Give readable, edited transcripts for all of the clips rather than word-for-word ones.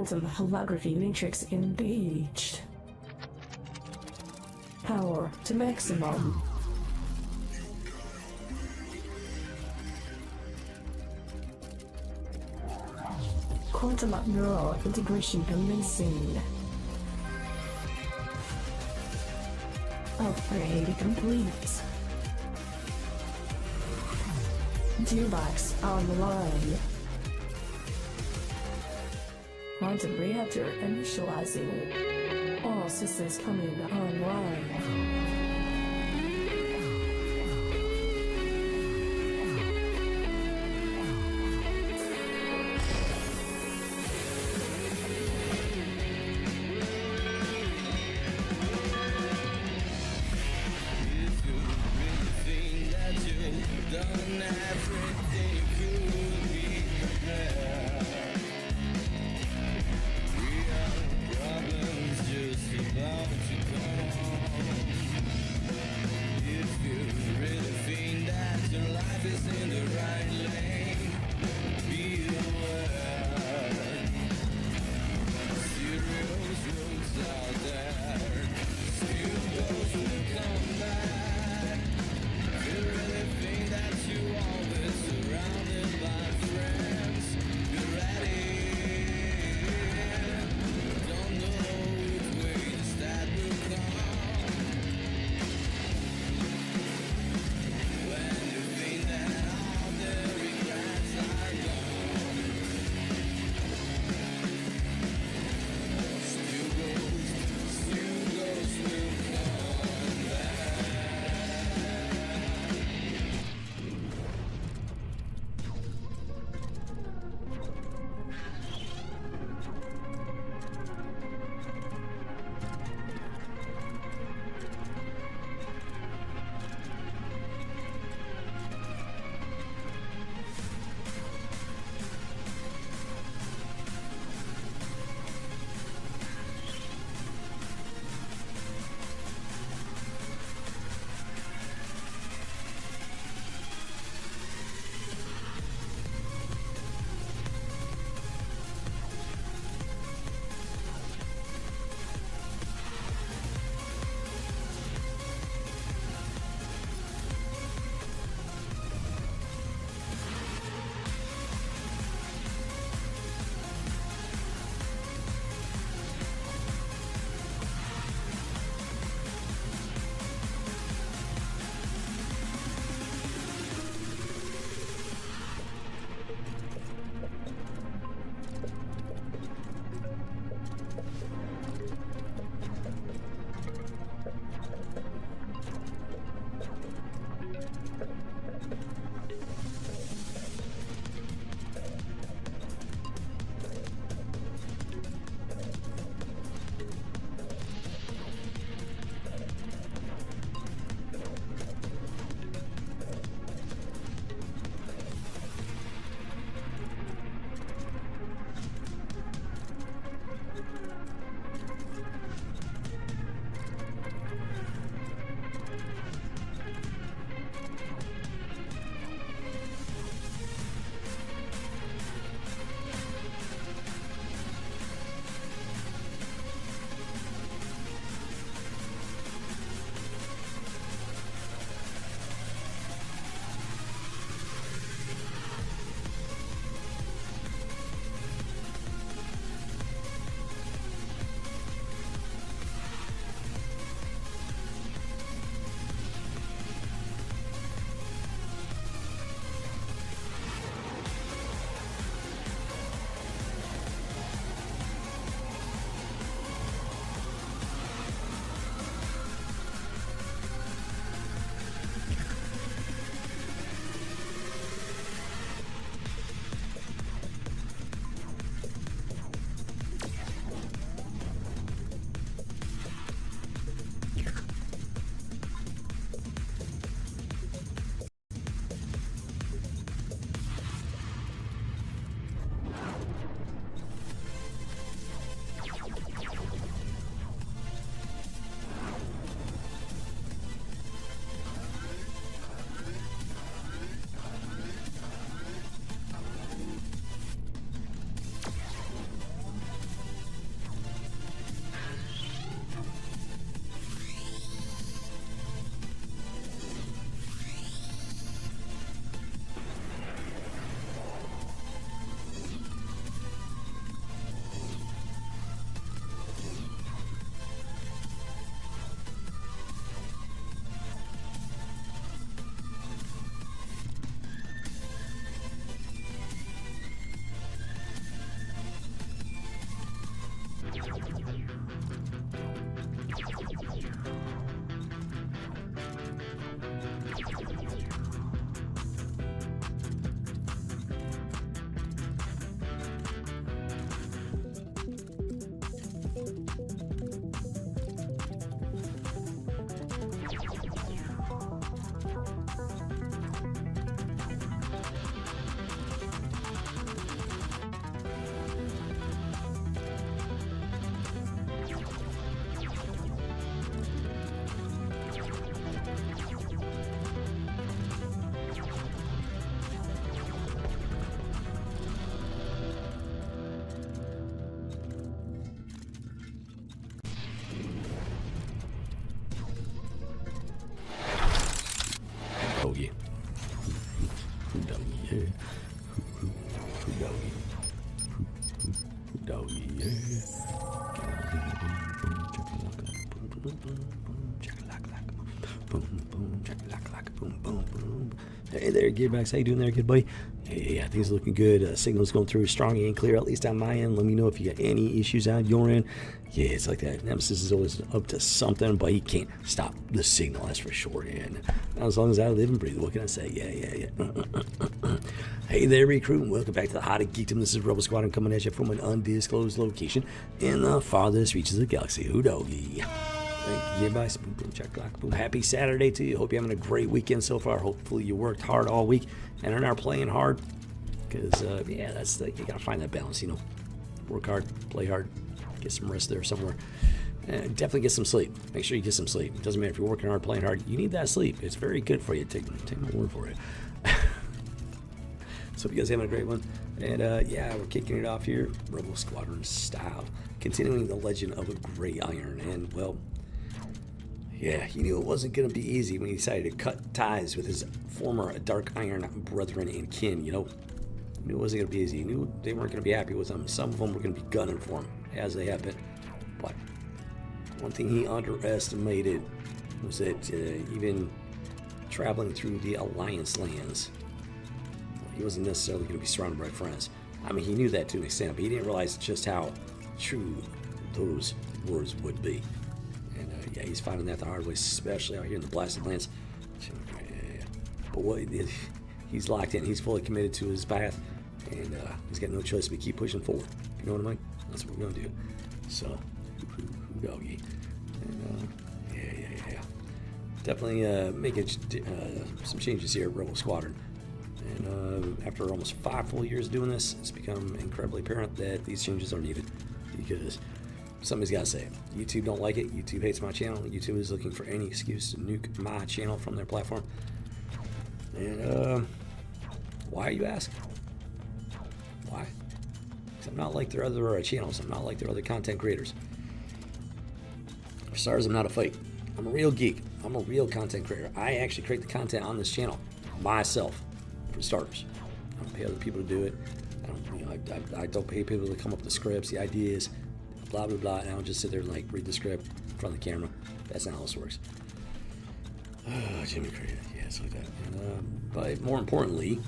Quantum holography matrix engaged. Power to maximum. Quantum neural integration commencing. Upgrade complete. Gearbox online. Quantum reactor initializing. All systems coming online. yeah. Doggy. Doggy, yeah. Hey there, Gearbox. How you doing there, good buddy? Hey, things are looking good. Signal's going through strong and clear, at least on my end. Let me know if you got any issues on your end. Yeah, it's like that. Nemesis is always up to something, but he can't stop the signal, that's for sure. And as long as I live and breathe, what can I say? Yeah. Hey there, recruit, and welcome back to the Hot of Geekdom. This is Rebel Squadron coming at you from an undisclosed location in the farthest reaches of the galaxy. Who doggy? Thank you, guys. Boom, boom, check, lock, boom. Happy Saturday to you. Hope you're having a great weekend so far. Hopefully you worked hard all week and are now playing hard. Because, yeah, that's you got to find that balance, you know. Work hard, play hard, get some rest there somewhere. And definitely get some sleep. Make sure you get some sleep. It doesn't matter if you're working hard, playing hard. You need that sleep. It's very good for you. Take my word for it. So hope you guys are having a great one. And, yeah, we're kicking it off here, Rebel Squadron style. Continuing the legend of a Gray Iron. And, well, yeah, he knew it wasn't going to be easy when he decided to cut ties with his former Dark Iron brethren and kin, you know. He knew it wasn't going to be easy. He knew they weren't going to be happy with him. Some of them were going to be gunning for him, as they have been. But one thing he underestimated was that even traveling through the Alliance lands, he wasn't necessarily going to be surrounded by friends. I mean, he knew that to an extent, but he didn't realize just how true those words would be. And yeah, he's finding that the hard way, especially out here in the Blasted Lands. But what he's locked in. He's fully committed to his path, and he's got no choice but keep pushing forward. You know what I mean? That's what we're going to do. So, doggy. And, yeah. Definitely making some changes here at Rebel Squadron. And after almost 5 full years doing this, it's become incredibly apparent that these changes are needed because somebody's got to say it. YouTube don't like it. YouTube hates my channel. YouTube is looking for any excuse to nuke my channel from their platform. And why, you ask? Why? Because I'm not like their other channels. I'm not like their other content creators. For starters, I'm not a fake. I'm a real geek. I'm a real content creator. I actually create the content on this channel myself. For starters, I don't pay other people to do it. I don't pay people to come up with the scripts, the ideas, blah blah blah. And I don't just sit there and like read the script in front of the camera. That's not how this works. Jimmy created, yeah, it's like that. And, but more importantly,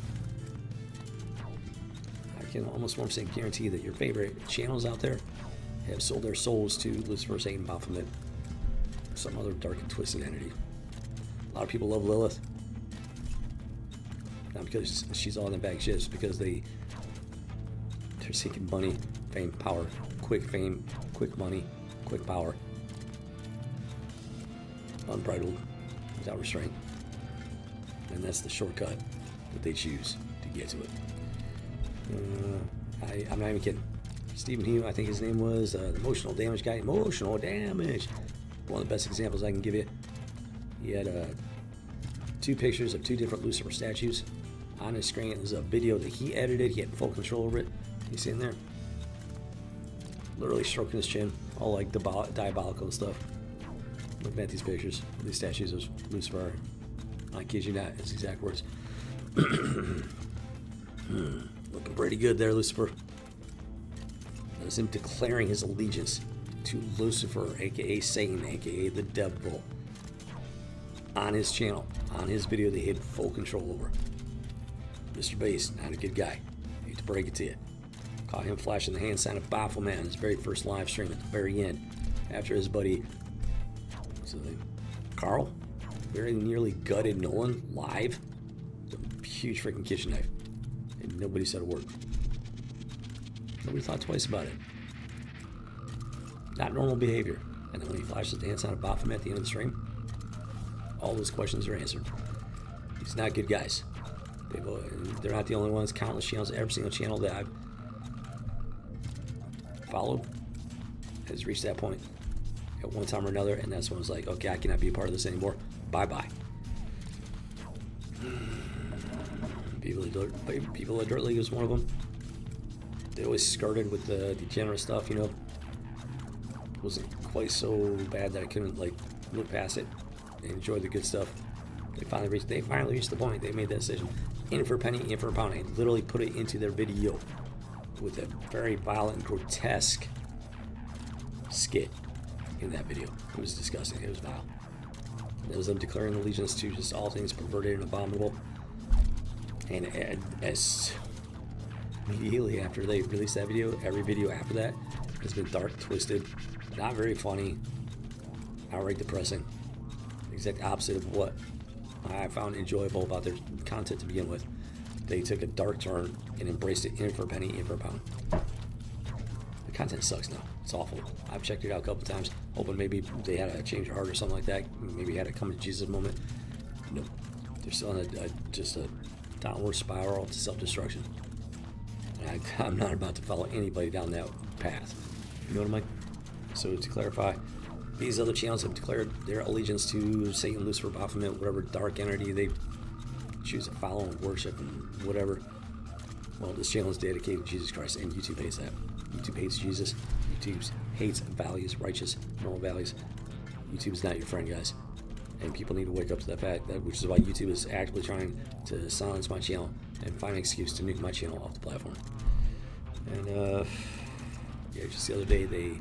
I can almost 100% guarantee that your favorite channels out there have sold their souls to Lucifer, Satan, Baphomet, some other dark and twisted entity. A lot of people love Lilith. Not because she's all in the bag shit, it's because they're seeking money, fame, power, quick fame, quick money, quick power, unbridled, without restraint, and that's the shortcut that they choose to get to it. I'm not even kidding. Stephen Hugh, I think his name was, the emotional damage guy. Emotional damage. One of the best examples I can give you. He had 2 pictures of 2 different Lucifer statues on his screen. It was a video that he edited. He had full control over it. He's sitting there, literally stroking his chin, all like diabolical and stuff. Looking at these pictures, these statues of Lucifer. I kid you not, his exact words. Looking pretty good there, Lucifer. That was him declaring his allegiance to Lucifer, aka Satan, aka the devil, on his channel, on his video that he had full control over. Mr. Base, not a good guy. I hate to break it to you. Caught him flashing the hand sign of Baphomet on his very first live stream at the very end, after his buddy, Carl, very nearly gutted Nolan live with a huge freaking kitchen knife, and nobody said a word. Nobody thought twice about it. Not normal behavior. And then when he flashes the hand sign of Baphomet at the end of the stream, all those questions are answered. These not good guys. They're not the only ones. Countless channels, every single channel that I've followed has reached that point at one time or another, and that's when it's like, okay, I cannot be a part of this anymore. Bye-bye. People at Dirt League was one of them. They always skirted with the degenerate stuff, you know. It wasn't quite so bad that I couldn't like look past it and enjoy the good stuff. They finally reached the point. They made that decision. In for a penny, in for a pound. I literally put it into their video with a very violent, grotesque skit in that video. It was disgusting. It was vile. It was them declaring allegiance to just all things perverted and abominable. And as immediately after they released that video, every video after that has been dark, twisted, not very funny, outright depressing. The exact opposite of what I found enjoyable about their content to begin with. They took a dark turn and embraced it in for a penny, in for a pound. The content sucks now. It's awful. I've checked it out a couple times, hoping maybe they had a change of heart or something like that. Maybe had a come to Jesus moment. Nope. They're still on just a downward spiral to self-destruction. And I'm not about to follow anybody down that path. You know what I mean? So to clarify, these other channels have declared their allegiance to Satan, Lucifer, Baphomet, whatever dark entity they choose to follow and worship and whatever. Well, this channel is dedicated to Jesus Christ, and YouTube hates that. YouTube hates Jesus. YouTube hates values, righteous, moral values. YouTube is not your friend, guys. And people need to wake up to that fact, which is why YouTube is actively trying to silence my channel and find an excuse to nuke my channel off the platform. And, yeah, just the other day, they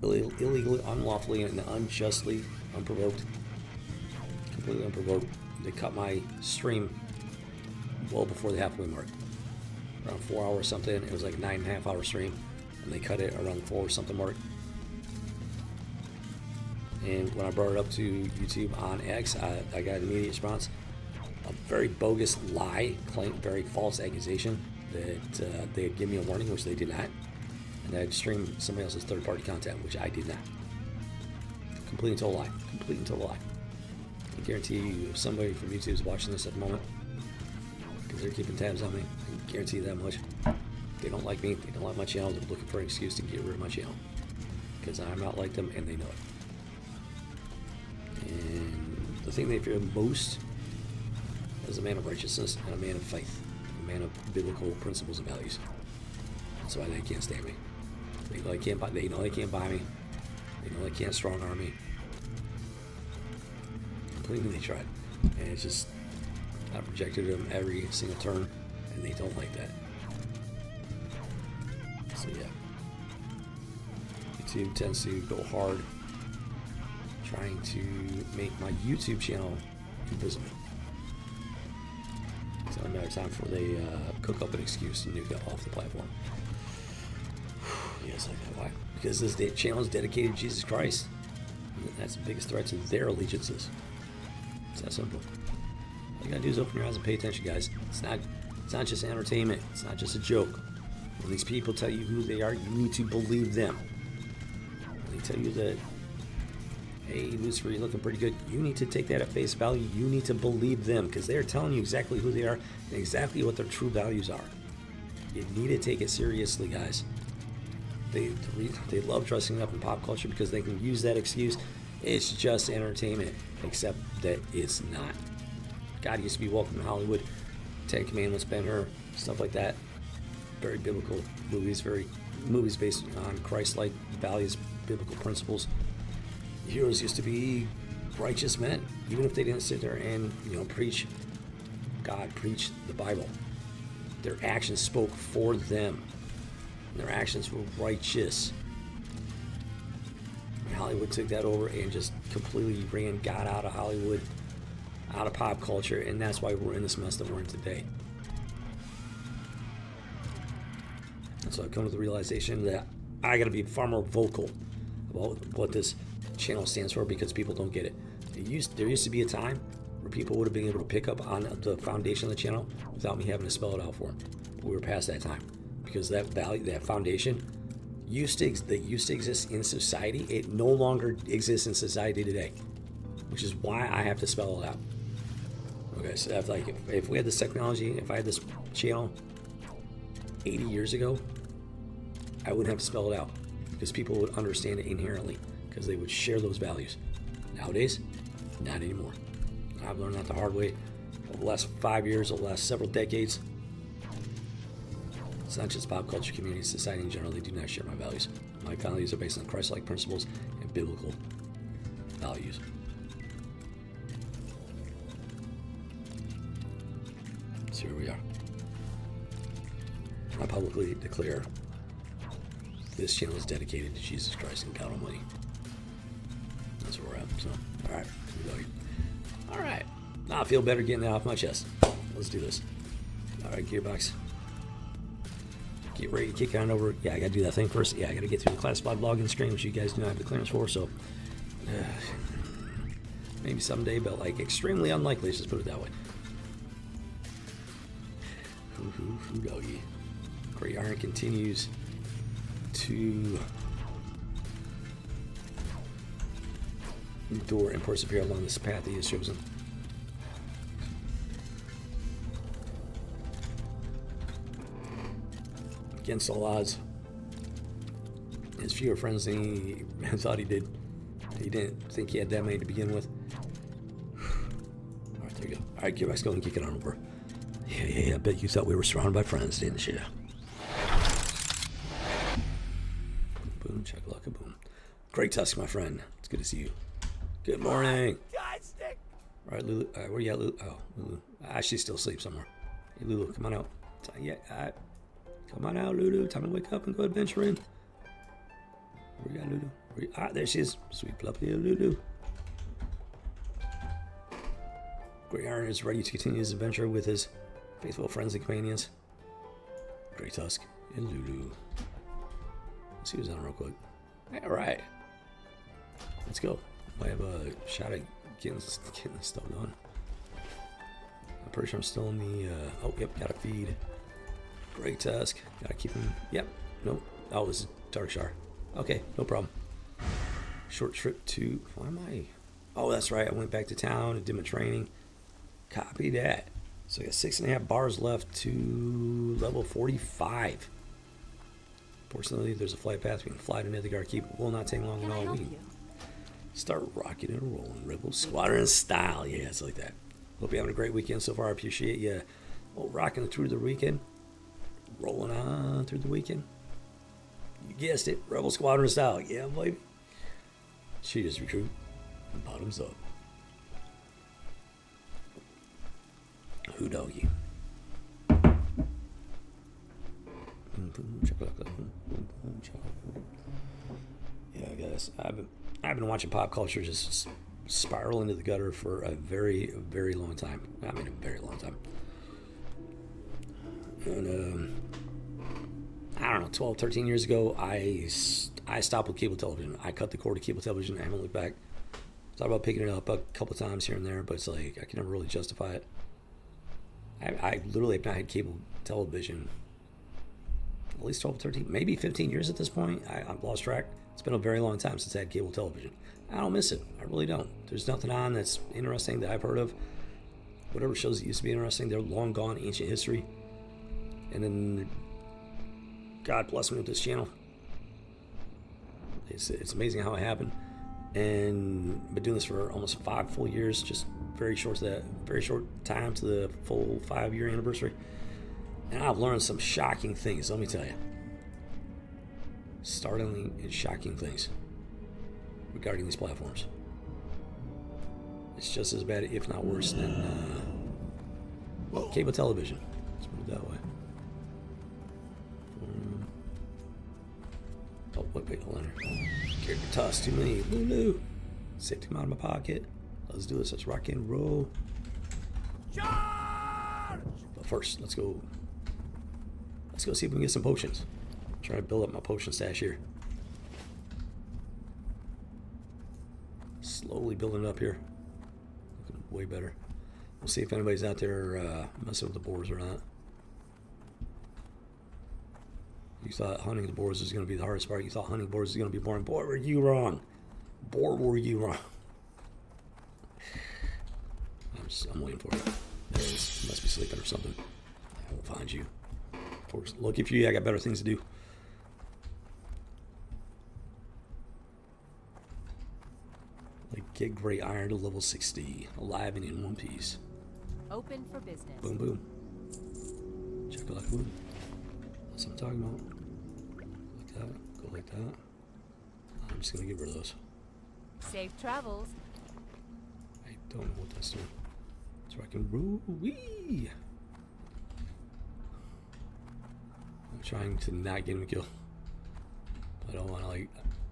illegally, unlawfully, and unjustly, unprovoked, completely unprovoked, they cut my stream well before the halfway mark. Around 4 hours something. It was like a 9.5 hour stream, and they cut it around the 4 something mark. And when I brought it up to YouTube on X, I got an immediate response. A very bogus lie, claim, very false accusation that they had given me a warning, which they did not. And I had streamed somebody else's third-party content, which I did not. Complete and total lie. Complete and total lie. I guarantee you, if somebody from YouTube is watching this at the moment, because they're keeping tabs on me, I can guarantee you that much. They don't like me. They don't like my channel. They're looking for an excuse to get rid of my channel. Because I'm not like them, and they know it. And the thing they fear most is a man of righteousness and a man of faith, a man of biblical principles and values. That's why they can't stand me. They know they can't buy. They know they can't buy me. They know they can't strong arm me. Completely, they tried, and it's just I rejected them every single turn, and they don't like that. So yeah, YouTube tends to go hard, trying to make my YouTube channel invisible. So another time before they cook up an excuse to nuke it off the platform. Yes, I know why. Because this channel is dedicated to Jesus Christ. That's the biggest threat to their allegiances. It's that simple. All you gotta do is open your eyes and pay attention, guys. It's not just entertainment. It's not just a joke. When these people tell you who they are, you need to believe them. When they tell you that, hey, Lucifer, you're looking pretty good, you need to take that at face value. You need to believe them, because they're telling you exactly who they are and exactly what their true values are. You need to take it seriously, guys. They love dressing up in pop culture because they can use that excuse. It's just entertainment, except that it's not. God used to be welcome in Hollywood. 10 Commandments, Ben-Hur, stuff like that. Very biblical movies, movies based on Christ-like values, biblical principles. Heroes used to be righteous men, even if they didn't sit there and preach God, preach the Bible. Their actions spoke for them. Their actions were righteous. And Hollywood took that over and just completely ran God out of Hollywood, out of pop culture, and that's why we're in this mess that we're in today. And so I've come to the realization that I gotta be far more vocal about what this channel stands for, because people don't get it. There used to be a time where people would have been able to pick up on the foundation of the channel without me having to spell it out for them. But we were past that time. Because that value, that foundation, used to exist in society. It no longer exists in society today, which is why I have to spell it out. Okay, so if we had this technology, if I had this channel 80 years ago, I wouldn't have to spell it out, because people would understand it inherently, because they would share those values. Nowadays, not anymore. I've learned that the hard way over the last 5 years, over the last several decades. It's not just pop culture, community, society in general. They do not share my values. My values are based on Christ-like principles and biblical values. So here we are. I publicly declare this channel is dedicated to Jesus Christ and God Almighty. That's where we're at. So, all right, here we go. All right, now I feel better getting that off my chest. Let's do this. All right, Gearbox. Get ready to kick on over. Yeah, I gotta do that thing first. Yeah, I gotta get through the classified login screen, which you guys do not have the clearance for. So, maybe someday, but like extremely unlikely. Let's just put it that way. Doggy. Great Iron continues to endure and persevere along this path he has chosen. Against all odds, his fewer friends than he thought he did. He didn't think he had that many to begin with. Alright, there you go. Alright, Gearbox, go and kick it on over. Yeah, I bet you thought we were surrounded by friends, didn't you? Boom, chakalaka, boom. Great Tusk, my friend. It's good to see you. Good morning. All right, Lulu. Where you at, Lulu? Oh, Lulu. She's still asleep somewhere. Hey, Lulu, come on out. Come on out, Lulu. Time to wake up and go adventure in. Where you at, Lulu? There she is. Sweet, fluffy Lulu. Grey Iron is ready to continue his adventure with his faithful friends and companions. Grey Tusk and Lulu. Let's see who's on real quick. All right. Let's go. I have a shot at getting this stuff done. I'm pretty sure I'm still in the... oh, yep, gotta feed. Grey Tusk. Gotta keep him... Yep. Nope. Oh, this is Darkshire. Okay, no problem. Short trip to... Why am I... Oh, that's right. I went back to town and did my training. Copy that. So I got 6.5 bars left to level 45. Fortunately, there's a flight path. We can fly to Nithgar Keep. It will not take long at all. We can start rocking and rolling. Rebel Squadron style. Yeah, it's like that. Hope you're having a great weekend so far. I appreciate you rocking through the weekend. Rolling on through the weekend. You guessed it. Rebel Squadron style. Yeah, baby. Cheers, recruit. Bottoms up. Who doggy? Yeah, guys, I've been watching pop culture just spiral into the gutter for a very, very long time. I mean, a very long time. And I don't know, 12, 13 years ago, I stopped with cable television. I cut the cord to cable television. I haven't looked back. Thought about picking it up a couple times here and there, but it's like I can never really justify it. I literally have not had cable television at least 12, 13, maybe 15 years at this point. I've lost track. It's been a very long time since I had cable television. I don't miss it. I really don't. There's nothing on that's interesting that I've heard of. Whatever shows that used to be interesting, they're long gone, ancient history. And then God bless me with this channel. It's amazing how it happened. And I've been doing this for almost 5 full years, just very short time to the full 5-year anniversary. And I've learned some shocking things, let me tell you. Startling and shocking things regarding these platforms. It's just as bad, if not worse, than cable television. Let's put it that way. Oh, wait, hold on here. Character toss too many. Lulu. Safety them out of my pocket. Let's do this. Let's rock and roll. Charge! But first, let's go see if we can get some potions. Try to build up my potion stash here. Slowly building it up here. Looking way better. We'll see if anybody's out there messing with the boars or not. You thought hunting the boars was going to be the hardest part. You thought hunting boars was going to be boring. Boy, were you wrong. Boy, were you wrong. I'm waiting for it. There it is. You must be sleeping or something. I will find you. Of course, lucky for you, I got better things to do. Like get Grey Iron to level 60. Alive and in one piece. Open for business. Boom, boom. Check it like boom. That's what I'm talking about. Like that. Go like that. I'm just going to get rid of those. Safe travels. I don't know what that's doing. So I can roll. Wee! trying to not get him killed. I don't want to, like,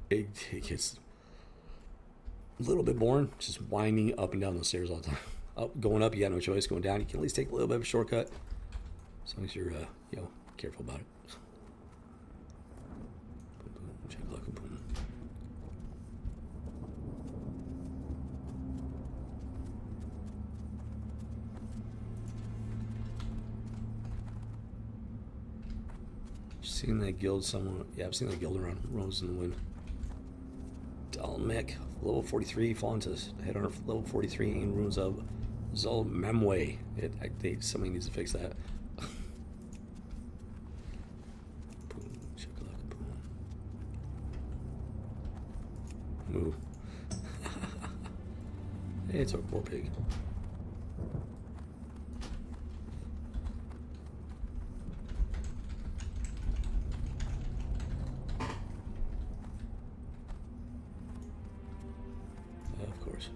it gets a little bit boring just winding up and down those stairs all the time. Up, going up, you got no choice. Going down, you can at least take a little bit of a shortcut. As long as you're, you know, careful about it. Boom, boom, check, look, boom. Seen that guild somewhere? Yeah, I've seen that guild around Rose in the Wind. Dalmek, level 43, falling to head on level 43 in ruins of Zolmemwe. Somebody needs to fix that. Boom, shakalaka, boom. Move. Hey, it's our poor pig. Of course.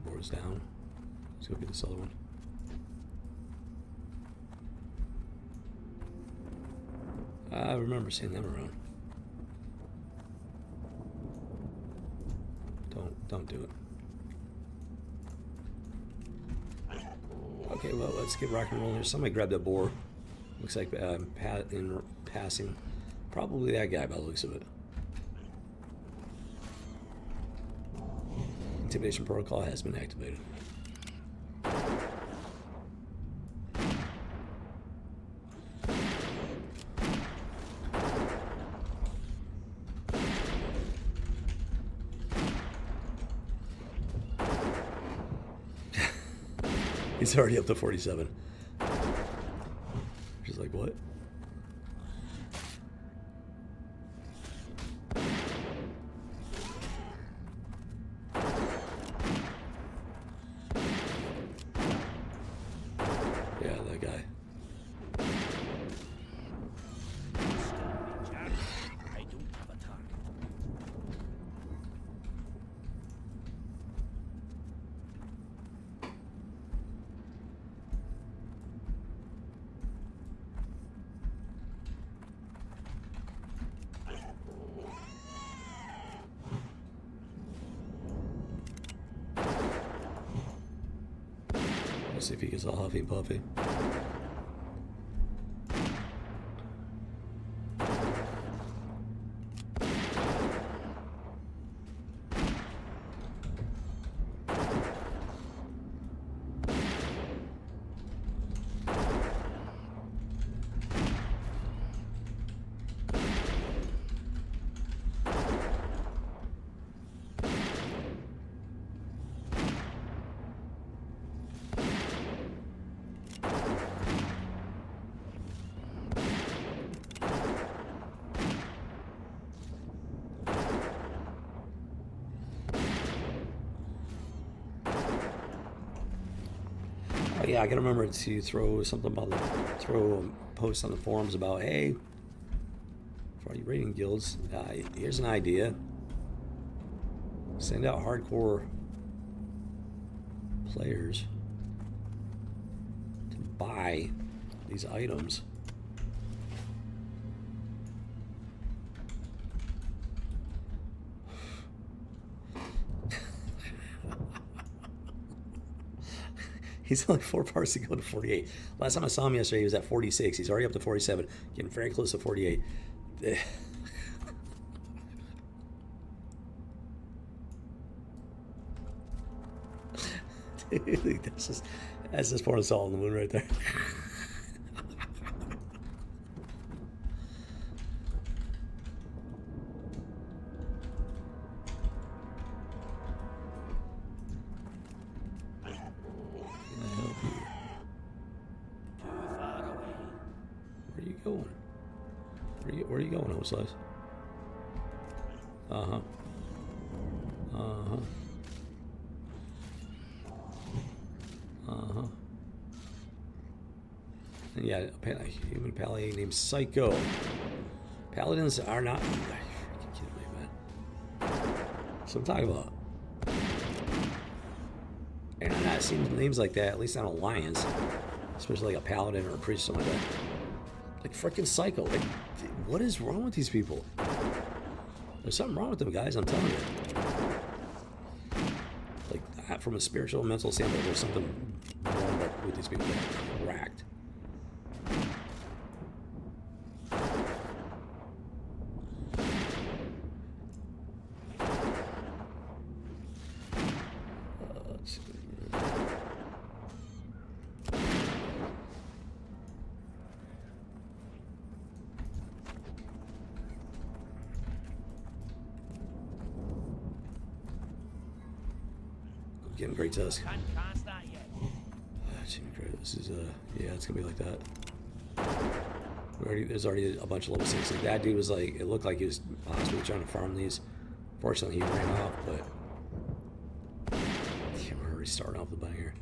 Board's down. Let's go get this other one. I remember seeing them around. Don't do it. Okay, well, let's get rock and rolling here. Somebody grabbed that boar. Looks like in passing. Probably that guy by the looks of it. Intimidation protocol has been activated. He's already up to 47. She's like, what? Yeah, that guy. I don't have a target. Let's see if he gets all huffy and puffy. Oh yeah, I gotta remember to throw something about throw a post on the forums about, hey, for all you raiding guilds, here's an idea. Send out hardcore players to buy these items. He's only 4 parts to go to 48. Last time I saw him yesterday, he was at 46. He's already up to 47, getting very close to 48. Dude, that's just pouring salt on the moon right there. Where are you going, Home Slice? Uh-huh. Uh-huh. Uh-huh. And yeah, a human paladin named Psycho. Paladins are not... Are you freaking kidding me, man? That's what I'm talking about. And I'm not seeing names like that, at least on Alliance. Especially like a paladin or a priest or something like that. Like freaking psycho. Like, what is wrong with these people? There's something wrong with them, guys. I'm telling you. Like, from a spiritual and mental standpoint, there's something wrong with these people. They're cracked. Getting great tusk. Can't start yet. This is yeah, it's gonna be like that. There's already a bunch of level 6. That dude was like, it looked like he was possibly trying to farm these. Fortunately, he ran off, but yeah, we're already starting off the button here.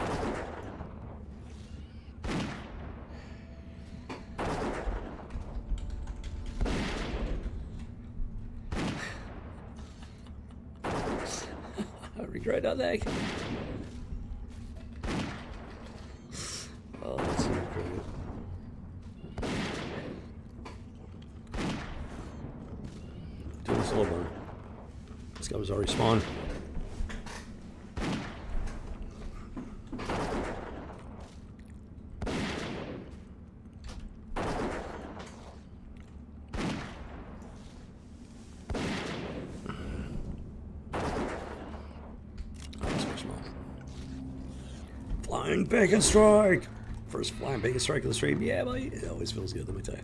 I regret nothing. Oh, that's so great. Doing a slow burn. This guy was already spawned. Flying bacon strike! First flying bacon strike of the stream. Yeah, buddy. It always feels good, let me tell you.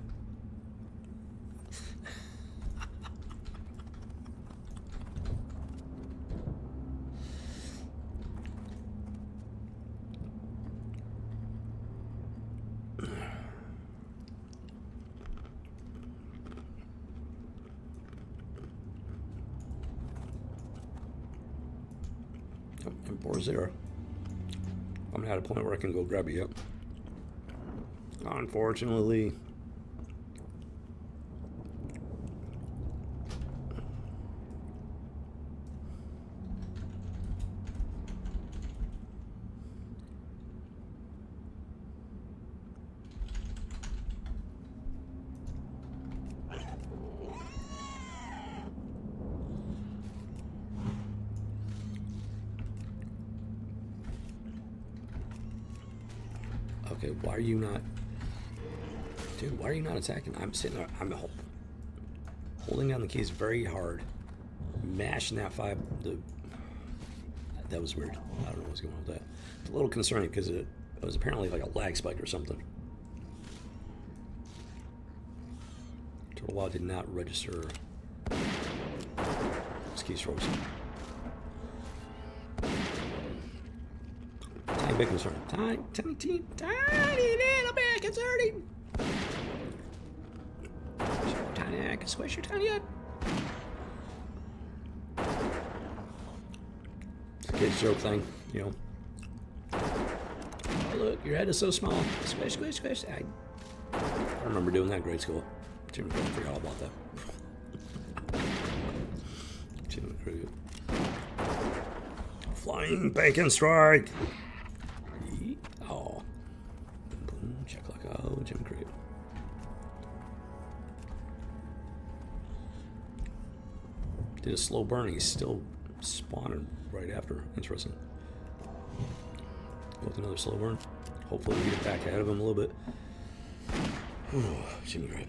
And 4-0. I'm at a point where I can go grab you. Yep. Unfortunately. Okay, why are you not... Dude, why are you not attacking? I'm sitting there, I'm holding down the keys very hard, mashing that 5... That was weird. I don't know what's going on with that. It's a little concerning because it was apparently like a lag spike or something. Total WoW did not register those keys froze. Tiny bit concerned. Tiny little bit concerning. Tiny, I can squish your tiny head. It's a kid's joke thing, you know. Oh look, your head is so small. Squish, squish, squish. I remember doing that in grade school. Jimmy forgot all about that. Jimmy Crew. Flying bacon strike. Oh. Boom, check like oh, Jim Crew. Did a slow burn. He's still spawning right after. Interesting. Go with another slow burn. Hopefully we get back ahead of him a little bit. Ooh, Jimmy Crew.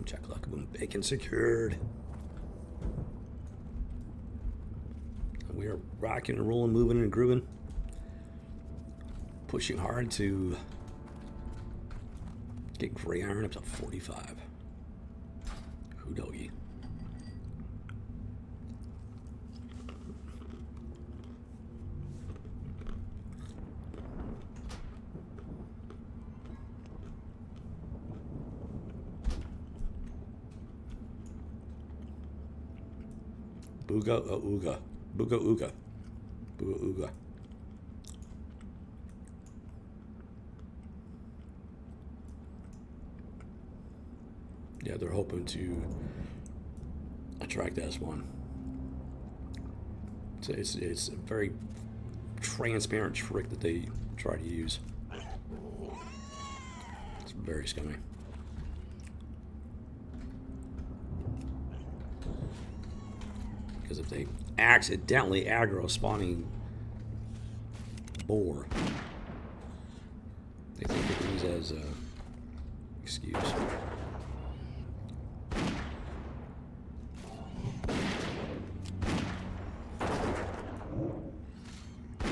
Check luck, boom, bacon secured. We are rocking and rolling, moving and grooving. Pushing hard to Get gray iron up to 45. Who doggy? Booga ooga. Booga ooga. Booga ooga. Yeah, they're hoping to attract S1. So it's a very transparent trick that they try to use. It's very scummy. Because if they accidentally aggro a spawning boar, they think they can use it as an excuse.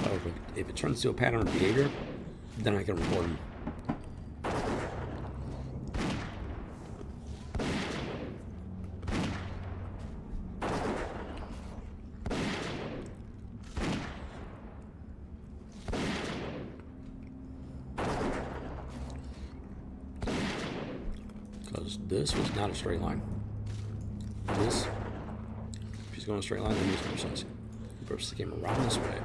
However, if it turns to a pattern of behavior, then I can report them. Because this was not a straight line. This, if he's going a straight line, that makes more sense. He purposely came around this way,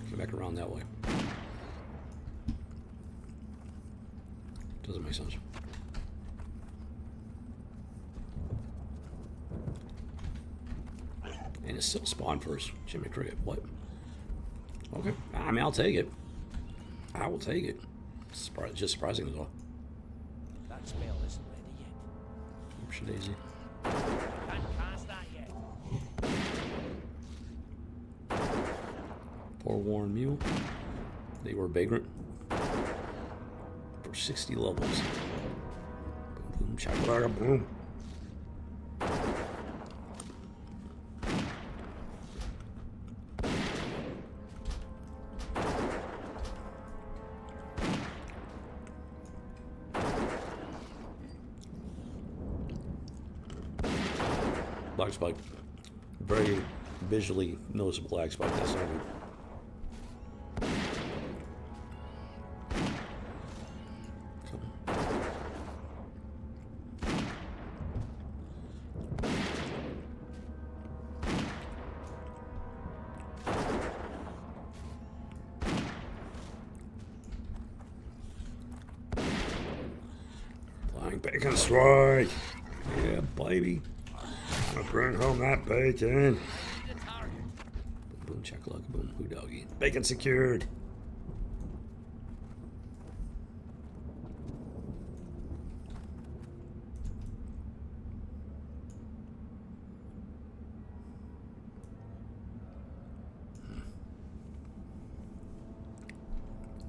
came back around that way. Doesn't make sense. And it's still spawned first. Jimmy Cricket, what? Okay, I mean, I'll take it. I will take it. It's just surprising as well. That spell isn't ready yet. Oopsie daisy. Can't cast that yet. Forewarned mule. They were vagrant. For 60 levels. Boom, boom, chakalaka, boom. Black spike. Very visually noticeable black spike. That's not good. Flying bacon strike. Yeah, baby. I'll bring home that bacon. Boom, boom, chakalaka, boom, who doggy. Bacon secured.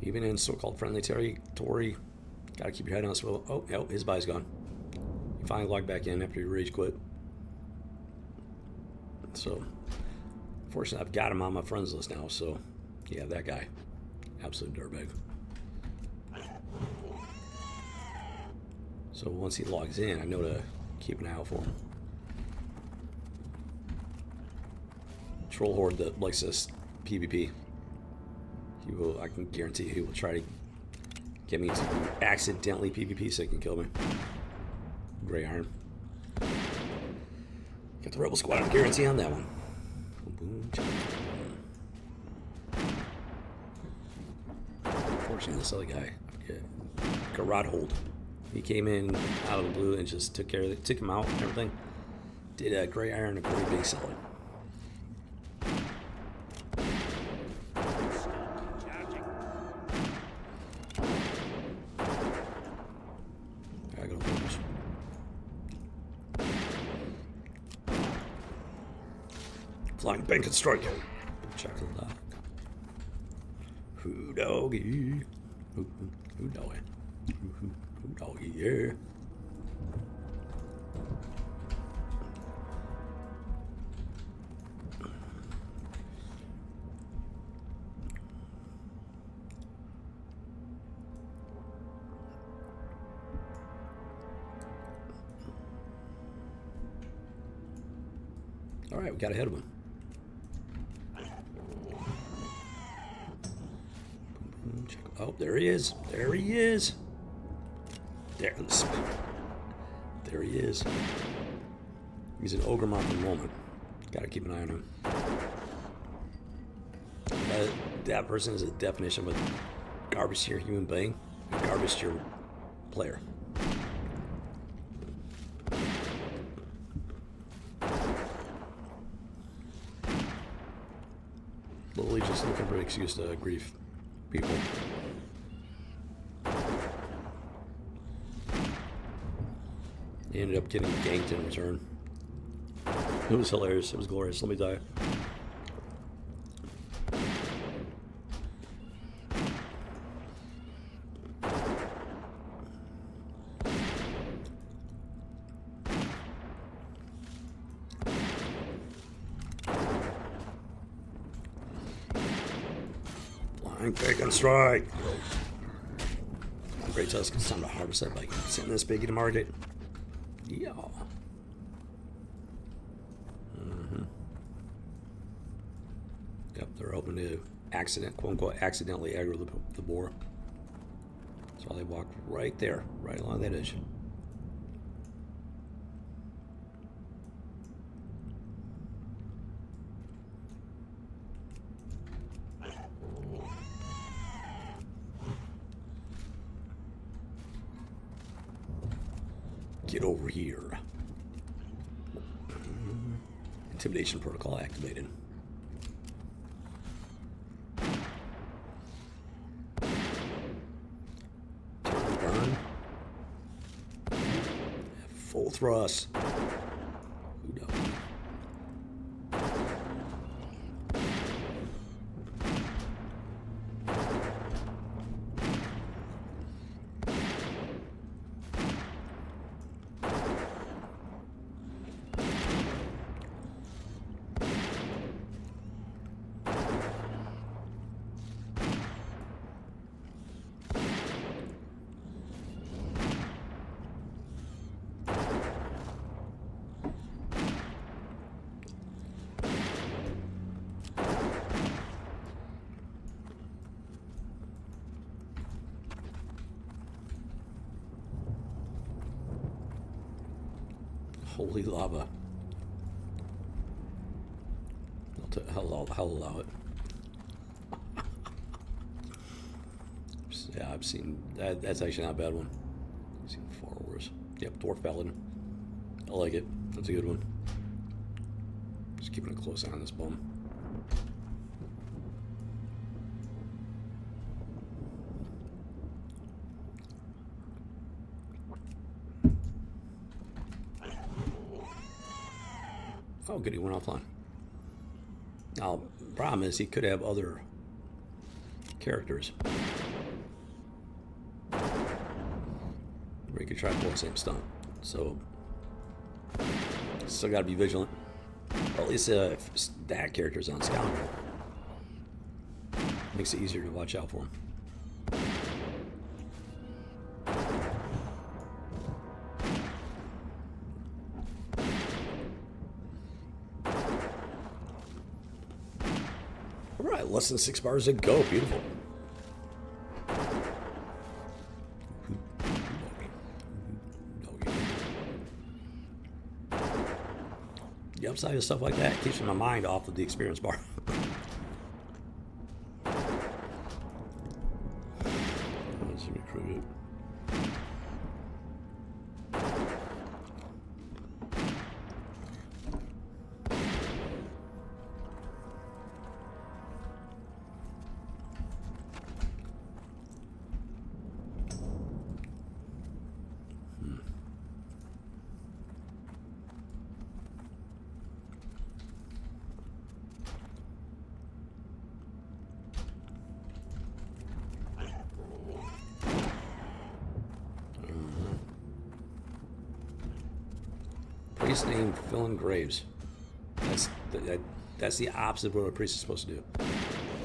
Even in so-called friendly territory, gotta keep your head on a swivel. Oh, no, his buy's gone. He finally logged back in after he rage quit. So, fortunately, I've got him on my friends list now. So, yeah, that guy, absolute dirtbag. So once he logs in, I know to keep an eye out for him. Troll horde that likes this PvP. He will. I can guarantee he will try to get me to accidentally PvP so he can kill me. Gray iron. Got the Rebel Squad guarantee on that one. Boom, boom. Unfortunately, this other guy, I forget, Garrod Hold. He came in out of the blue and just took care of it, took him out and everything. Did a Gray Iron a pretty big solid. I gotta focus. Flying bank and strike. Chocolate lock. Who doggy? Who doggy? Who doggy? Yeah. All right, we got ahead of him. Oh, there he is. There he is. There he is. He's an ogre for the moment. Gotta keep an eye on him. That person is a definition of a garbage tier human being, a garbage tier player. Literally just looking for an excuse to grief people. He ended up getting ganked in return. It was hilarious. It was glorious. Let me die. Flying pick and strike. Great tusk. It's time to harvest that bike. Send this piggy to market. Yeah. Yep, they're hoping to quote unquote, accidentally aggro the boar. That's why they walk right there, right along that edge. Get over here. Intimidation protocol activated. Turn, burn. Full thrust. Who knows? Holy lava. I'll allow it. Yeah, I've seen that. That's actually not a bad one. I've seen far worse. Yep, Dwarf Paladin. I like it. That's a good one. Just keeping a close eye on this bum. Oh, good, he went offline. Now, problem is he could have other characters. Where he could try to pull the same stunt. So, still gotta be vigilant. Well, at least if that character's on Scoundrel, makes it easier to watch out for him. Alright, less than 6 bars to go. Beautiful. The upside of stuff like that keeps my mind off of the experience bar. Let's recruit it. Priest named filling graves. That's the opposite of what a priest is supposed to do. A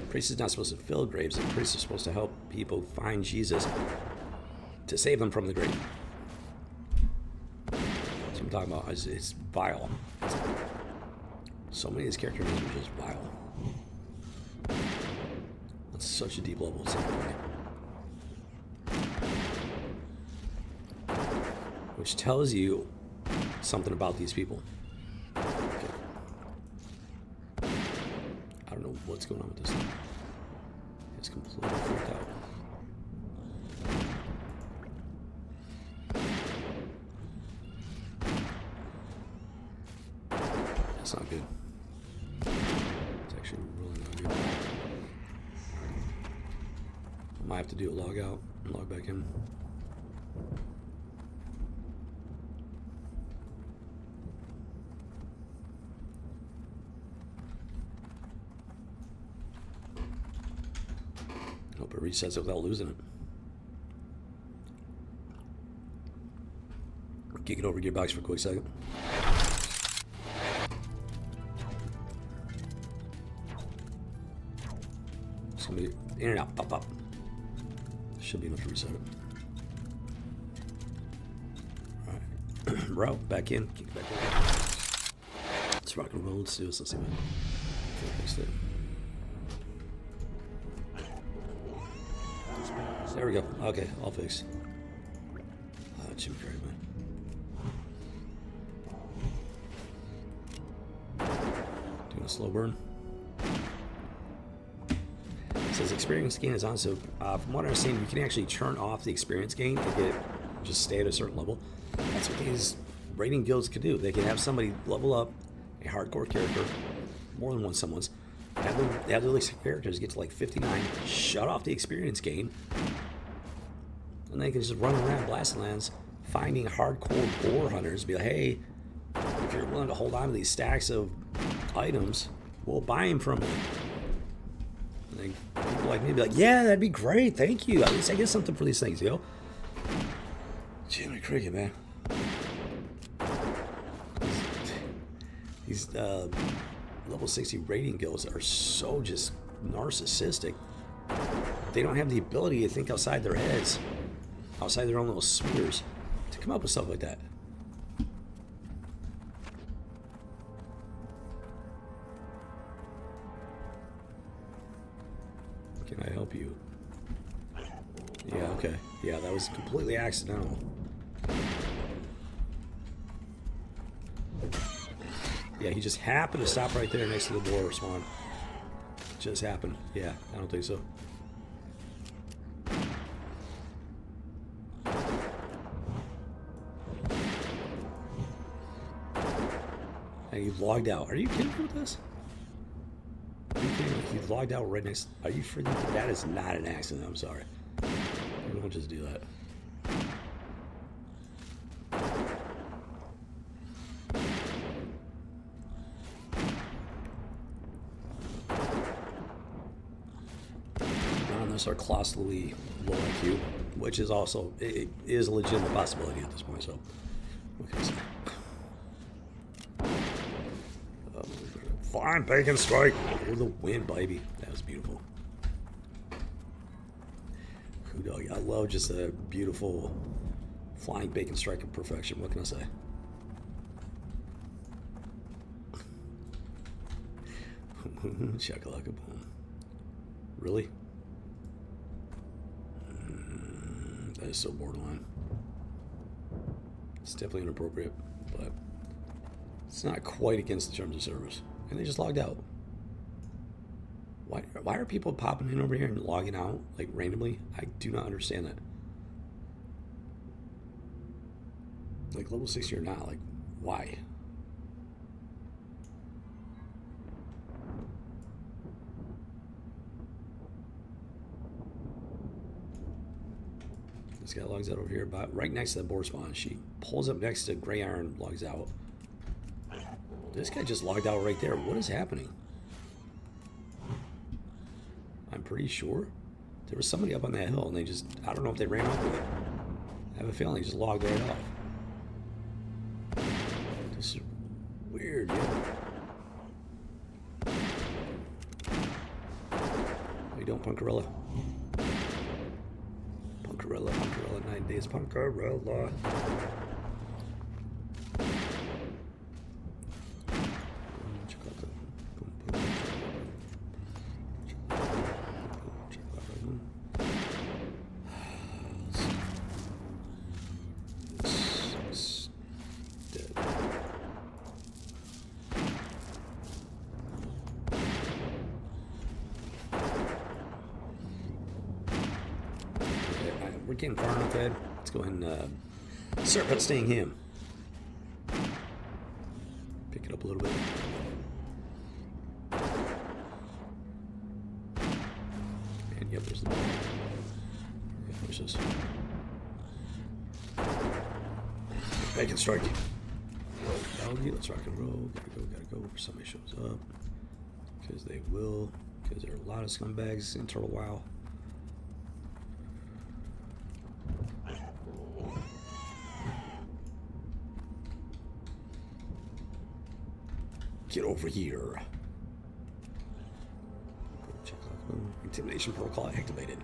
priest is not supposed to fill graves. A priest is supposed to help people find Jesus to save them from the grave. That's what I'm talking about. It's vile. So many of these character names are just vile. That's such a deep level. It's funny. Which tells you something about these people. Okay. I don't know what's going on with this thing. It's completely freaked out. That's not good. It's actually really not good. I might have to do a log out and log back in. Hope it resets it without losing it. Kick it over gearbox for a quick second. It's gonna be in and out, pop, pop. Should be enough to reset it. Alright. Bro, back in. Kick it back in. Let's rock and roll. Let's do this. Let's see what. Fix it. There we go. Okay, all fixed. Jimmy Craig, man. Doing a slow burn. It says experience gain is on, so from what I understand, you can actually turn off the experience gain and get just stay at a certain level. That's what these raiding guilds can do. They can have somebody level up a hardcore character, more than one someone's, have their characters get to like 59, shut off the experience gain, and they can just run around blasting lands, finding hardcore boar hunters, be like, hey, if you're willing to hold on to these stacks of items, we'll buy them from you. And then people like me be like, yeah, that'd be great, thank you. At least I get something for these things, yo. Jimmy Cricket, man. These level 60 raiding guilds are so just narcissistic. They don't have the ability to think outside their heads, outside their own little spheres, to come up with stuff like that. Can I help you? Yeah, okay. Yeah, that was completely accidental. Yeah, he just happened to stop right there next to the boar spawn. Just happened. Yeah, I don't think so. And he logged out. Are you kidding me with this? Are you kidding me? He logged out right next. Are you freaking? That is not an accident. I'm sorry. You don't just do that. Are colossally low IQ, which is also it is a legitimate possibility at this point. So, what can I say? Fine, bacon strike. Oh, the wind, baby. That was beautiful. Dog, I love just a beautiful flying bacon strike of perfection. What can I say? Shakalaka boom. Really? That is so borderline. It's definitely inappropriate, but it's not quite against the terms of service. And they just logged out. Why are people popping in over here and logging out, like, randomly? I do not understand that. Like, level 60 or not, like, why? This guy logs out over here, but right next to the boar spawn. She pulls up next to Gray Iron, logs out. This guy just logged out right there. What is happening? I'm pretty sure there was somebody up on that hill, and they just, I don't know if they ran off with it. I have a feeling they just logged right off. This is weird, yo. How you doing, Punkarella? Punkarella, 9 days, Punkarella. Check out the We're getting far enough ahead. Let's go ahead and start about staying him. Pick it up a little bit. And yep, there's the ball. Yeah, push this. Bacon strike. Doggy, let's rock and roll. Gotta go. Before somebody shows up. Because they will. Because there are a lot of scumbags in Turtle WoW. Get over here. Intimidation protocol activated.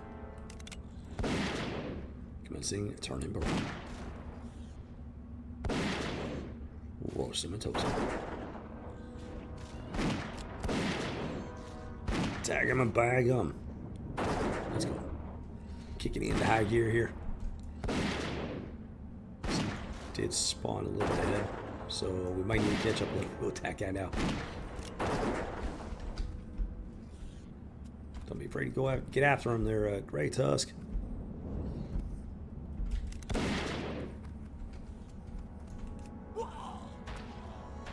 Commencing turn and burn. Roast him and toast him. Tag him and bag him. Let's go. Kicking into high gear here. Did spawn a little bit ahead, so we might need to catch up a little. We'll attack guy now. Don't be afraid to go out, get after him. They're Gray Tusk.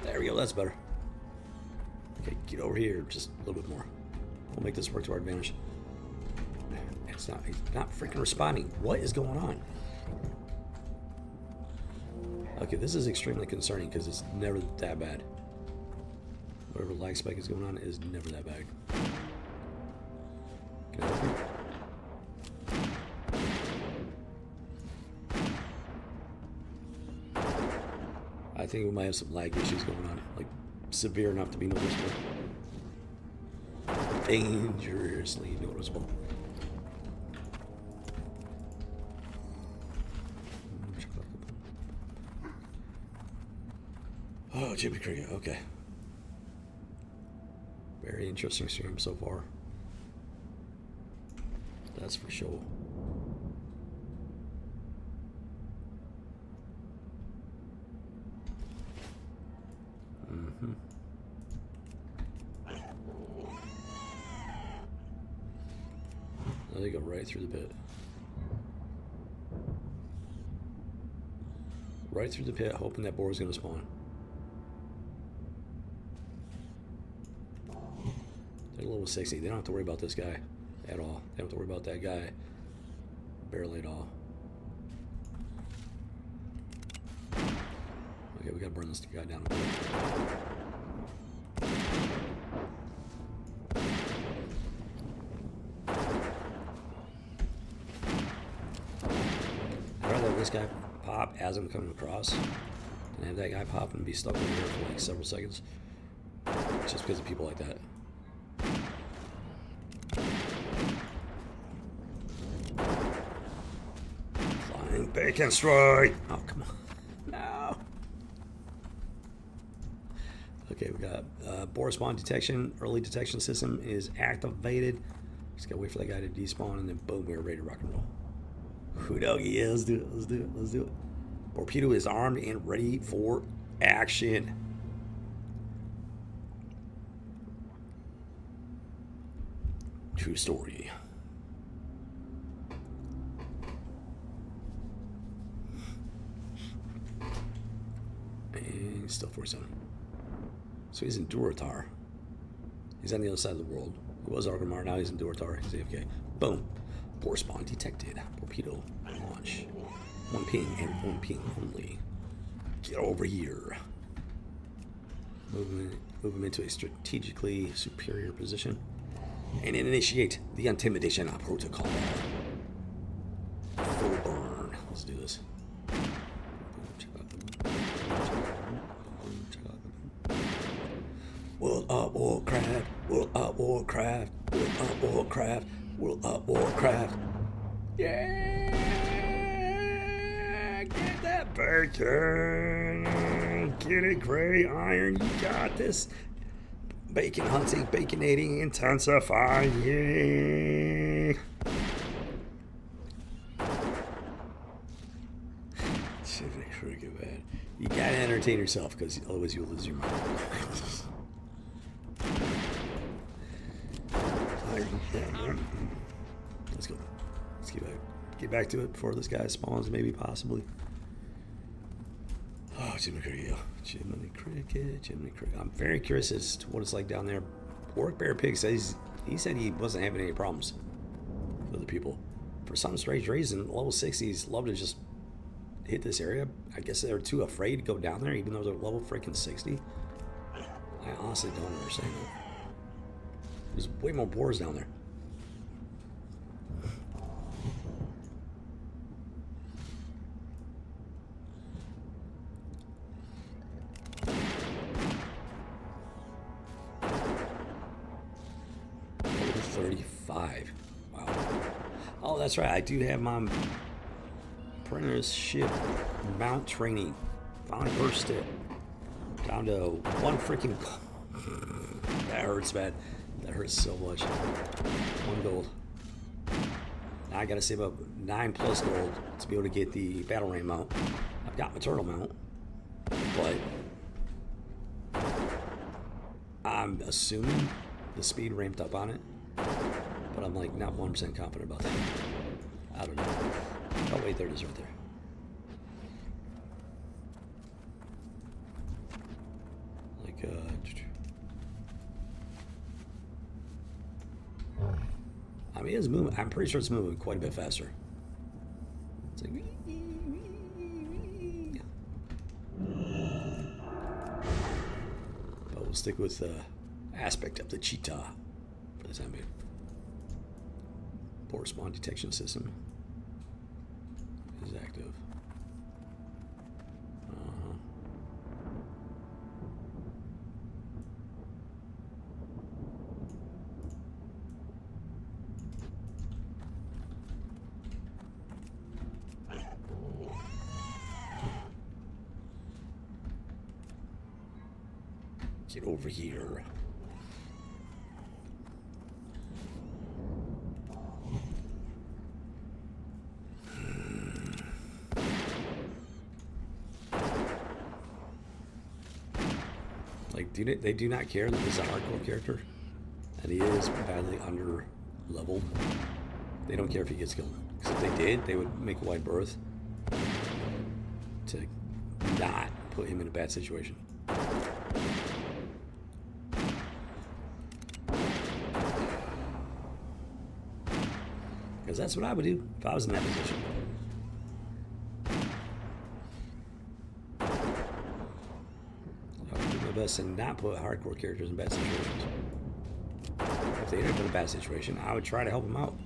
There we go. That's better. Okay, get over here just a little bit more. We'll make this work to our advantage. He's not freaking responding. What is going on? Okay, this is extremely concerning because it's never that bad. Whatever lag spike is going on is never that bad. Can I help you? I think we might have some lag issues going on, like severe enough to be noticeable. Dangerously noticeable. Oh, Jimmy Cricket, okay. Very interesting stream so far. That's for sure. Now they go right through the pit. Right through the pit, hoping that boar is going to spawn. They're level 60. They don't have to worry about this guy at all. They don't have to worry about that guy barely at all. Okay, we got to burn this guy down a bit. I'd rather have this guy pop as I'm coming across and have that guy pop and be stuck over here for like several seconds just because of people like that. Flying bacon strike! Oh, come on. No! Okay, we got boar spawn detection. Early detection system is activated. Just gotta wait for that guy to despawn and then boom, we're ready to rock and roll. Who doggy? Yeah, let's do it. Let's do it. Let's do it. Torpedo is armed and ready for action. True story. And still 47. So he's in Durotar. He's on the other side of the world. He was Argamar, now he's in Durotar. He's AFK. Boom. Boar spawn detected. Torpedo launch. One ping and one ping only. Get over here. Move him into a strategically superior position. And initiate the intimidation protocol. Full burn. Let's do this. World up Warcraft. World up Warcraft. World up Warcraft. World up Warcraft. Yeah! Get that bacon! Get it, Gray Iron. You got this. Bacon hunting, baconating, intensifying. Shit, pretty bad. You gotta entertain yourself, because otherwise you'll lose your mind. Let's go. Let's get back. get back to it before this guy spawns, maybe, possibly. Oh, Jiminy Cricket, Jiminy Cricket, Jiminy Cricket. I'm very curious as to what it's like down there. Orc Bear Pig says he said he wasn't having any problems with other people. For some strange reason, level 60s love to just hit this area. I guess they're too afraid to go down there, even though they're level freaking 60. I honestly don't understand that. There's way more boars down there. Level 35. Wow. Oh, that's right. I do have my apprenticeship mount training. Finally burst it. Down to one freaking... That hurts, man. That hurts so much. 1 gold. Now I gotta save up 9+ gold to be able to get the battle ram mount. I've got my turtle mount, but I'm assuming the speed ramped up on it. But I'm like not 1% confident about that. I don't know. Oh wait, there it is right there. I mean, it's moving. I'm pretty sure it's moving quite a bit faster. It's like, but we'll stick with the aspect of the cheetah for the time being. Boar spawn detection system is active. Get over here. Like, they do not care that this is a hardcore character, and he is badly under leveled. They don't care if he gets killed. Because if they did, they would make a wide berth to not put him in a bad situation. Because that's what I would do if I was in that position. I would do my best to not put hardcore characters in bad situations. If they end up in a bad situation, I would try to help them out.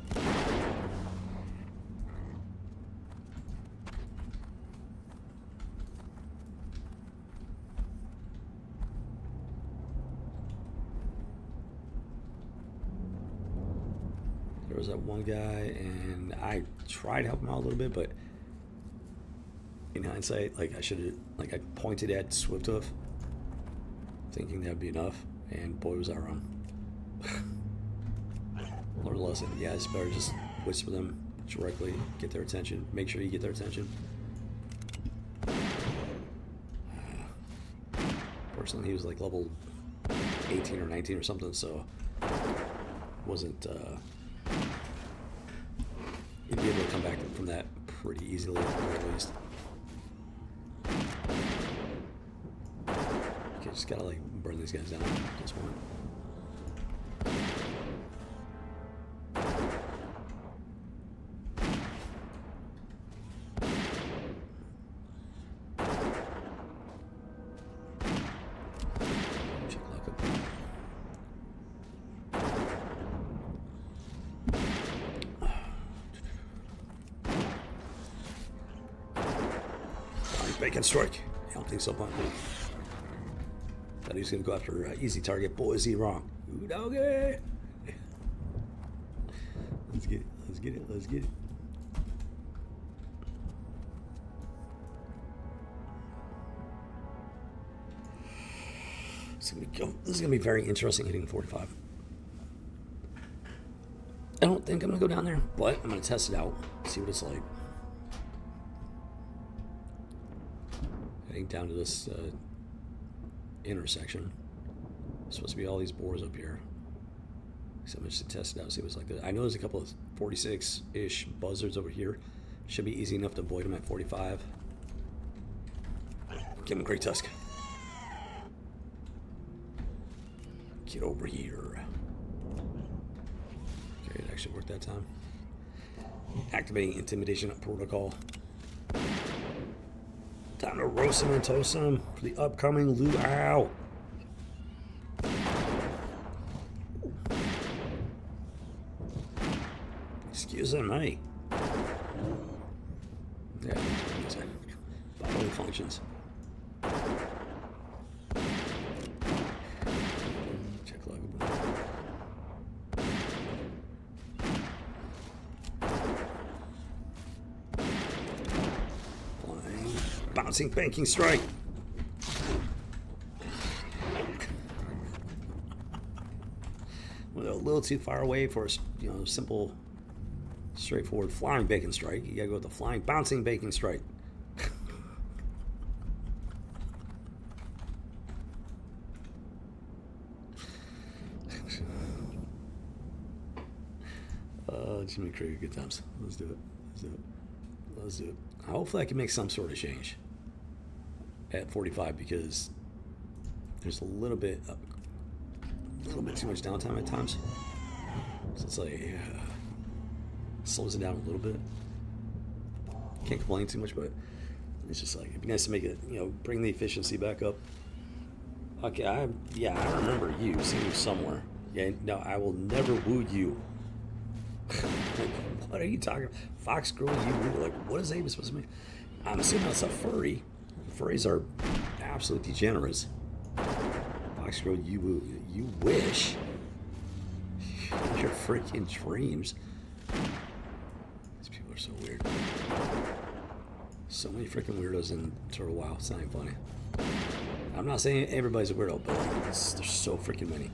There was that one guy, and I tried to help him out a little bit, but in hindsight, like I should have, like I pointed at Swifthoof, thinking that'd be enough, and boy was I wrong. Learn a lesson. Yeah, it's better just whisper them directly, get their attention, make sure you get their attention. Personally, he was like level 18 or 19 or something, so wasn't. You'd be able to come back from that pretty easily, at least. Okay, just gotta like burn these guys down at this point. Bacon strike. I don't think so, but thought he was gonna go after easy target. Boy, is he wrong. Ooh, doggy. Let's get it. Let's get it. Let's get it. This is gonna be very interesting hitting 45. I don't think I'm gonna go down there, but I'm gonna test it out, see what it's like. Heading down to this intersection. There's supposed to be all these boars up here. So I'm just to test it out, see what's like. I know there's a couple of 46-ish buzzards over here. Should be easy enough to avoid them at 45. Give him a great tusk. Get over here. Okay, it actually worked that time. Activating intimidation protocol. Time to roast him and toast him for the upcoming luau. Excuse me. Yeah, bodily functions. Check log. Flying, bouncing banking strike. Well, a little too far away for a simple, straightforward flying bacon strike. You gotta go with the flying, bouncing bacon strike. Jimmy Cricket, good times. Let's do it. Let's do it. Let's do it. Hopefully I can make some sort of change at 45 because there's a little bit too much downtime at times. So it's like slows it down a little bit. Can't complain too much, but it's just like it'd be nice to make it, bring the efficiency back up. Okay, I remember you seeing you somewhere. Yeah, no, I will never woo you. What are you talking about? Fox girl, you woo? Like, what is that even supposed to mean? I'm assuming that's a furry. Furries are absolute degenerates. Fox girl, you woo? You wish. Your freaking dreams. These people are so weird. So many freaking weirdos in Turtle WoW. It's not even funny. I'm not saying everybody's a weirdo, but like, there's so freaking many.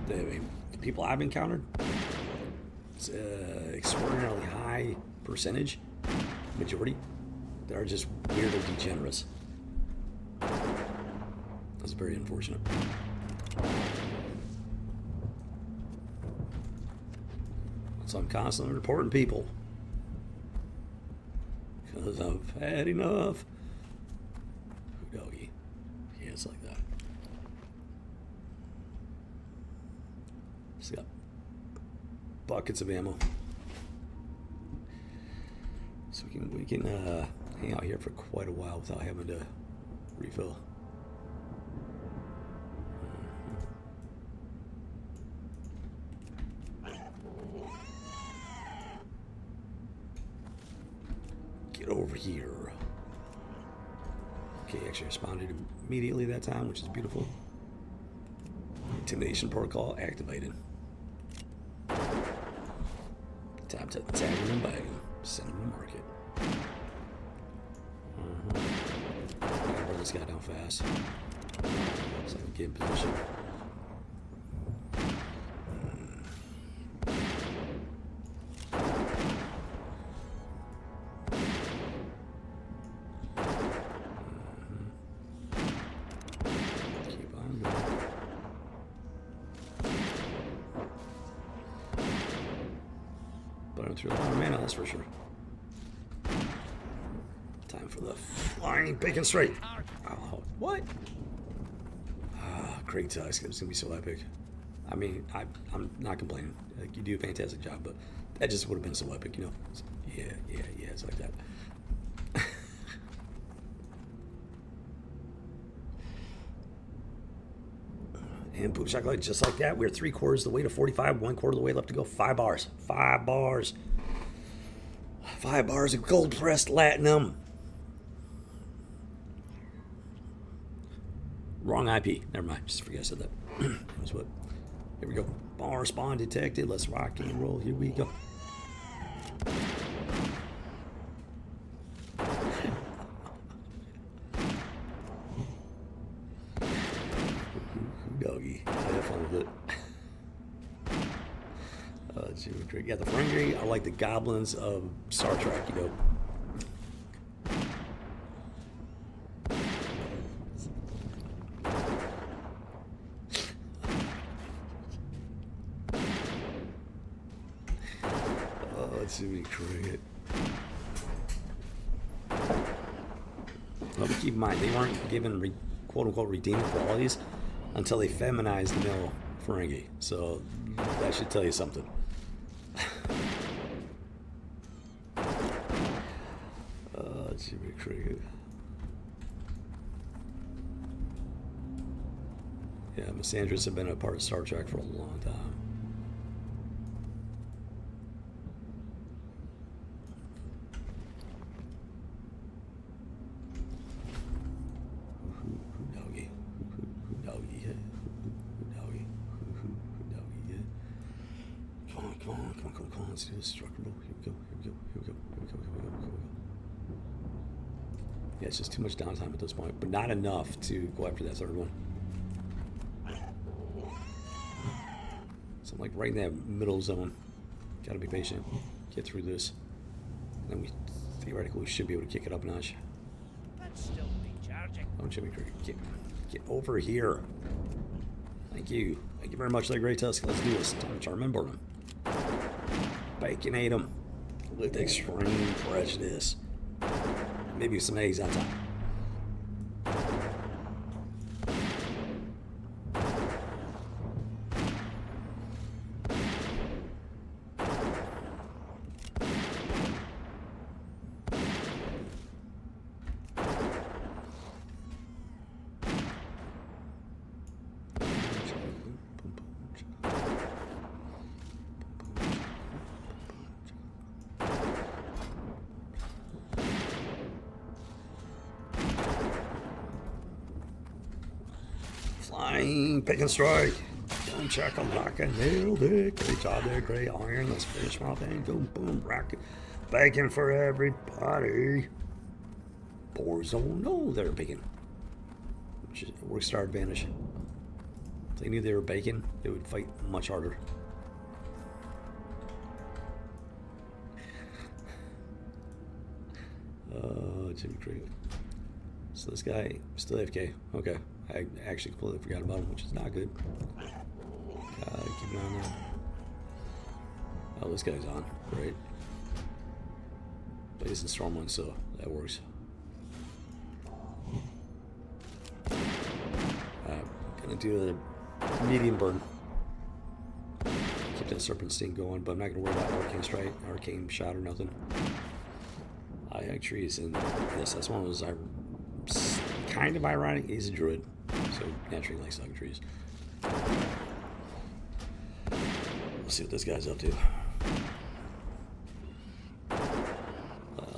The people I've encountered, it's extraordinarily high percentage, majority, that are just weirdo degenerates. That's very unfortunate. So I'm constantly reporting people because I've had enough. Doggy. Yeah, it's like that. Just got buckets of ammo. So we can hang out here for quite a while without having to refill. Get over here. Okay, actually responded immediately that time, which is beautiful. Intimidation protocol activated. Tap to tag him and bag him. Send him to market. Gotta burn this guy down fast. So I can get in position. Through a lot of mana, that's for sure. Time for the flying bacon straight. Oh, what? Great tusk. It's gonna be so epic. I mean, I'm not complaining. Like, you do a fantastic job, but that just would have been so epic, Yeah, it's like that. And boom chocolate, just like that. We're 3/4 of the way to 45, 1/4 of the way left to go. 5 bars. 5 bars. 5 bars of gold pressed latinum. Wrong IP. Never mind. Just forget I said that. That's what. Here we go. Bar spawn detected. Let's rock and roll. Here we go. Doggy. I had fun with it. Yeah, the Ferengi are like the goblins of Star Trek, Jimmy Cricket. Well, but keep in mind, they weren't given quote-unquote redeeming qualities until they feminized the male Ferengi. So that should tell you something. Jimmy Cricket. Yeah, Missandras have been a part of Star Trek for a long time. Come on, let's do this. Structurable. Here we go. Yeah, it's just too much downtime at this point, but not enough to go after that third one. So I'm like right in that middle zone. Gotta be patient. Get through this. And then we theoretically should be able to kick it up a notch. That's still recharging. Oh, Jimmy Cricket, get over here. Thank you. Thank you very much, that great tusk. Let's do this. Time to charm and burn him. Baconate him with extreme prejudice. Maybe some eggs on top. Flying, pick and strike. Boom, check a lock and nailed it. Great job there, Gray Iron. Let's finish my thing. Boom, boom, rocket. Bacon for everybody. Boars don't know they're bacon. Works to our advantage. If they knew they were bacon, they would fight much harder. Jimmy Cricket. So this guy still AFK. Okay. I actually completely forgot about him, which is not good. Keep an eye on that. Oh, this guy's on. Great. But he's in Stormwind, so that works. Gonna do the medium burn. Keep that Serpent Sting going, but I'm not gonna worry about Arcane Strike, Arcane Shot, or nothing. I have trees, and yes, that's one of those kind of ironic. He's a druid, so naturally likes hugging trees. Let's see what this guy's up to.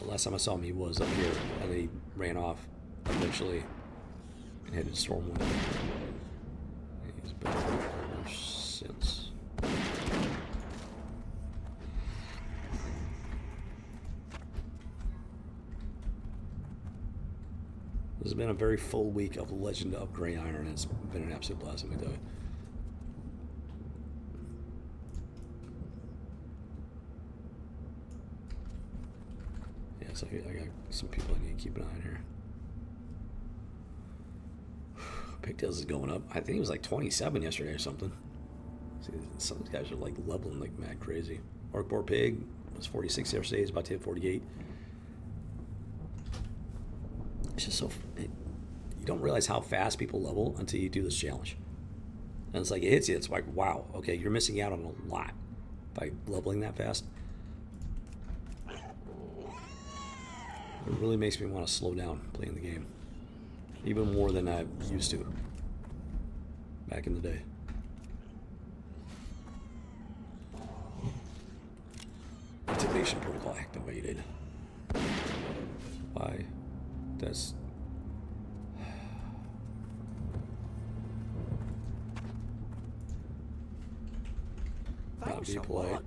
Last time I saw him, he was up here, and then he ran off eventually and headed to Stormwind. He's been ever since. This has been a very full week of Legend of Grey Iron. It's been an absolute blast, let me tell you. Yeah, so I got some people I need to keep an eye on here. Pigtails is going up. I think he was like 27 yesterday or something. See, some of these guys are like leveling like mad crazy. Orcboar Pig was 46 yesterday. He's about to hit 48. It's just so... you don't realize how fast people level until you do this challenge. And it's like, it hits you. It's like, wow, okay, you're missing out on a lot by leveling that fast. It really makes me want to slow down playing the game. Even more than I used to back in the day. Intimidation protocol activated. Why? That's... not be polite.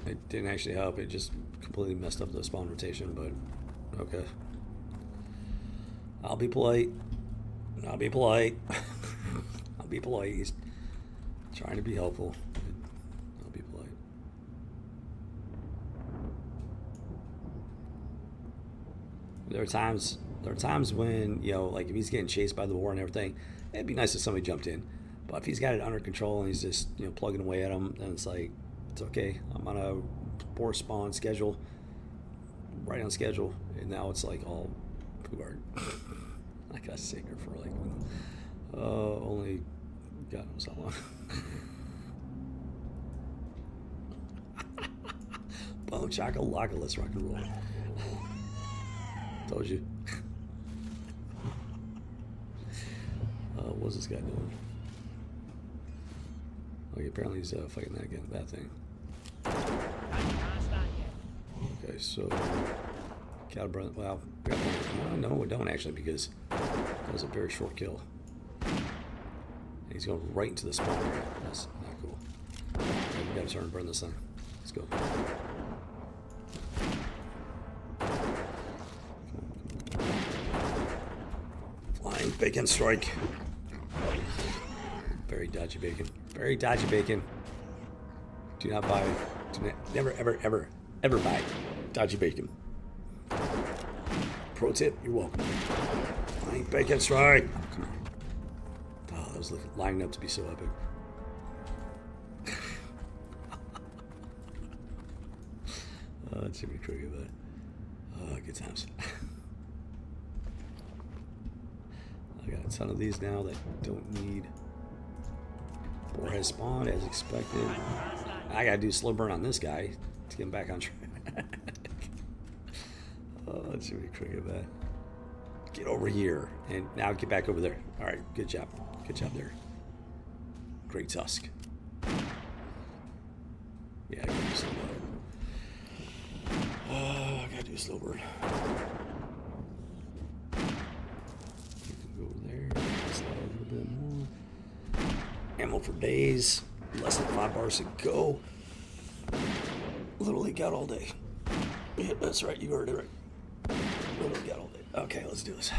It didn't actually help. It just completely messed up the spawn rotation, but okay. I'll be polite. I'll be polite. I'll be polite. He's trying to be helpful. I'll be polite. There are times when, you know, like if he's getting chased by the war and everything, it'd be nice if somebody jumped in. But if he's got it under control and he's just, you know, plugging away at him, then it's like, it's okay. I'm gonna poor spawn schedule, right on schedule, and now it's like all poor. I got sicker for like only God knows how long. Boom chakalaka, let's rock and roll. Told you. What's this guy doing? Okay, apparently he's fighting that again. Bad thing. Okay, so Cal brother. Well, no, we don't actually, because that was a very short kill. And he's going right into the spawn area. That's not cool. Okay, we gotta turn and burn this thing. Let's go. Flying bacon strike. Very dodgy bacon. Very dodgy bacon. Do not buy. Never, ever, ever, ever buy dodgy bacon. Pro tip, you're welcome. Flying bacon strike. Oh, come on. Oh, that was lining up to be so epic. That's Jimmy Kruger, but good times. I got a ton of these now that don't need. Boar has spawned as expected. I gotta do slow burn on this guy to get him back on track. Let's see what he cricket about. Get over here and now get back over there. All right, good job. Good job there. Great tusk. Yeah, I gotta do slow burn. I gotta do slow burn. You can go over there. Slide a little bit more. Ammo for days. Less than 5 bars to go. Literally got all day. Yeah, that's right. You heard it right. Literally got all day. Okay, let's do this.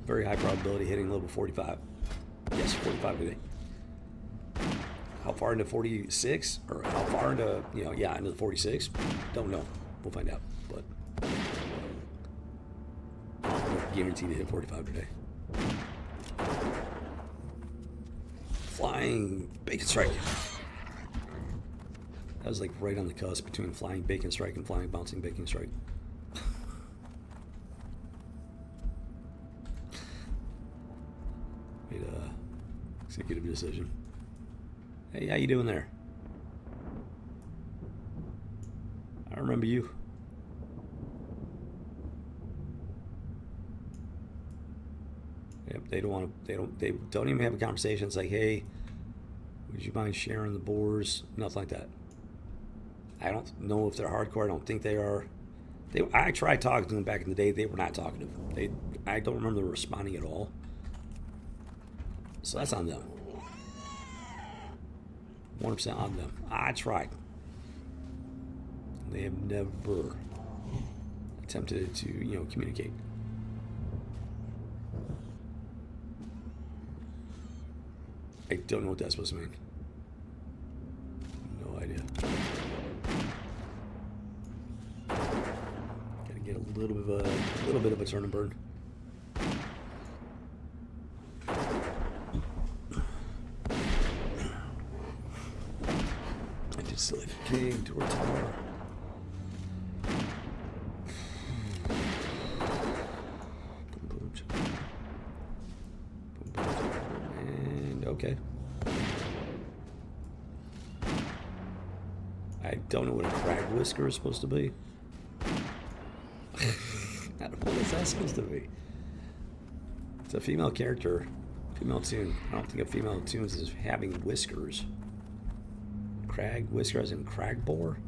Very high probability hitting level 45. Yes, 45 today. How far into 46? Or how far into, yeah, into the 46? Don't know. We'll find out. But I'm guaranteed to hit 45 today. Flying bacon strike. That was like right on the cusp between flying bacon strike and flying bouncing bacon strike. Made a executive decision. Hey, how you doing there? I remember you. Yep, they don't even have a conversation. It's like, hey, would you mind sharing the boars? Nothing like that. I don't know if they're hardcore. I don't think they are. I tried talking to them back in the day. They were not talkative. I don't remember them responding at all. So that's on them. 100% on them. I tried. They have never attempted to, communicate. I don't know what that's supposed to mean. No idea. Gotta get a little bit of a turn and burn. I did Silly King to retire. And okay. I don't know what a crag whisker is supposed to be. What is that supposed to be? It's a female character, female toon. I don't think a female toon is having whiskers. Crag whisker as in crag boar?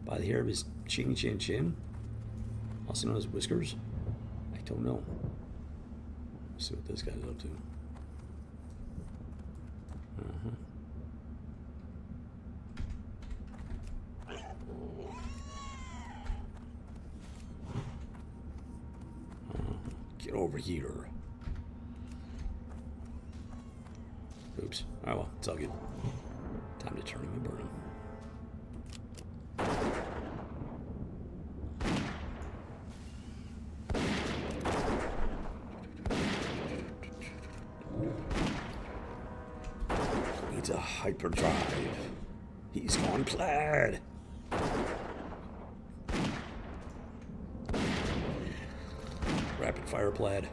By the hair of his chinny chin chin? Also known as whiskers? I don't know. Let's see what this guy's up to. Get over here. Oops. Oh well, it's all good. Time to turn him and burn him. Needs a hyperdrive. He's gone plaid. Rapid fire plaid.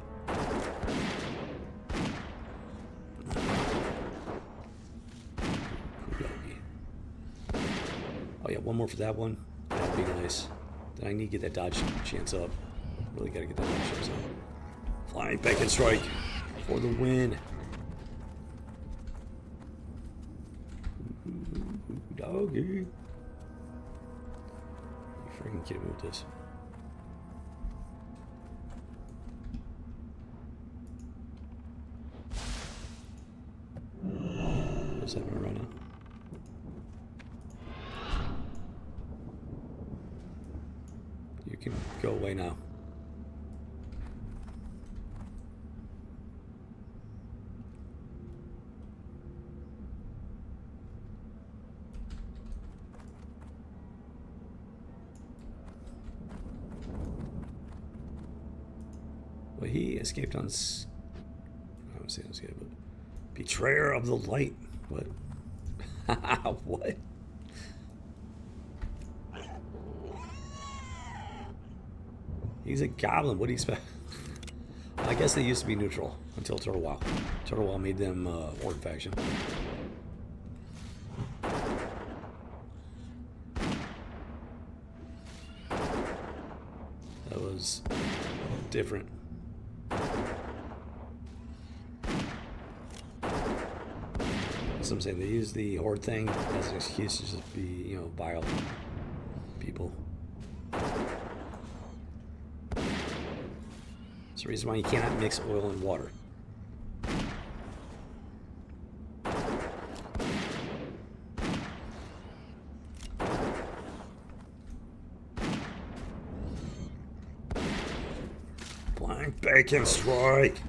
Oh yeah, one more for that one. That'd be nice. Then I need to get that dodge chance up. Really gotta get that dodge chance up. Flying back and strike for the win. Ooh, doggy. You freaking kidding me with this? What's happening right now? You can go away now. Well, he escaped on. I would say unscathed, but betrayer of the light. What? What? He's a goblin. What do you expect? I guess they used to be neutral until Turtle WoW. Turtle WoW made them Horde faction. That was different. That's what I'm saying. They use the Horde thing as an excuse to just be, you know, vile people. That's the reason why you cannot mix oil and water. Blind bacon strike.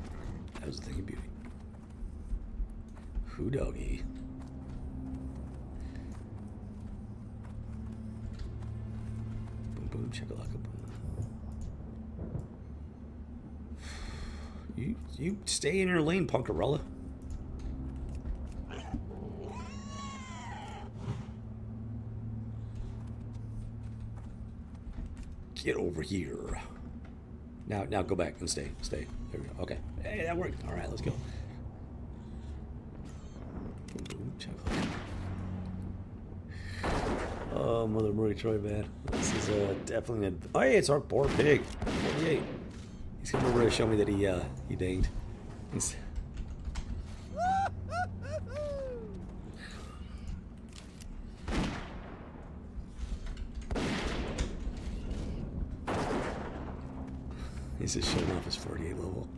That was the thing of beauty. Who doggy? Boom boom chakalaka boom. You stay in your lane, Punkarella. Get over here. Now go back and stay. There we go. Okay. Hey, that worked. All right, let's go. Boom, boom, oh, Mother Murray Troy, man. This is definitely an. Oh, hey, it's our poor pig. 48. He's coming over to show me that he dinged. He's... He's just showing off his 48 level.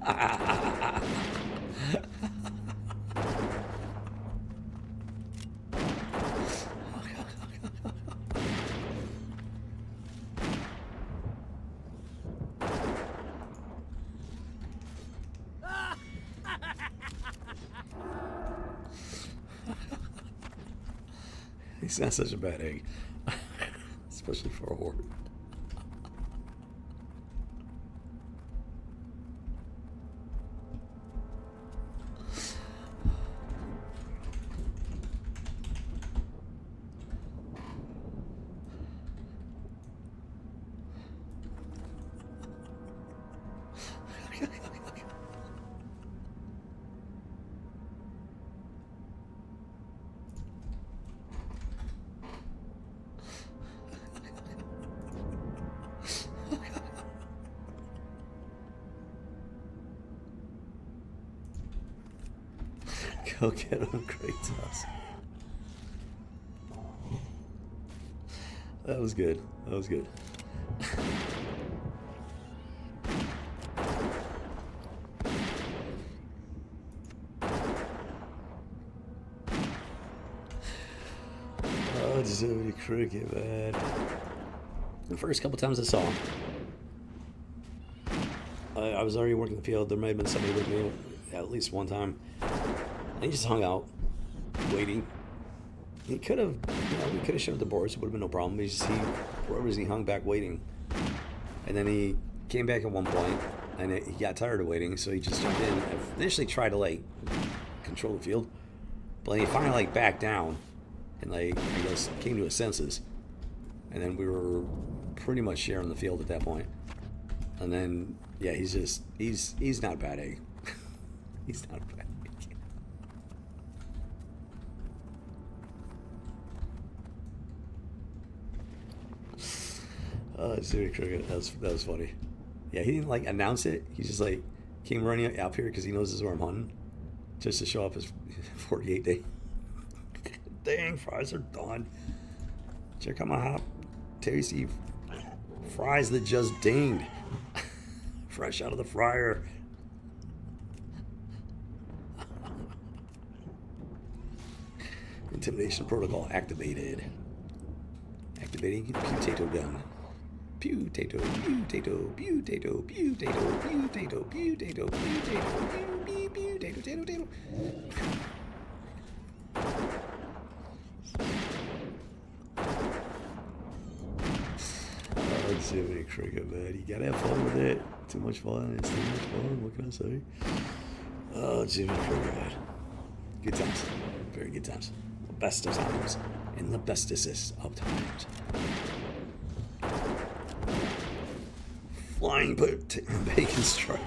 He's not such a bad egg, especially for a horde. Go get him, Kratos. That was good. That was good. Oh, just over cricket, man. The first couple times I saw him, I was already working the field. There may have been somebody with me at least one time. And he just hung out, waiting. He could have, we could have showed the boards. It would have been no problem. He for whatever reason, he hung back waiting. And then he came back at one point, and he got tired of waiting, so he just jumped in. I initially tried to, control the field. But then he finally, backed down and like I guess came to his senses, and then we were pretty much sharing the field at that point. And then yeah, he's not a bad egg. He's not a bad egg. Jimmy Cricket, that was funny. Yeah, he didn't like announce it. He just like came running up here because he knows this is where I'm hunting, just to show off his 48 day. Dang, fries are done. Check out my hot, tasty fries that just dinged, fresh out of the fryer. Intimidation protocol activated. Activating potato gun. Potato, potato, potato, potato, potato, potato, potato, potato, potato. Oh, Jiminy Cricket, man. You gotta have fun with it. Too much fun. It's too much fun. What can I say? Oh, Jiminy Cricket, man. Good times. Very good times. The best of times. And the bestest of times. Flying bacon strike.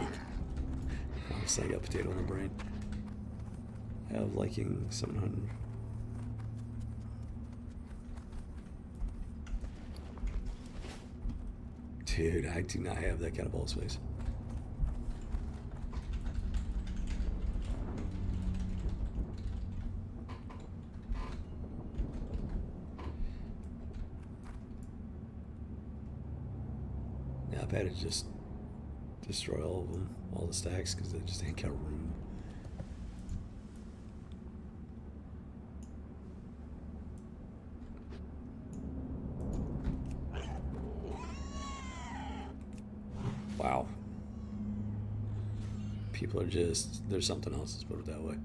I got potato in my brain. I have liking 700. Dude, I do not have that kind of ball space. Yeah, I've had to just destroy all of them, all the stacks, because they just ain't got room. Wow. People are just, there's something else, let's put it that way.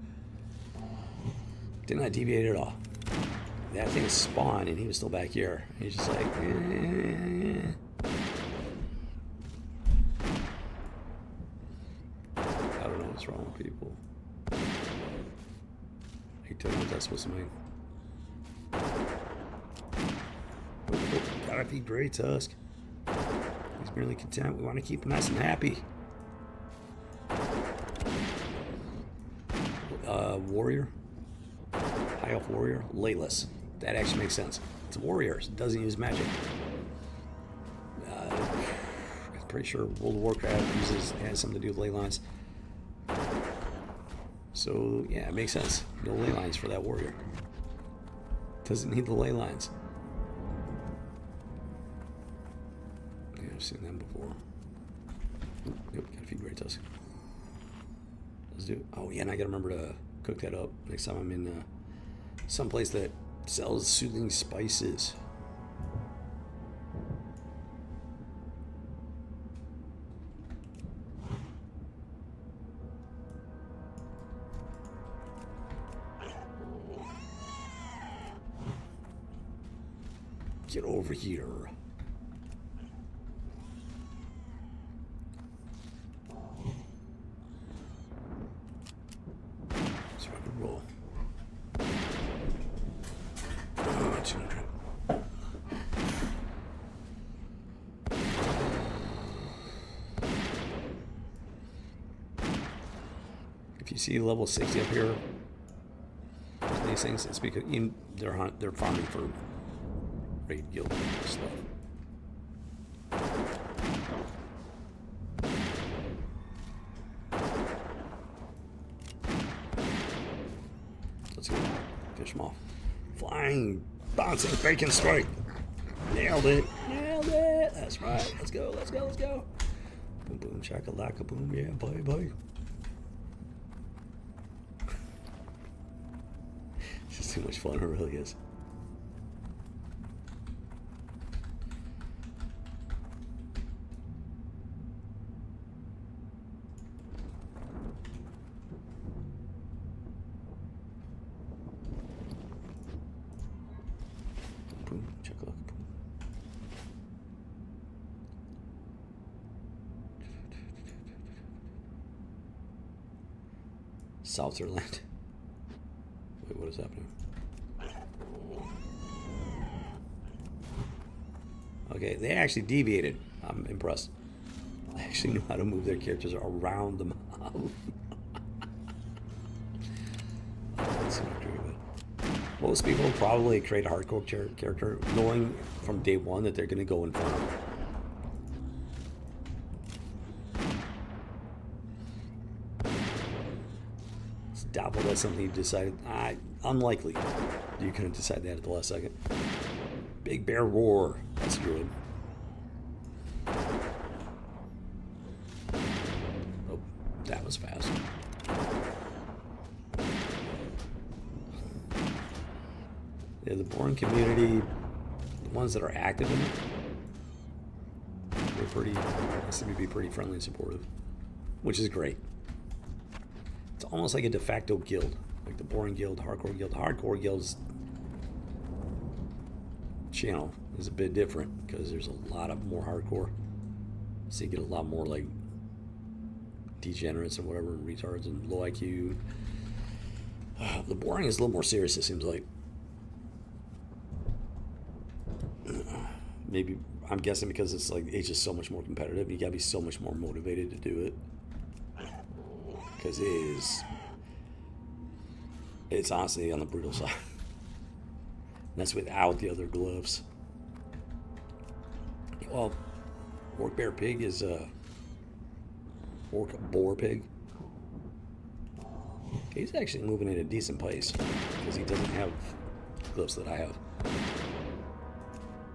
Did not deviate at all. That thing spawned and he was still back here. He's just like, eh. I don't know what's wrong with people. I don't know what that's supposed to mean. Oh, gotta be great, Tusk. He's merely content. We want to keep him nice and happy. Warrior. High elf warrior. Layless. That actually makes sense. It's a warrior. It doesn't use magic. I'm pretty sure World of Warcraft has something to do with ley lines. So yeah, it makes sense. No ley lines for that warrior. Doesn't need the ley lines. Yeah, I've seen them before. Ooh, yep, gotta feed Great Tusk. Let's do it. Oh yeah, and I gotta remember to cook that up next time I'm in someplace that sells soothing spices. Get over here. Let's rock and roll. Oh, 200. If you see level 60 up here, these things, it's because they're farming for raid guild stuff. Let's go. Fish them off. Flying, bouncing bacon strike. Nailed it. Nailed it. That's right. Let's go. Let's go. Let's go. Boom, boom, shakalaka, boom. Yeah, bye, bye. It's just too much fun. It really is. Boom, shakalaka, boom. Southerland. Wait, what is happening? Okay, they actually deviated. I'm impressed. They actually knew how to move their characters around the mob. That's not true, but most people probably create a hardcore character knowing from day one that they're going to go in front. It's doubtful that's something you decided. Unlikely. You couldn't decide that at the last second. Big bear roar. That's good. Oh, that was fast. Yeah, the boring community, the ones that are active in it, they seem to be pretty friendly and supportive, which is great. It's almost like a de facto guild, like the boring guild, the hardcore guild. The hardcore guild's channel is a bit different because there's a lot of more hardcore, so you get a lot more like degenerates and whatever, retards and low IQ. The boring is a little more serious, it seems like. Maybe, I'm guessing because it's like it's just so much more competitive. You gotta be so much more motivated to do it, because it's honestly on the brutal side. That's without the other gloves. Well, Orc Bear Pig is Orc Boar Pig. He's actually moving at a decent pace because he doesn't have gloves that I have.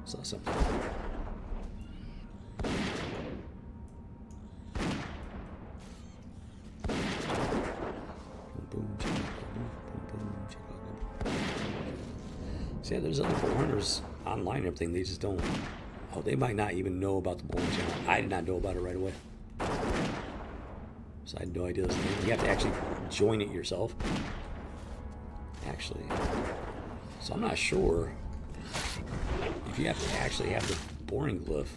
So something. See, yeah, there's other bow hunters online and everything. They just don't. Oh, they might not even know about the boring channel. I did not know about it right away. So I had no idea this thing. You have to actually join it yourself. Actually. So I'm not sure if you have to actually have the boring glyph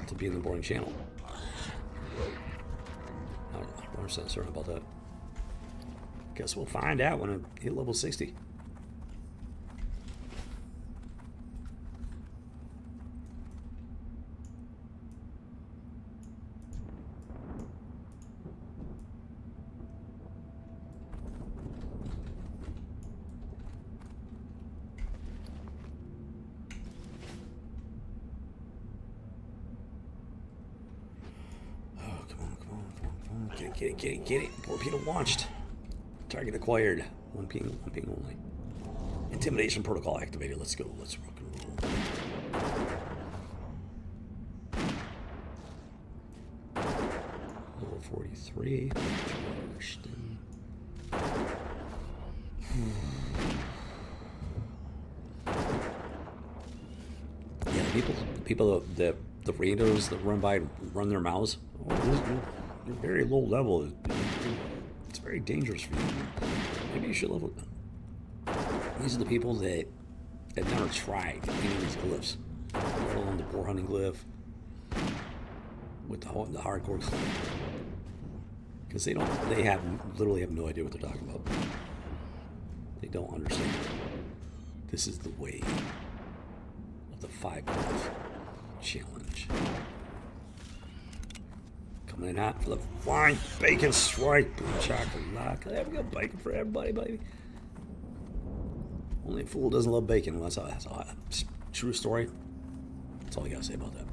to be in the boring channel. I'm not 100% certain about that. Guess we'll find out when I hit level 60. Get it. Torpedo launched. Target acquired. One ping only. Intimidation protocol activated. Let's go. Let's rock and roll. Level 43. Yeah, the people the randos that run by run their mouths. You're very low level. It's very dangerous for you. Maybe you should level. These are the people that have never tried any of these glyphs, let alone the boar hunting glyph with the hardcore glyph, because they literally have no idea what they're talking about. They don't understand. This is the way of the 5 glyph challenge. Coming in hot for the flying bacon strike. Boom, chocolate. Can I have a good bacon for everybody, baby? Only a fool doesn't love bacon. Well, that's all. True story. That's all I gotta say about that.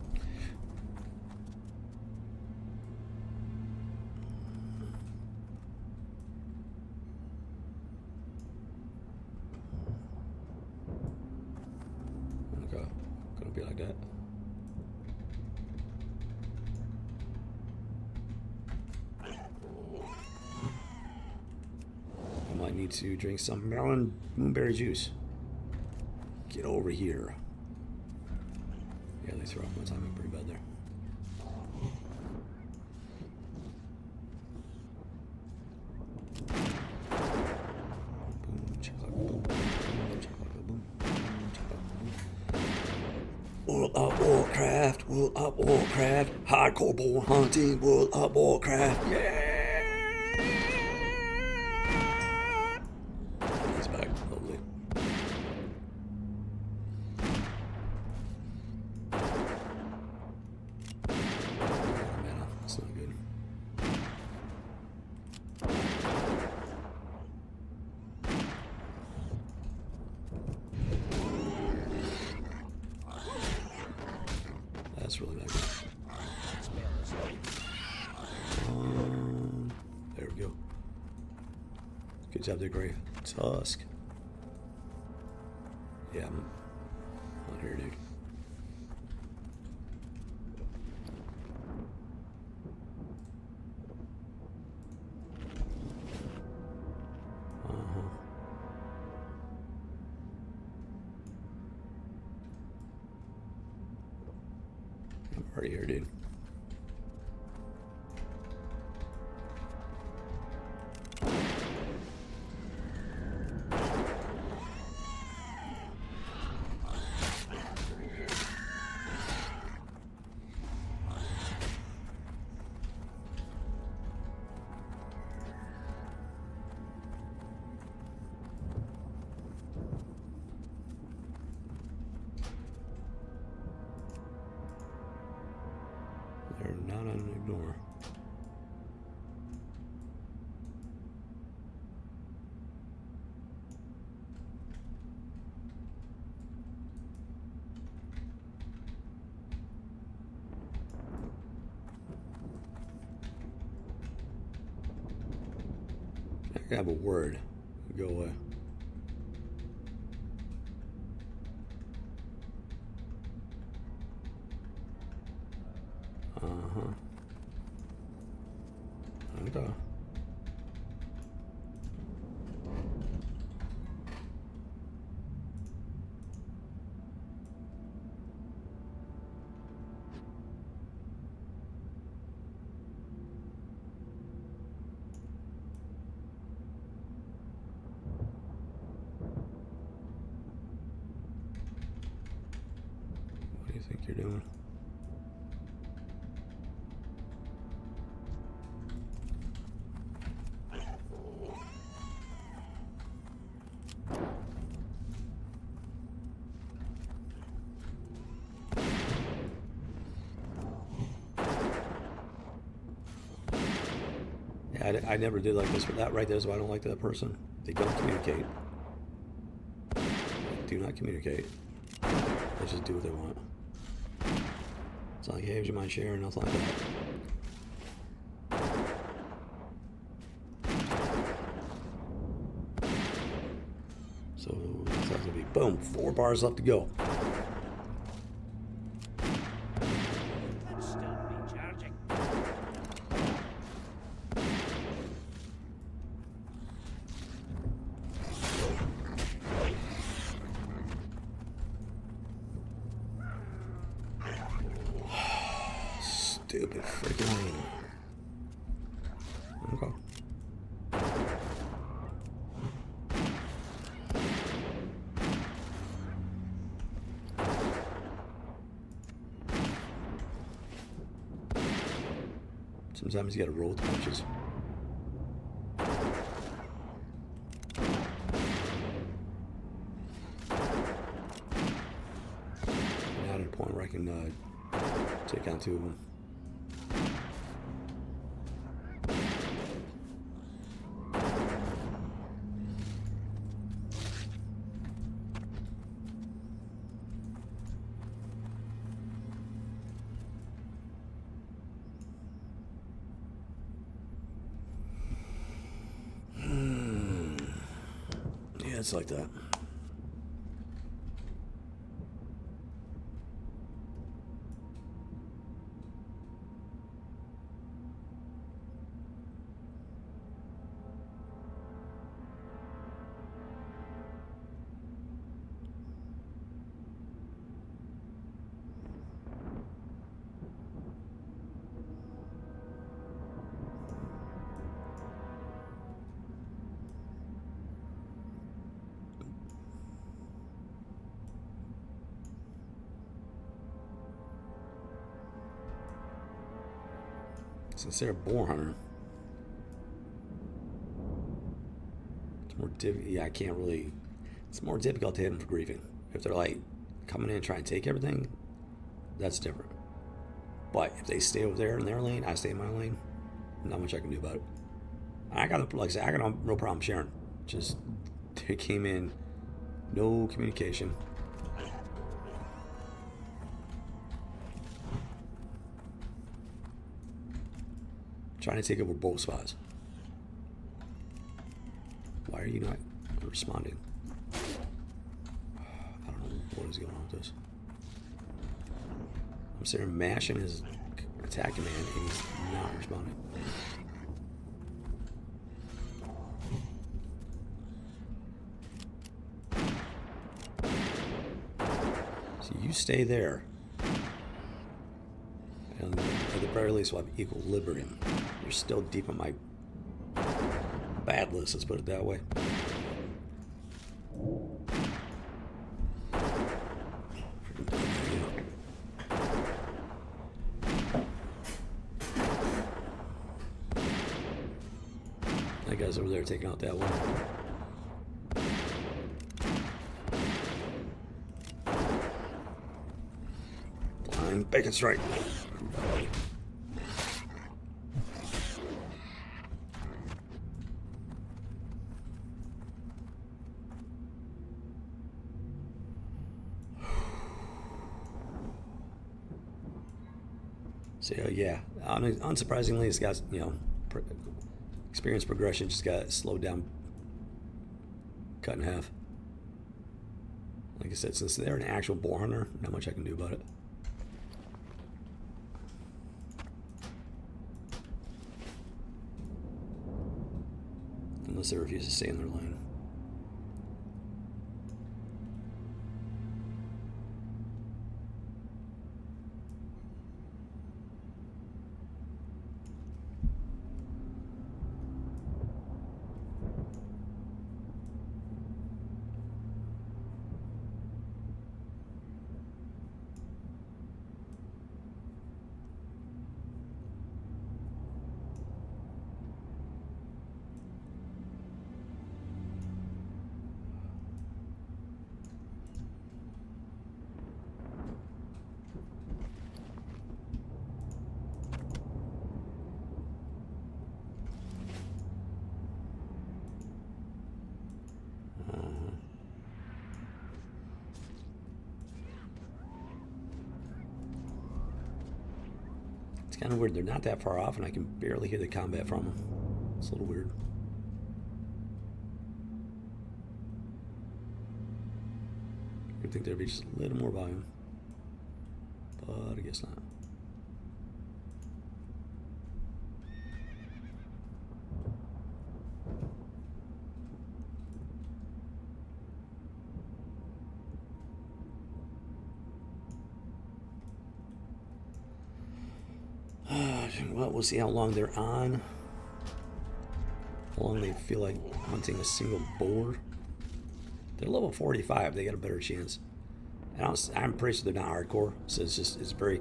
Okay, gonna be like that. I need to drink some melon moonberry juice. Get over here. Yeah, they throw off my timing pretty bad there. Boom, chaka, boom, boom, chaka, boom, boom, chaka, boom. World up Warcraft, World up Warcraft, hardcore boar hunting, World up Warcraft, yeah! Good job there, Gray. Tusk. Yeah, I'm on here, dude. I'm already here, dude. They're not an ignore. I can have a word. Go away. Uh-huh. Okay. What do you think you're doing? Yeah, I never did like this, but that right there is why I don't like that person. They don't communicate. They do not communicate. They just do what they want. It's not like, hey, would you mind sharing? Nothing like that. So that's gonna be boom, 4 bars left to go. That still be charging. Stupid freaking lane. Okay. Sometimes you gotta roll with the punches. Now at a point where I can take on 2 of them. Yeah, it's like that. Sincere Boar Hunter. It's more difficult. Yeah, I can't really. It's more difficult to hit them for griefing. If they're like coming in and trying to take everything, that's different. But if they stay over there in their lane, I stay in my lane. Not much I can do about it. I got, like I said, I got no problem sharing. Just they came in, no communication. Trying to take over both spots. are you not responding? I don't know what is going on with this. I'm sitting there mashing his attack command and he's not responding. So you stay there. And at the very least we'll have equilibrium. You're still deep in my bad list, let's put it that way. That guy's over there taking out that one. Blind bacon strike. So yeah, unsurprisingly, it's got, you know, experience progression just got slowed down, cut in half. Like I said, since they're an actual boar hunter, not much I can do about it. Unless they refuse to stay in their lane. It's kind of weird. They're not that far off, and I can barely hear the combat from them. It's a little weird. You'd think there'd be just a little more volume, but I guess not. Well, we'll see how long they're on. How long they feel like hunting a single boar. They're level 45. They got a better chance. And I'm pretty sure they're not hardcore. So it's very.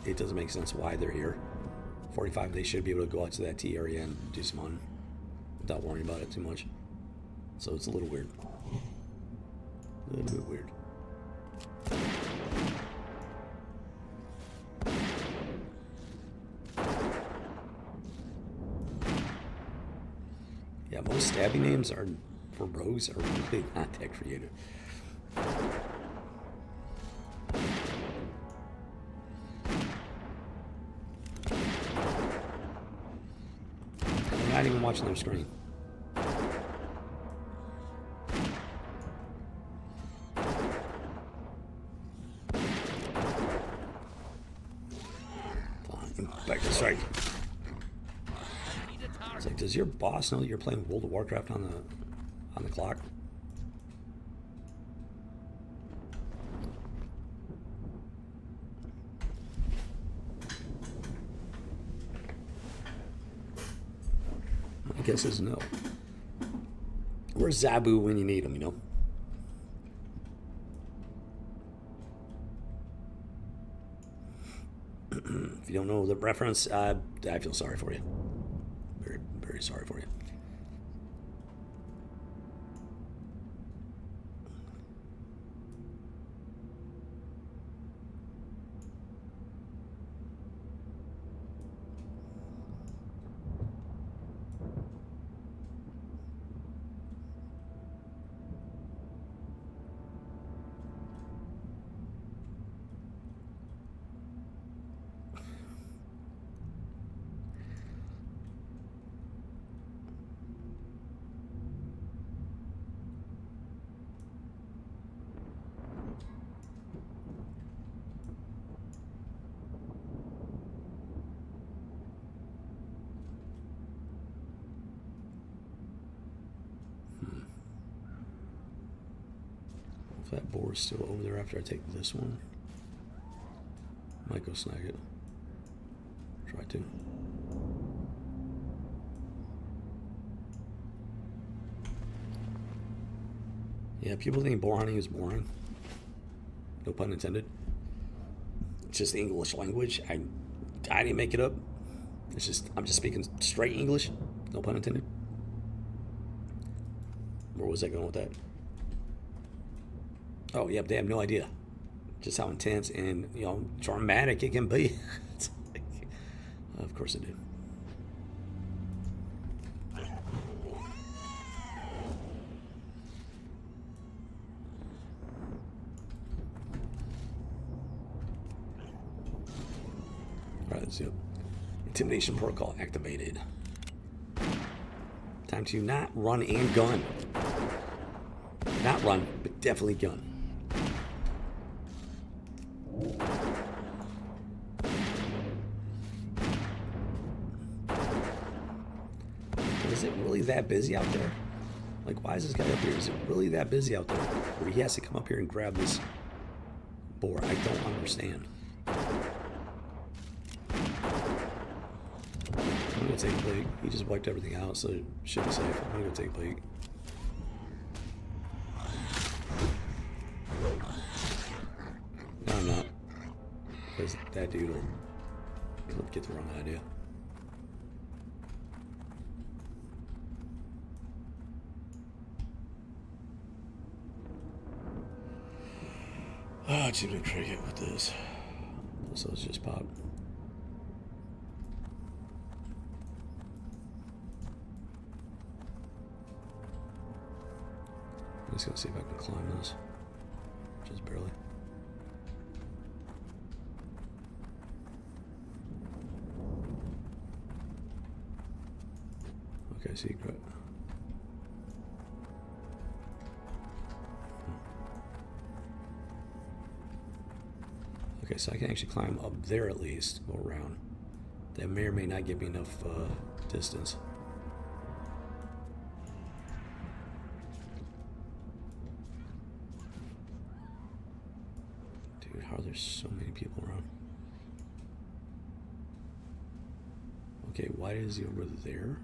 It doesn't make sense why they're here. 45. They should be able to go out to that T area and do some hunting without worrying about it too much. So it's a little weird. A little bit weird. Yeah, most stabbing names are for rogues are really not that creative. They're not even watching their screen. Fine, back to strike. It's like, does your boss know that you're playing World of Warcraft on the clock? My guess is no. Where's Zabu when you need him, you know? If you don't know the reference, I feel sorry for you. Very, very sorry for you. that boar is still over there after I take this one. Might go snag it. Try to. Yeah, people think boar hunting is boring. No pun intended. It's just the English language. I didn't make it up. It's just I'm just speaking straight English. No pun intended. Where was I going with that? Oh, yep, they have no idea just how intense and, you know, dramatic it can be. Of course I do. Alright, let's see. Intimidation protocol activated. Time to not run and gun. Not run, but definitely gun. Is it really that busy out there? Like, why is this guy up here? Is it really that busy out there where he has to come up here and grab this boar? I don't understand. I'm gonna take a peek. He just wiped everything out, so it should be safe. I'm gonna go take a peek. No, I'm not. Because that dude will get the wrong idea. Oh, it's even cricket with this. So it's just pop. I'm just gonna see if I can climb this. Just barely. Okay, secret. Okay, so I can actually climb up there at least, go around. That may or may not give me enough distance. Dude, how are there so many people around? Okay, why is he over there?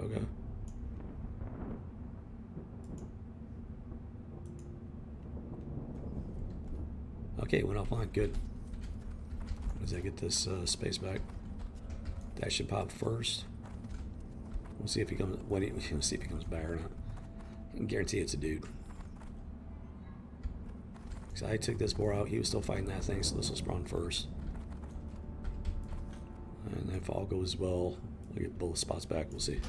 Okay. Okay, went offline. Good. As I get this space back, that should pop first. We'll see if he comes. We'll see if he comes back or not. I can guarantee it's a dude. Because I took this boar out, he was still fighting that thing, so this will spawn first. And if all goes well, we'll get both spots back. We'll see.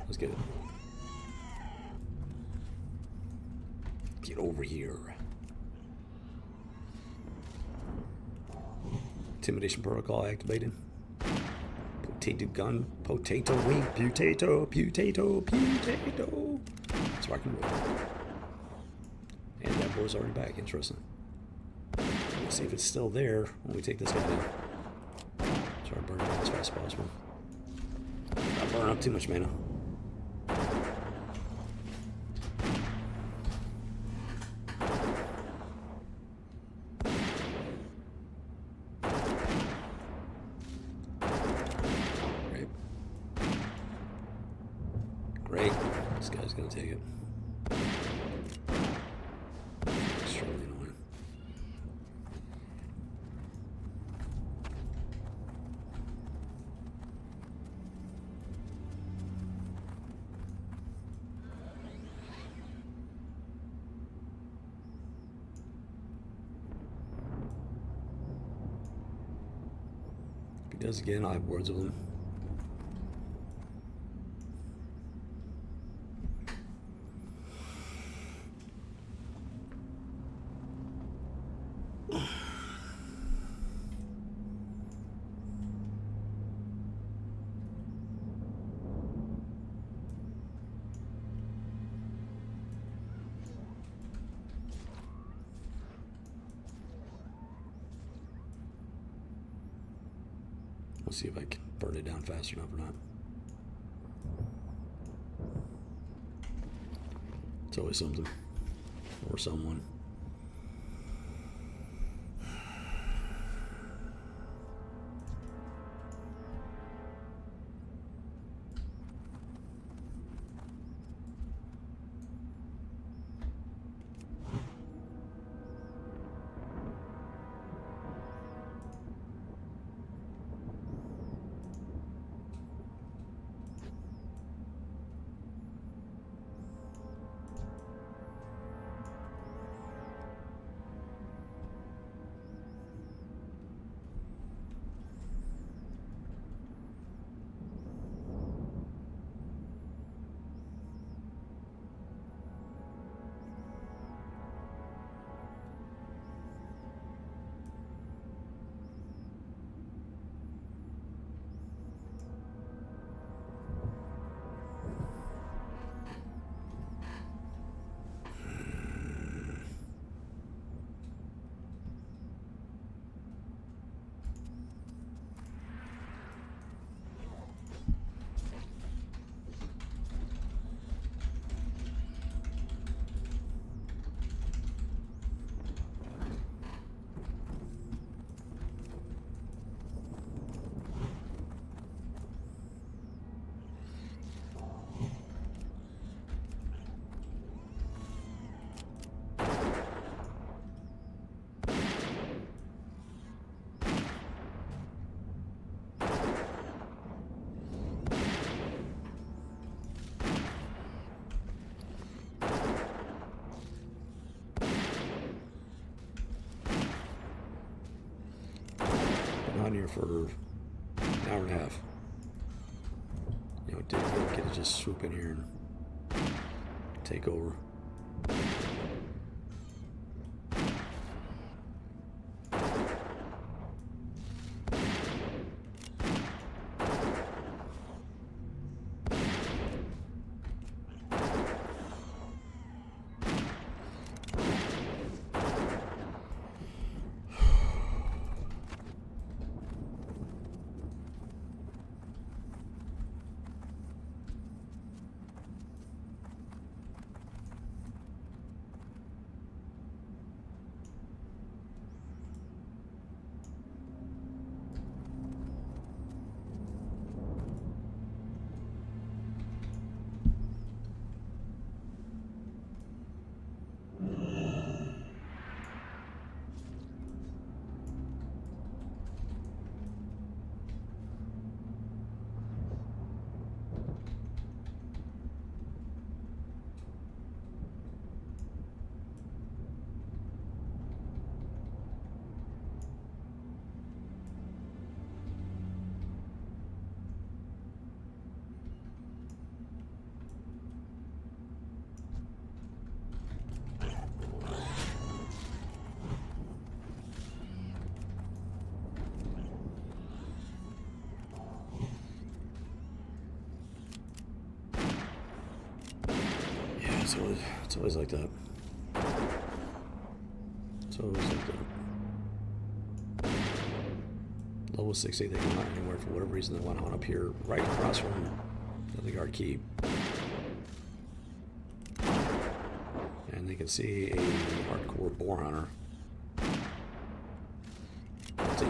Let's get it. Get over here. Intimidation protocol activated. Potato gun. Potato wing. Potato. Potato. Potato. That's rock and roll. And that boar's already back. Interesting. Let's see if it's still there when we take this guy down. Try to burn it as fast as possible. Not burn up too much mana. Great. This guy's gonna take it. Extremely annoying. If he does again, I'll have words with him. We'll see if I can burn it down fast enough or not. It's always something. Or someone. On here for an hour and a half. You know, didn't get to just swoop in here and take over. It's always like that. It's always like that. Level 60, they can hunt anywhere for whatever reason they want to hunt up here, right across from the guard keep. And they can see a hardcore boar hunter. See?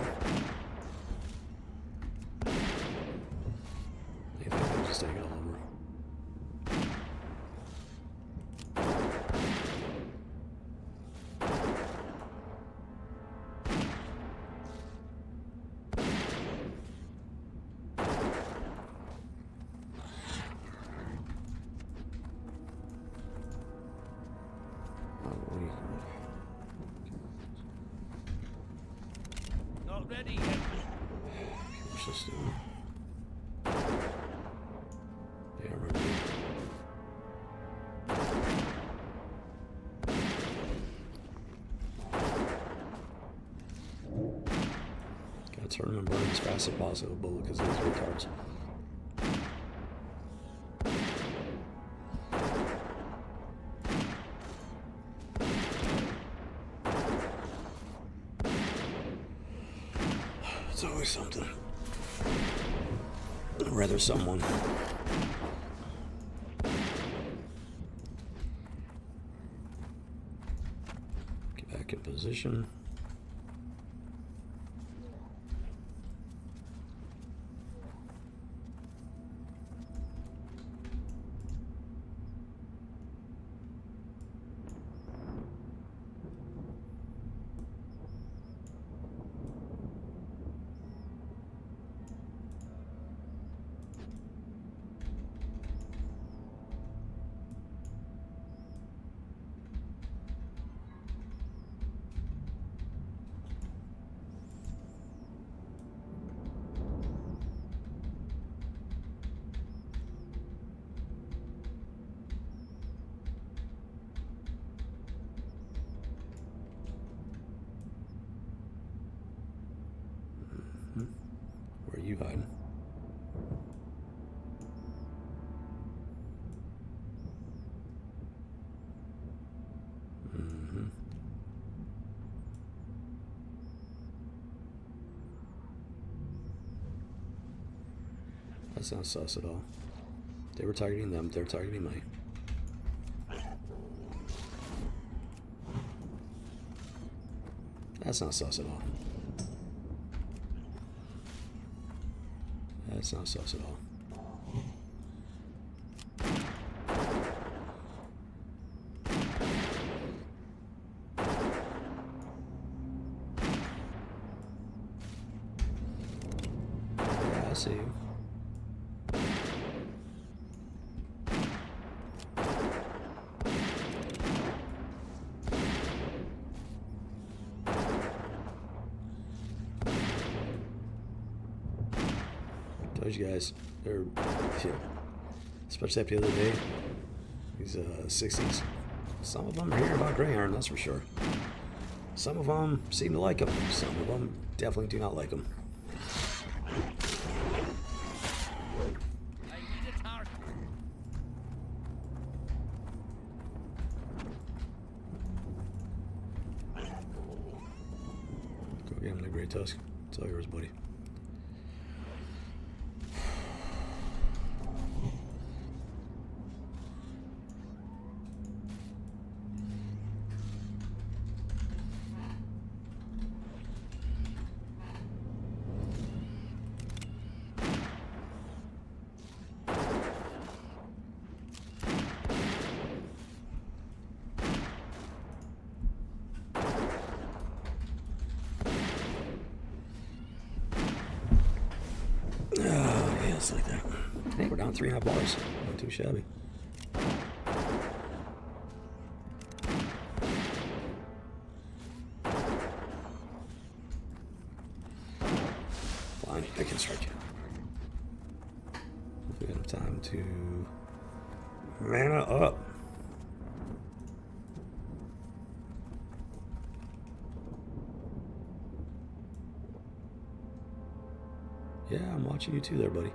They think they'll just take it all over. Not ready yet. What's this doing? Yeah, I remember. Gotta turn them and burn as fast as possible because of these retards. It's always something. rather someone. Get back in position. Where are you hiding? That's not sus at all. They were targeting them, they're targeting me. That's not sus at all. That's not sus at all. Yeah, I see you. Told you guys, they're, yeah, especially after the other day, these 60s, some of them are hearing about Grey Iron, that's for sure. Some of them seem to like them, some of them definitely do not like them. I need a target. Go get him in the Grey Tusk. It's all yours, buddy. It's like that. Hey, we're down 3.5 bars. Not too shabby. Fine, I can strike you. We have time to mana up. Yeah, I'm watching you too there, buddy.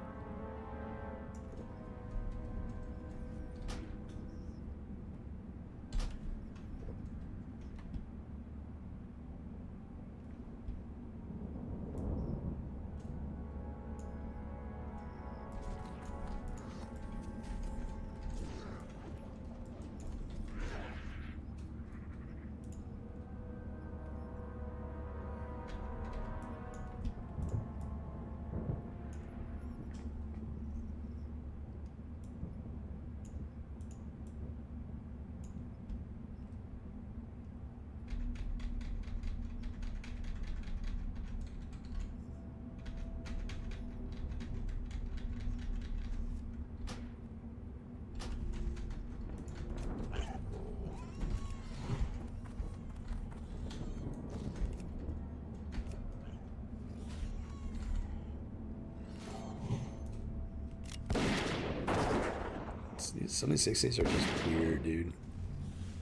Some of these 60s are just weird, dude.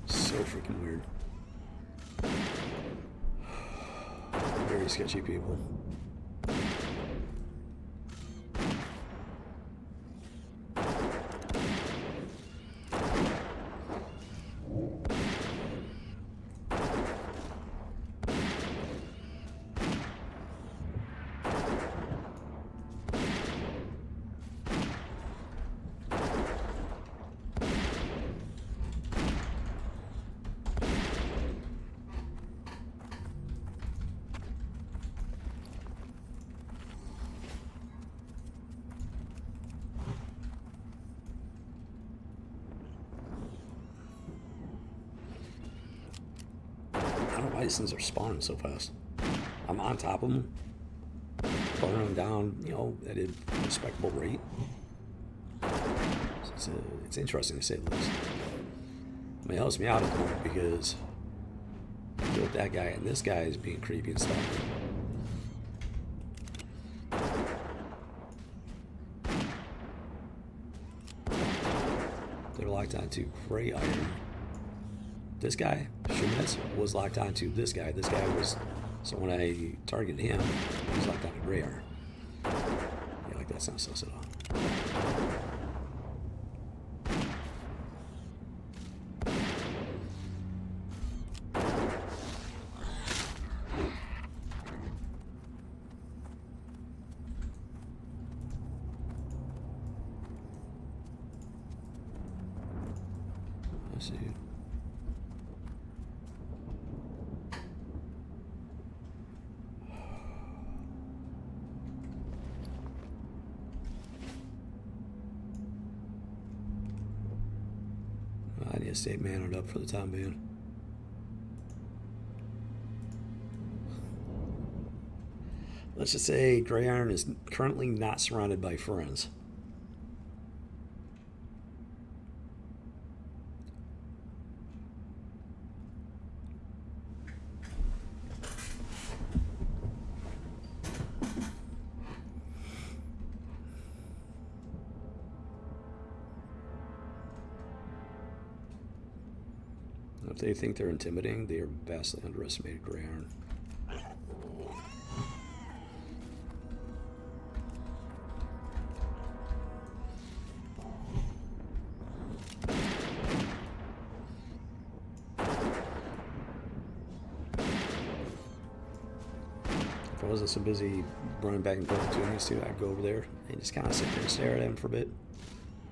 So freaking weird. Very sketchy people. don't know why these things are spawning so fast. I'm on top of them, burning them down, you know, at a respectable rate. It's interesting to say the least. I mean, it helps me out at the moment because I deal with that guy, and this guy is being creepy and stuff. They're locked onto gray iron. This guy, Shumetz, was locked onto this guy. This guy was, so when I targeted him, he was locked onto gray iron. Yeah, like that's not sus at all. I see. I need to stay mannered up for the time being. Let's just say Gray Iron is currently not surrounded by friends. If they think they're intimidating, they are vastly underestimated Gray Iron. If I wasn't so busy running back and forth between these two, I'd go over there and just kind of sit there and stare at him for a bit,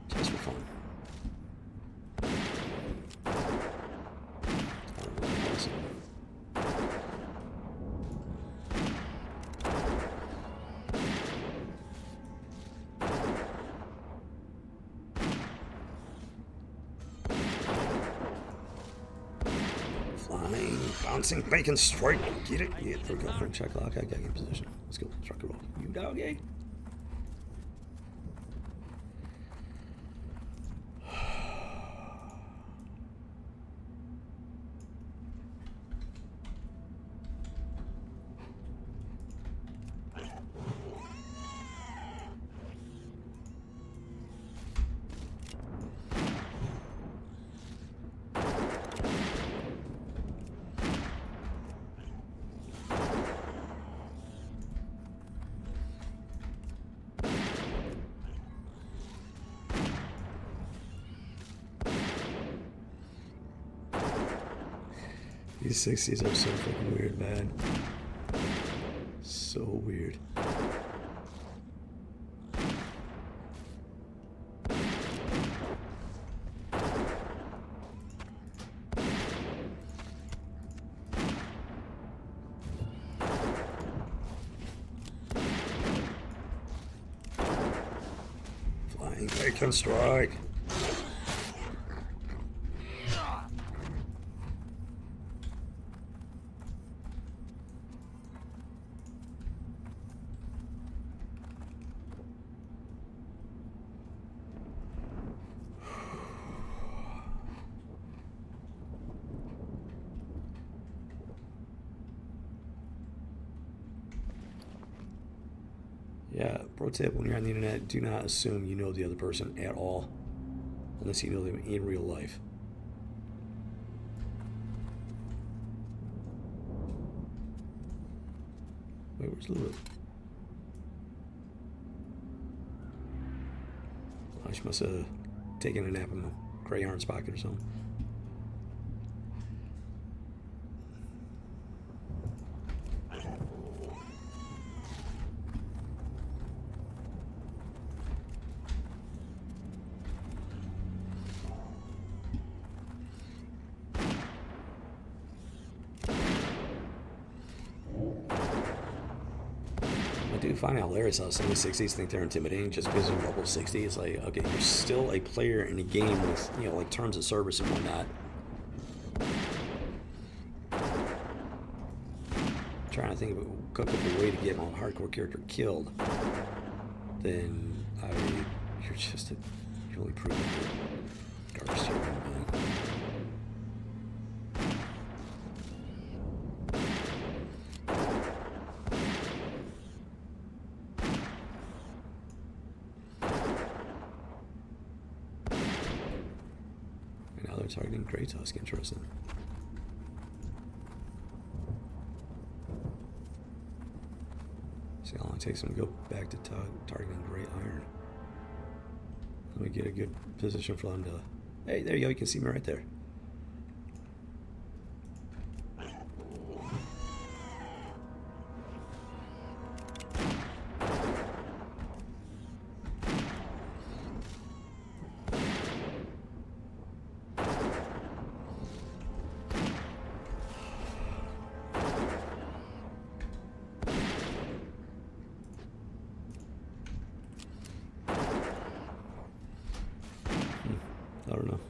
just for fun. Bouncing bacon strike. Get it? Yeah, there we go. Check lock. I got in position. Let's go. Truck it roll. You doggy. These 60s are so fucking weird, man. So weird. Flying bacon strike. Yeah, pro tip, when you're on the internet, do not assume you know the other person at all, unless you know them in real life. Wait, where's Lulu? Oh, she must have taken a nap in the Gray Iron's pocket or something. I do find it hilarious how some of these 60s think they're intimidating just because they're level 60. It's like, okay, you're still a player in a game with, you know, like terms of service and whatnot. trying to think of cook up a way to get my hardcore character killed, then you're just you're only proving that Dark's your own thing. And now they're targeting Grey Tusk. Interesting. See how long it takes them to go back to targeting Grey Iron. Let me get a good position for them to... Hey, there you go. You can see me right there. I don't know.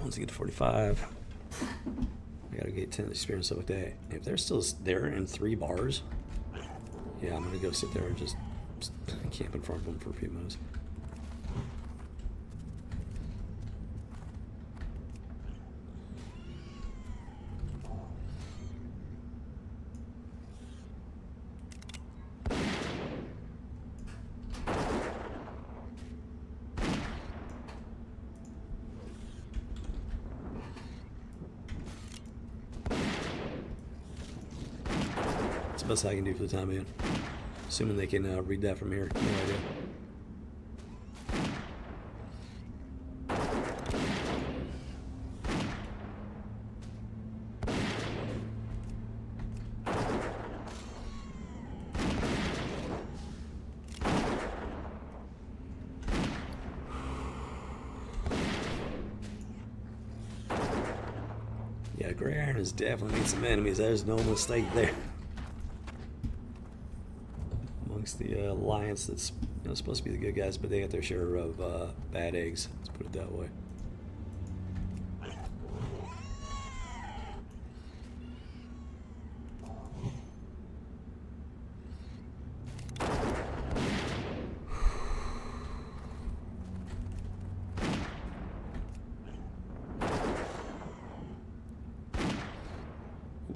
Once I get to 45, I gotta get 10 experience, stuff like that. If they're still there in 3 bars, yeah, I'm gonna go sit there and just camp in front of them for a few minutes. Best I can do for the time being. Assuming they can read that from here. No idea. Yeah, Grey Iron has definitely made some enemies. There's no mistake there. The alliance that's supposed to be the good guys, but they got their share of bad eggs. Let's put it that way.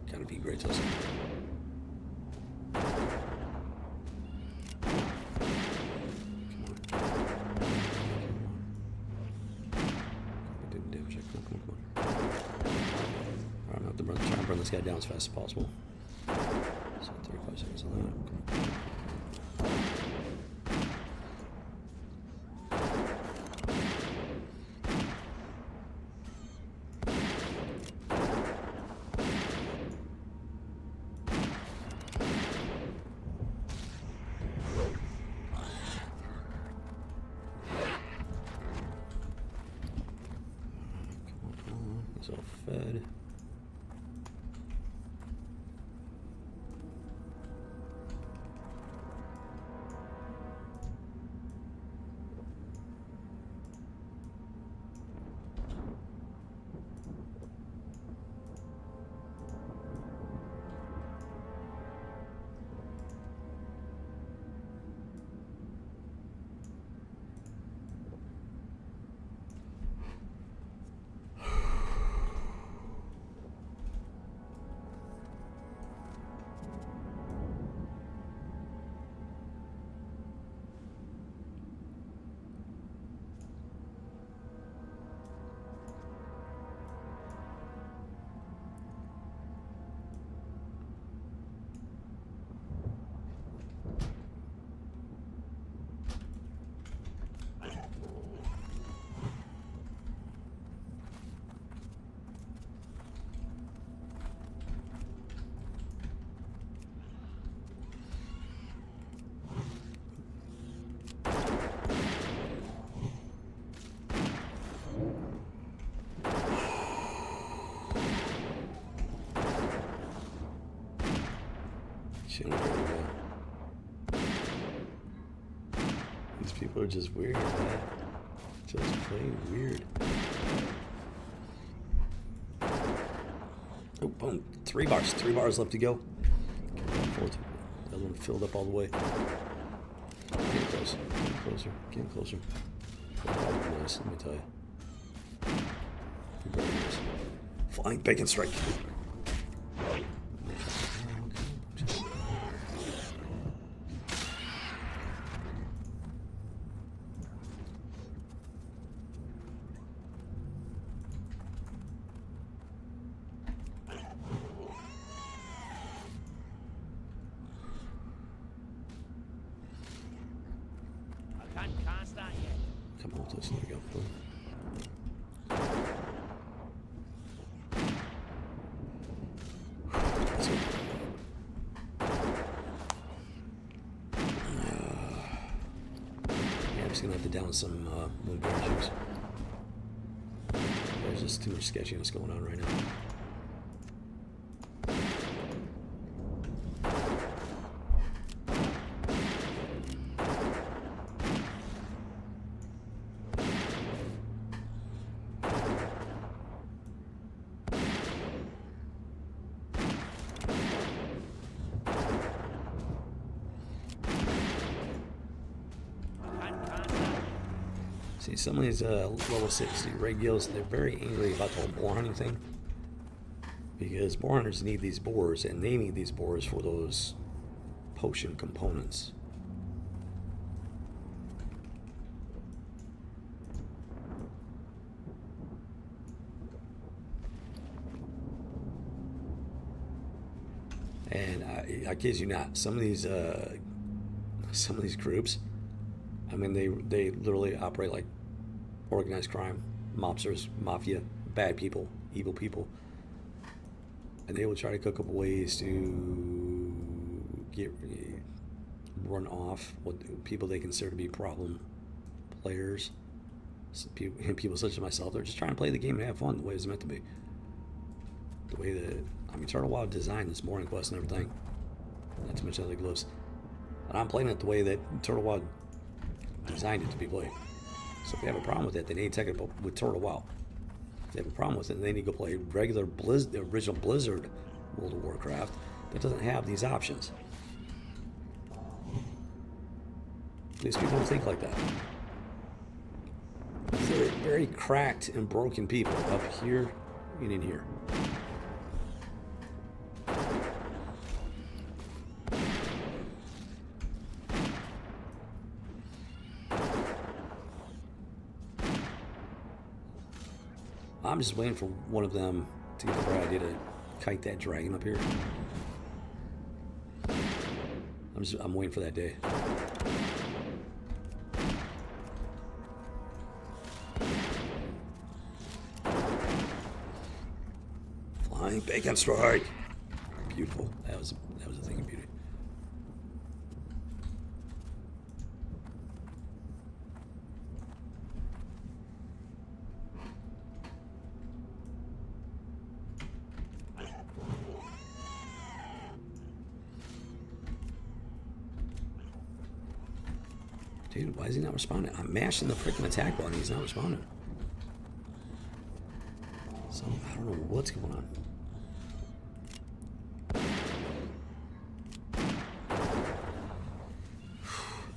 Gotta be great, Tulsa. This guy down as fast as possible. So 35 seconds on that. Come on. He's all fed. Shit, these people are just weird, man. Just plain weird. Oh, boom. 3 bars. 3 bars left to go. Fourth. The other one filled up all the way. Getting close. Getting closer. Getting closer. Nice, let me tell you. Very nice. Flying bacon strike. I can't cast that yet. Come on, this. There we go. Boom. Yeah, I'm just gonna have to down some moon bear juice. There's just too much sketchiness going on right now. See, some of these level 60 regulars, they're very angry about the whole boar hunting thing. Because boar hunters need these boars, and they need these boars for those potion components. And I kid you not, some of these groups, I mean, they literally operate like organized crime, mobsters, mafia, bad people, evil people. And they will try to cook up ways to run off what people they consider to be problem players. People such as myself, they're just trying to play the game and have fun the way it's meant to be. The way that, I mean, Turtle WoW designed this morning quest and everything. Not to mention other glyphs. And I'm playing it the way that Turtle WoW designed it to be played. So if you have a problem with it, they need to take it up with Turtle WoW. If they have a problem with it, they need to go play regular the original Blizzard World of Warcraft that doesn't have these options. These people don't think like that. They're very cracked and broken people up here and in here. I'm just waiting for one of them to get the bright idea to kite that dragon up here. I'm waiting for that day. Flying bacon strike. Beautiful. That was a thing of beauty. Dude, why is he not responding? I'm mashing the freaking attack button. He's not responding. So, I don't know what's going on.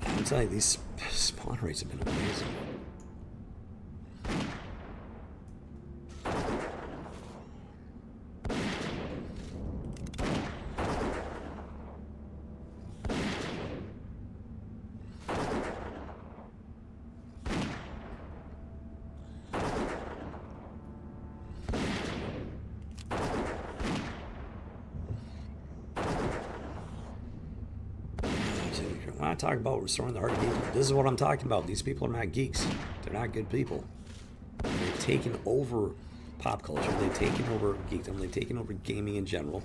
I'm telling you, these spawn rates have been amazing. When I talk about restoring the heart of geeks, this is what I'm talking about. These people are not geeks. They're not good people. They've taken over pop culture. They've taken over geekdom. They've taken over gaming in general.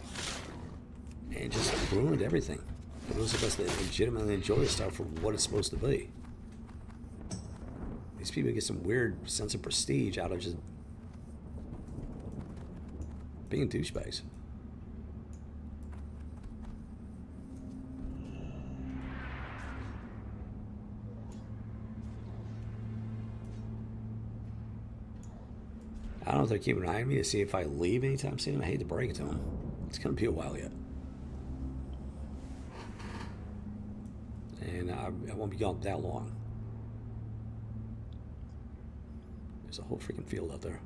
And just ruined everything. For those of us that legitimately enjoy this stuff for what it's supposed to be. These people get some weird sense of prestige out of just being douchebags. don't know if they're keeping an eye on me to see if I leave anytime soon. I hate to break it to them. It's going to be a while yet. And I won't be gone that long. There's a whole freaking field out there.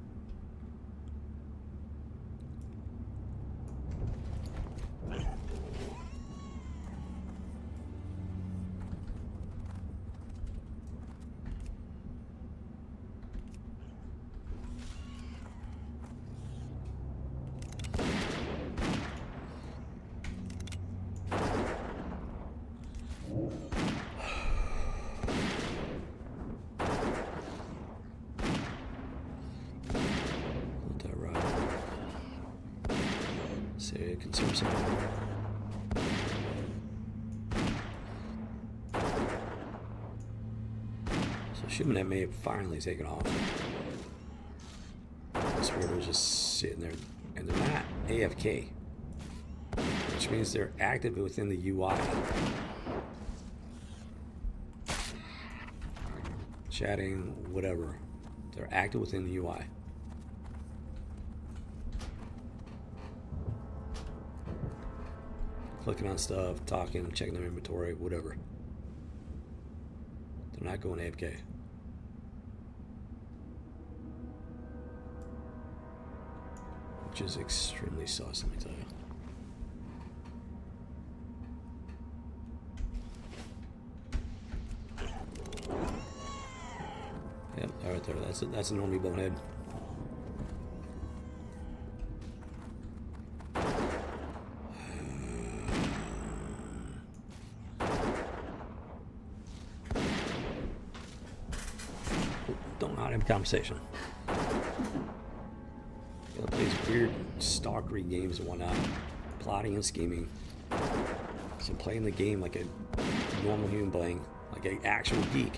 Say, conserve some. So assuming that may have finally taken off. This weirdo's just sitting there, and they're not AFK, which means they're active within the UI. Chatting, whatever. They're active within the UI. Clicking on stuff, talking, checking their inventory, whatever. They're not going AFK. Which is extremely sus, let me tell you. Yep, right there. That's a normie bonehead. Don't not have conversation. Gotta play these weird stalkery games and whatnot. Plotting and scheming. So playing the game like a normal human being, like an actual geek.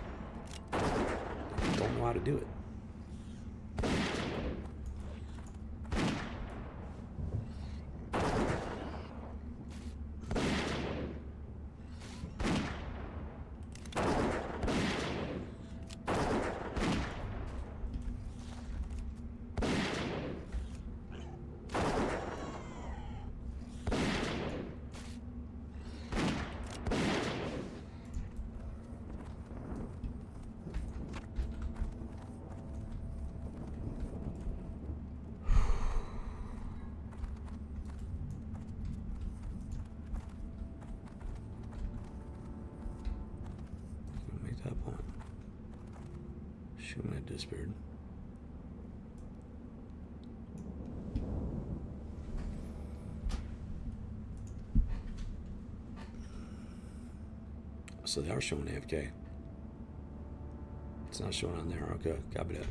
Don't know how to do it. That point. Shooting at disappeared. So they are showing AFK. It's not showing on there. Okay, copy that.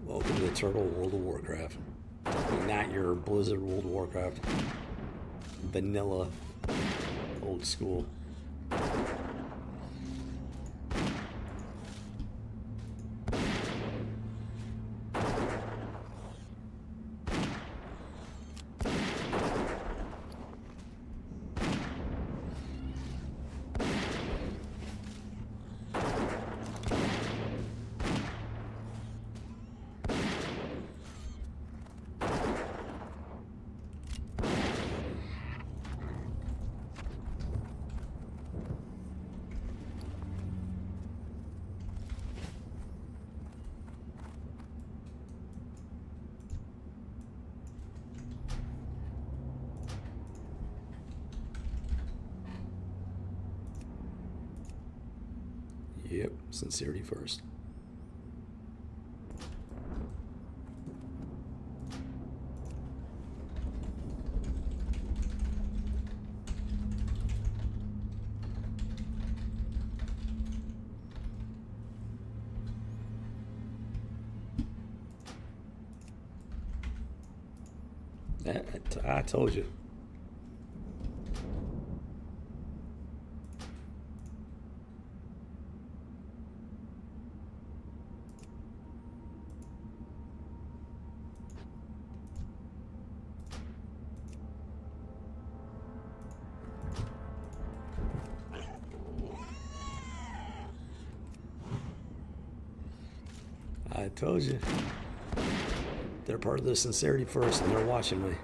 Welcome to the Turtle World of Warcraft. Not your Blizzard World of Warcraft. Vanilla. Old school. Yep, sincerity first. I told you. I told you. They're part of the sincerity first, and they're watching me.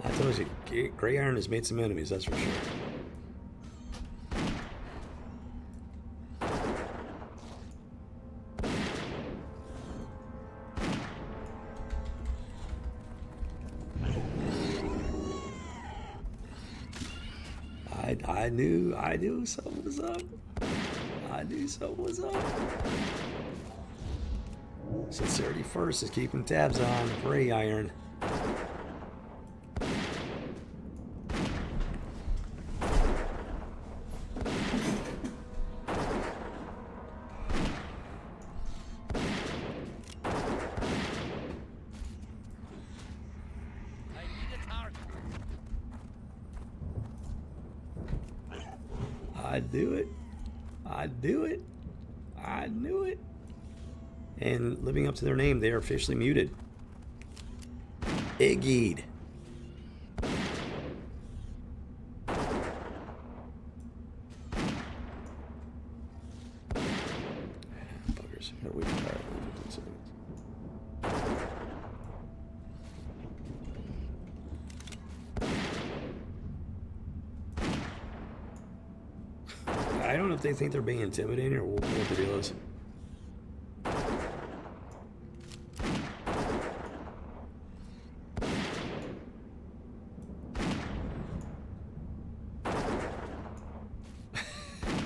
I told you, Grey Iron has made some enemies, that's for sure. I knew something was up. I knew something was up. Sincerity first is keeping tabs on Grey Iron. I need a target. I do it. I do it. I knew it. And living up to their name, they are officially muted. Iggy'd. Buggers. Gotta wait for that. 15 seconds. I don't know if they think they're being intimidating or what the deal is.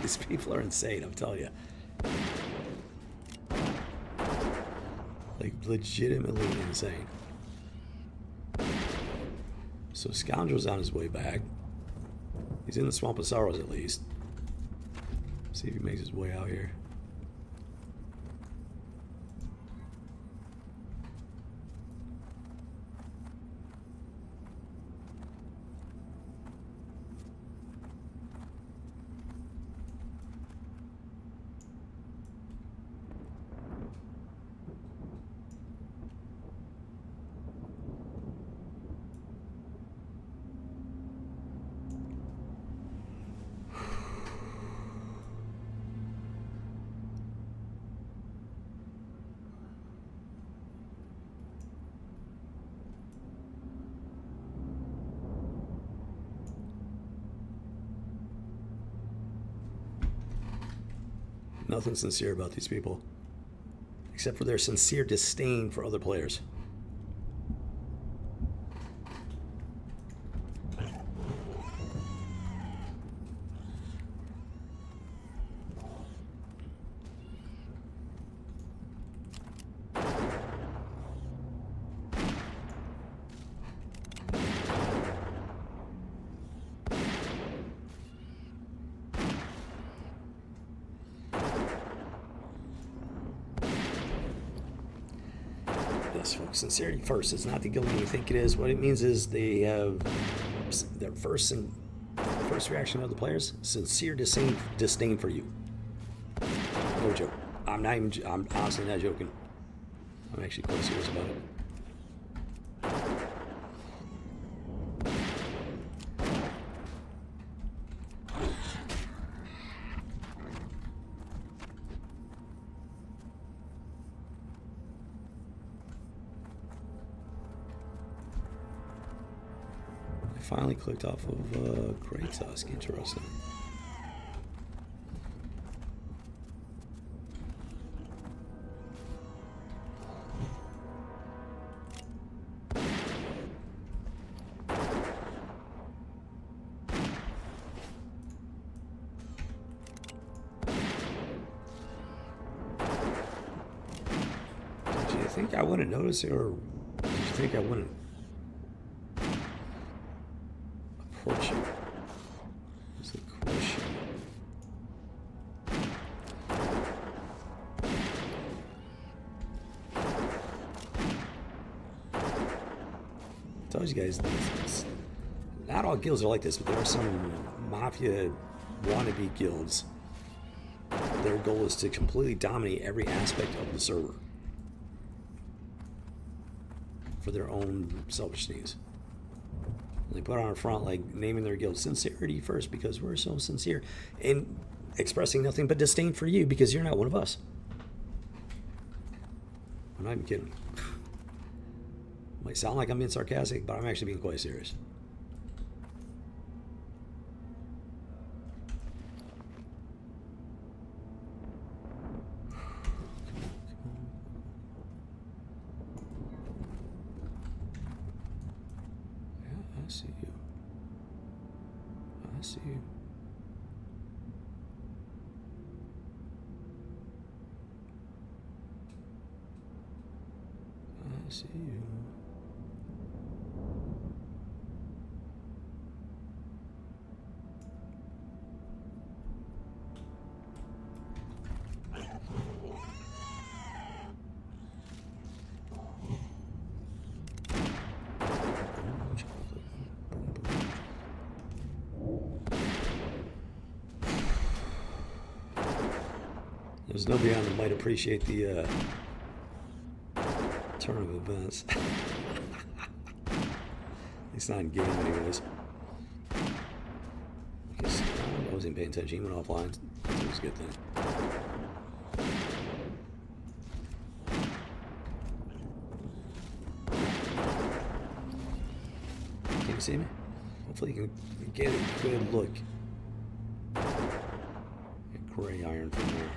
These people are insane, I'm telling you. Like, legitimately insane. So Scoundrel's on his way back. He's in the Swamp of Sorrows at least. See if he makes his way out here. Nothing sincere about these people, except for their sincere disdain for other players. Yes, folks, sincerity first. It's not the guild you think it is. What it means is they have their first reaction of the players, sincere disdain for you. No joke. I'm honestly not joking. I'm actually quite serious about it. Finally clicked off of Grey Tusk. Interesting. Did you think I wouldn't notice it, or did you think I wouldn't approach you? That's the question. I told you guys, not all guilds are like this, but there are some mafia wannabe guilds. Their goal is to completely dominate every aspect of the server for their own selfish needs. They put on a front like naming their guild sincerity first because we're so sincere, and expressing nothing but disdain for you because you're not one of us. I'm not even kidding. Might sound like I'm being sarcastic, but I'm actually being quite serious. Yeah, I see you. I see you. I see you. There's nobody on that might appreciate the turn of events. It's not in game anyways. I wasn't paying attention. He went offline. That was a good thing. Can you see me? Hopefully you can get a good look at gray iron from there.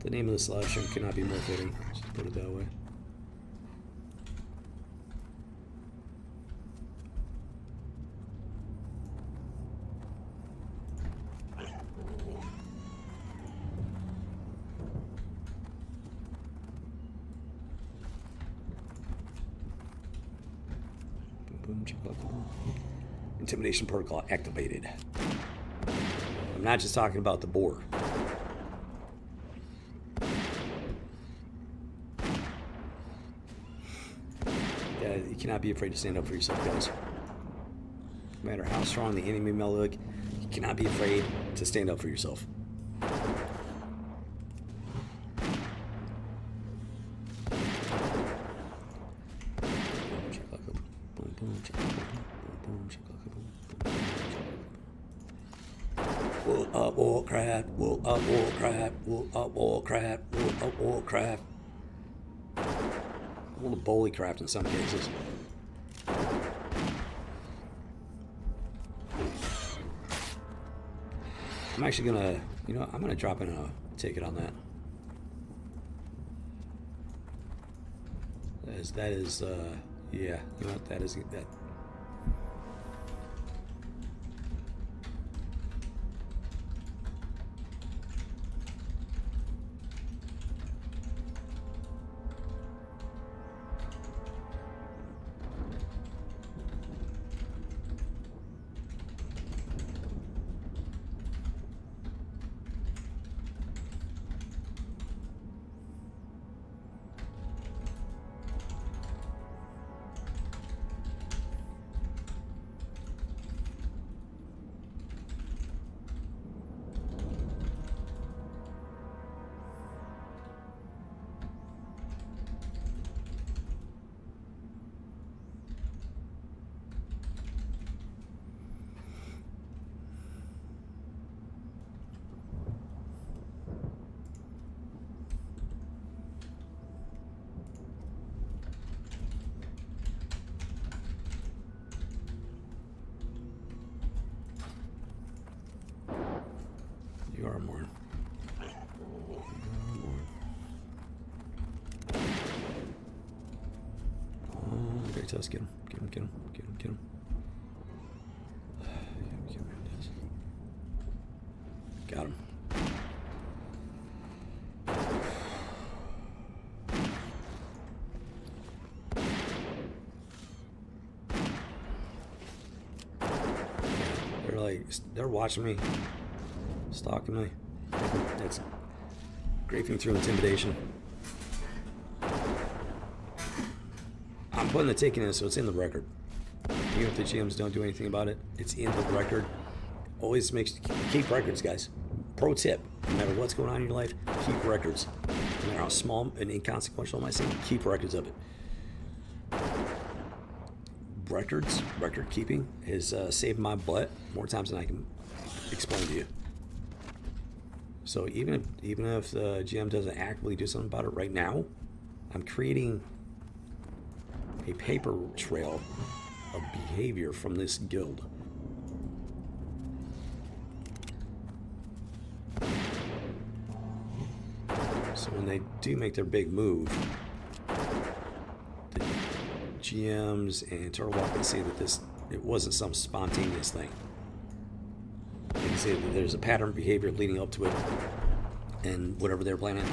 The name of the slasher cannot be more fitting. Let's just put it that way. Intimidation protocol activated. I'm not just talking about the boar. Yeah, you cannot be afraid to stand up for yourself, guys. No matter how strong the enemy may look, you cannot be afraid to stand up for yourself. Wool up Warcraft, wool up Warcraft, wool up Warcraft, wool up Warcraft. Wool of Bullycraft in some cases. I'm actually gonna, I'm gonna drop in a ticket on that. That is, yeah, you know what, that is, that. You are more. Oh, great test. Get him. Get him. Get him. Get him. Get him. Got him. They're watching me, stalking me. That's grafing through intimidation. I'm putting the ticket in, so it's in the record. Even if the GMs don't do anything about it, it's in the record. Always keep records, guys. Pro tip: no matter what's going on in your life, keep records. No matter how small and inconsequential it might seem, keep records of it. record keeping has saved my butt more times than I can explain to you. So even if the GM doesn't actively do something about it right now, I'm creating a paper trail of behavior from this guild. So when they do make their big move, the GMs and Turtlewalk can see that it wasn't some spontaneous thing. They can see that there's a pattern of behavior leading up to it and whatever they're planning.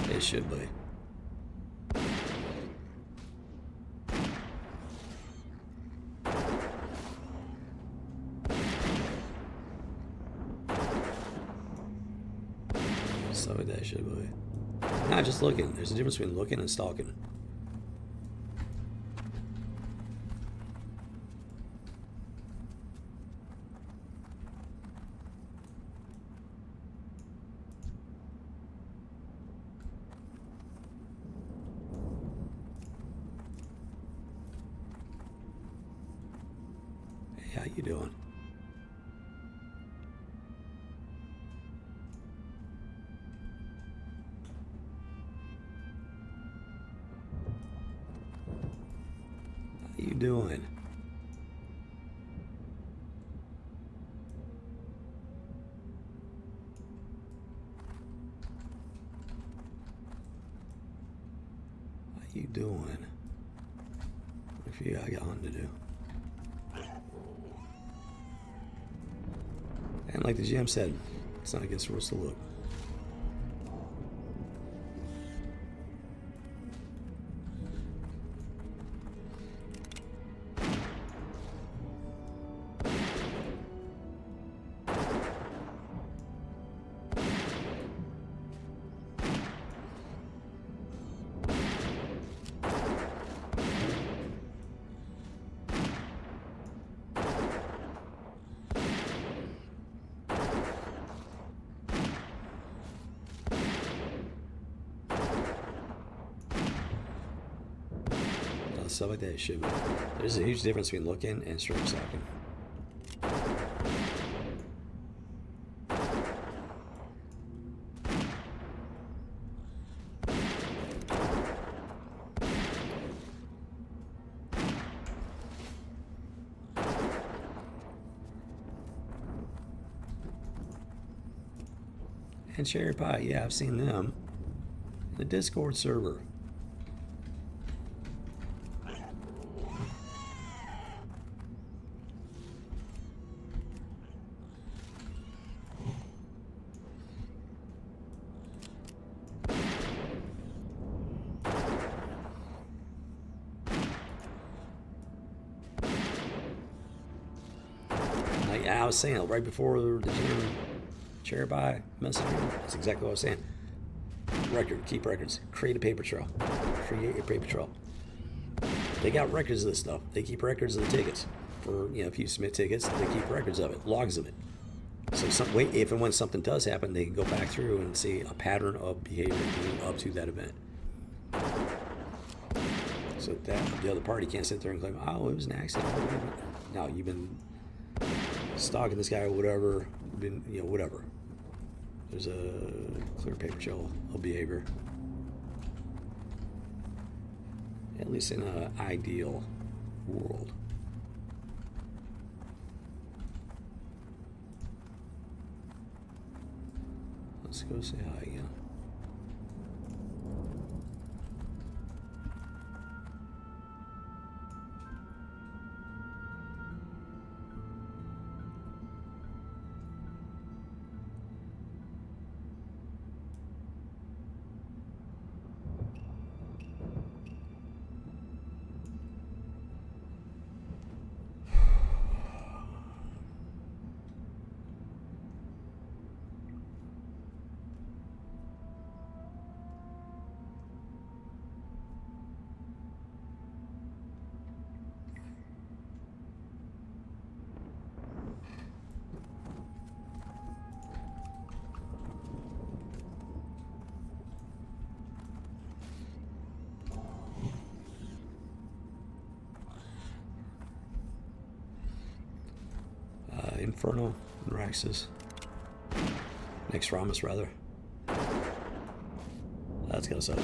It should be. So that should be. Not just looking. There's a difference between looking and stalking. How you doing? How you doing? How you doing? If you got hunting to do. And like the GM said, it's not against the rules to look. Stuff like that, it should be. There's a huge difference between looking and straight stalking. And Cherry Pie, yeah, I've seen them. The Discord server. I was saying right before the GM Cherry Pie message me, that's exactly what I was saying. Record, keep records, create a paper trail, create a paper trail. They got records of this stuff. They keep records of the tickets. For if you submit tickets, they keep records of it, logs of it. So if and when something does happen, they can go back through and see a pattern of behavior leading up to that event. So that the other party can't sit there and claim, oh, it was an accident. No, you've been stalking this guy or whatever, whatever. There's a clear paper trail of behavior. At least in an ideal world. Let's go say hi again. Inferno and Raxus. Next Ramus, rather. That's gonna suck.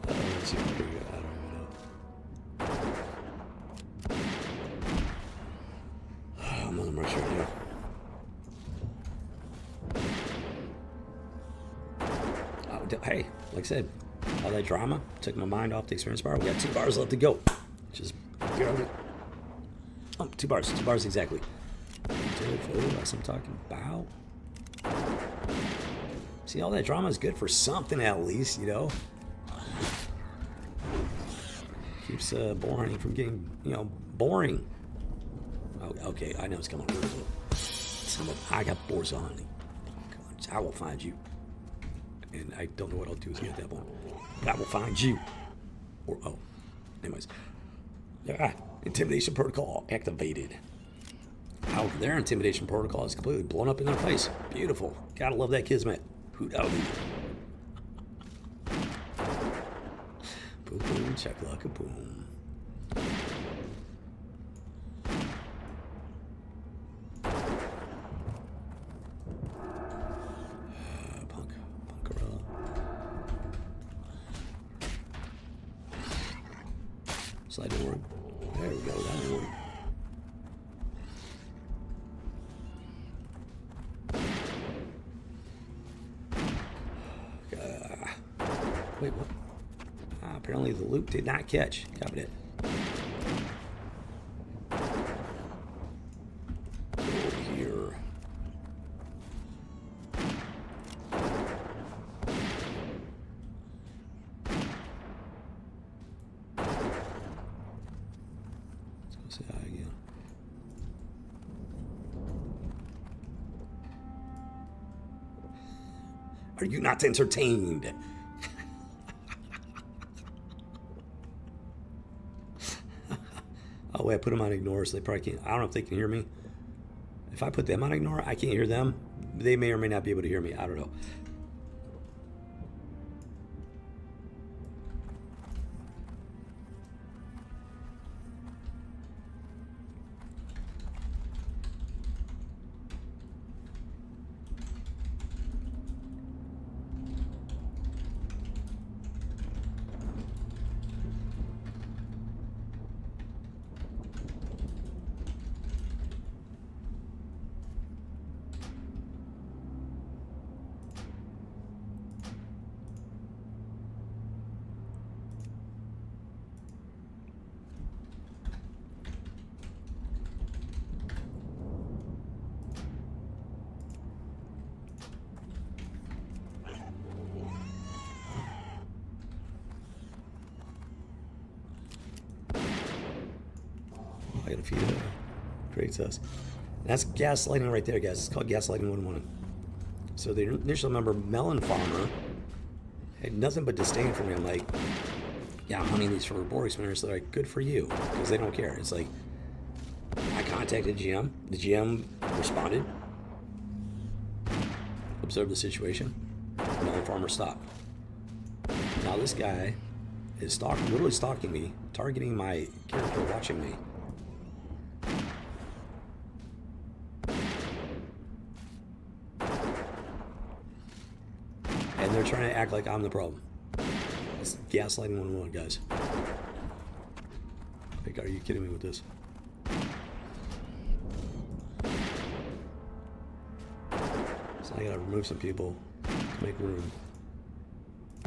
Let's see what we got. I don't even know. I'm on the march right now. Hey, like I said, all that drama took my mind off the experience bar. We got 2 bars left to go. Just barely. Oh, 2 bars. 2 bars exactly. That's what I'm talking about. See, all that drama is good for something at least, you know. Keeps boring from getting, you know, boring. Oh, okay, I know it's coming. I got boars on me. I will find you. And I don't know what I'll do with you at that point. But I will find you. Or, oh. Anyways. Intimidation protocol activated. However, their intimidation protocol is completely blown up in their face. Beautiful. Gotta love that kismet. Who doubted? Boom, boom, check like a boom. Punkarella. Slide door. There we go. That one. Wait, what? Apparently the loop did not catch. Copied it. Over here. Let's go say hi again. Are you not entertained? Oh, wait, I put them on ignore, so they probably can't. I don't know if they can hear me. If I put them on ignore, I can't hear them. They may or may not be able to hear me. I don't know. I got a few crates us. That's gaslighting right there, guys. It's called gaslighting 101. So the initial member, Melon Farmer, had nothing but disdain for me. I'm like, yeah, I'm hunting these for boar experience. They're like, good for you, because they don't care. It's like, I contacted GM. The GM responded, observed the situation. Melon Farmer stopped. Now this guy is literally stalking me, targeting my character, watching me. And they're trying to act like I'm the problem. It's gaslighting 101, guys. Like, are you kidding me with this? So I gotta remove some people to make room.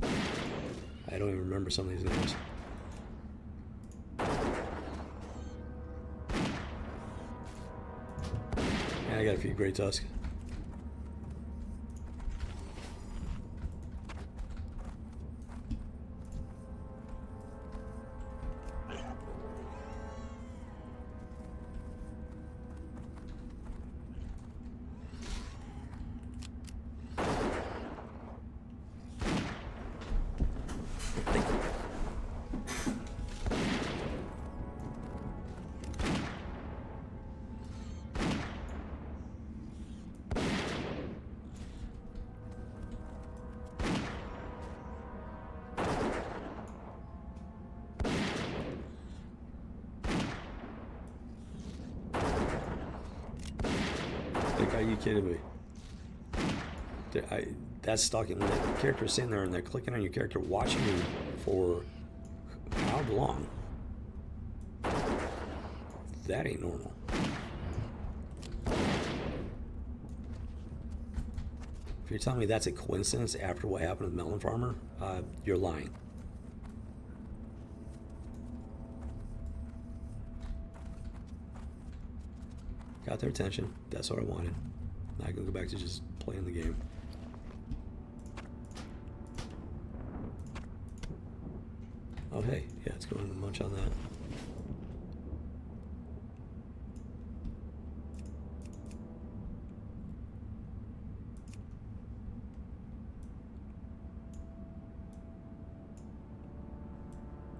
I don't even remember some of these names. And I got a few Grey Tusk. Like, are you kidding me? That's stalking. When the character's sitting there and they're clicking on your character, watching you for how long? That ain't normal. If you're telling me that's a coincidence after what happened with Melon Farmer, you're lying. Got their attention. That's what I wanted. Now I can go back to just playing the game. Oh, hey. Yeah, let's go and munch on that.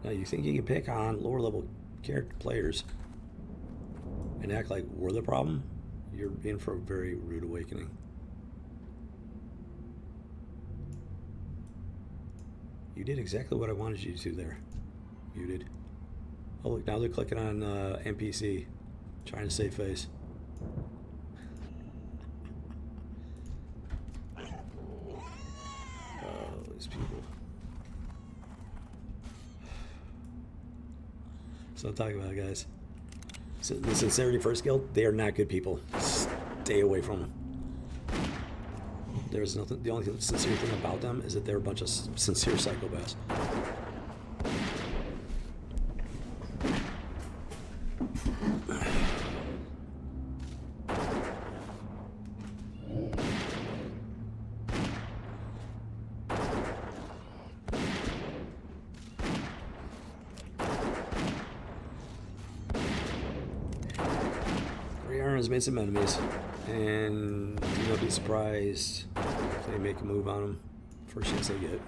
Now, you think you can pick on lower level character players and act like we're the problem? You're in for a very rude awakening. You did exactly what I wanted you to there. You did. Oh, look, now they're clicking on NPC, trying to save face. Oh, these people. That's what I'm talking about, guys. So the Sincerity First Guild, they are not good people. Stay away from them. There's nothing. The only sincere thing about them is that they're a bunch of sincere psychopaths. Grey Iron has made some enemies, and do not be surprised if they make a move on them first chance they get.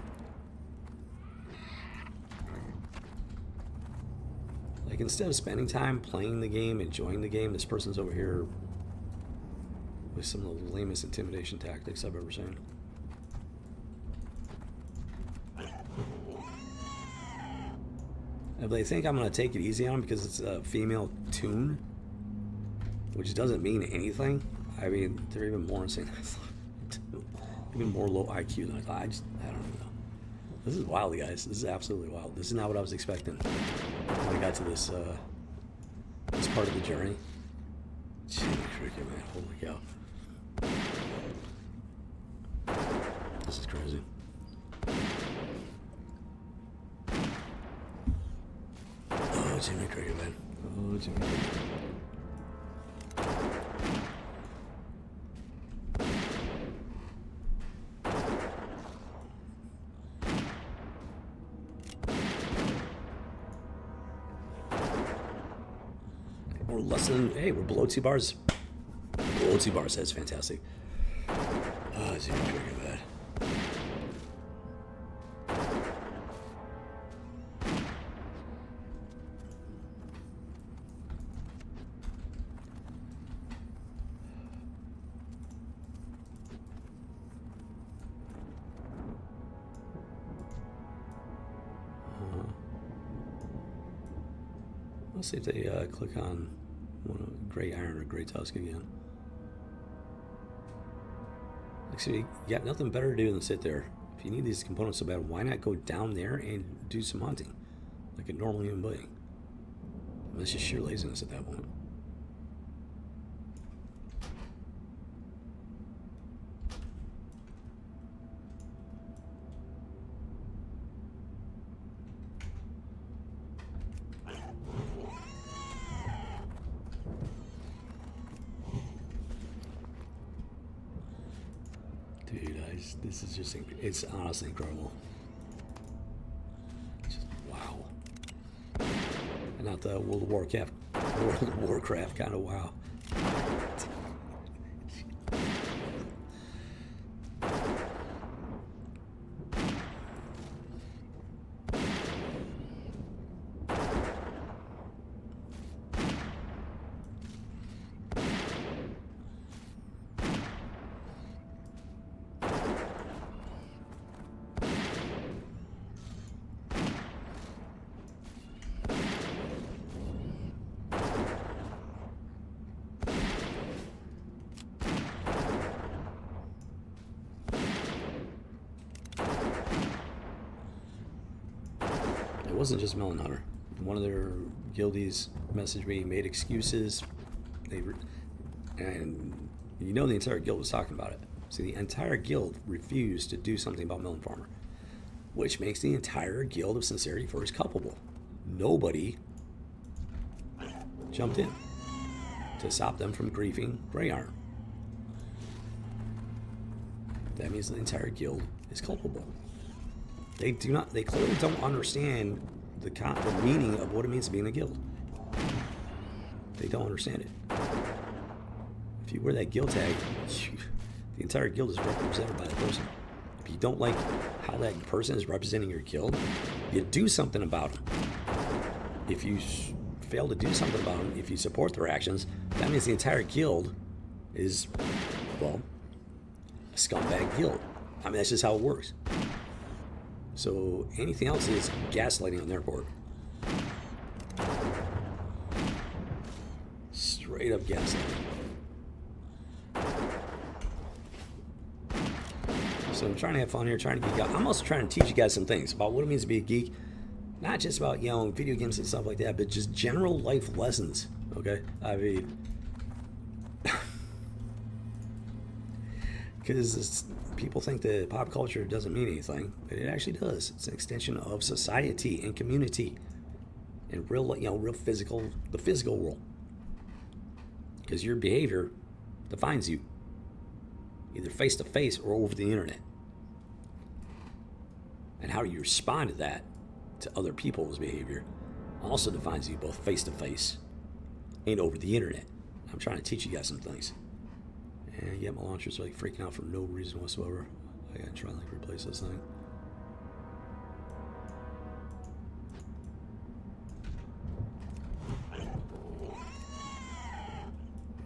Like, instead of spending time playing the game, enjoying the game, this person's over here with some of the lamest intimidation tactics I've ever seen. If they think I'm going to take it easy on them because it's a female toon, which doesn't mean anything, I mean, they're even more insane than I thought. Even more low IQ than I thought. I don't know. This is wild, guys. This is absolutely wild. This is not what I was expecting when I got to this this part of the journey. Jimmy Cricket, man. Holy cow. This is crazy. Oh, Jimmy Cricket, man. Oh, Jimmy Cricket. We're less than, hey, we're below 2 bars. Below 2 bars, that's fantastic. Oh, Jimmy Cricket, man. Let's see if they click on Grey Iron or Grey Tusk again. Actually, you got nothing better to do than sit there. If you need these components so bad, why not go down there and do some hunting like a normal human being? That's just sheer laziness at that point. Dude, this is just, it's honestly incredible. Just, wow. And not the World of Warcraft kind of wow. wasn't just Melon Hunter. One of their guildies messaged me, made excuses. And you know the entire guild was talking about it. So the entire guild refused to do something about Melon Farmer, which makes the entire guild of Sincerity Force culpable. Nobody jumped in to stop them from griefing Grey Iron. That means the entire guild is culpable. They clearly don't understand the meaning of what it means to be in a guild. They don't understand it. If you wear that guild tag, the entire guild is represented by the person. If you don't like how that person is representing your guild, you do something about them. If you fail to do something about them, if you support their actions, that means the entire guild is, well, a scumbag guild. I mean, that's just how it works. So anything else is gaslighting on their part. Straight up gaslighting. So I'm trying to have fun here, trying to geek out. I'm also trying to teach you guys some things about what it means to be a geek. Not just about, you know, video games and stuff like that, but just general life lessons, okay? I mean, because people think that pop culture doesn't mean anything, but it actually does. It's an extension of society and community and real, you know, real physical, the physical world. Because your behavior defines you, either face to face or over the internet. And how you respond to that, to other people's behavior, also defines you both face to face and over the internet. I'm trying to teach you guys some things. And yeah, my launcher's like freaking out for no reason whatsoever. I gotta try and like replace this thing.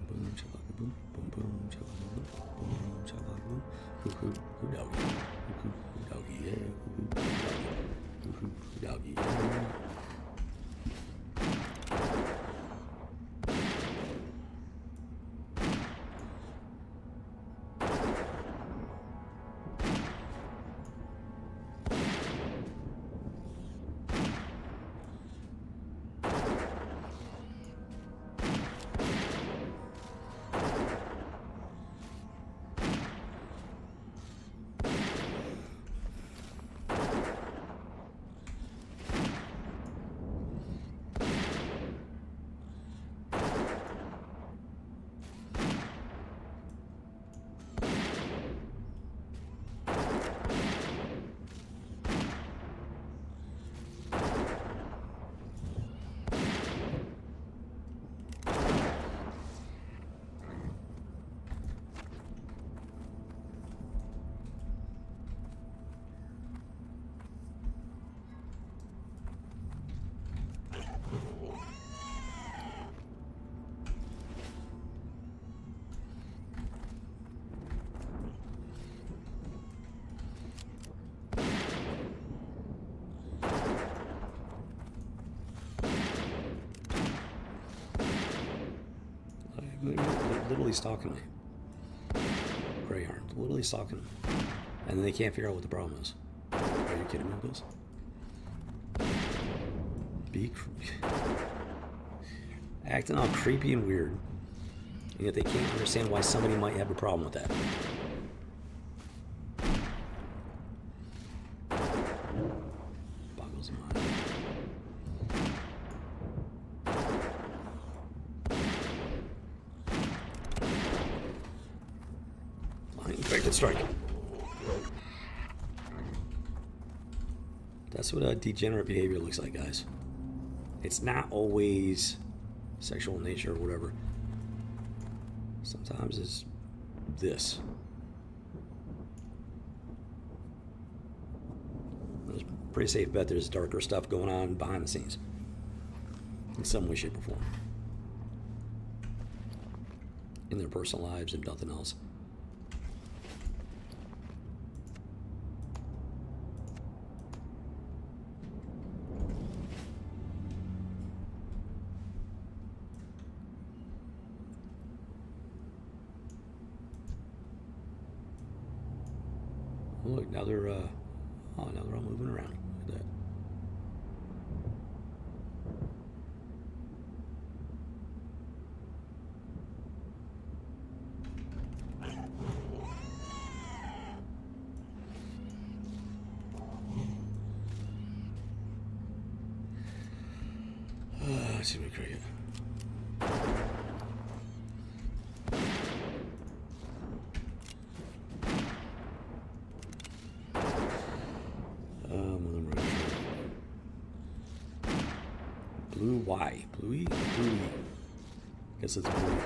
Boom, chalaka boom, boom, boom, chalaka boom, boom, boom, chalaka boom. Hoo doggy, hoo doggy, yeah, hoo doggy, yeah. Literally stalking me. Grey Iron, literally stalking them. And then they can't figure out what the problem is. Are you kidding me with this? Acting all creepy and weird. And yet they can't understand why somebody might have a problem with that. Boggles the mind. Infected strike. That's what degenerate behavior looks like, guys. It's not always sexual in nature or whatever. Sometimes it's this. There's a pretty safe bet there's darker stuff going on behind the scenes. In some way, shape, or form. In their personal lives and nothing else. Look, now they're all moving around. Look at that. see me cricket. Blue Y. Bluey? Bluey. Guess it's Bluey.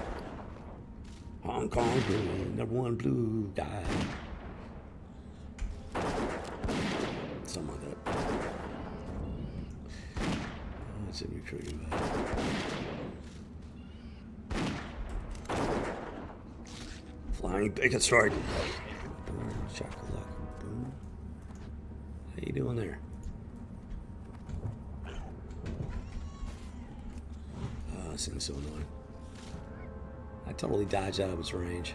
Hong Kong Blue. Number one blue guy. Something like that. That's a new trigger. Flying bacon strike. Boom, chocolate. Boom. How you doing there? This thing's so annoying. I totally dodged out of its range.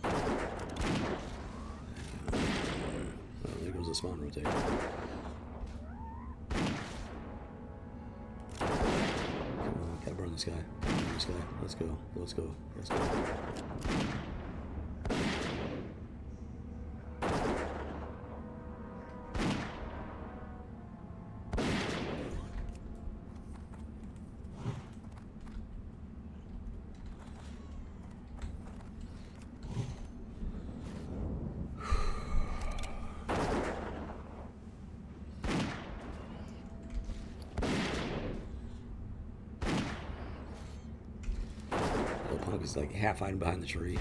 Oh, there goes the spawn rotate. Come on, gotta burn this guy. Burn this guy. Let's go. Let's go. Let's go. Punk is like half hiding behind the tree.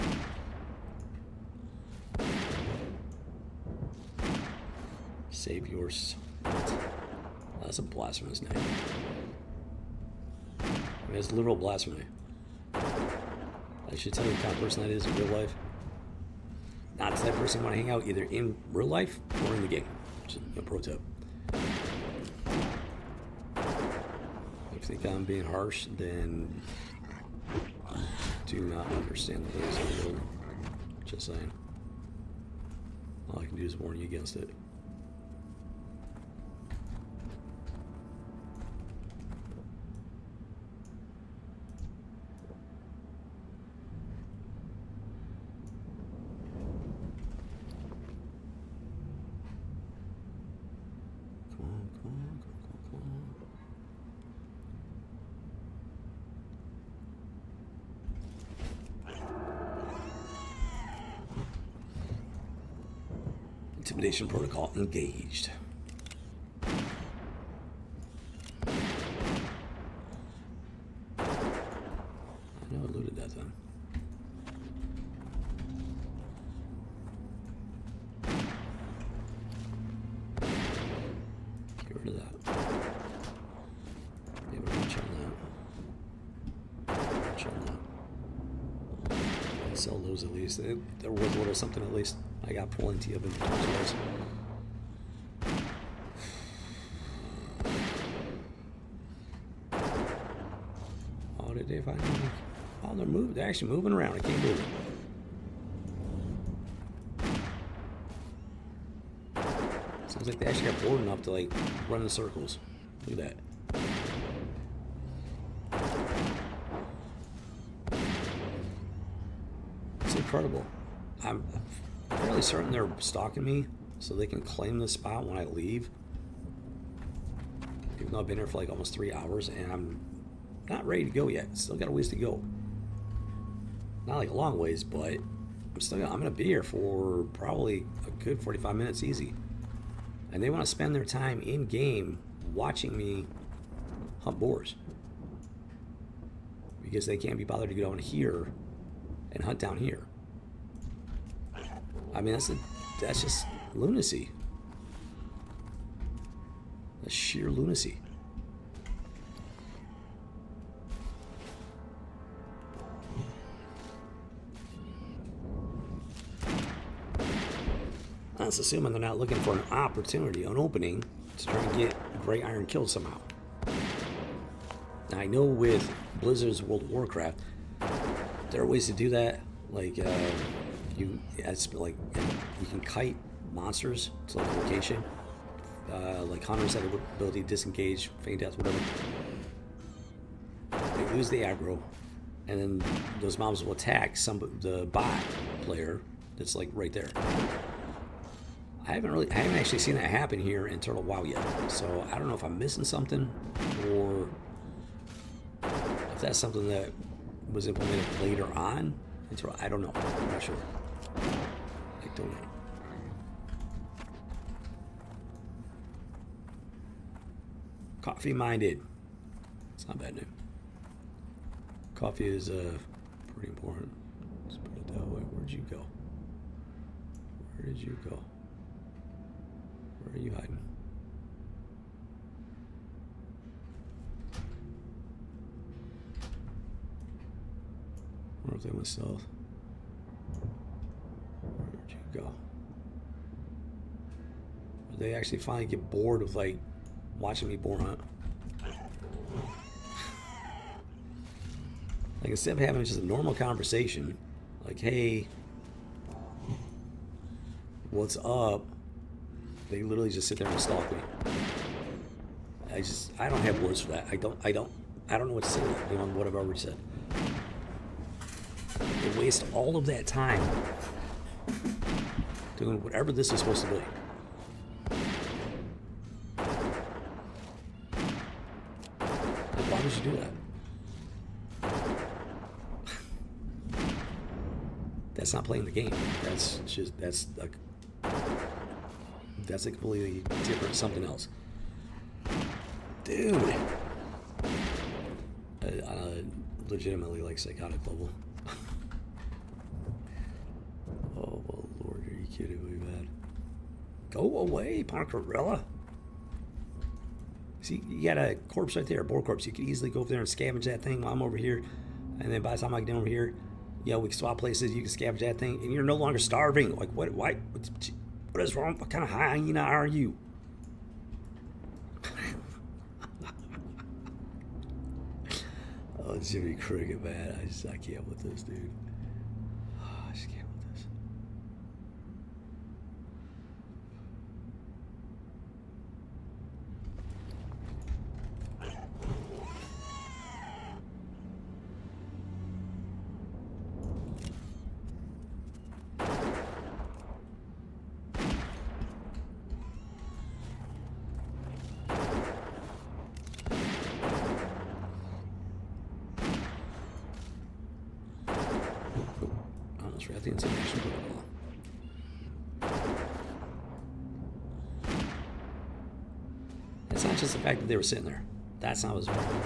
Save yours. That's a blasphemous name. I mean, it's literal blasphemy. I should tell you the kind of person that is in real life. Not the type of person you want to hang out either in real life or in the game. Just a pro tip. If you think I'm being harsh, then do not understand the ways of the world. Just saying. All I can do is warn you against it. Come on, come on, come on, come on. Intimidation protocol engaged. I know I looted that then. Get rid of that. Yeah, we're gonna check that. Check that. Sell those at least. They're worth a little something at least. I got plenty of inventories. Oh, did they find me? Oh, they're moving. They're actually moving around. I can't move. Sounds like they actually got bored enough to like run in circles. Look at that. It's incredible. I'm fairly certain they're stalking me so they can claim the spot when I leave. Even though I've been here for like almost 3 hours and I'm not ready to go yet. Still got a ways to go. Not like a long ways, but I'm gonna be here for probably a good 45 minutes easy. And they want to spend their time in game watching me hunt boars. Because they can't be bothered to go down here and hunt down here. I mean, that's just lunacy. That's sheer lunacy. That's assuming they're not looking for an opportunity, an opening to try and get Gray Iron killed somehow. Now, I know with Blizzard's World of Warcraft, there are ways to do that. Like, you can kite monsters to like a location. Like hunters have the ability to disengage, feign death, whatever. They lose the aggro, and then those mobs will attack the bot player that's like right there. I haven't actually seen that happen here in Turtle WoW yet. So I don't know if I'm missing something or if that's something that was implemented later on. I don't know. I'm not sure. I don't know. Coffee minded. It's not bad name. Coffee is pretty important. Let's put it that way. Where'd you go? Where did you go? Where are you hiding? I wonder if they went south. Where'd you go? Did they actually finally get bored of like watching me boar hunt? Like instead of having just a normal conversation, like, hey, what's up? They literally just sit there and stalk me. I don't have words for that. I don't know what to say beyond what I've already said. They waste all of that time doing whatever this is supposed to be. Like, why would you do that? That's not playing the game. That's a completely different something else. Dude. Legitimately like psychotic level. Oh, well, Lord, are you kidding me, man? Go away, Poncarella. See, you got a corpse right there, a boar corpse. You could easily go over there and scavenge that thing while I'm over here. And then by the time I get over here, yeah, we can swap places. You can scavenge that thing, and you're no longer starving. Like, what? What is wrong? What kind of hyena are you? Oh, Jimmy Cricket, man. I can't with this, dude. I just can't with this. I think it's an action protocol. It's not just the fact that they were sitting there. That's not what's wrong.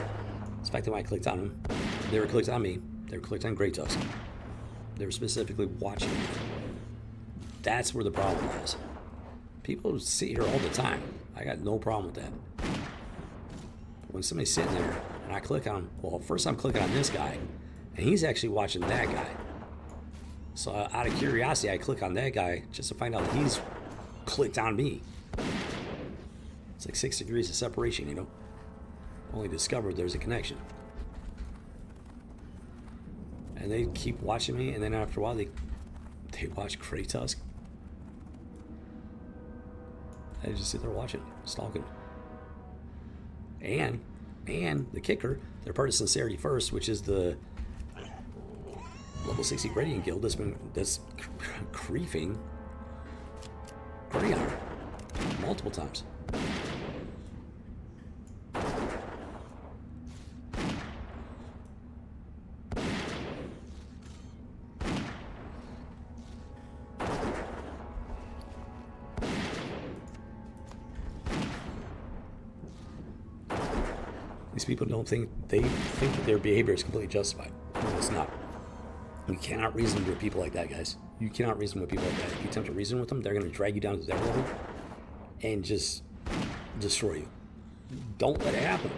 It's the fact that when I clicked on them, they were clicked on me. They were clicked on Grey Tusk. They were specifically watching me. That's where the problem lies. People sit here all the time. I got no problem with that. But when somebody's sitting there and I click on, well, first I'm clicking on this guy, and he's actually watching that guy. So out of curiosity, I click on that guy just to find out that he's clicked on me. It's like 6 degrees of separation, you know? Only discovered there's a connection. And they keep watching me, and then after a while, they watch Grey Tusk. They just sit there watching, stalking. And the kicker, they're part of Sincerity First, which is the level 60 Radiant Guild that's creeping Grey Iron multiple times. These people they think that their behavior is completely justified. No, it's not. You cannot reason with people like that, guys. You cannot reason with people like that. If you attempt to reason with them, they're going to drag you down to their level and just destroy you. Don't let it happen.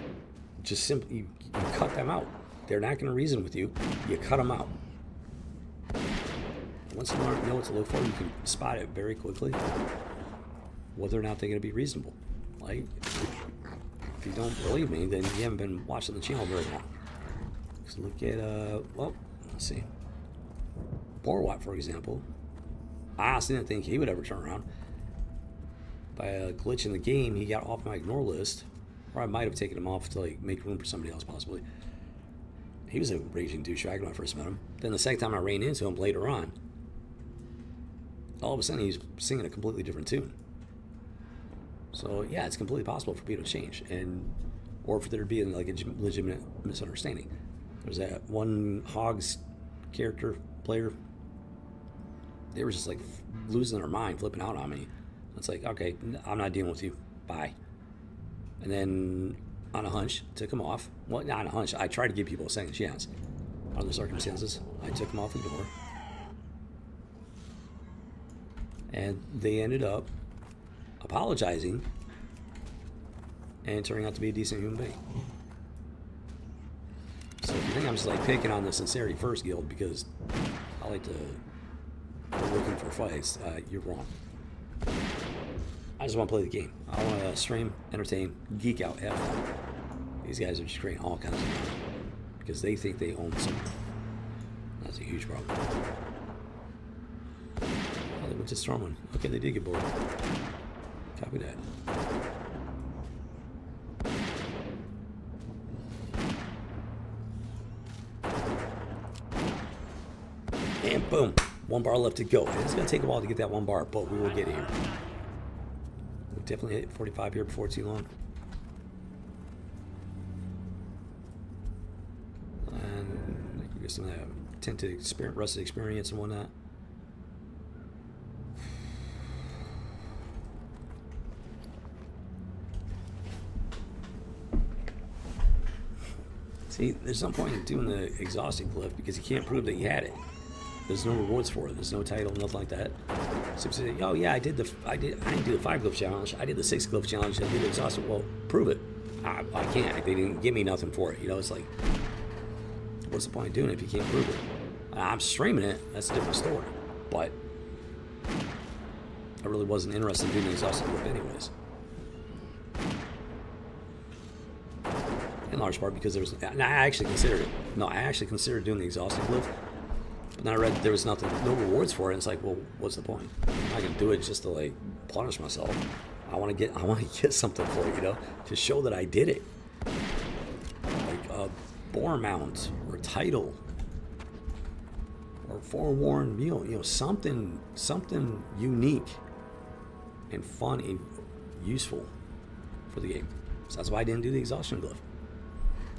Just simply, you cut them out. They're not going to reason with you. You cut them out. Once you know what to look for, you can spot it very quickly whether or not they're going to be reasonable. Like, if you don't believe me, then you haven't been watching the channel very long. Let's look at, well, let's see. Borwat, for example. I honestly didn't think he would ever turn around. By a glitch in the game, he got off my ignore list. Or I might have taken him off to like make room for somebody else, possibly. He was a raging douchebag when I first met him. Then the second time I ran into him later on, all of a sudden he's singing a completely different tune. So yeah, it's completely possible for people to change, and or for there to be like a legitimate misunderstanding. There's that one Hogs character player. They were just like losing their mind, flipping out on me. It's like, okay, I'm not dealing with you. Bye. And then on a hunch, took them off. Well, not on a hunch. I tried to give people a second chance. Under the circumstances, I took them off the door. And they ended up apologizing and turning out to be a decent human being. So if you think I'm just like picking on the Sincerity First Guild because I like to go looking for fights, you're wrong. I just want to play the game. I want to stream, entertain, geek out, have fun. These guys are just creating all kinds of fun because they think they own something. That's a huge problem. Oh, they went to Stormwind. Okay, they did get bored. Copy that. And boom, 1 bar left to go. And it's going to take a while to get that 1 bar, but we will get here. We'll definitely hit 45 here before too long. And I guess some of that tinted experience, rusted experience and whatnot. See, there's no point in doing the exhausting glyph because you can't prove that you had it. There's no rewards for it. There's no title, nothing like that. So you say, oh yeah, I didn't do the 5 glyph challenge. I did the 6 glyph challenge. I did the exhausting. Well, prove it. I can't. They didn't give me nothing for it. You know, it's like, what's the point of doing it if you can't prove it? I'm streaming it. That's a different story. But I really wasn't interested in doing the exhausting glyph anyways. In large part because there was. And I actually considered it. No, I actually considered doing the exhausting glyph. But then I read that there was nothing, no rewards for it. And it's like, well, what's the point? I'm not gonna do it just to like punish myself. I want to get something for it, you know, to show that I did it. Like a boar mount or title or forewarned meal, you know, something unique and fun and useful for the game. So that's why I didn't do the exhaustion glyph.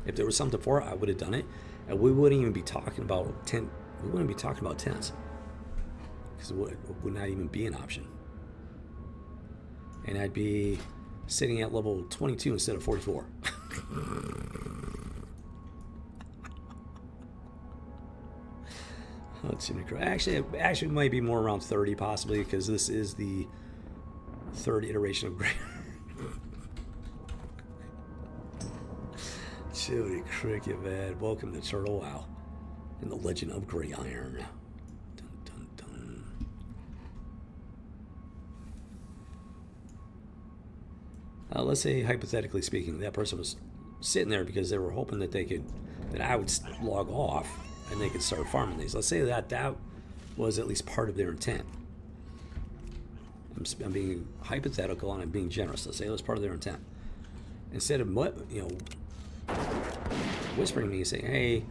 If there was something for it, I would have done it, and we wouldn't even be talking about tents because it would not even be an option. And I'd be sitting at level 22 instead of 44. Actually, it might be more around 30 possibly because this is the 3rd iteration of Grey. Chili cricket, man. Welcome to Turtle WoW and the Legend of Grey Iron. Dun, dun, dun. Let's say, hypothetically speaking, that person was sitting there because they were hoping that I would log off and they could start farming these. Let's say that was at least part of their intent. I'm being hypothetical and I'm being generous. Let's say it was part of their intent. Instead of whispering to me and saying, hey,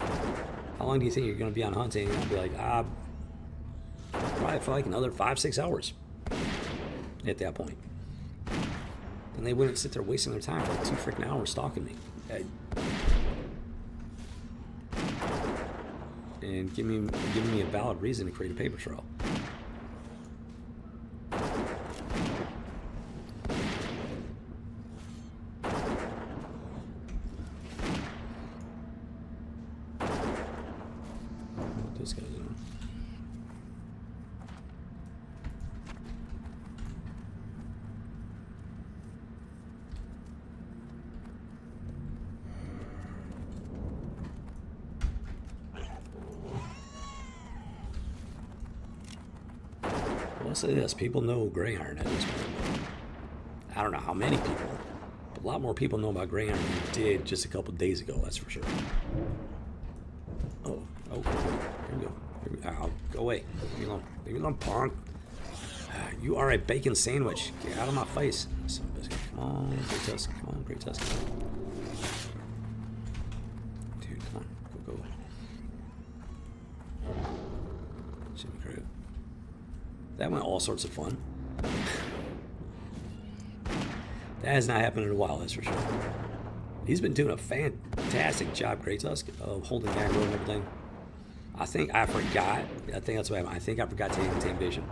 how long do you think you're going to be on hunting? And I'll be like, probably for like another 5-6 hours at that point. And they wouldn't sit there wasting their time for like 2 freaking hours stalking me. And giving me a valid reason to create a paper trail. This guy's doing. I'll say this, people know Grey Iron at this point. I don't know how many people, but a lot more people know about Grey Iron than did just a couple days ago, that's for sure. Oh, here we go. Go away. Leave me alone. Leave me alone, punk. You are a bacon sandwich. Get out of my face. Son of a biscuit. Come on, Great Tusk. Come on, Great Tusk. Dude, come on. Go. That went all sorts of fun. That has not happened in a while, that's for sure. He's been doing a fantastic job, Grey Tusk, of holding aggro and everything. I think I forgot. I think that's what happened. I think I forgot to tame vision.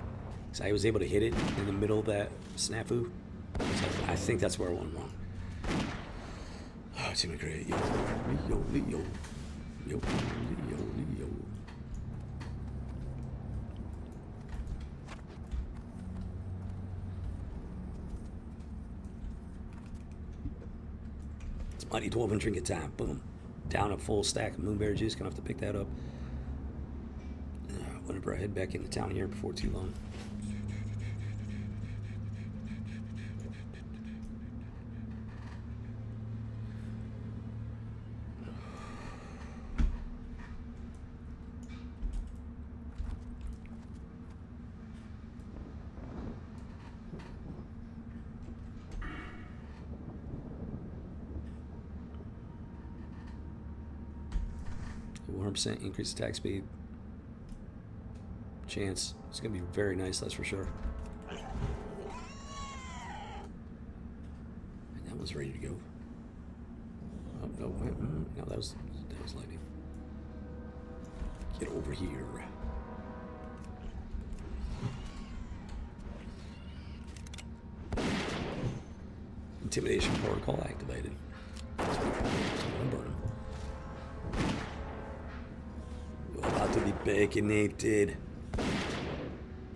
So I was able to hit it in the middle of that snafu. So I think that's where I went wrong. Oh, it's gonna be great. Yo, Leo, Leo. Yo, Leo, Leo. It's Mighty Dwarven Trinket time. Boom. Down a full stack of moonberry juice. Gonna have to pick that up whenever I head back into town here before too long. %, increase attack speed. Chance. It's going to be very nice, that's for sure. And that one's ready to go. Oh, no, no, that was lightning. Get over here. Intimidation protocol activated. Burn him. About to be baconated.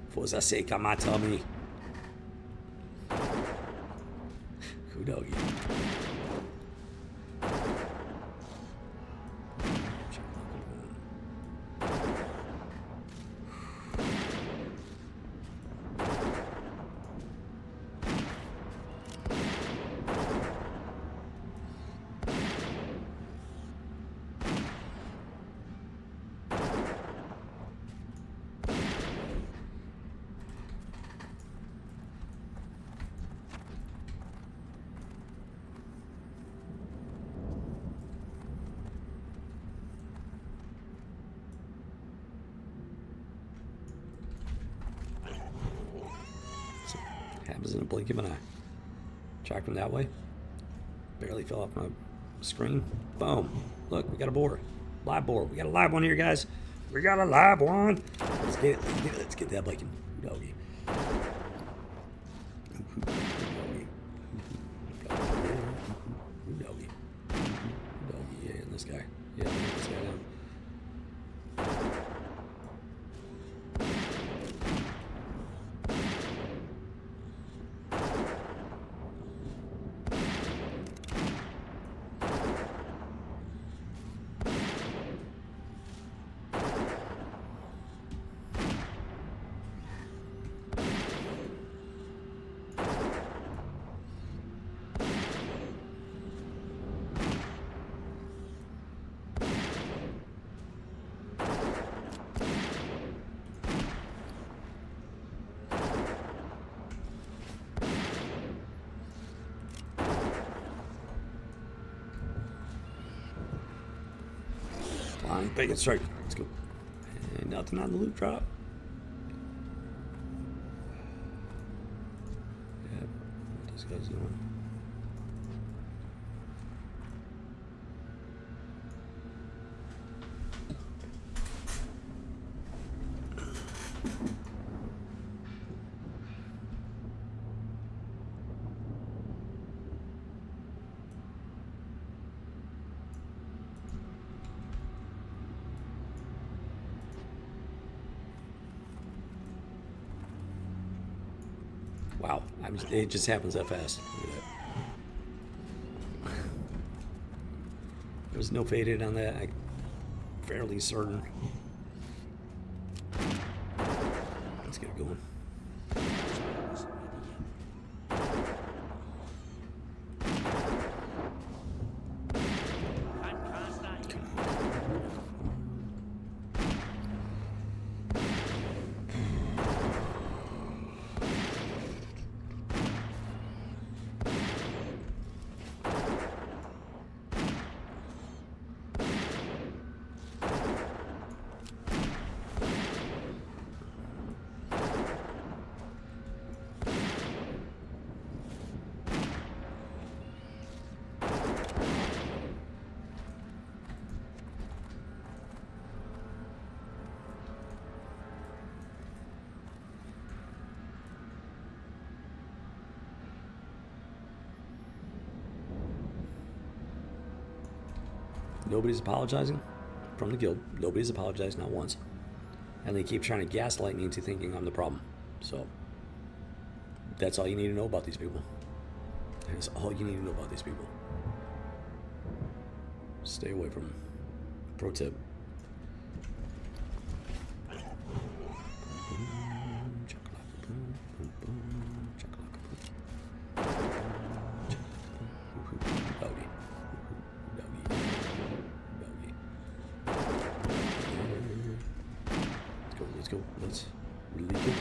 Forza sake on my tummy. Who doggy? Happens in a blink of an eye. Track him that way. Barely fell off my screen. Boom. Look, we got a boar. Live boar. We got a live one here, guys. We got a live one. Let's get it. Let's get that bacon. Doggy. Doggy. Doggy. Yeah, and this guy. Yeah, this guy down. Bacon strike. Let's go. And nothing on the loot drop. Yeah, what this guy's doing. Wow, it just happens that fast. Look at that. There's no faded on that. I'm fairly certain. Let's get it going. Nobody's apologizing from the guild. Nobody's apologized, not once. And they keep trying to gaslight me into thinking I'm the problem. So, that's all you need to know about these people. That is all you need to know about these people. Stay away from them. Pro tip. Let's go. Let's release it.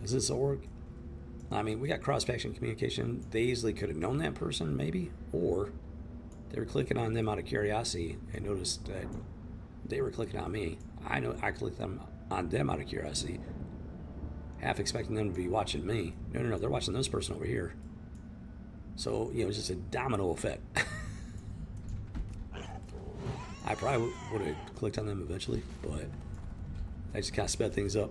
Does this work? I mean, we got cross-faction communication. They easily could have known that person, maybe, or they were clicking on them out of curiosity and noticed that they were clicking on me. I know I clicked on them out of curiosity, half expecting them to be watching me. No, they're watching this person over here. So, it's just a domino effect. I probably would have clicked on them eventually, but I just kind of sped things up.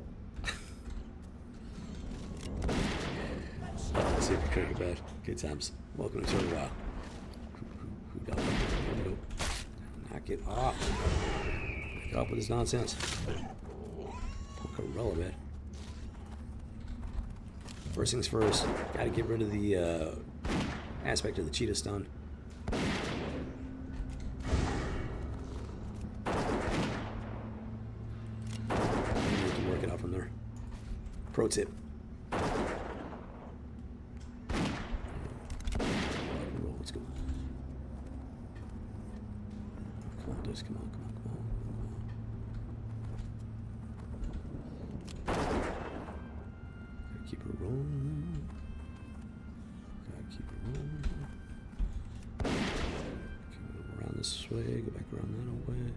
Let's see if we crank it bad. Good times. Welcome to Turtle WoW. There we go. Knock it off. Knock it off with this nonsense. Pokerella, man. First things first, gotta get rid of the aspect of the cheetah stun. We can work it out from there. Pro tip. Let's go. Come on, dudes. Come on. Gotta keep it rolling. Come around this way. Go back around that way.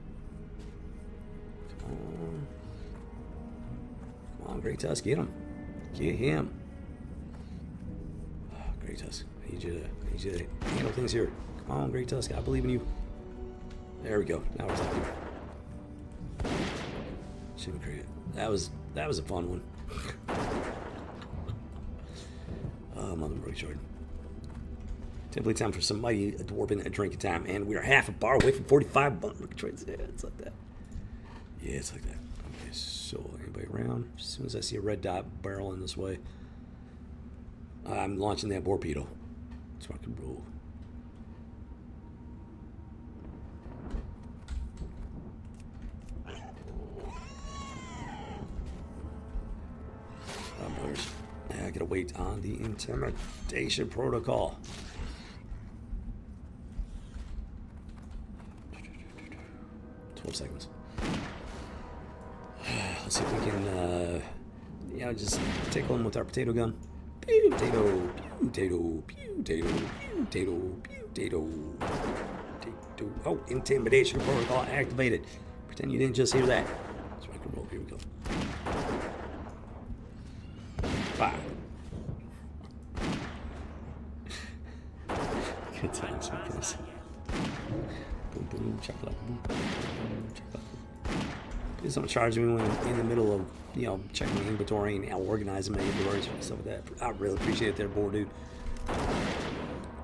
Come on, Great Tusk. Get him. Get him. Great Tusk. I need you to handle things here. Come on, Great Tusk. I believe in you. There we go. Now we're talking. Shouldn't create. That was a fun one. Mother Richard. Typically time for some mighty dwarven drinking time, and we are half a bar away from 45 bunk trades. Yeah, it's like that. Yeah, it's like that. Okay, so anybody around? As soon as I see a red dot barreling this way, I'm launching that torpedo. Let's rock and roll. Brothers. I gotta wait on the intimidation protocol. 12 seconds. Let's see if we can, just tickle him with our potato gun. Pew, potato, pew, potato, pew, potato, pew, potato, pew, potato. Oh, intimidation protocol activated. Pretend you didn't just hear that. Let's rock and roll. Here we go. Bye. Good times with this. Boom, boom, chocolate, boom, boom, chocolate. Please don't charge me when I'm in the middle of, checking my inventory and organizing my inventories and stuff like that. I really appreciate it there, boy, dude.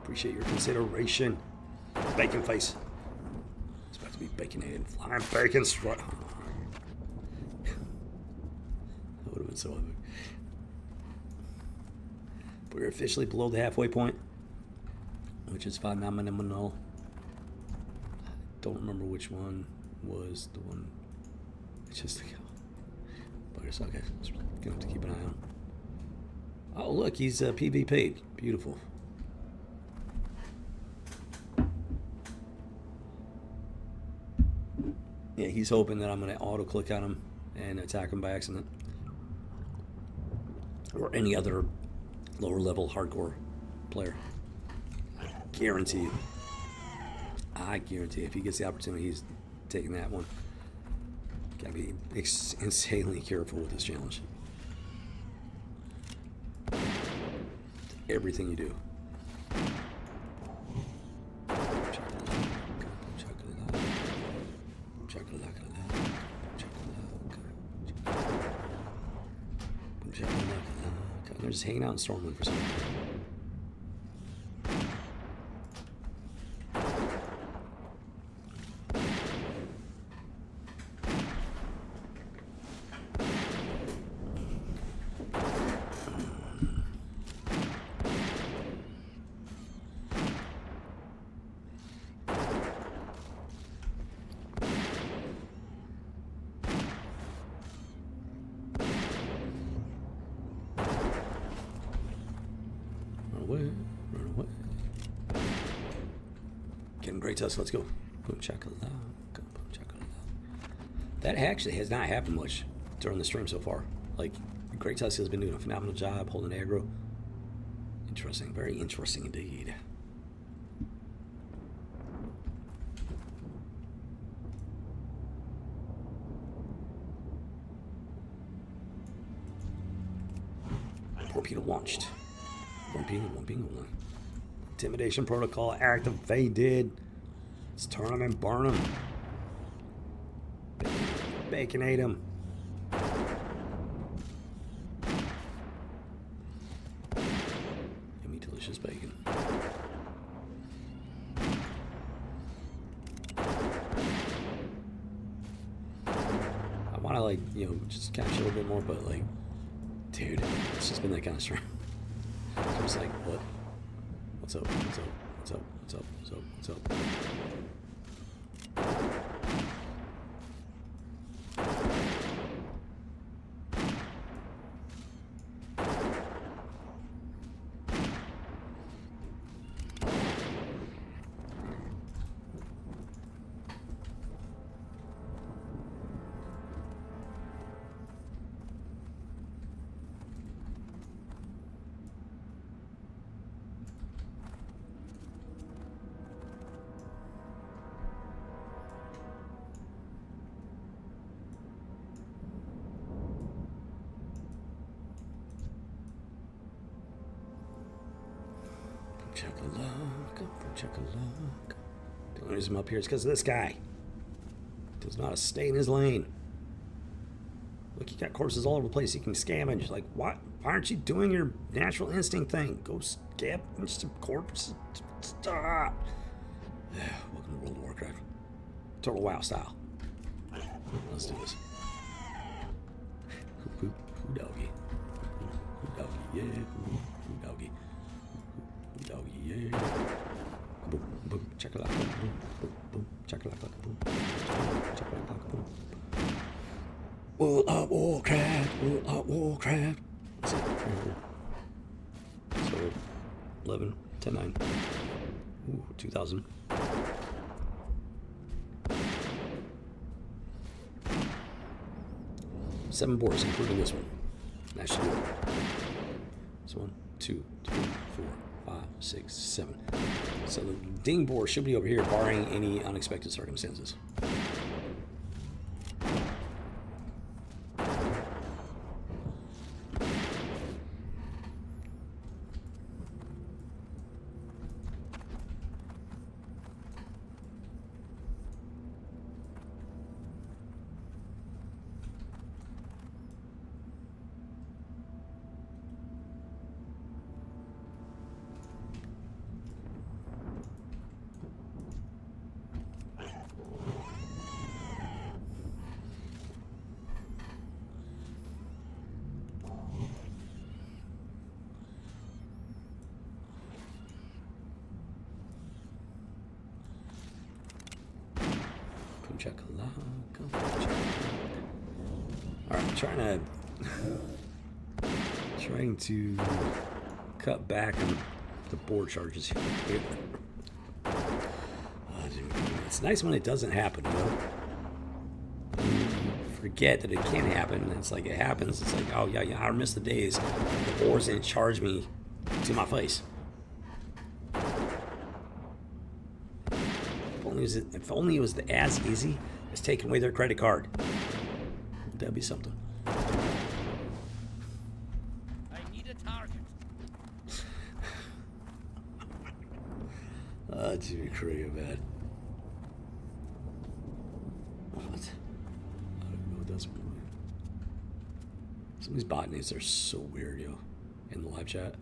Appreciate your consideration. Bacon face. It's about to be baconated. Flying bacon strut. That would have been so epic. We're officially below the halfway point, which is phenomenal. I don't remember which one was the one. It's just but it's okay. Just gonna have to keep an eye on. Oh, look, he's PvP'd. Beautiful. Yeah, he's hoping that I'm going to auto-click on him and attack him by accident. Or any other lower-level hardcore player. I guarantee you. I guarantee if he gets the opportunity, he's taking that one. Gotta be insanely careful with this challenge. Everything you do. They're just hanging out in Stormwind for some reason. Run away. Getting great tusk, let's go. Boom chakalaka, boom chakalaka. That actually has not happened much during the stream so far. Like, Great Tusk has been doing a phenomenal job holding aggro. Interesting, very interesting indeed. Torpedo launched. One being one. Intimidation protocol activated. Let's turn them and burn them. Baconate them. Yummy, delicious bacon. I want to, like, you know, just kind of chill a bit more, but, like, dude, it's just been that kind of stream. I'm just like, what? What's up? What's up? What's up? What's up? What's up? What's up? Chakalaka. The only reason I'm up here is because of this guy. Does not stay in his lane. Look, you got corpses all over the place. You can scavenge. Like, what? Why aren't you doing your natural instinct thing? Go scavenge some corpses. Stop. Welcome to World of Warcraft. Total WoW style. Let's do this. Hoo doggy. Hoo doggy, yeah. Hoo doggy. Doggy, yeah. Boom, boom, chakalaka, boom, boom, boom, chakalaka, boom, chakalaka, boom. World of Warcraft, World of Warcraft. Let's see, so 11, 10, 9. Ooh, 2,000. Seven boards, including this one. That should do it. This 1, 2, 3, 4. 5, 6, 7. So the ding board should be over here, barring any unexpected circumstances. Alright, trying to cut back on the board charges here. It's nice when it doesn't happen, you know? forget that it can happen. And it's like it happens. It's like, oh yeah, I missed the days. The boars didn't charge me to my face. If only it was as easy as taking away their credit card. That'd be something. I need a target. Jimmy Craig, man. What? I don't know what that's. Some of these bot names are so weird, yo. In the live chat.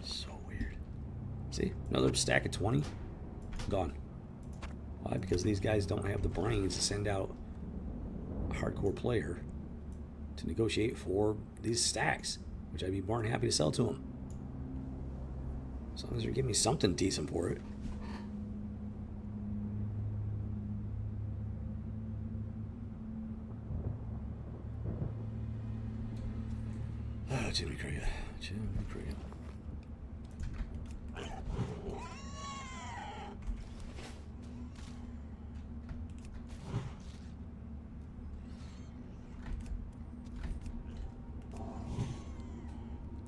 So weird. See? Another stack of 20. Gone. Why? Because these guys don't have the brains to send out a hardcore player to negotiate for these stacks, which I'd be more than happy to sell to them. As long as they're giving me something decent for it. Oh, Jimmy Craig. Jimmy Craig.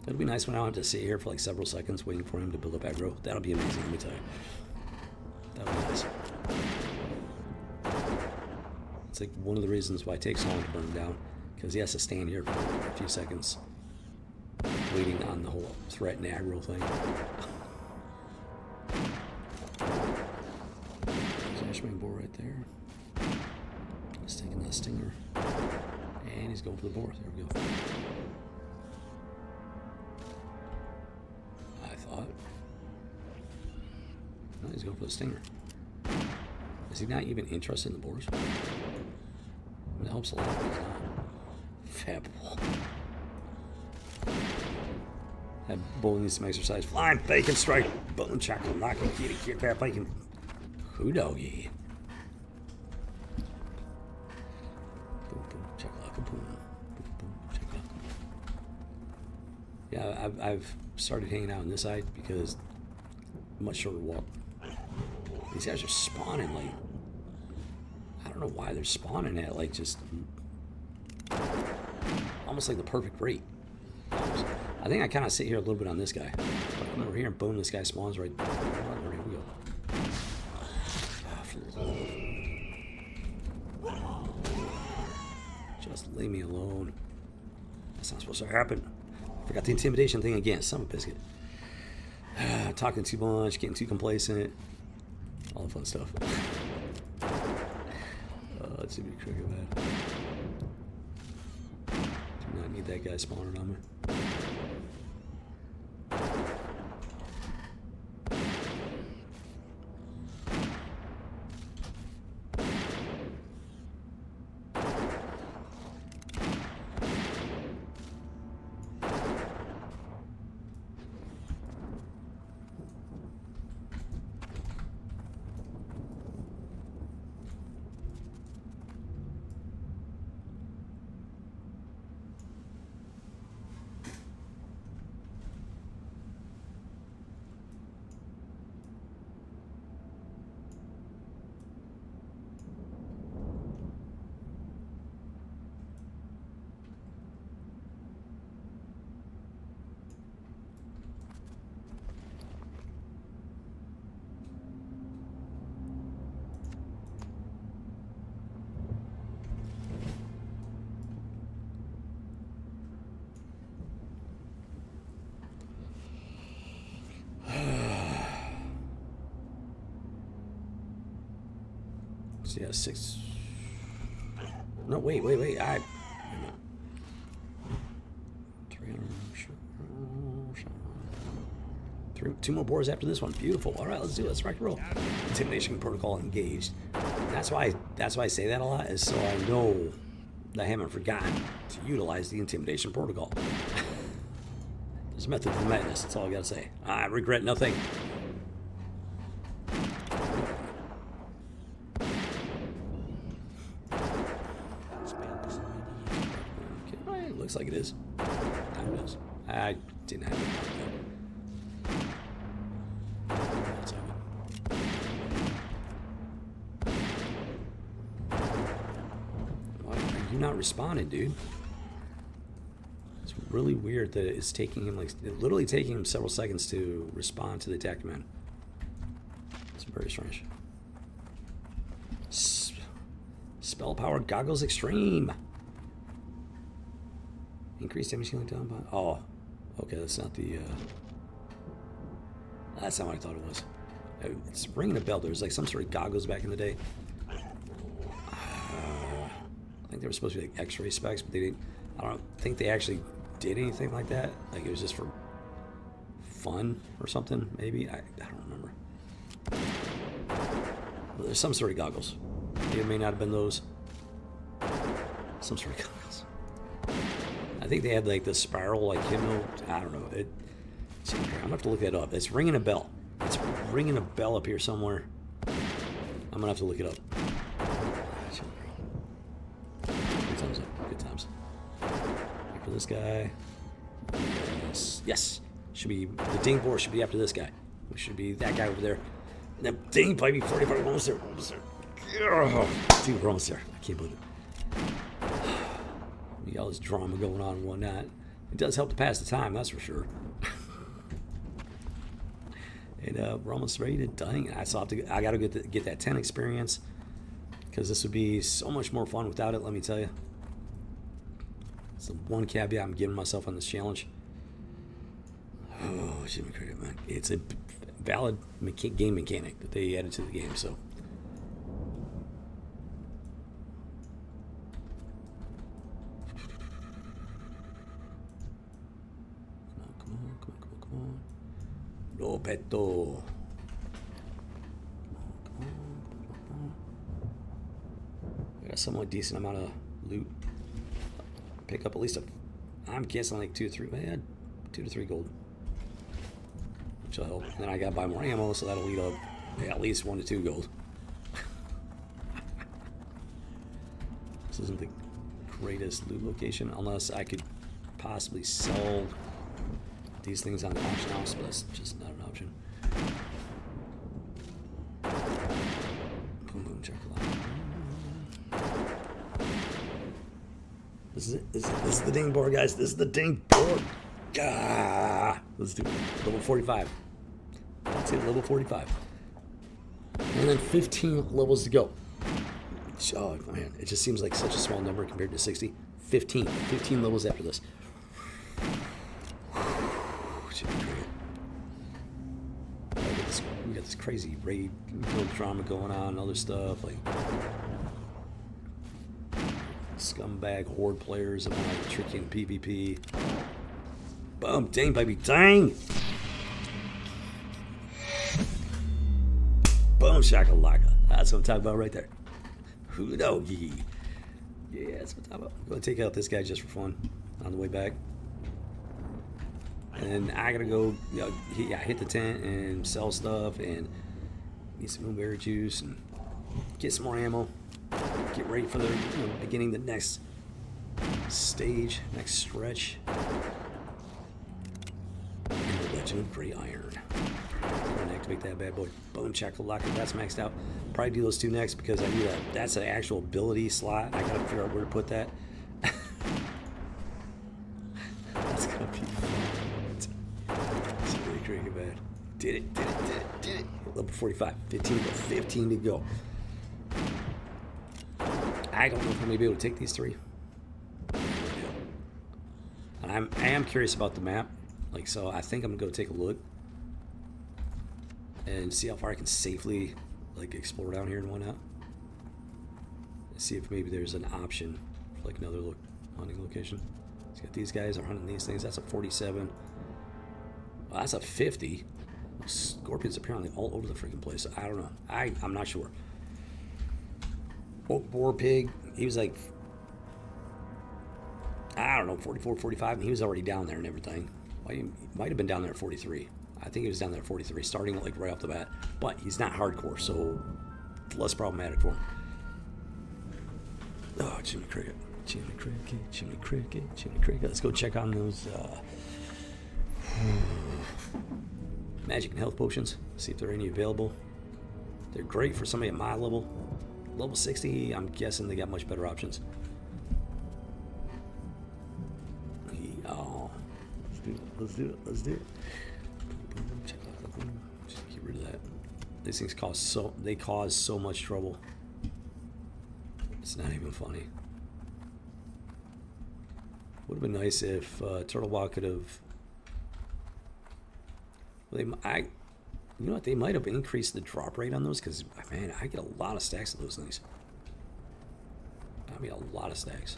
It'll be nice when I don't have to sit here for like several seconds waiting for him to build up aggro. That'll be amazing, let me tell you. That'll be nice. It's like one of the reasons why it takes so long to burn him down, because he has to stand here for a few seconds waiting on the whole threat and aggro thing. There's Ashman boar right there. He's taking that stinger. And he's going for the boar. There we go. No, he's going for the stinger. Is he not even interested in the boars? It helps a lot, but he's not. Fat bull. That bull needs some exercise. Flying bacon strike. Bone chocolate. Knocking kitty kid fat bacon. Who doggy? Boom boom chakalaka boom. Boom boom chakalaka. Yeah, I've started hanging out on this side because much shorter walk. These guys are spawning like, I don't know why they're spawning at like just almost like the perfect rate. I think I kind of sit here a little bit on this guy. But I come over here and boom, this guy spawns right. Here we go. Just leave me alone. That's not supposed to happen. Forgot the intimidation thing again. Son of a biscuit. Talking too much, getting too complacent. All the fun stuff. Let's see if we can trigger that. Do not need that guy spawning on me. So yeah, 6. No, wait. 300. Two more boars after this one. Beautiful. All right, let's do it. Let's rock and roll. Intimidation protocol engaged. That's why I say that a lot, is so I know that I haven't forgotten to utilize the intimidation protocol. There's a method to the madness. That's all I gotta say. I regret nothing. Looks like it is. Time it is. I didn't have it. That's all good. Why you not responding, dude? It's really weird that it's taking him, like, literally taking him several seconds to respond to the attack command. It's very strange. Spell power goggles extreme. Increased damage healing down by. Oh, okay. That's not the. That's not what I thought it was. It's ringing a bell. There was like some sort of goggles back in the day. I think they were supposed to be like X-ray specs, but they didn't. I don't think they actually did anything like that. Like it was just for fun or something. Maybe I don't remember. Well, there's some sort of goggles. It may not have been those. Some sort of goggles. I think they had like the spiral, like hypno. I don't know. I'm gonna have to look that up. It's ringing a bell. It's ringing a bell up here somewhere. I'm gonna have to look it up. Good times. Good times. Wait for this guy. Yes. Yes. Should be the ding board. Should be after this guy. It should be that guy over there. And then ding, baby, 45. Almost there. Almost there. Dude, we're almost there. I can't believe it. We got all this drama going on and whatnot. It does help to pass the time, that's for sure. And we're almost ready to dang. I got to get that 10 experience because this would be so much more fun without it. Let me tell you. It's the one caveat I'm giving myself on this challenge. Oh, Jimmy Cricket, man! It's a valid game mechanic that they added to the game. So. Come on. No, peto. Come on. I got a somewhat decent amount of loot. Pick up at least I'm guessing like 2 to 3 gold. Which will help. Then I gotta buy more ammo, so that'll lead up at least 1 to 2 gold. This isn't the greatest loot location, unless I could possibly sell these things on the auction house, but that's just not an option. Boom, boom, check it out. This is it. This is the ding board, guys. This is the ding board. Ah, let's do it. Level 45. That's it, level 45. And then 15 levels to go. Oh, man. It just seems like such a small number compared to 60. 15 levels after this. We got this crazy raid drama going on and other stuff like scumbag horde players and like tricking PvP. Boom, dang baby, dang! Boom shakalaka. That's what I'm talking about right there. Who know ye? Yeah, that's what I'm talking about. I'm gonna take out this guy just for fun on the way back. And I gotta go, hit the tent and sell stuff and get some blueberry juice and get some more ammo. Get ready for the beginning the next stage, next stretch. In the Legend of Grey Iron. I'm gonna activate that bad boy. Boom chakalaka. That's maxed out. Probably do those 2 next because I need that's an actual ability slot. I gotta figure out where to put that. That's gonna be fun. Really bad. Did it. Level 45. 15 to go. I don't know if I'm going to be able to take these 3. And I am curious about the map. Like, so I think I'm going to go take a look. And see how far I can safely, like, explore down here and whatnot. See if maybe there's an option for, like, another hunting location. It's got these guys are hunting these things. That's a 47. Well, that's a 50. Scorpions apparently all over the freaking place. I don't know. I'm not sure. Oak boar pig. He was like, I don't know, 44, 45, and he was already down there and everything. Well, he might have been down there at 43. I think he was down there at 43, starting like right off the bat. But he's not hardcore, so less problematic for him. Oh, Jimmy Cricket. Let's go check on those magic and health potions. See if there are any available. They're great for somebody at my level. Level 60, I'm guessing they got much better options. Let's do it. Let's do it. Just get rid of that. These things cause so much trouble. It's not even funny. Would have been nice if Turtlebot could have. Well, you know what? They might have increased the drop rate on those because, man, I get a lot of stacks of those things. I mean, a lot of stacks.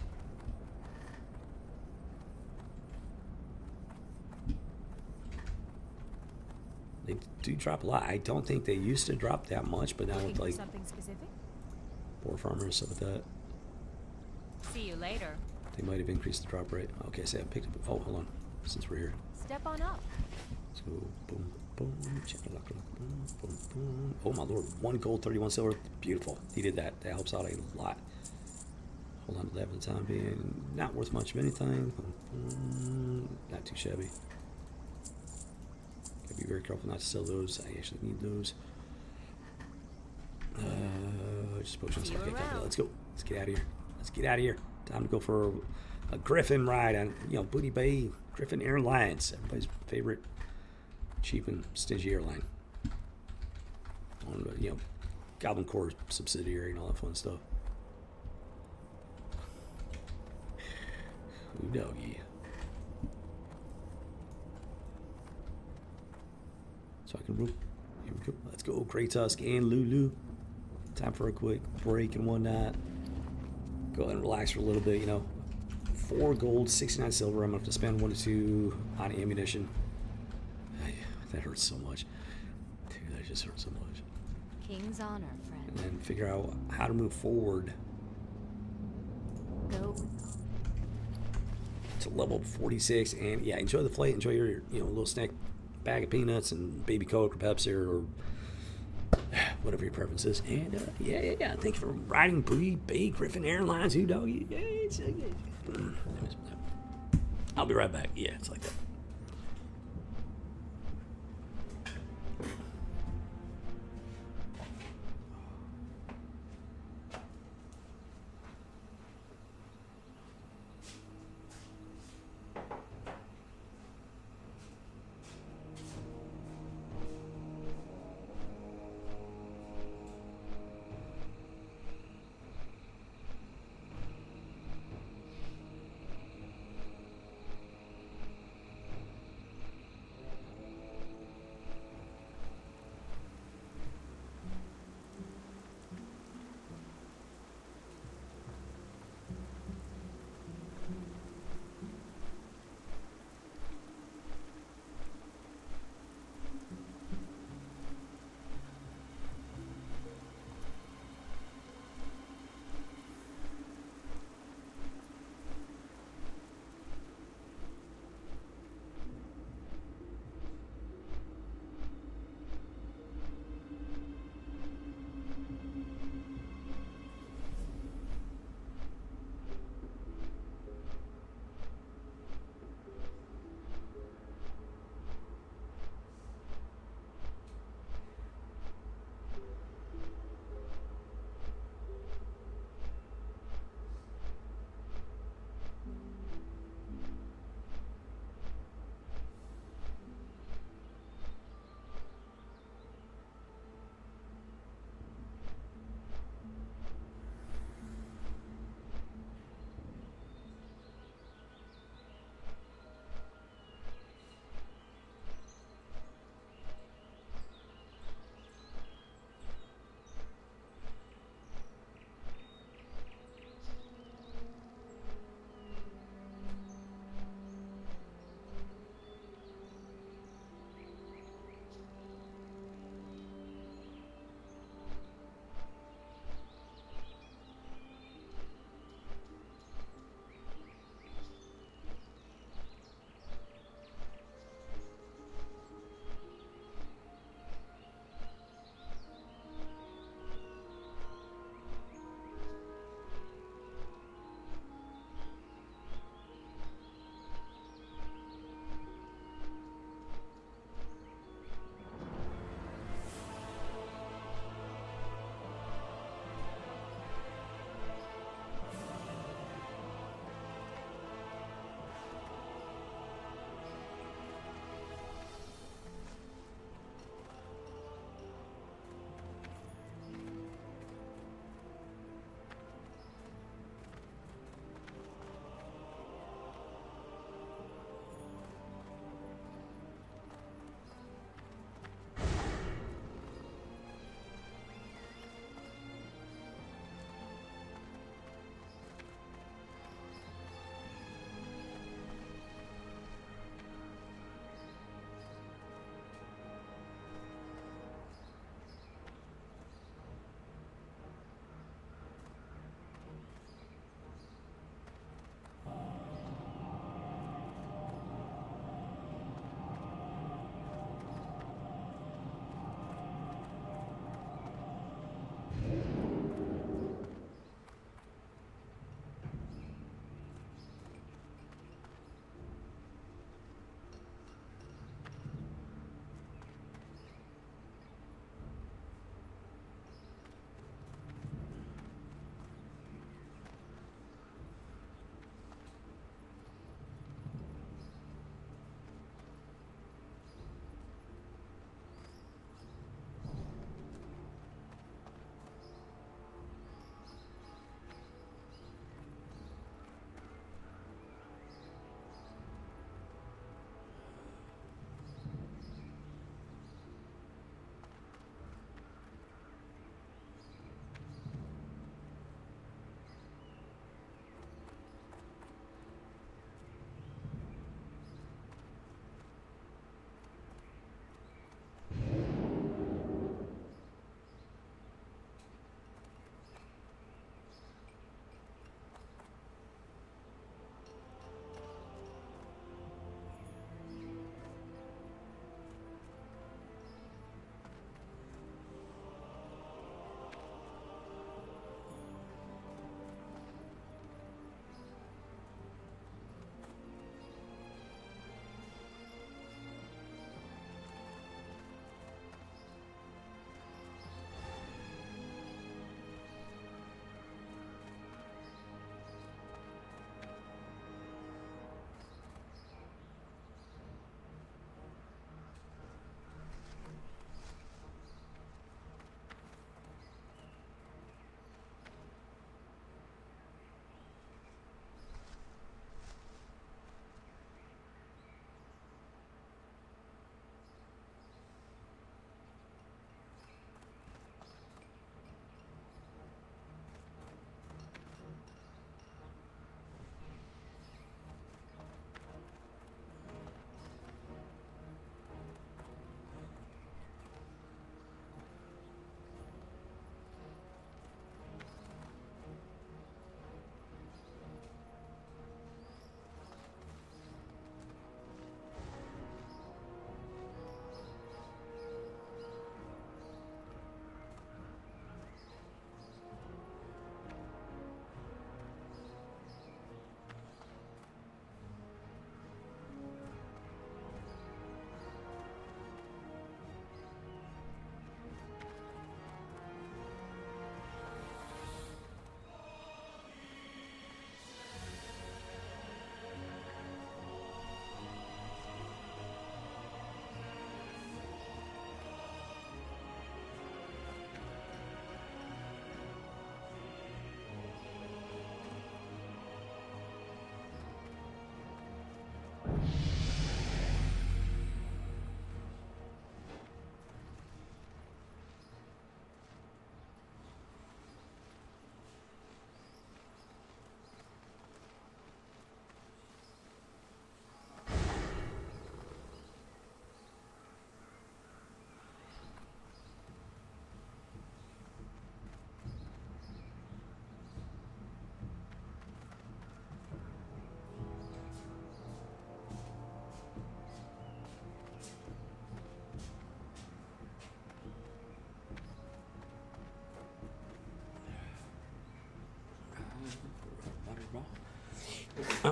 They do drop a lot. I don't think they used to drop that much, but now with like something specific? boar farmers and stuff like that, See you later. they might have increased the drop rate. Okay, so I picked up. Oh, hold on. Since we're here, Step on up. let's go. Boom, boom, chakalaka, boom, boom, boom. Oh my lord! 1 gold, 31 silver. Beautiful. He did that. That helps out a lot. Hold on to that for the time being. Not worth much of anything. Not too shabby. Gotta be very careful not to sell those. I actually need those. Just potions. Okay, let's go. Let's get out of here. Let's get out of here. Time to go for a Griffin ride on, Booty Bay Griffin Airlines. Everybody's favorite cheap and stingy airline. On Goblin Corps subsidiary and all that fun stuff. Ooh, doggy. So I can root. Here we go. Let's go, Grey Tusk and Lulu. Time for a quick break and whatnot. Go ahead and relax for a little bit, 4 gold, 69 silver. I'm going to have to spend 1 to 2 on ammunition. That hurts so much. Dude, that just hurts so much. King's honor, friend. And then figure out how to move forward Go. to level 46. And yeah, enjoy the flight. Enjoy your, little snack bag of peanuts and baby Coke or Pepsi or whatever your preference is. And yeah. Thank you for riding Booty Bay Griffin Airlines. Who doggy? I'll be right back. Yeah, it's like that.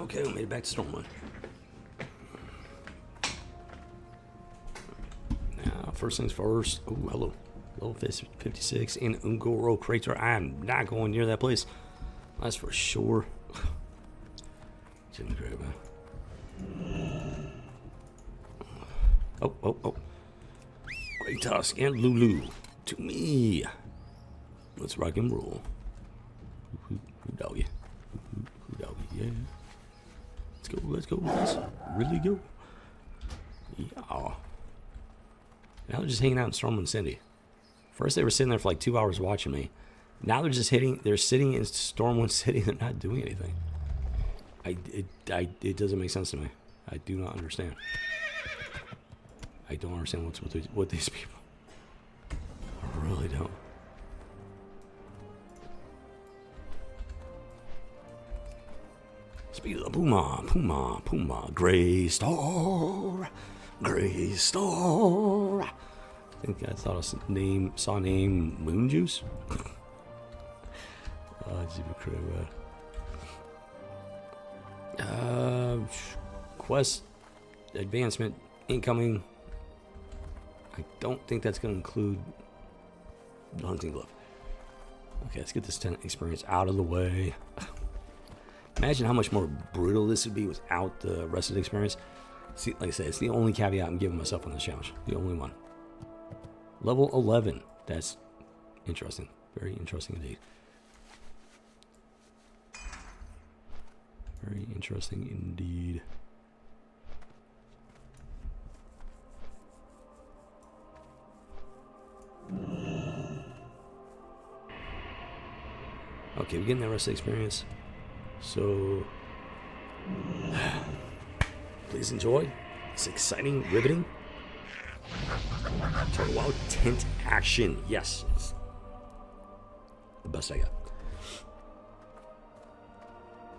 Okay, we made it back to Stormwind. Now, first things first. Oh, hello. Level 56 in Ungoro Crater. I am not going near that place. That's for sure. Jimmy Craig, man. Oh. Great Tusk and Lulu. To me. Let's rock and roll. Who doggy? Who doggy? Yeah. Let's go. Let's really go. Yeah. Now they're just hanging out in Stormwind City. First they were sitting there for like 2 hours watching me. Now they're just they're sitting in Stormwind City. They're not doing anything. It doesn't make sense to me. I do not understand. I don't understand what's with these people. I really don't. Speed of the Puma, Gray Star. I think I saw name Moon Juice. Jimmy Crow. Quest advancement incoming. I don't think that's going to include the hunting glove. Okay, let's get this 10 experience out of the way. Imagine how much more brutal this would be without the rest of the experience. See, like I said, it's the only caveat I'm giving myself on this challenge. The only one. Level 11. That's interesting. Very interesting indeed. Very interesting indeed. Okay, we're getting that rest of the experience. So, please enjoy. It's exciting, riveting. Total WoW tent action. Yes, it's the best I got.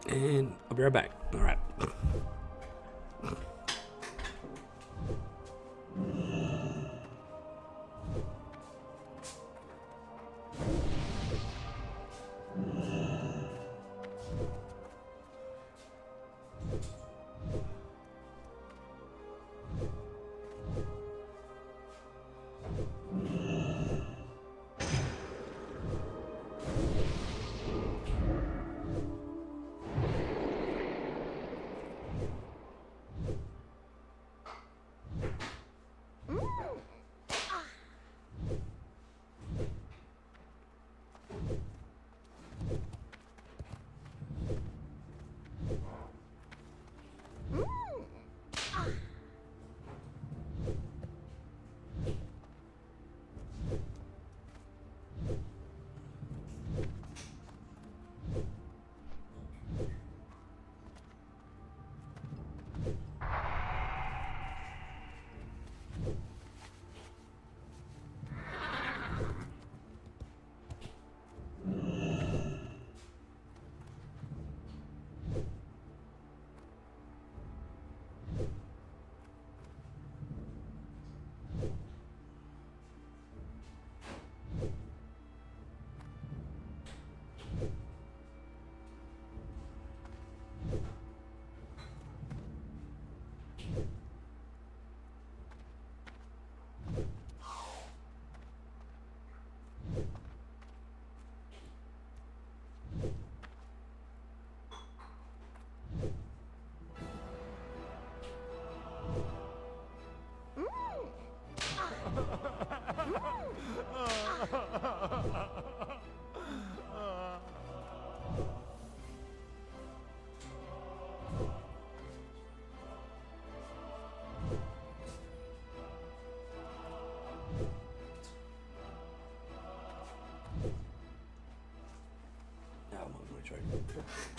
And I'll be right back. All right.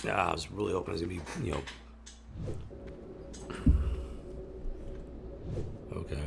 I was really hoping it was going to be, okay.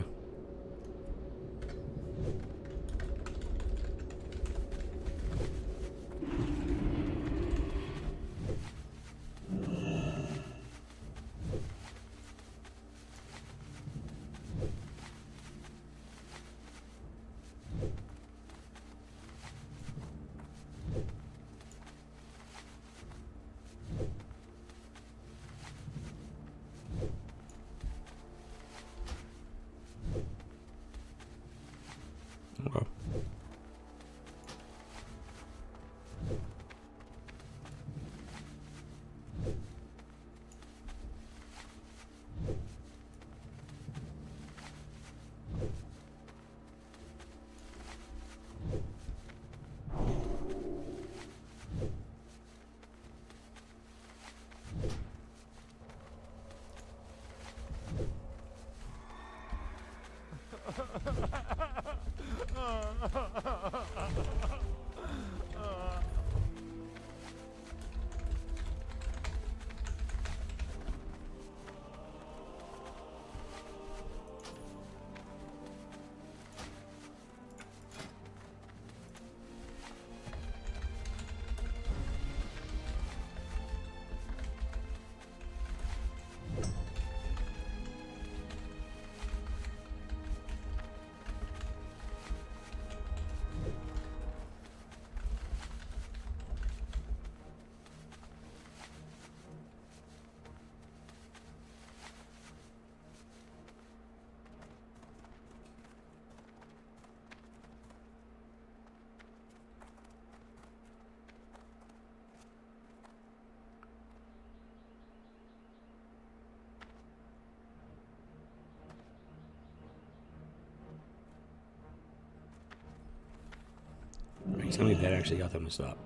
Are you telling me that actually got them to stop?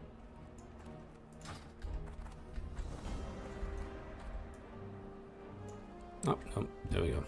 Oh, no, there we go.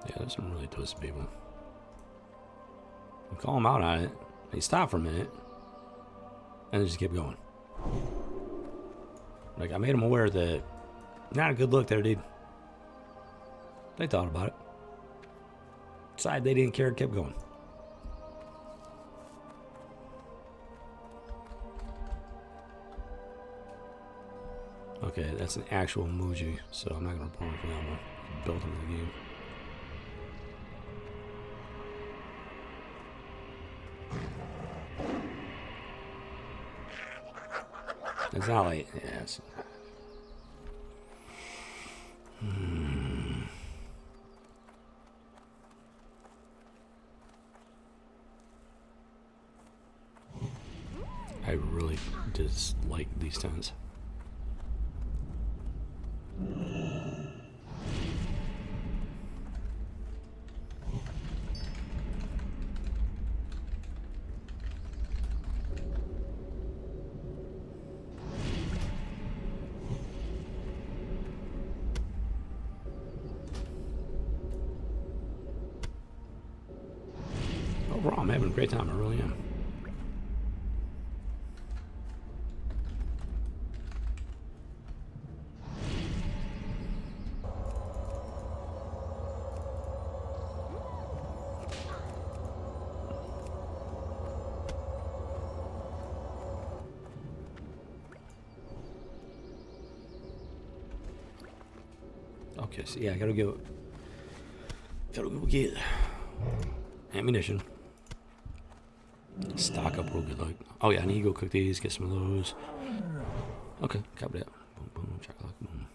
Yeah, there's some really twisted people. We call him out on it. He stopped for a minute. And then just kept going. Like, I made him aware that not a good look there, dude. They thought about it. Decided they didn't care, kept going. Okay, that's an actual emoji, so I'm not going to report it for that one. Built into the game. It's not like, yeah, it's, I really dislike these tents. Overall, I'm having a great time. I really am. Okay, so yeah, I gotta go get ammunition. Stock up real good. Like, oh yeah, I need to go cook these, get some of those. Okay, copy that. Boom, boom, chocolate, boom.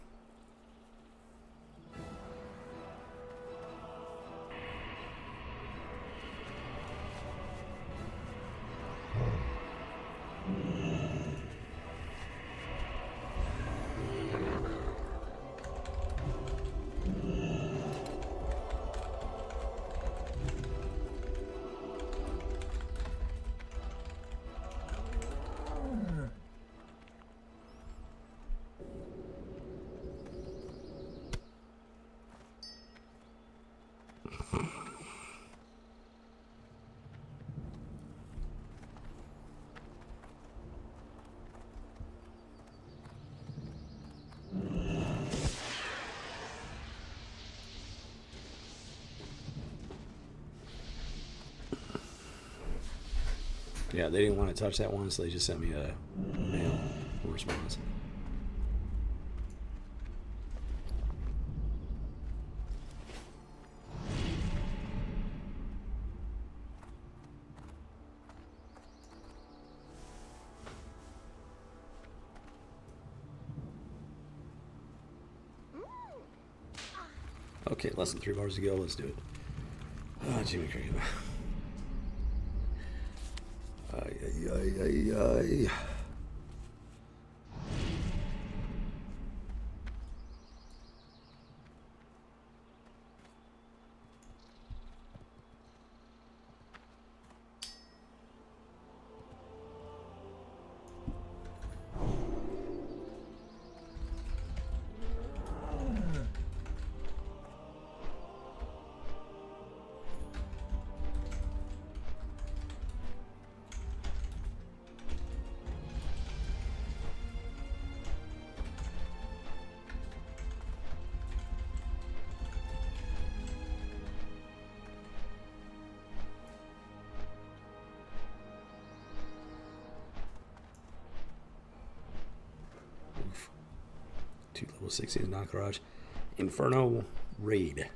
Yeah, they didn't want to touch that one, so they just sent me a mail response. Okay, less than 3 bars to go. Let's do it. Oh, Jimmy Cricket. Ay. 2 level 60s, not garage. Inferno Raid.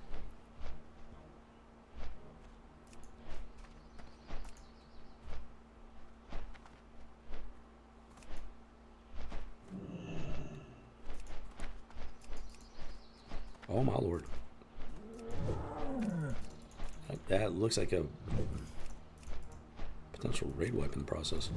Oh my lord. That looks like a potential raid weapon process.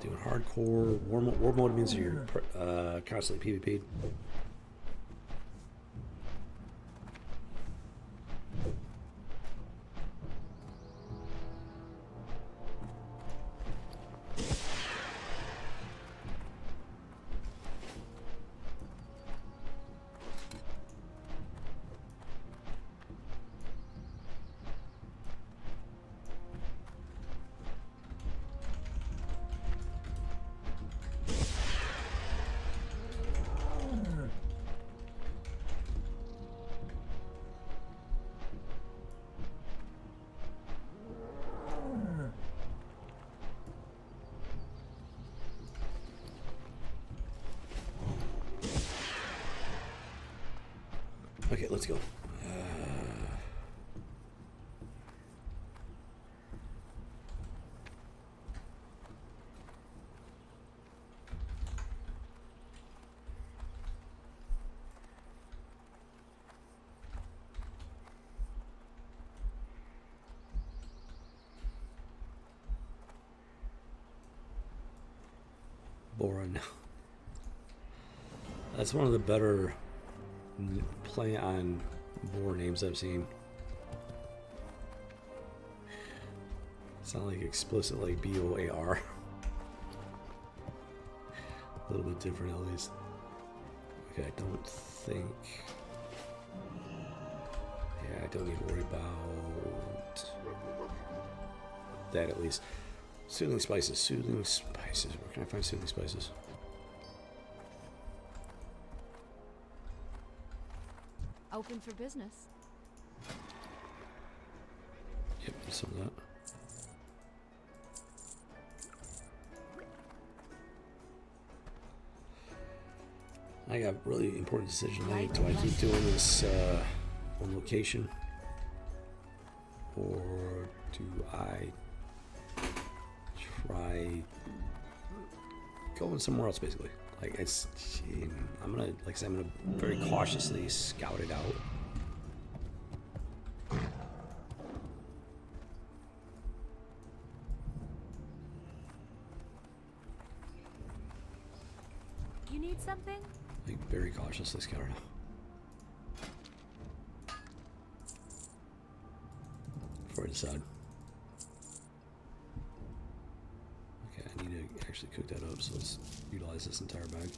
Doing hardcore. War mode means you're constantly PvP'd. Okay, let's go. Boron. That's one of the better play on boar names I've seen. It's not like explicit like B-O-A-R. A little bit different at least. Okay, I don't think... Yeah, I don't need to worry about that at least. Soothing spices, soothing spices. Where can I find soothing spices? Open for business. Yep, some of that. I got a really important decision to make. Do I keep doing this on location? Or do I try going somewhere else, basically? Like, I'm gonna, like I said, I'm gonna very cautiously scout it out. You need something? Like, very cautiously scout it out. Before I decide. Okay, I need to actually cook that up, so let's utilize this entire bag.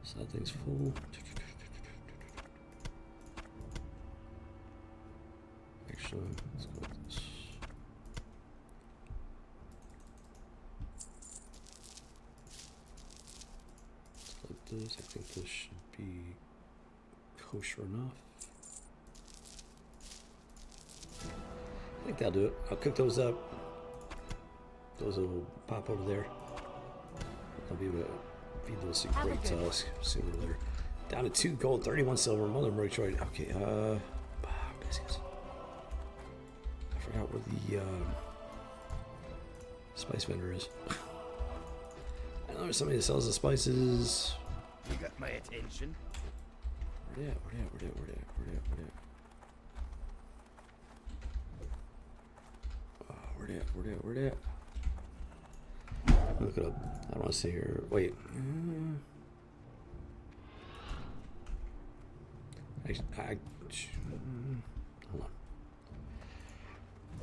So that thing's full. Actually, let's go with this. spices. I think this should be kosher enough. I think that'll do it. I'll cook those up. Those will pop over there. I'll be able to feed those to great sooner or later. Down to 2 gold, 31 silver, Mother Metroid. Okay, biscuits. I forgot where the spice vendor is. I know there's somebody that sells the spices. You got my attention. Where they at? Where they at? Look it up. I don't want to see here. Wait. Hold on.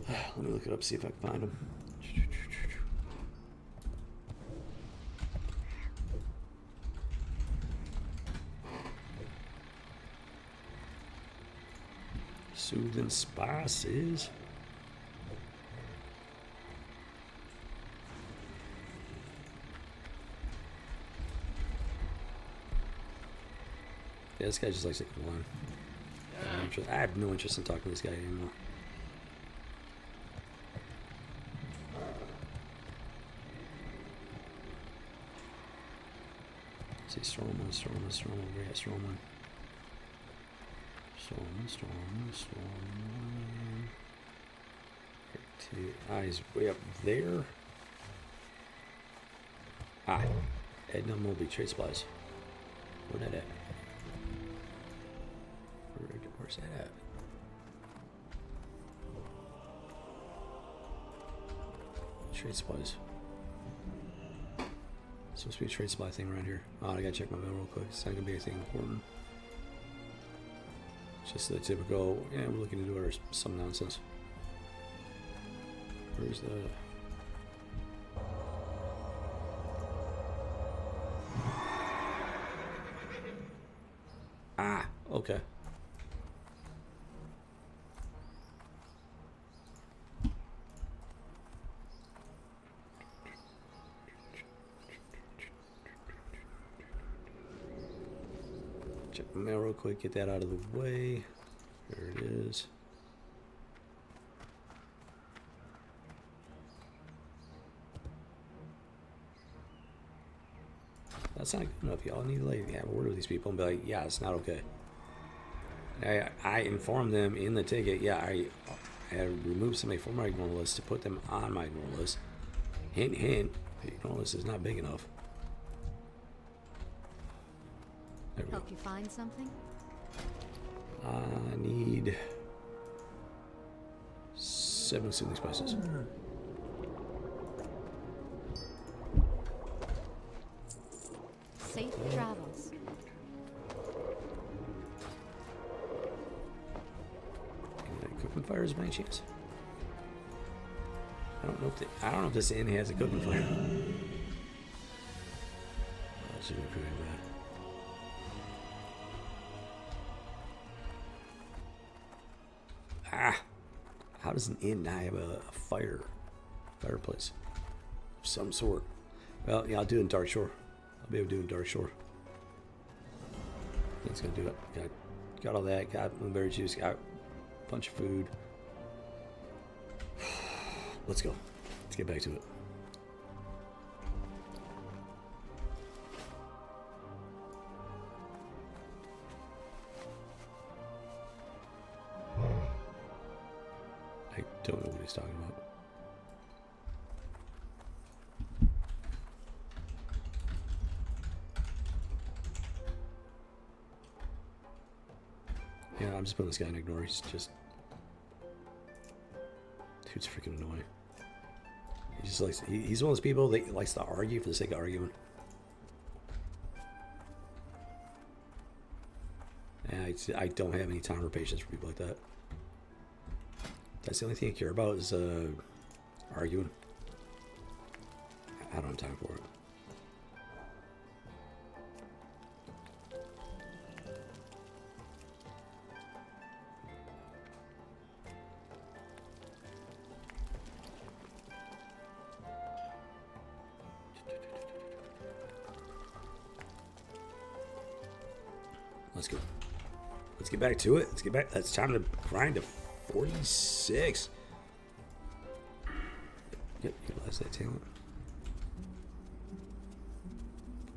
Let me look it up, see if I can find them. Soothing spices. Yeah, this guy just likes to complain. I have no interest in talking to this guy anymore. See, Stormwind. Where at Stormwind? He's way up there. Edna Mobley, trade supplies. Where's that at? Where's that at? Trade supplies. Supposed to be a trade supply thing around here. Oh, I gotta check my mail real quick. It's not gonna be anything important. Just the typical, yeah, we're looking to do some nonsense. Where's the... Okay. Check the mail real quick, get that out of the way. There it is. That's not good enough. Y'all need to like have a word with these people and be like, yeah, it's not okay. I informed them in the ticket, yeah, I had removed somebody from my ignore list to put them on my ignore list. Hint, hint, the ignore list is not big enough. There we go. Help you find something? I need 7 soothing spices. Safe travels. Cooking fires by any chance? I don't know if this inn has a cooking fire. Oh, that should be pretty bad. How does an inn not have a fireplace of some sort? Well, yeah, I'll do it in Dark Shore. I'll be able to do it in Dark Shore. That's gonna do it. Got all that. Got blueberry juice. Got a bunch of food. Let's go. Let's get back to it. I don't know what he's talking about. Yeah, I'm just putting this guy in ignore. He's just... Dude's freaking annoying. He just likes... He's one of those people that likes to argue for the sake of arguing. And I don't have any time or patience for people like that. That's the only thing I care about is arguing. I don't have time for it. let's go. Let's get back to it. Let's get back. It's time to grind to 46. Yep, utilize that talent.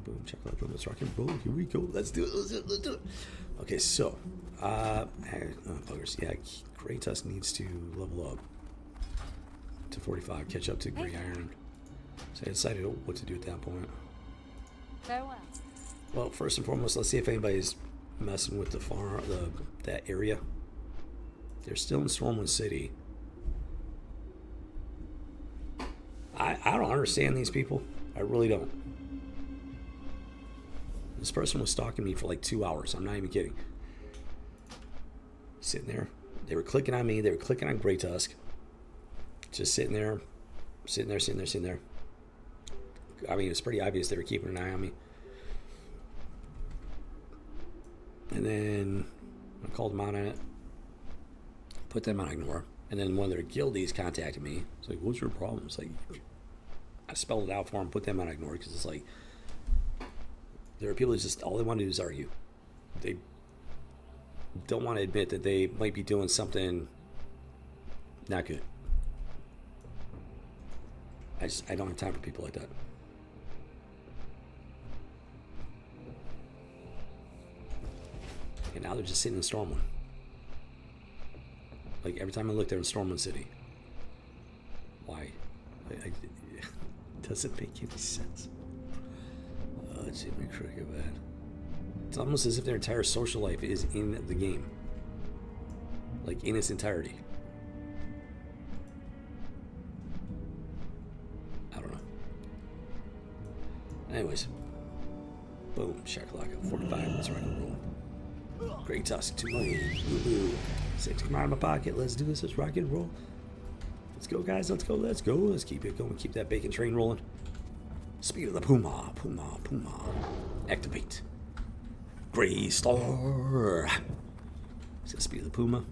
Boom, check out boom. Let's rock and roll. Here we go. Let's do it. Let's do it. Let's do it. Okay, so, buggers. Yeah, Grey Tusk needs to level up to 45, catch up to Grey Iron. So I decided what to do at that point. Farewell. Well, first and foremost, let's see if anybody's messing with the farm, that area. They're still in Stormwind City. I don't understand these people. I really don't. This person was stalking me for like 2 hours. I'm not even kidding. Sitting there. They were clicking on me. They were clicking on Grey Tusk. Just sitting there. Sitting there, sitting there, sitting there. I mean, it's pretty obvious they were keeping an eye on me. And then I called them out on it. Put them on ignore. And then one of their guildies contacted me. It's like, what's your problem? It's like, I spelled it out for them, put them on ignore, because it's like, there are people who just, all they want to do is argue. They don't want to admit that they might be doing something not good. I don't have time for people like that. And now they're just sitting in Stormwind. Like, every time I look, they're in Stormwind City. Why? It doesn't make any sense. Jimmy Cricket, man. It's almost as if their entire social life is in the game. Like, in its entirety. I don't know. Anyways. Boom. Shakalaka. 45. Let's rock and roll. Grey Tusk. 2 million. Woo-hoo. 6 come out of my pocket. Let's do this. Let's rock and roll. Let's go, guys. Let's go. Let's go. Let's keep it going. Keep that bacon train rolling. Speed of the Puma. Puma. Puma. Activate. Grey Star. Is that Speed of the Puma?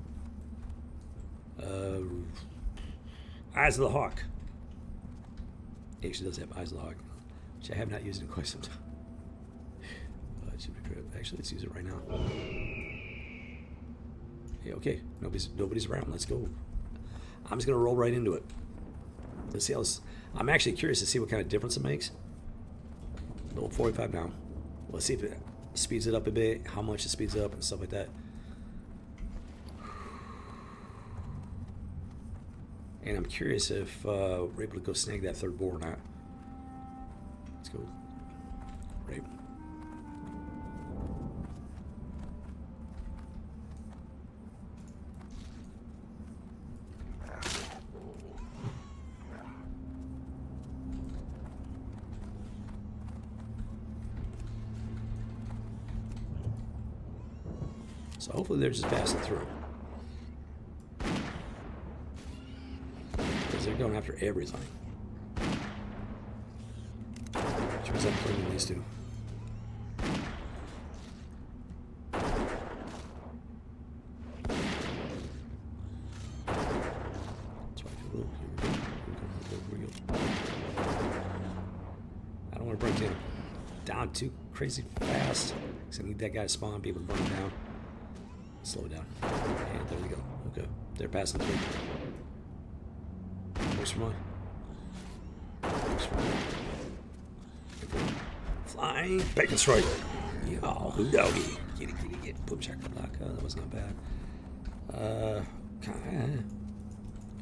Eyes of the Hawk. It actually does have Eyes of the Hawk, which I have not used in quite some time. Actually, let's use it right now. Yeah, okay. Nobody's around. Let's go. I'm just gonna roll right into it. Let's see how this. I'm actually curious to see what kind of difference it makes. Level 45 now. Let's see if it speeds it up a bit, how much it speeds it up, and stuff like that. And I'm curious if we're able to go snag that third boar or not. Let's go. Right. So hopefully they're just passing through. Because they're going after everything. Turns out cleaning these two. I don't want to break him down too crazy fast. Because I need that guy to spawn, be able to burn him down. Slow down. And there we go. Okay. They're passing through. Where's for mine? Where's for mine? Flying bacon strike. Yo, doggy. Get it. Boom, check the block. Oh, that was not bad. Come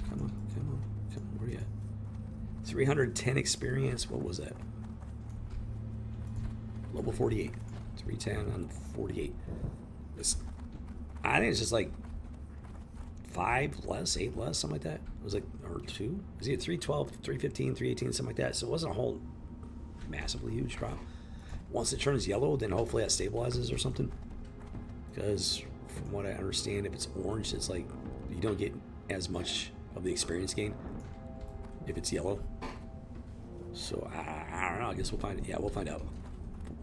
on. Where are you at? 310 experience. What was that? Level 48. 310 on 48. I think it's just like 5 less, 8 less, something like that. It was like, or 2. It was either 312, 315, 318, something like that. So it wasn't a whole massively huge drop. Once it turns yellow, then hopefully that stabilizes or something. Because from what I understand, if it's orange, it's like you don't get as much of the experience gain if it's yellow. So I don't know. I guess we'll find it. Yeah, we'll find out.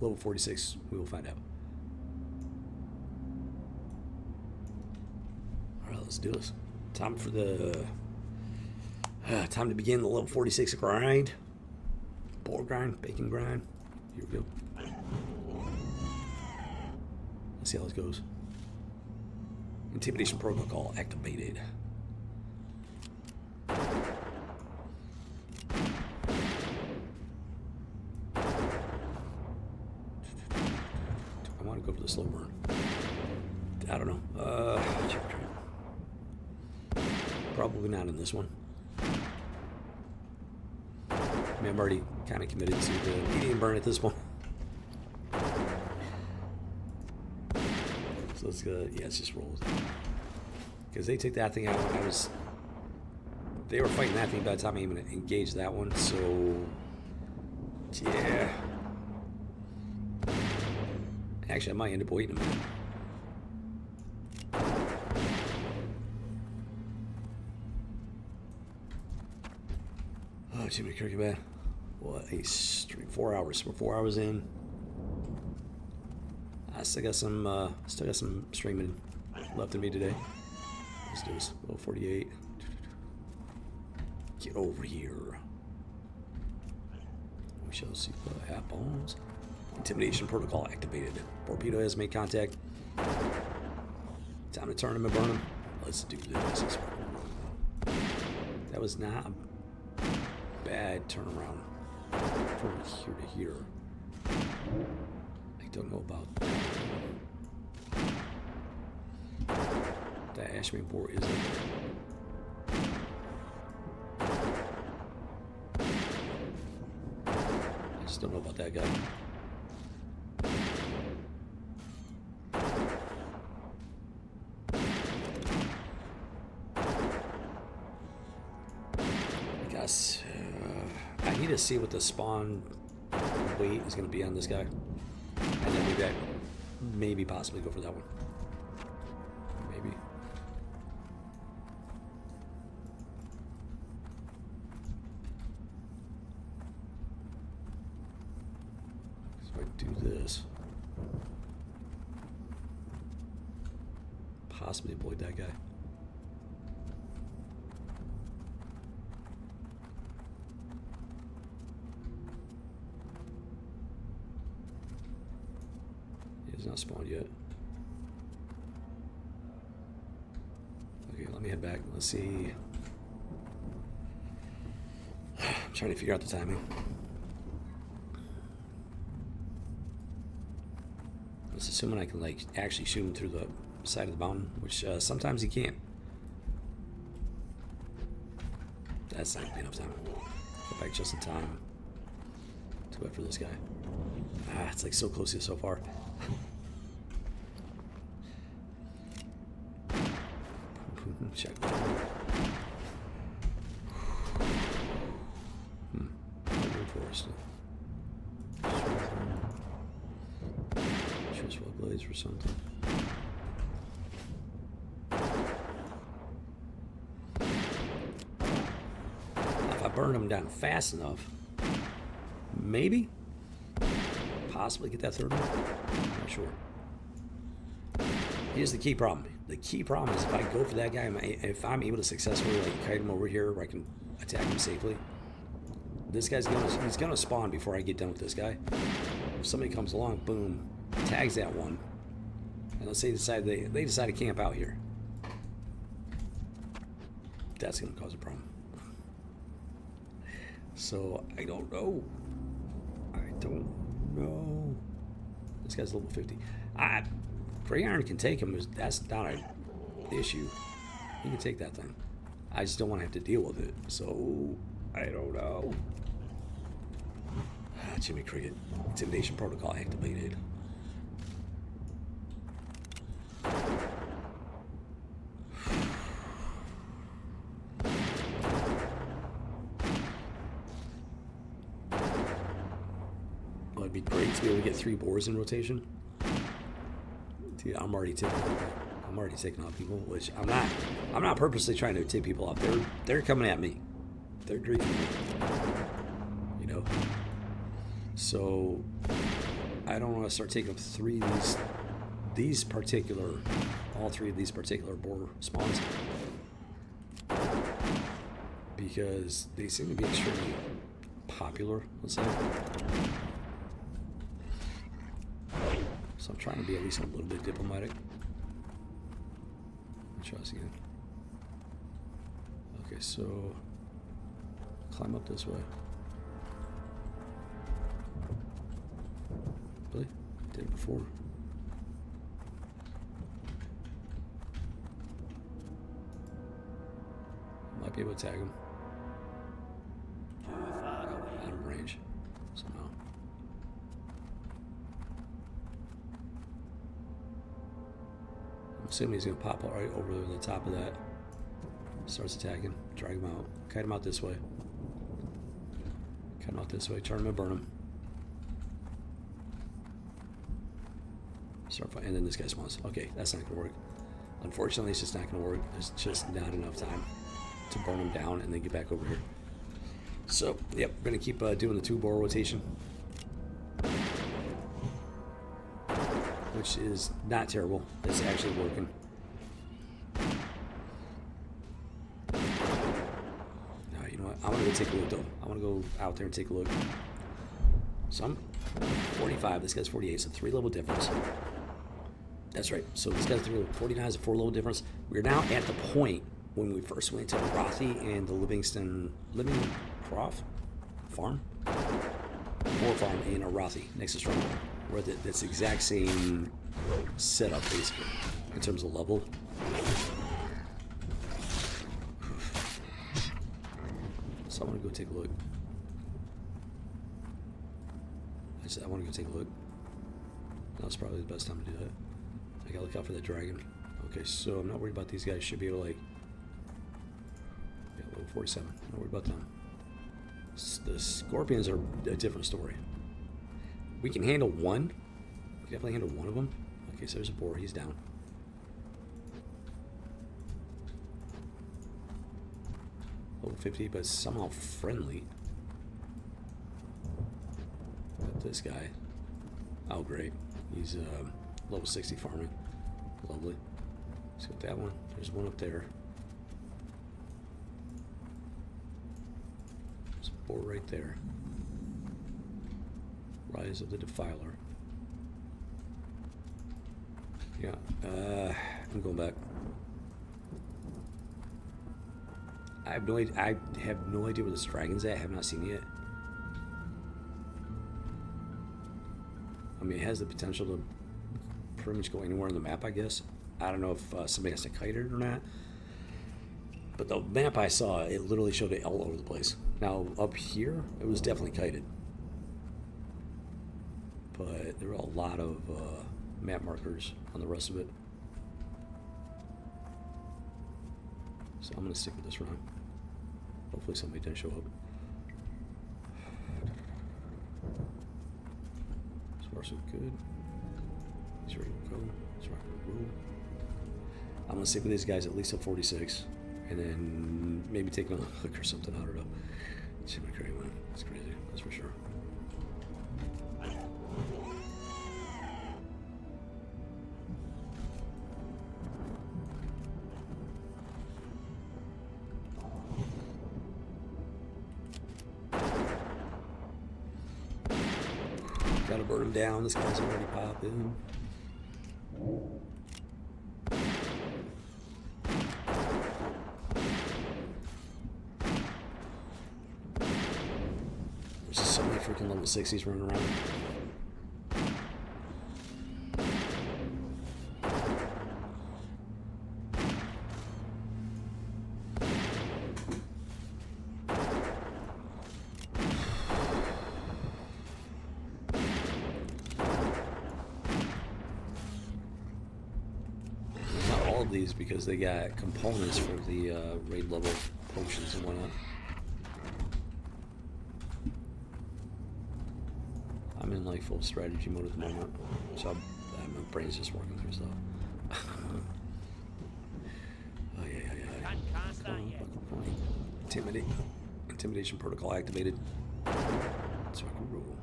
Level 46, we will find out. Let's do this. Time for the time to begin the level 46 grind. Boar grind, bacon grind. Here we go. Let's see how this goes. Intimidation protocol activated. I want to go for the slow burn. I don't know. Probably not in this one. I mean, I'm already kind of committed to the medium burn at this point. So let's go. Yeah, let's just roll with it. Because they took that thing out when I was. They were fighting that thing by the time I even engaged that one. So yeah. Actually, I might end up waiting a minute. Oh, Jimmy Cricket, man. What a stream. 4 hours. We're 4 hours in. I still got some streaming left in me today. Let's do this. 48. Get over here. We shall see what happens. Intimidation protocol activated. Torpedo has made contact. Time to turn him and burn him. Let's do this. That was not a bad turnaround from here to here. I don't know about that. That Ashman board is there. I just don't know about that guy. I guess I need to see what the spawn weight is going to be on this guy, and then maybe possibly go for that one. Maybe. So I do this. Possibly avoid that guy. He's not spawned yet. Okay, let me head back. Let's see. I'm trying to figure out the timing. Let's assuming I can like actually shoot him through the side of the mountain, which sometimes he can't. That's not gonna be enough time. Go back just in time to wait for this guy. Ah, it's like so close here so far. Check. Forest. Choose blades or something. If I burn them down fast enough, maybe, possibly get that third one. I'm not sure. Here's the key problem. The key problem is if I go for that guy, if I'm able to successfully like kite him over here where I can attack him safely, this guy's gonna spawn before I get done with this guy. If somebody comes along, boom, tags that one, and let's say they decide to camp out here, that's gonna cause a problem. So I don't know. This guy's level 50. Gray Iron can take him. That's not an issue. He can take that thing. I just don't want to have to deal with it. So, I don't know. Jimmy Cricket. Intimidation protocol activated. Well, it'd be great to be able to get 3 boars in rotation. Dude, I'm already taking out people, which I'm not purposely trying to take people off. They're coming at me. They're griefing me. You know? So I don't want to start taking up all 3 of these particular boar spawns, because they seem to be extremely popular, let's say. So I'm trying to be at least a little bit diplomatic. Let's try this again. Okay, so climb up this way. Really? Did it before. Might be able to tag him. Out of range somehow. I'm assuming he's going to pop right over the top of that. Starts attacking. Drag him out. Kite him out this way. Kite him out this way. Turn him and burn him. Start fighting. And then this guy spawns. Okay, that's not going to work. Unfortunately, it's just not going to work. There's just not enough time to burn him down and then get back over here. So, yep, we're going to keep doing the 2 boar rotation. Which is not terrible. It's actually working. Now, you know what? I want to go take a look, though. I want to go out there and take a look. So I'm 45. This guy's 48. So 3 level difference. That's right. So this guy's 49 is a 4 level difference. We're now at the point when we first went to Rothy and the Livingcroft farm. Boar farm in Rothy next to Stronghold. We're at that's the exact same setup, basically, in terms of level. So I want to go take a look. I want to go take a look. That's probably the best time to do that. I gotta look out for that dragon. Okay, so I'm not worried about these guys. Should be able to, like... Yeah, level 47. Not worried about them. The scorpions are a different story. We can handle one. We can definitely handle one of them. Okay, so there's a boar. He's down. Level 50, but somehow friendly. Got this guy. Oh, great. He's level 60 farming. Lovely. Let's go with that one. There's one up there. There's a boar right there. Rise of the Defiler. Yeah, I'm going back. I have no idea where this dragon's at. I have not seen it yet. I mean, it has the potential to pretty much go anywhere on the map, I guess. I don't know if somebody has to kite it or not. But the map I saw, it literally showed it all over the place. Now, up here, it was definitely kited. But there were a lot of map markers on the rest of it. So I'm going to stick with this round. Hopefully somebody didn't show up. So far so good. He's ready to go. He's ready to roll. I'm going to stick with these guys at least till 46. And then maybe take another hook or something. I don't know. It's gonna be crazy, man. It's crazy. That's for sure. Gotta burn him down. This guy's already popping. There's just so many freaking level 60s running around. These because they got components for the raid level potions and whatnot. I'm in like full strategy mode at the moment, so my brain's just working through stuff. Oh yeah. Intimidation protocol activated. So I can rule.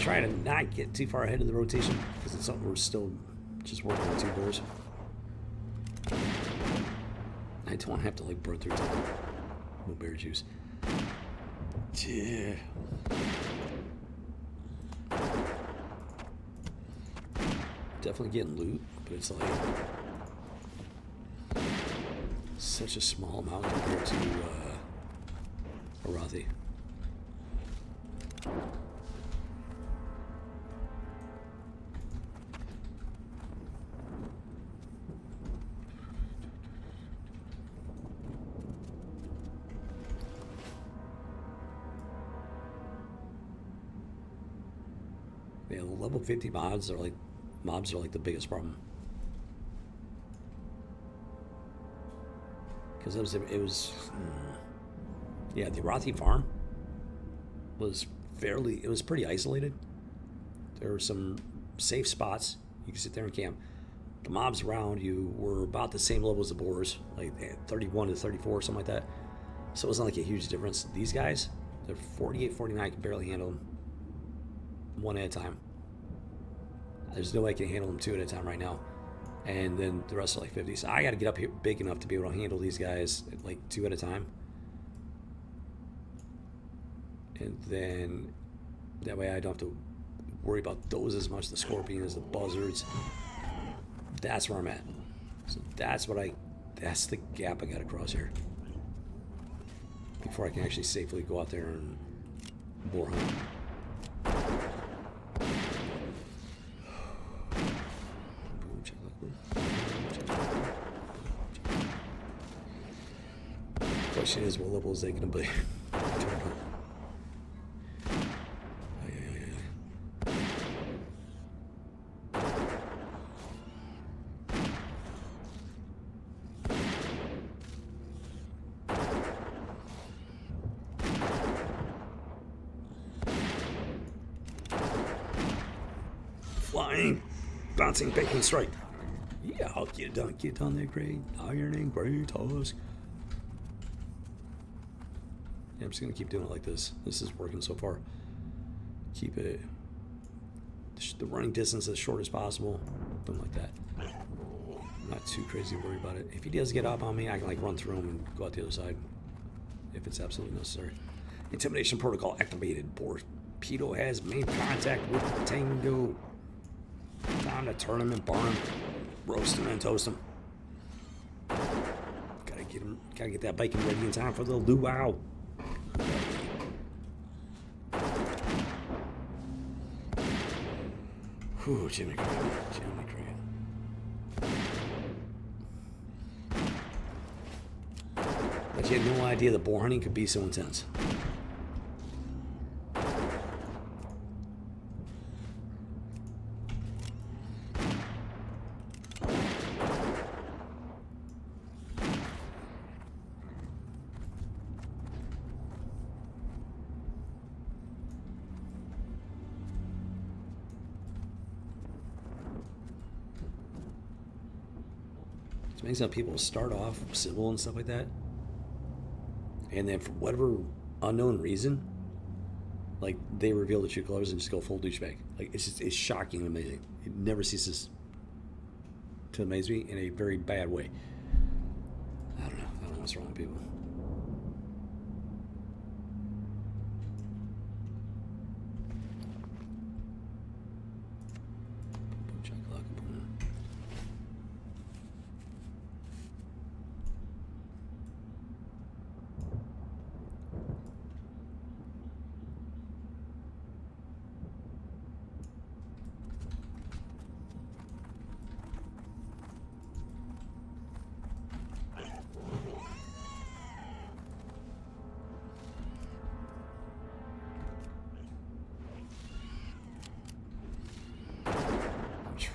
try to not get too far ahead of the rotation because it's something we're still just working on 2 boars. I don't want to have to like burn through no berry juice. Yeah. Definitely getting loot, but it's like such a small amount compared to Arathi. Yeah, the level 50 mobs are like the biggest problem. Because yeah, the Arathi farm was pretty isolated. There were some safe spots. You could sit there and camp. The mobs around you were about the same level as the boars, like 31 to 34, something like that. So it wasn't like a huge difference. These guys, they're 48, 49, I can barely handle them one at a time. There's no way I can handle them 2 at a time right now. And then the rest are like 50. So I got to get up here big enough to be able to handle these guys like 2 at a time. And then that way I don't have to worry about those as much, the scorpions, the buzzards. That's where I'm at. So that's the gap I got to cross here before I can actually safely go out there and boar hunt. Question is, what level is they going to be? I don't know. Flying, bouncing, bacon strike. Yeah, I'll get it done there, great iron and gray tusk. I'm just gonna keep doing it like this. This is working so far. Keep it the running distance as short as possible. Something like that. I'm not too crazy worried about it. If he does get up on me, I can like run through him and go out the other side if it's absolutely necessary. Intimidation protocol activated. Torpedo has made contact with the Tango. Time to turn him and burn him, roast him and toast him. Gotta get that bacon ready in time for the luau. Whew, Jimmy Cricket. But you had no idea the boar hunting could be so intense. It's amazing how people start off civil and stuff like that, and then for whatever unknown reason, like they reveal the true colors and just go full douchebag. Like it's shocking and amazing. It never ceases to amaze me in a very bad way. I don't know what's wrong with people.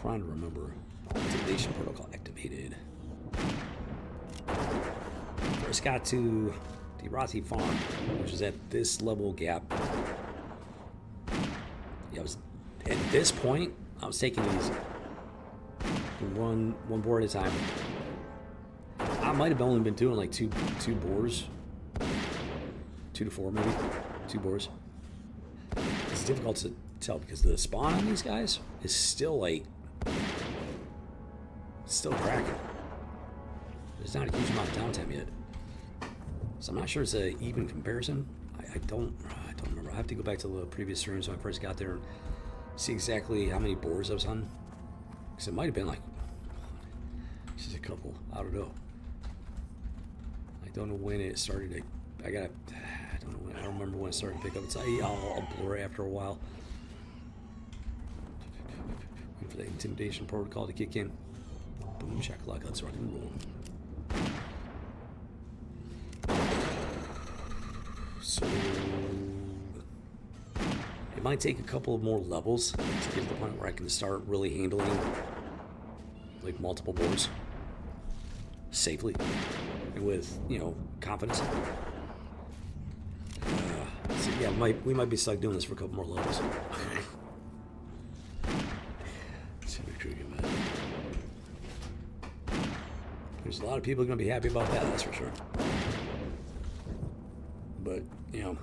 Trying to remember. Intimidation protocol activated. First got to the Arathi farm, which is at this level gap. Yeah, at this point, I was taking it easy. One boar at a time. I might have only been doing like two boars. 2 to 4 maybe. 2 boars. It's difficult tell because the spawn on these guys is still like still cracking. There's not a huge amount of downtime yet, so I'm not sure it's an even comparison. I don't remember. I have to go back to the previous streams when I first got there and see exactly how many boars I was on, because it might have been like just a couple. I don't know. I don't know when it started. I don't know when. I don't remember when it started to pick up. It's I'll blur after a while. Wait for the intimidation protocol to kick in. Boom, shakalaka, let's rock and roll. So it might take a couple of more levels to get to the point where I can start really handling like multiple boards safely and with, you know, confidence. So yeah, we might be stuck doing this for a couple more levels. There's a lot of people going to be happy about that, that's for sure. But, you know,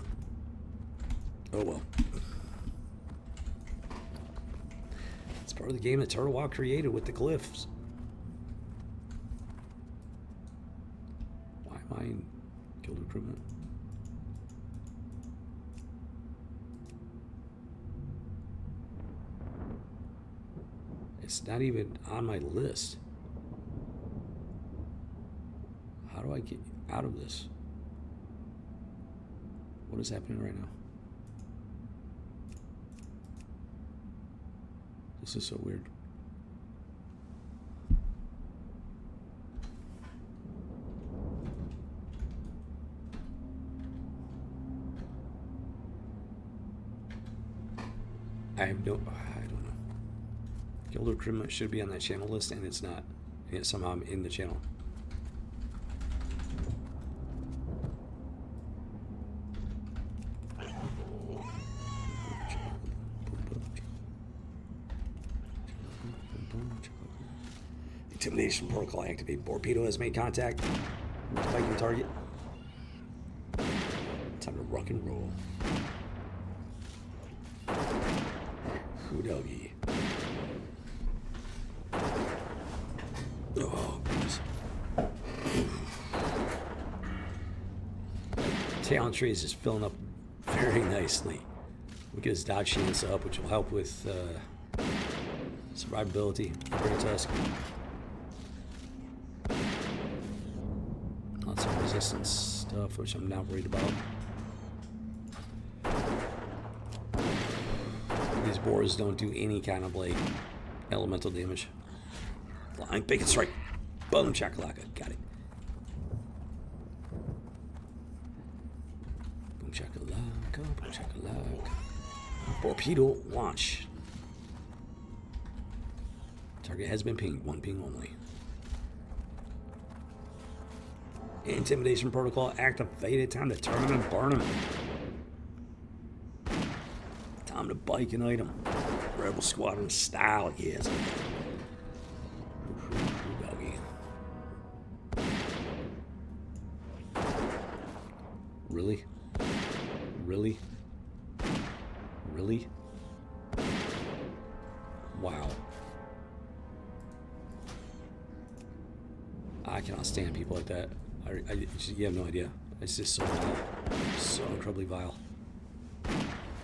oh well. It's part of the game that Turtle Wow created with the glyphs. Why am I in guild recruitment? It's not even on my list. How do I get out of this? What is happening right now? This is so weird. I don't know. Guild recruitment should be on that channel list, and it's not. And yet somehow I'm in the channel. Intimidation protocol activate. Torpedo has made contact with the Viking target. Time to rock and roll. Who doggy? Oh, goodness. Talent tree is just filling up very nicely. We get his dodge chance up, which will help with survivability. Great tusk. Lots of resistance stuff, which I'm not worried about. These boars don't do any kind of like elemental damage. Flying bacon strike. Boom, chakalaka. Got it. Boom, chakalaka. Boom, chakalaka. Torpedo launch. Target has been pinged. One ping only. Intimidation protocol activated. Time to turn him and burn him. Time to bike an item. Rebel Squadron style, yes. Doggy. Really? Really? Really? Wow. I cannot stand people like that. You have no idea. It's just so vile. So incredibly vile.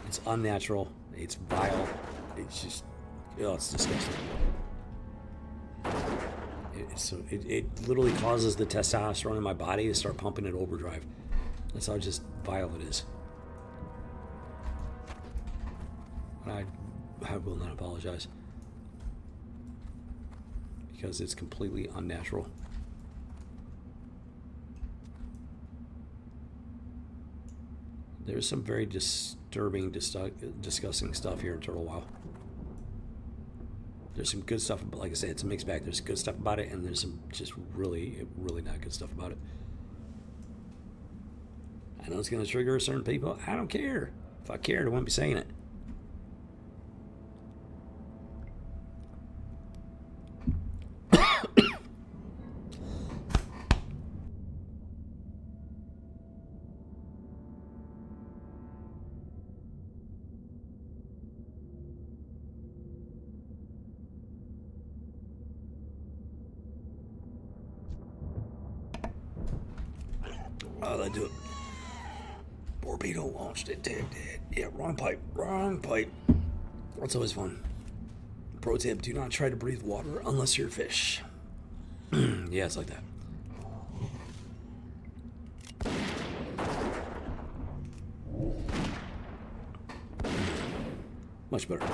It's unnatural. It's vile. It's just, oh, it's disgusting. It literally causes the testosterone in my body to start pumping at overdrive. That's how just vile it is. I will not apologize. Because it's completely unnatural. There's some very disturbing, disgusting stuff here in Turtle Wow. There's some good stuff, but like I said, it's a mixed bag. There's good stuff about it, and there's some just really, really not good stuff about it. I know it's going to trigger certain people. I don't care. If I cared, I wouldn't be saying it. Oh, that do it. Torpedo launched it. Damn, dead. Yeah, wrong pipe. Wrong pipe. That's always fun. Pro tip, do not try to breathe water unless you're a fish. Yeah, it's like that. Much better.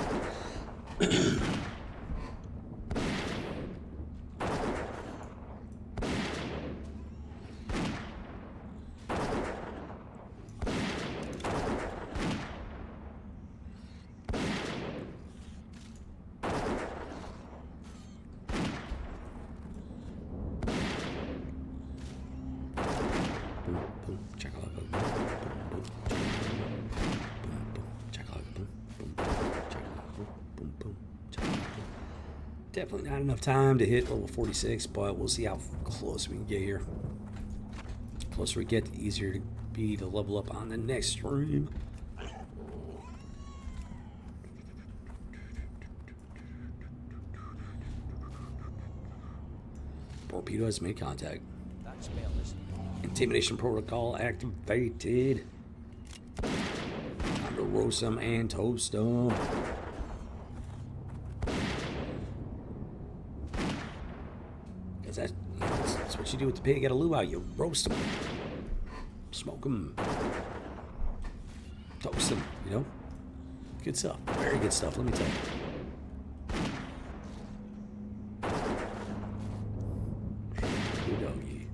Definitely not enough time to hit level 46, but we'll see how close we can get here. The closer we get, the easier to be to level up on the next stream. Torpedo has made contact. That spell is Intimidation protocol activated. Time to roast them and toast them. Because that's what you do with the pig at a luau. You roast them, smoke them, toast them, you know? Good stuff. Very good stuff, let me tell you. Good doggy.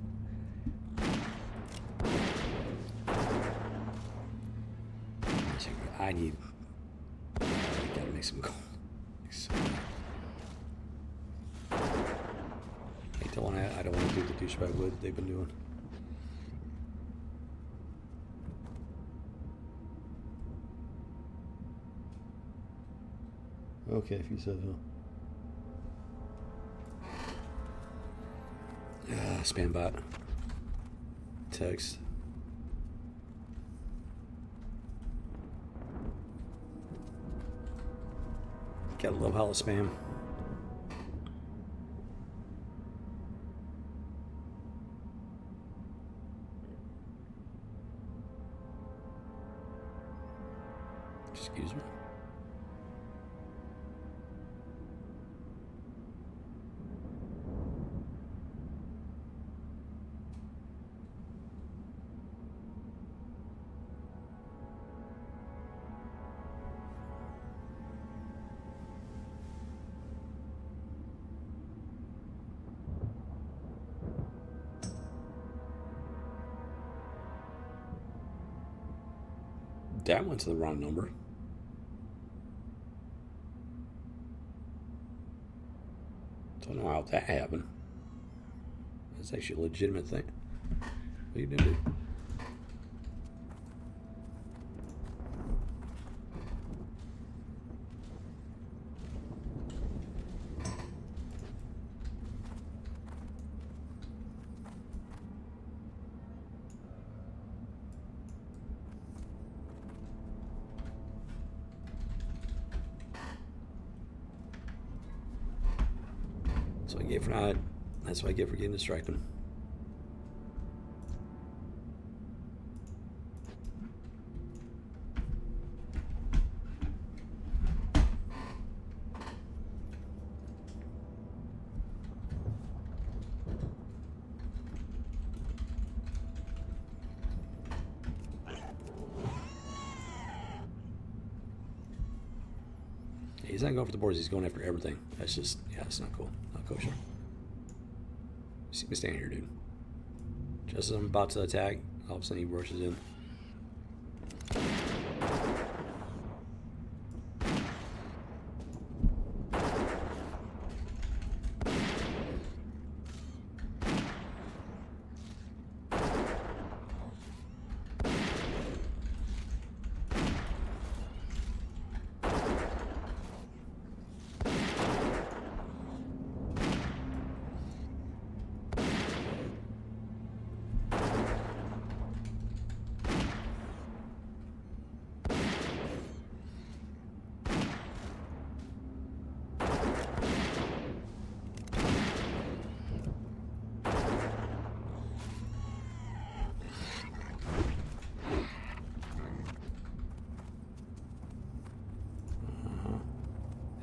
I gotta make some gold. I don't want to do the douchebag wood they've been doing. Okay, if you said so. Spam bot. Text. Gotta love how to spam. Excuse me. That went to the wrong number. Don't know how that happened. That's actually a legitimate thing. What are you doing? That's what I get for not. That's what I get for getting distracted. He's not going for the boards, he's going after everything. That's just, yeah, it's not cool. Not kosher. You see me stand here, dude. Just as I'm about to attack, all of a sudden he rushes in.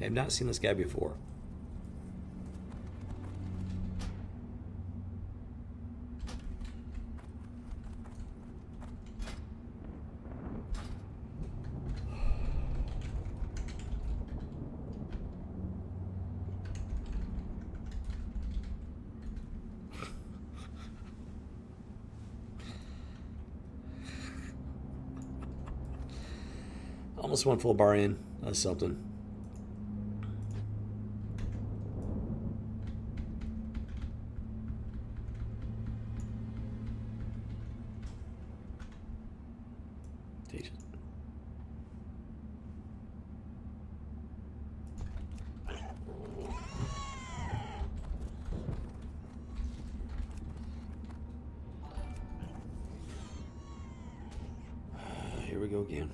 I have not seen this guy before. Almost one full bar in. That's something. Decent. Here we go again.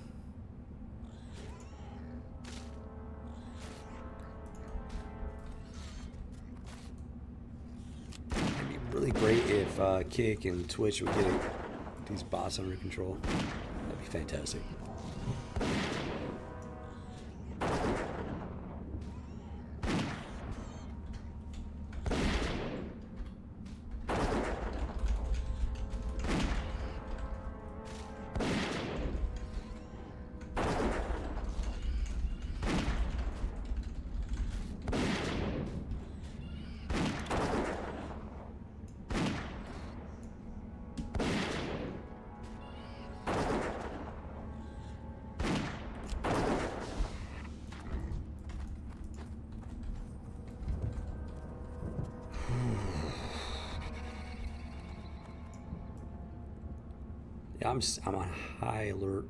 Really great if Kick and Twitch would get these bots under control. That'd be fantastic. Yeah, I'm on high alert.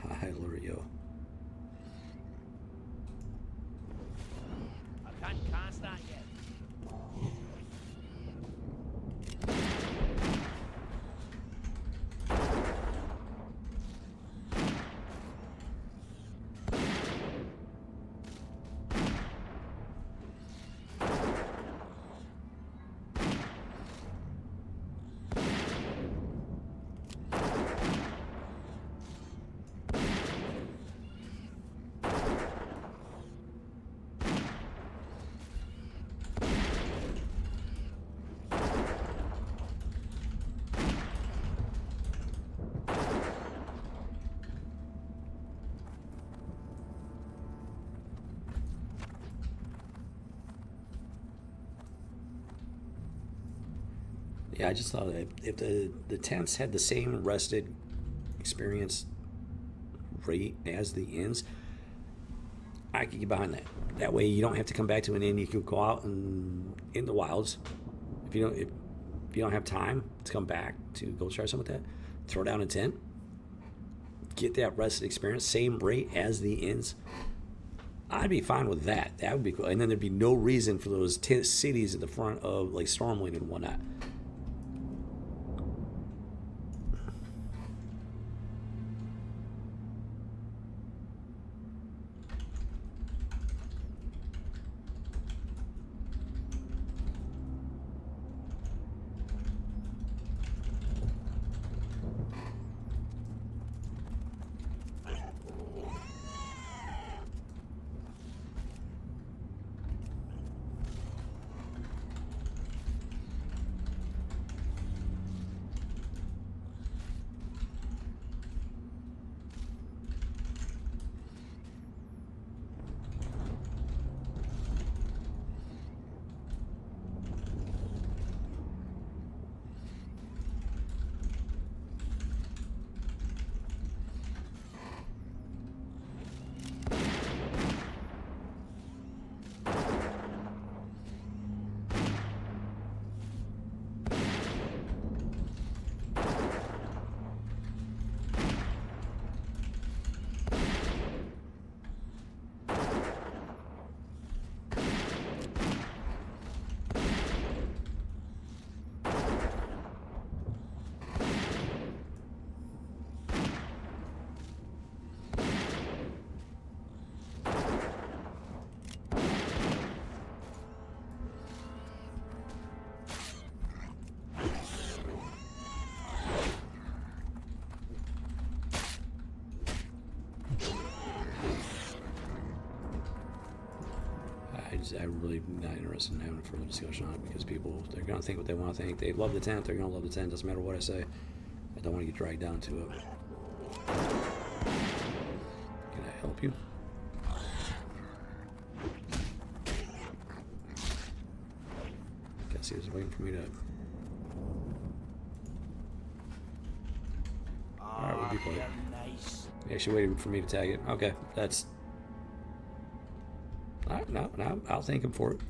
On high alert, yo. I can't cast that yet. Yeah, I just thought that if the tents had the same rested experience rate as the inns, I could get behind that. That way, you don't have to come back to an inn. You can go out and in the wilds. If you don't have time to come back to go try something like that, throw down a tent, get that rested experience, same rate as the inns. I'd be fine with that. That would be cool. And then there'd be no reason for those tent cities at the front of like Stormwind and whatnot. I'm really not interested in having a further discussion on it because people, they're going to think what they want to think. They love the tent, they're going to love the tent. Doesn't matter what I say. I don't want to get dragged down to it. Can I help you? Guess he was waiting for me to... Alright, we'll be quiet. He actually waited for me to tag it. Okay, that's... No, I'll thank him for it.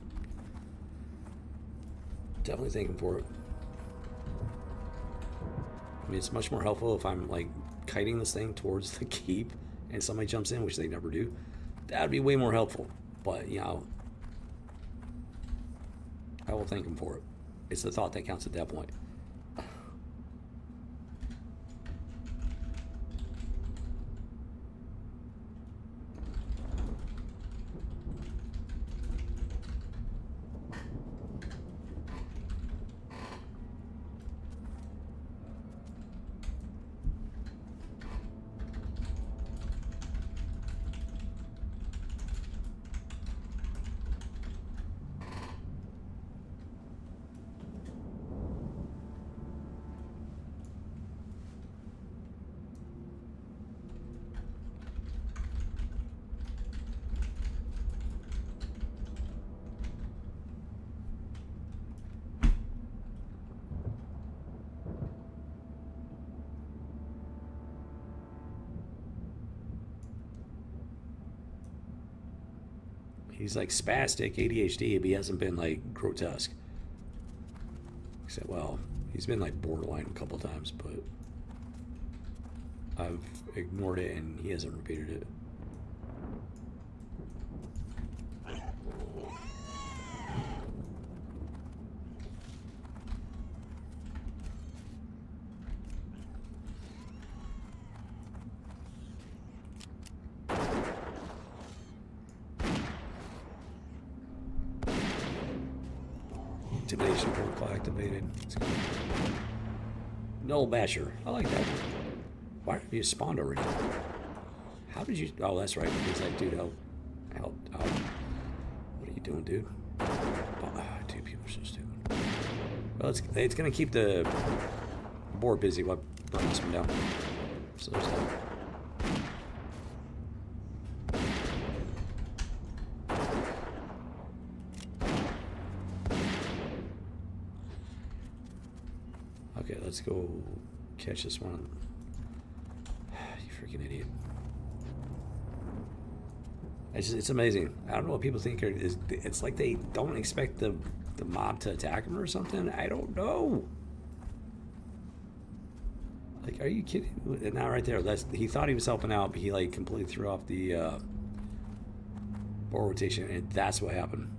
Definitely thank him for it. I mean, it's much more helpful if I'm, like, kiting this thing towards the keep and somebody jumps in, which they never do. That would be way more helpful. But, you know, I will thank him for it. It's the thought that counts at that point. He's like spastic ADHD, but he hasn't been like grotesque. Except, well, he's been like borderline a couple times, but I've ignored it and he hasn't repeated it. Intimidation protocol activated. Null Basher. I like that one. Why have you spawned already? How did you... Oh, that's right. Because that dude helped out. What are you doing, dude? Oh, dude, people are so stupid. Well, it's going to keep the board busy while burning some down. So there's that. Okay, let's go catch this one. You freaking idiot. It's amazing. I don't know what people think. It's like they don't expect the mob to attack them or something. I don't know. Like, are you kidding? Now right there, he thought he was helping out, but he like completely threw off the ball rotation, and that's what happened.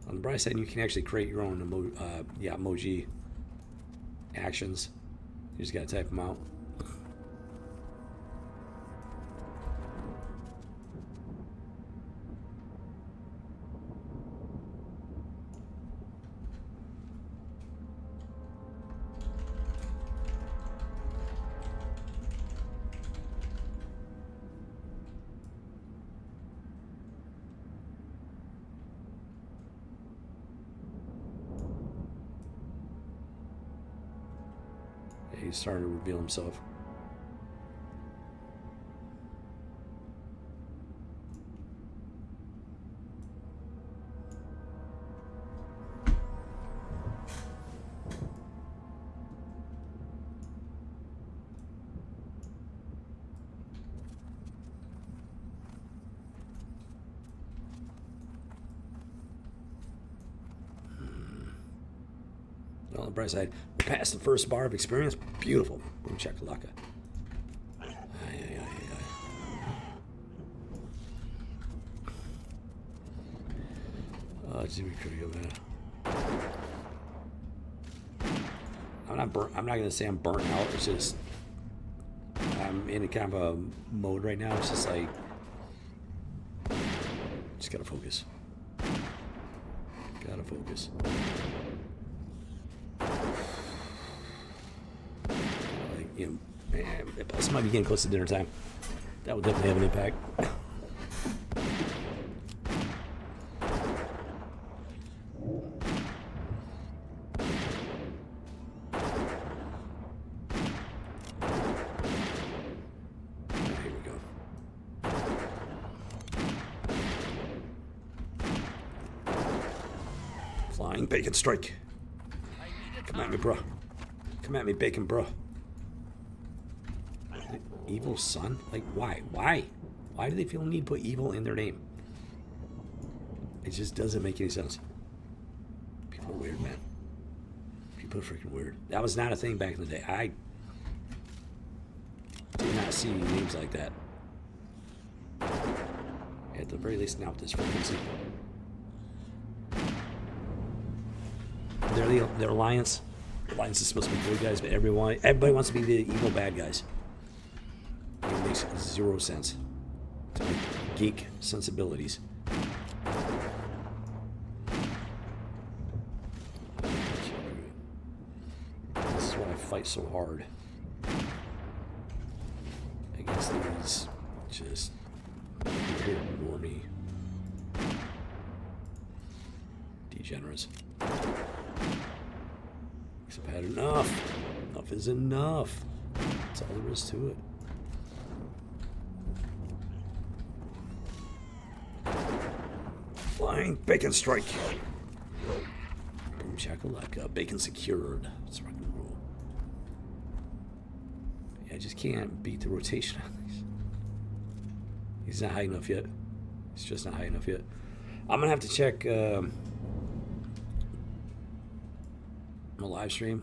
On the bright side, you can actually create your own emoji actions. You just gotta type them out. He's starting to reveal himself. On the bright side, we passed the first bar of experience. Beautiful. Boom chakalaka. it's gonna be critical, man. I'm not burnt. I'm not gonna say I'm burnt out. It's just I'm in a kind of a mode right now. It's just like just gotta focus. Gotta focus. Like, you know, man, this might be getting close to dinner time. That would definitely have an impact. Here we go. Flying bacon strike. Come at me, bro. Come at me, bacon, bro. Evil son? Like, why? Why? Why do they feel the need to put evil in their name? It just doesn't make any sense. People are weird, man. People are freaking weird. That was not a thing back in the day. I did not see names like that. At the very least, not with this frequency. They're alliance. Alliance is supposed to be good guys, but everybody wants to be the evil bad guys. It makes zero sense to my geek sensibilities. This is why I fight so hard against these just weird, normie degenerates. I've had enough. Enough is enough. That's all there is to it. Flying bacon strike. Boom shakalaka. Bacon secured. Let's rock and roll. Yeah, I just can't beat the rotation on these. He's not high enough yet. He's just not high enough yet. I'm gonna have to check my live stream,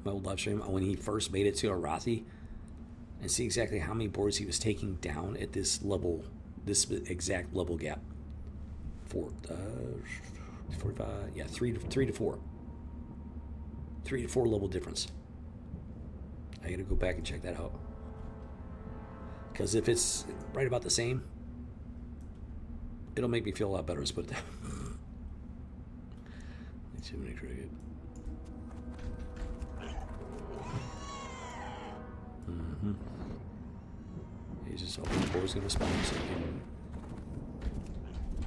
my old live stream, when he first made it to Arathi, and see exactly how many boards he was taking down at this level, this exact level gap. 45, yeah, 3 to 4. 3 to 4 level difference. I gotta go back and check that out. Because if it's right about the same, it'll make me feel a lot better, let's put it that. Too many cricket. He's just hoping the board's gonna spawn so he can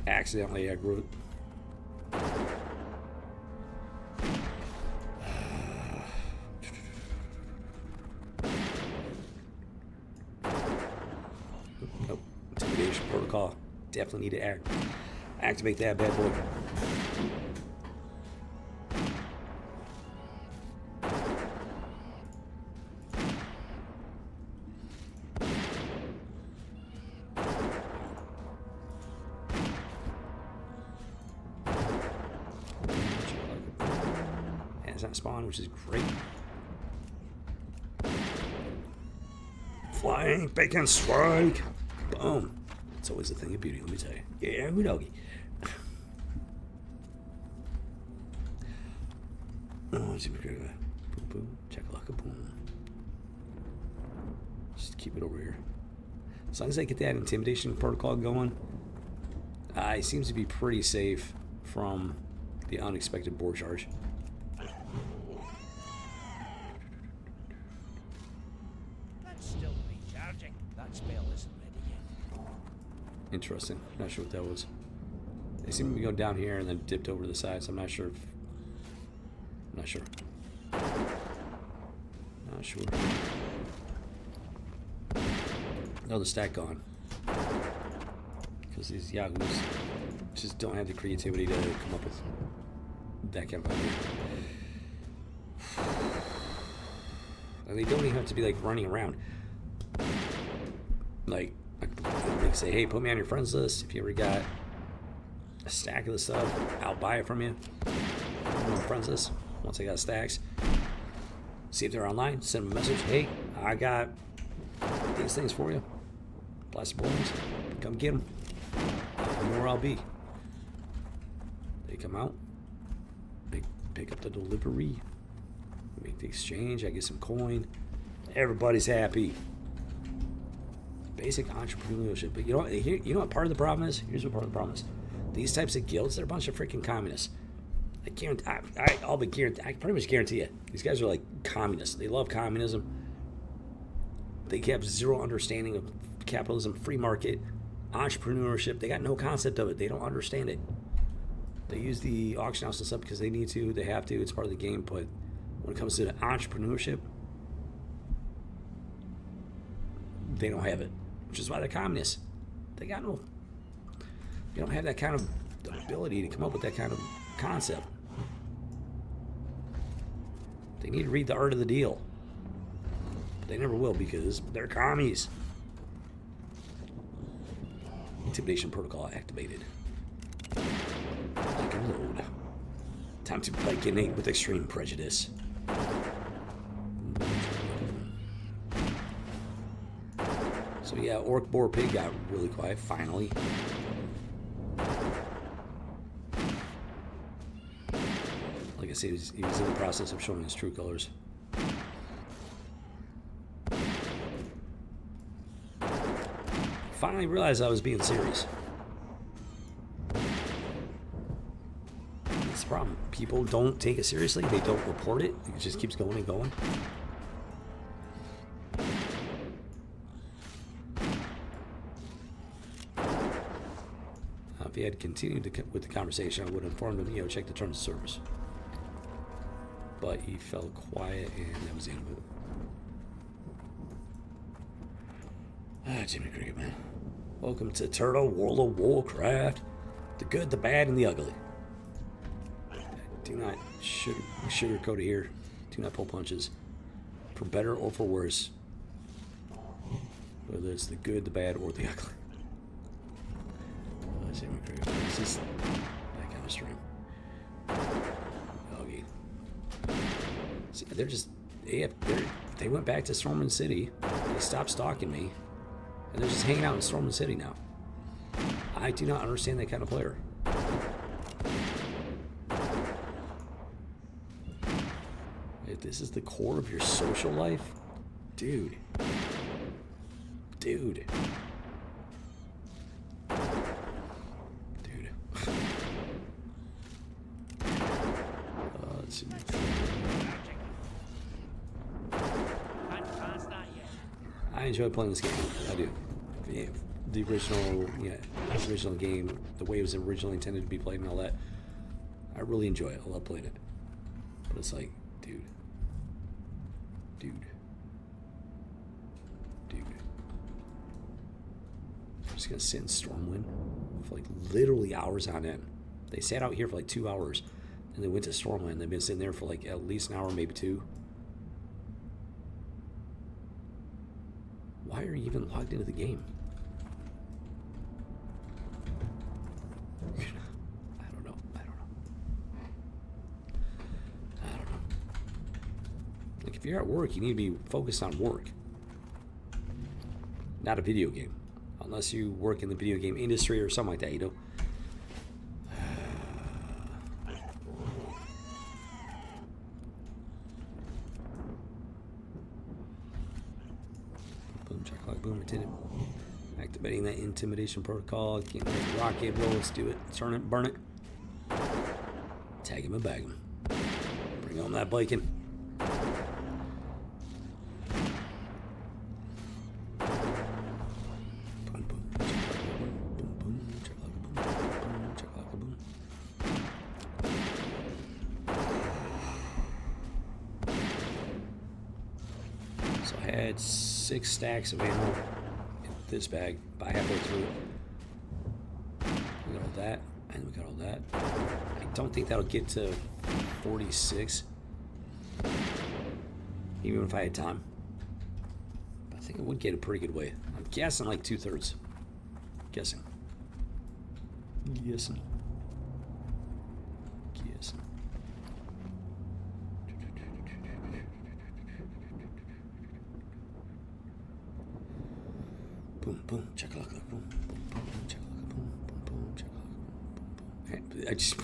accidentally aggro it. Nope. Intimidation protocol. Definitely need to activate that bad boy. Spawn, which is great. Flying bacon strike. Boom. It's always a thing of beauty, let me tell you. Yeah, we doggy. Oh, super good. Boom, boom. Check like a boom. Just keep it over here. As long as I get that intimidation protocol going, it seems to be pretty safe from the unexpected board charge. Interesting. Not sure what that was. They seem to be going down here and then dipped over to the side, so I'm not sure if... Not sure. Not sure. Another stack gone. Because these yahoos just don't have the creativity to come up with that kind of idea. And they don't even have to be like running around. Like, they say, hey, put me on your friends list. If you ever got a stack of this stuff, I'll buy it from you. Put them on friends list. Once I got stacks, see if they're online. Send them a message. Hey, I got these things for you. Plastic balloons. Come get them. You know where I'll be. They come out. They pick up the delivery. Make the exchange. I get some coin. Everybody's happy. Basic entrepreneurship. But you know what? Here, you know what part of the problem is? Here's what part of the problem is. These types of guilds, they're a bunch of freaking communists. I guarantee. I'll be guaranteed. I pretty much guarantee it. These guys are like communists. They love communism. They have zero understanding of capitalism, free market, entrepreneurship. They got no concept of it. They don't understand it. They use the auction house and stuff because they need to. They have to. It's part of the game. But when it comes to the entrepreneurship, they don't have it. Which is why they're communists. They got no. They don't have that kind of ability to come up with that kind of concept. They need to read the art of the deal. But they never will because they're commies. Intimidation protocol activated. Lock and load. Time to bike innate with extreme prejudice. So yeah, Orc Boar Pig got really quiet finally. Like I said, he was in the process of showing his true colors. Finally realized I was being serious. That's the problem. People don't take it seriously. They don't report it. It just keeps going and going. If he had continued with the conversation, I would have informed him, check the terms of service. But he fell quiet, and that was the end of it. Jimmy Cricket, man. Welcome to Turtle World of Warcraft. The good, the bad, and the ugly. Do not sugarcoat it here. Do not pull punches. For better or for worse. Whether it's the good, the bad, or the ugly. Jimmy Cricket, man. This is that kind of stream. Okay. See, they went back to Stormwind City. They stopped stalking me. And they're just hanging out in Stormwind City now. I do not understand that kind of player. If this is the core of your social life, dude. Dude. Let's see. I enjoy playing this game. I do. Yeah, the original game, the way it was originally intended to be played and all that. I really enjoy it. I love playing it. But it's like, dude. I'm just gonna sit in Stormwind for like literally hours on end. They sat out here for like 2 hours and they went to Stormwind. They've been sitting there for like at least an hour, maybe two. Why are you even logged into the game? I don't know. Like, if you're at work, you need to be focused on work. Not a video game. Unless you work in the video game industry or something like that, Boom, chocolate, boom, I did it. Activating that intimidation protocol. Can't make a rocket roll. Let's do it. Turn it, burn it. Tag him and bag him. Bring on that bacon. So I had 6 stacks of ammo in this bag, by halfway through. We got all that, and we got all that. I don't think that'll get to 46, even if I had time. But I think it would get a pretty good way. I'm guessing like 2/3. Guessing. Boom, boom, chakalaka, boom, boom, boom, chakalaka, boom, boom, boom, chakalaka, boom, boom, boom. I just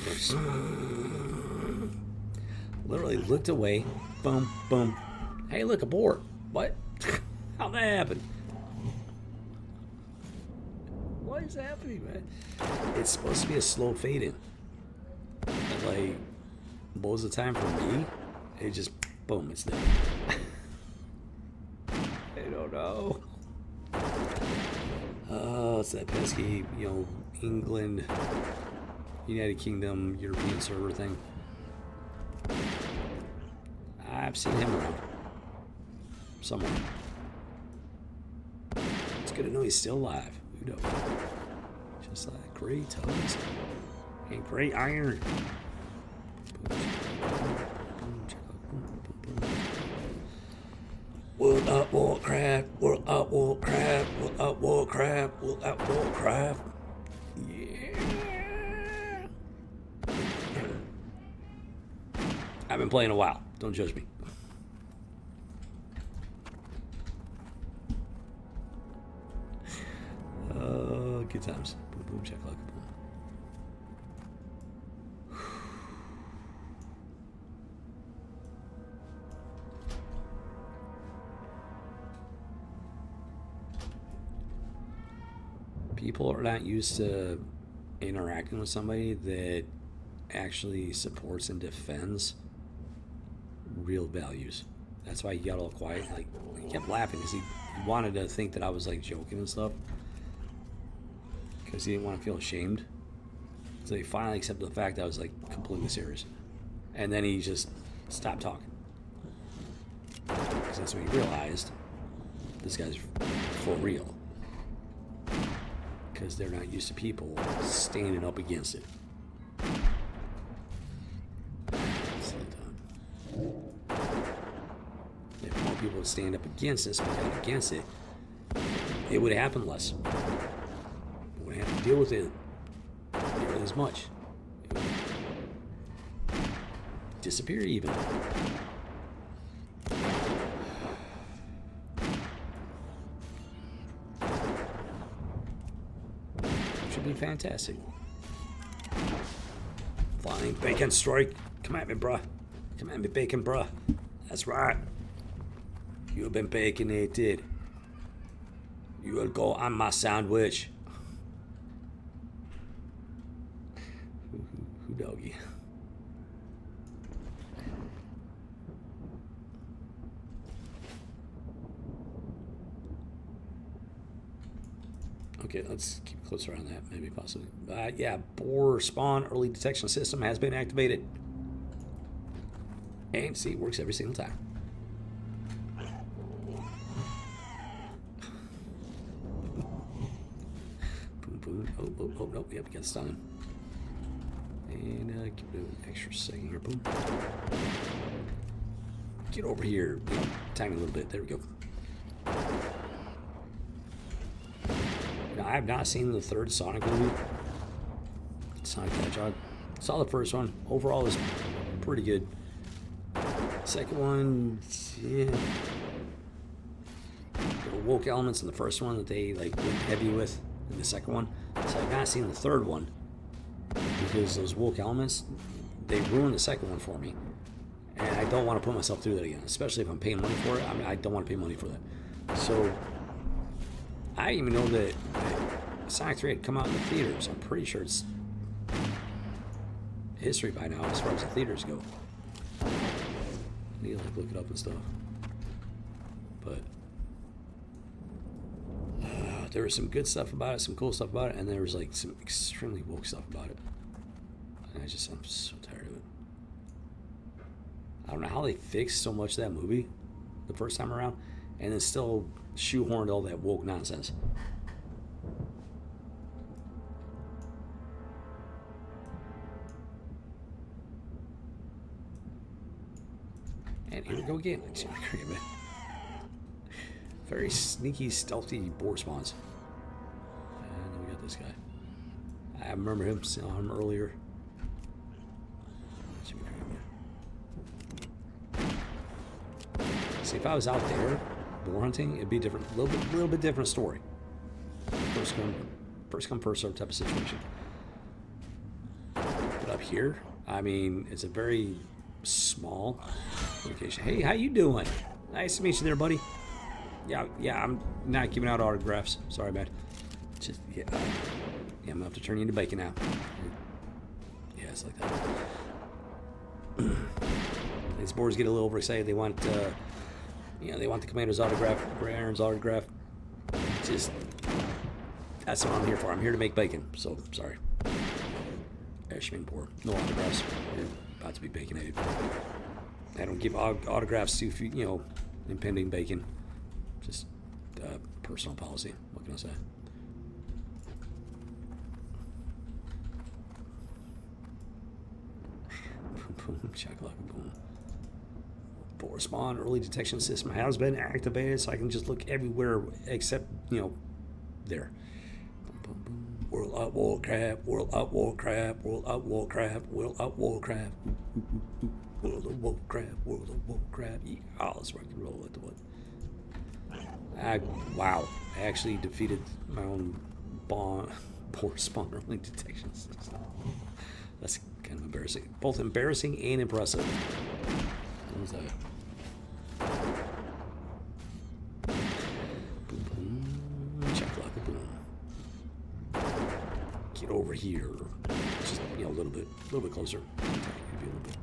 literally looked away. Boom, boom. Hey, look, a boar. What? How'd that happen? What is happening, man? It's supposed to be a slow fade in. Like, most of the time for me, it just, boom, it's there. I don't know. Oh, it's that pesky, England, United Kingdom, European server thing. I've seen him around. Somewhere. It's good to know he's still alive. Who knows? Just like great tugs and great iron. World up Warcraft, world up Warcraft, world up Warcraft, world up Warcraft. Yeah. I've been playing a while. Don't judge me. Good times. Boom, boom, check, like boom. People are not used to interacting with somebody that actually supports and defends real values. That's why he got all quiet. Like, he kept laughing because he wanted to think that I was like joking and stuff. Because he didn't want to feel ashamed. So he finally accepted the fact that I was like completely serious. And then he just stopped talking. Because that's when he realized this guy's for real. Because they're not used to people standing up against it. If more people would stand up against it, speak out against it, it would happen less. We wouldn't have to deal with it nearly as much. It would disappear even. Should be fantastic. Flying bacon strike. Come at me, bruh. Come at me, bacon, bruh. That's right. You've been baconated. You will go on my sandwich. Who doggy? Okay, let's keep closer on that, maybe possibly. Yeah, boar spawn early detection system has been activated. And see, it works every single time. Boom, boom. Oh, no. Yep, we got stunned. And give it an extra second here. Boom. Get over here. Tiny little bit. There we go. Now, I have not seen the third Sonic movie. Sonic the Hedgehog. Saw the first one. Overall, it was pretty good. Second one, yeah. There were woke elements in the first one that they like went heavy with in the second one. So I've not seen the third one because those woke elements, they ruined the second one for me. And I don't want to put myself through that again, especially if I'm paying money for it. I mean, I don't want to pay money for that. So I didn't even know that Sonic 3 had come out in the theaters. I'm pretty sure it's history by now as far as the theaters go. I need to like look it up and stuff. But there was some good stuff about it, some cool stuff about it, and there was like some extremely woke stuff about it. And I'm so tired of it. I don't know how they fixed so much of that movie the first time around, and then still shoehorned all that woke nonsense. And here we go again. Very sneaky, stealthy boar spawns. And then we got this guy. I remember him, saw him earlier. See, if I was out there boar hunting, it'd be different, a little bit different story. First come, first serve type of situation. here. I mean, it's a very small location. Hey, how you doing? Nice to meet you there, buddy. Yeah, I'm not giving out autographs. Sorry, man. Just, yeah, I'm gonna have to turn you into bacon now. Yeah, it's like that. These boards get a little overexcited. They want, they want the commander's autograph, Gray Iron's autograph. Just, that's what I'm here for. I'm here to make bacon. So, sorry. Ashman poor. No autographs. You're about to be baconated. I don't give autographs to, impending bacon. Just personal policy. What can I say? Boom, chocolate, boom. Full spawn early detection system has been activated, so I can just look everywhere except, there. World up Warcraft, world up Warcraft, world up Warcraft, world up Warcraft, world of Warcraft, world of Warcraft. Yeah, let's rock and roll with the one. Wow, I actually defeated my own poor spawn early detection system. That's kind of embarrassing. Both embarrassing and impressive. What was that? Boom, boom, chakalaka, boom. Get over here. Just, a little bit closer. Maybe a little bit.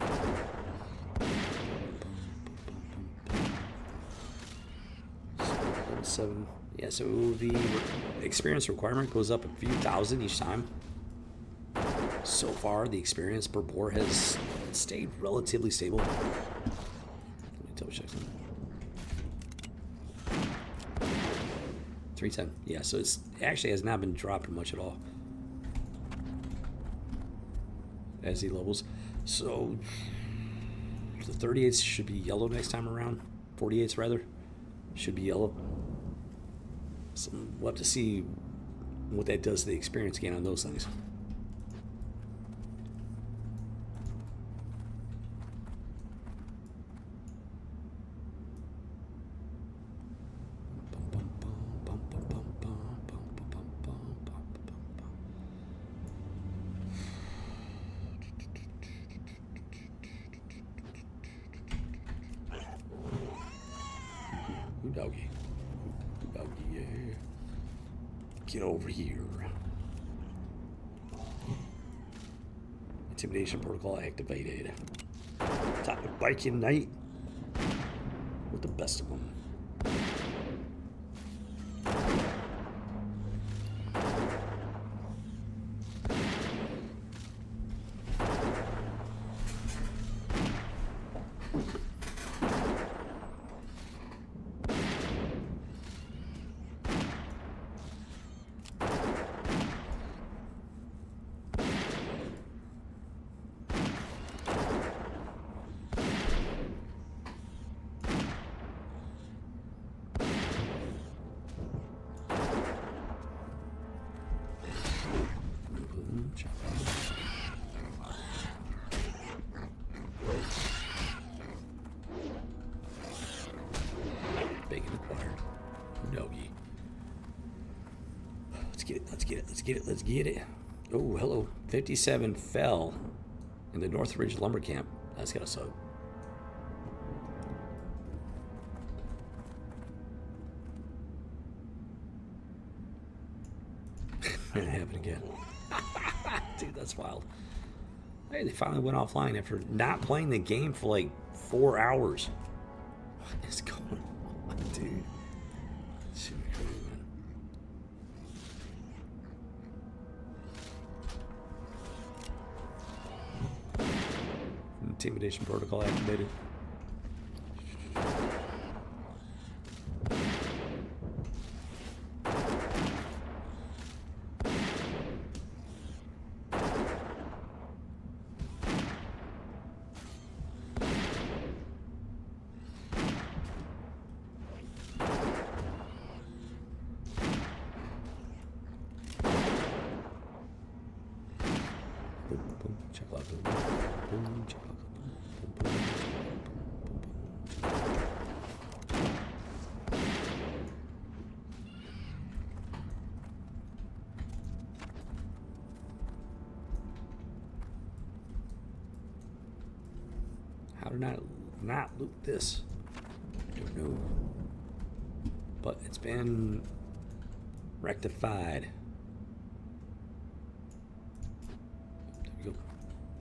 7. Yeah, so the experience requirement goes up a few thousand each time. So far, the experience per boar has stayed relatively stable. Let me double check something. 310. Yeah, so it actually has not been dropping much at all as he levels. So the 38s should be yellow next time around. 48s rather should be yellow. So we'll have to see what that does to the experience gain on those things. Doggy. Doggy, yeah. Get over here. Intimidation protocol activated. Time to bike in night with the best of them. Bacon acquired. Doggy. Let's get it. Oh, hello. 57 fell in the North Ridge Lumber Camp. That's got a sub. It happened again. Dude, that's wild. Hey, they finally went offline after not playing the game for like 4 hours. What is going on, dude? Shoot me crazy, man. Intimidation protocol activated. How did I not loot this? Don't know. But it's been rectified. There we go.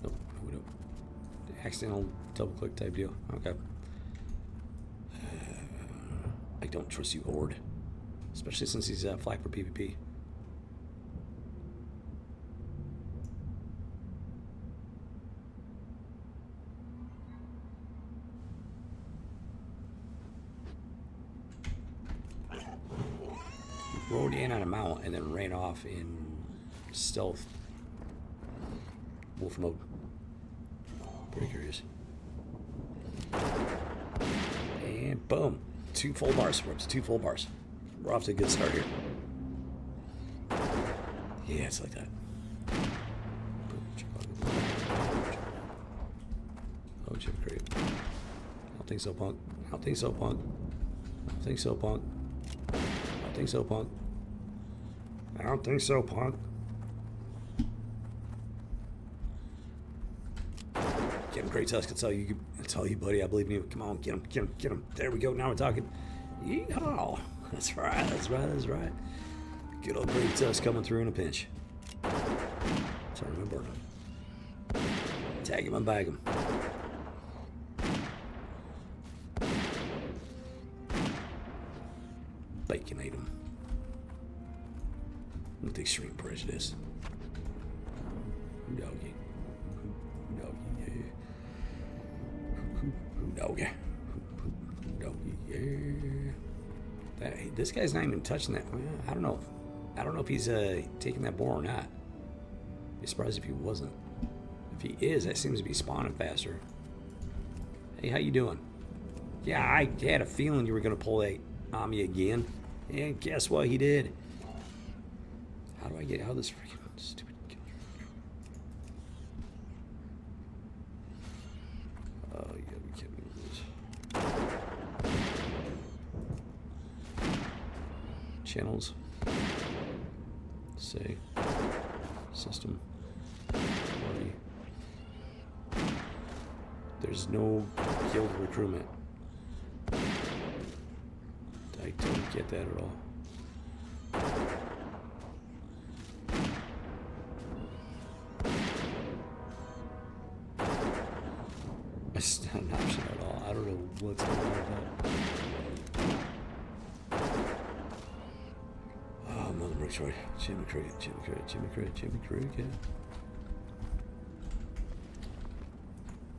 Nope, no. Accidental double click type deal. Okay. I don't trust you, Horde. Especially since he's flagged for PvP. Rode in on a mount and then ran off in stealth wolf mode. Pretty curious. And boom. 2 full bars. We're up to 2 full bars. We're off to a good start here. Yeah, it's like that. Oh, chip crate. I don't think so, punk. I don't think so, punk. I don't think so, punk. I don't think so, punk. I don't think so, punk. Get him, Great Tusk. I'll tell you, buddy. I believe in you. Come on, get him, get him, get him. There we go. Now we're talking. Yeehaw. That's right, that's right, that's right. Good old Great Tusk coming through in a pinch. Sorry, my burn. Tag him and bag him. Baconate him. With extreme prejudice. Doggy. Doggy, yeah. Doggy. Doggy, yeah. This guy's not even touching that. I don't know. I don't know if he's taking that boar or not. I'd be surprised if he wasn't. If he is, that seems to be spawning faster. Hey, how you doing? Yeah, I had a feeling you were going to pull that on me again. And guess what? He did. How do I get out of this freaking stupid killer? Oh, you gotta be kidding me with this. Channels. Say. System. Party. There's no guild recruitment. I don't get that at all. It's not an option at all. I don't know what's going on with that. Oh, Mother Mercury. Jimmy Cricket, Jimmy Cricket, Jimmy Cricket, Jimmy Cricket.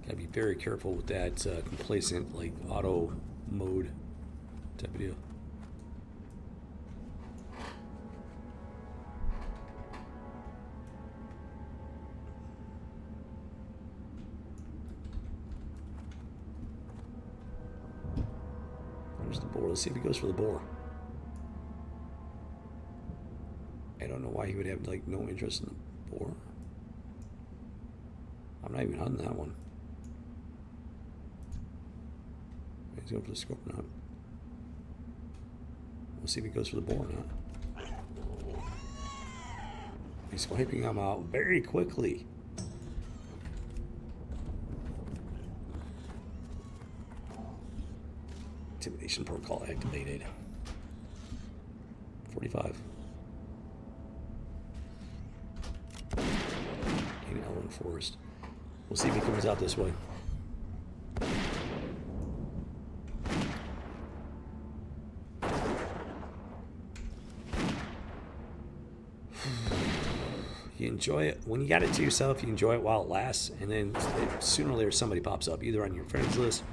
Gotta be very careful with that complacent, like, auto mode type of deal. There's the boar. Let's see if he goes for the boar. I don't know why he would have, like, no interest in the boar. I'm not even hunting that one. He's going for the scorpion hunt. We'll see if he goes for the boar or not. He's wiping them out very quickly. Intimidation protocol activated. 45. In Elven Forest. We'll see if he comes out this way. You enjoy it when you got it to yourself. You enjoy it while it lasts, and then sooner or later somebody pops up, either on your friends list,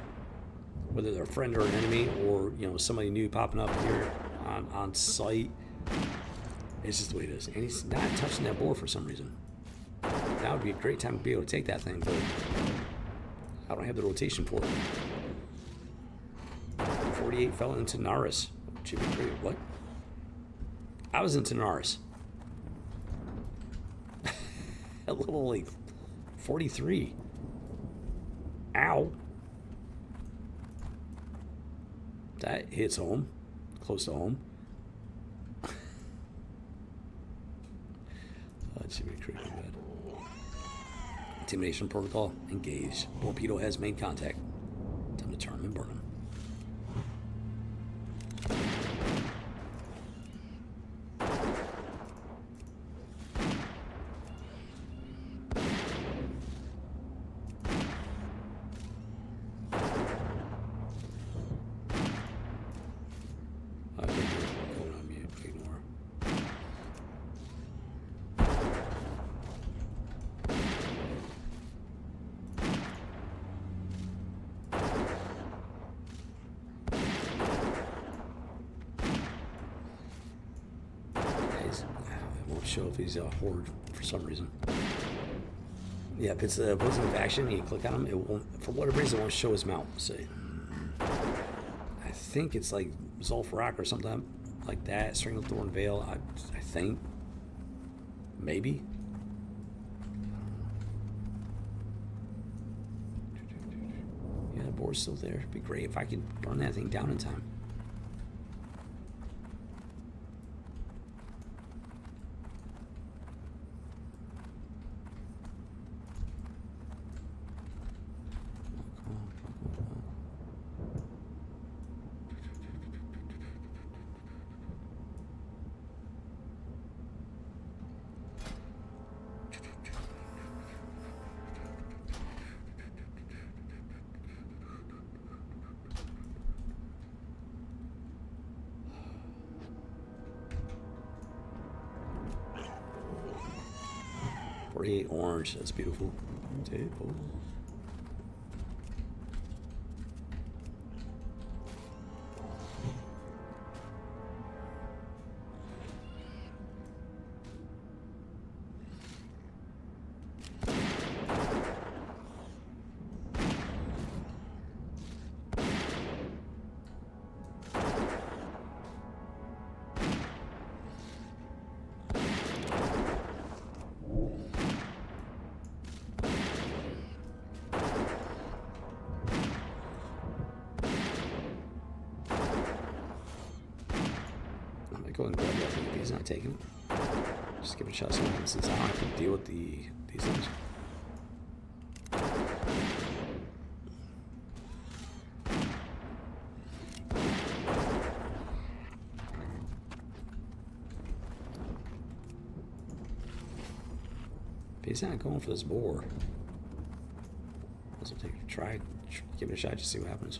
whether they're a friend or an enemy, or somebody new popping up here on site. It's just the way it is. And he's not touching that boar for some reason. That would be a great time to be able to take that thing, but I don't have the rotation for it. 48 fell into Naris. What? I was into Naris. A little like 43. Ow. That hits home. Close to home. That should be creepy bad. Intimidation protocol engaged. Torpedo has made contact. Time to turn him and burn him. Okay, going on mute. Ignore. It won't show if he's a horde for some reason. Yeah, if it's the opposing faction and you click on him, it won't, for whatever reason, it won't show his mount. So I think it's like Zul'Farrak or something like that. Stranglethorn Vale, I think. Maybe. Yeah, the board's still there. It'd be great if I could burn that thing down in time. Orange, that's beautiful. Table. Go ahead and grab that thing if he's not taking it. Just give it a shot since I don't have to deal with these things. If he's not going for this boar, I'll try, give it a shot, just see what happens.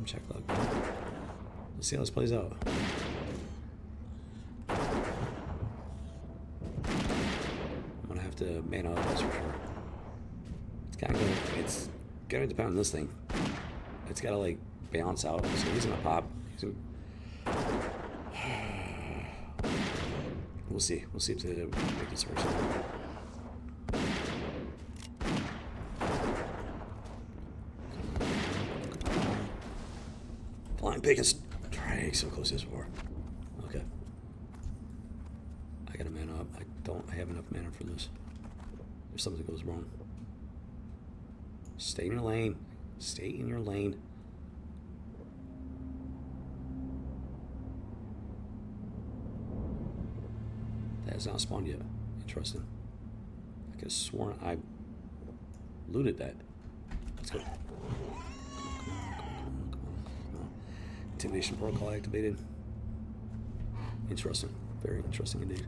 Check log. Let's see how this plays out. I'm gonna have to man up, that's for sure. It's gonna depend on this thing. It's gotta like balance out. So he's gonna pop. We'll see. We'll see if they make this work. Flying pig and strike so close as before. Okay. I gotta man up. I have enough mana for this. If something goes wrong. Stay in your lane. Stay in your lane. That has not spawned yet. Interesting. I could have sworn I looted that. Let's go. Intimidation protocol activated. Interesting. Very interesting indeed.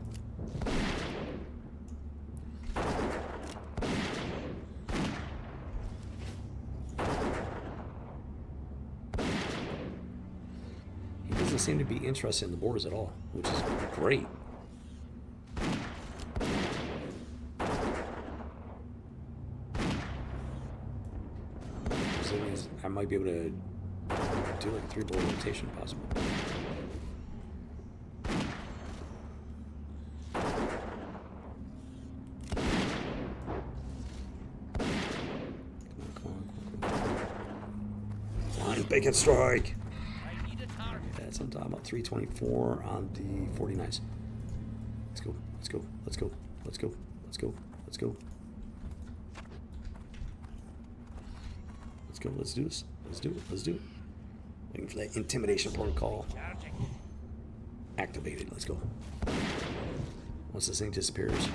He doesn't seem to be interested in the borders at all, which is great. So that means I might be able to do like a 3-board rotation possible. Come on. Flying bacon strike! I need a target. That's what I'm talking about. 324 on the 49s. Let's go. Let's go. Let's go. Let's go. Let's go. Let's go. Let's go. Let's do this. Let's do it. Let's do it. Waiting for that intimidation protocol activated. Let's go. Once this thing disappears.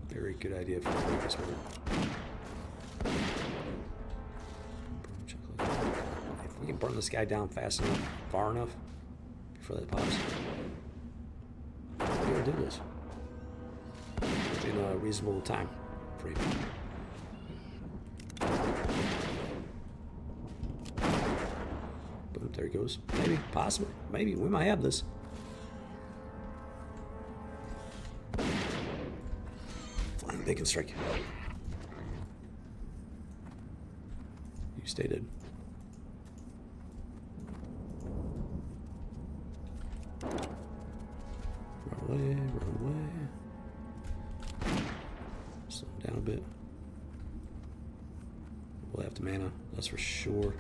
Very good idea if you can make this work. If we can burn this guy down fast enough, far enough, before that pops, we're gonna do this within a reasonable time frame. Boom, there he goes. Maybe, possibly, maybe we might have this. Flying bacon strike. You stay dead. Run away, run away. Slow down a bit. We'll have to mana, that's for sure.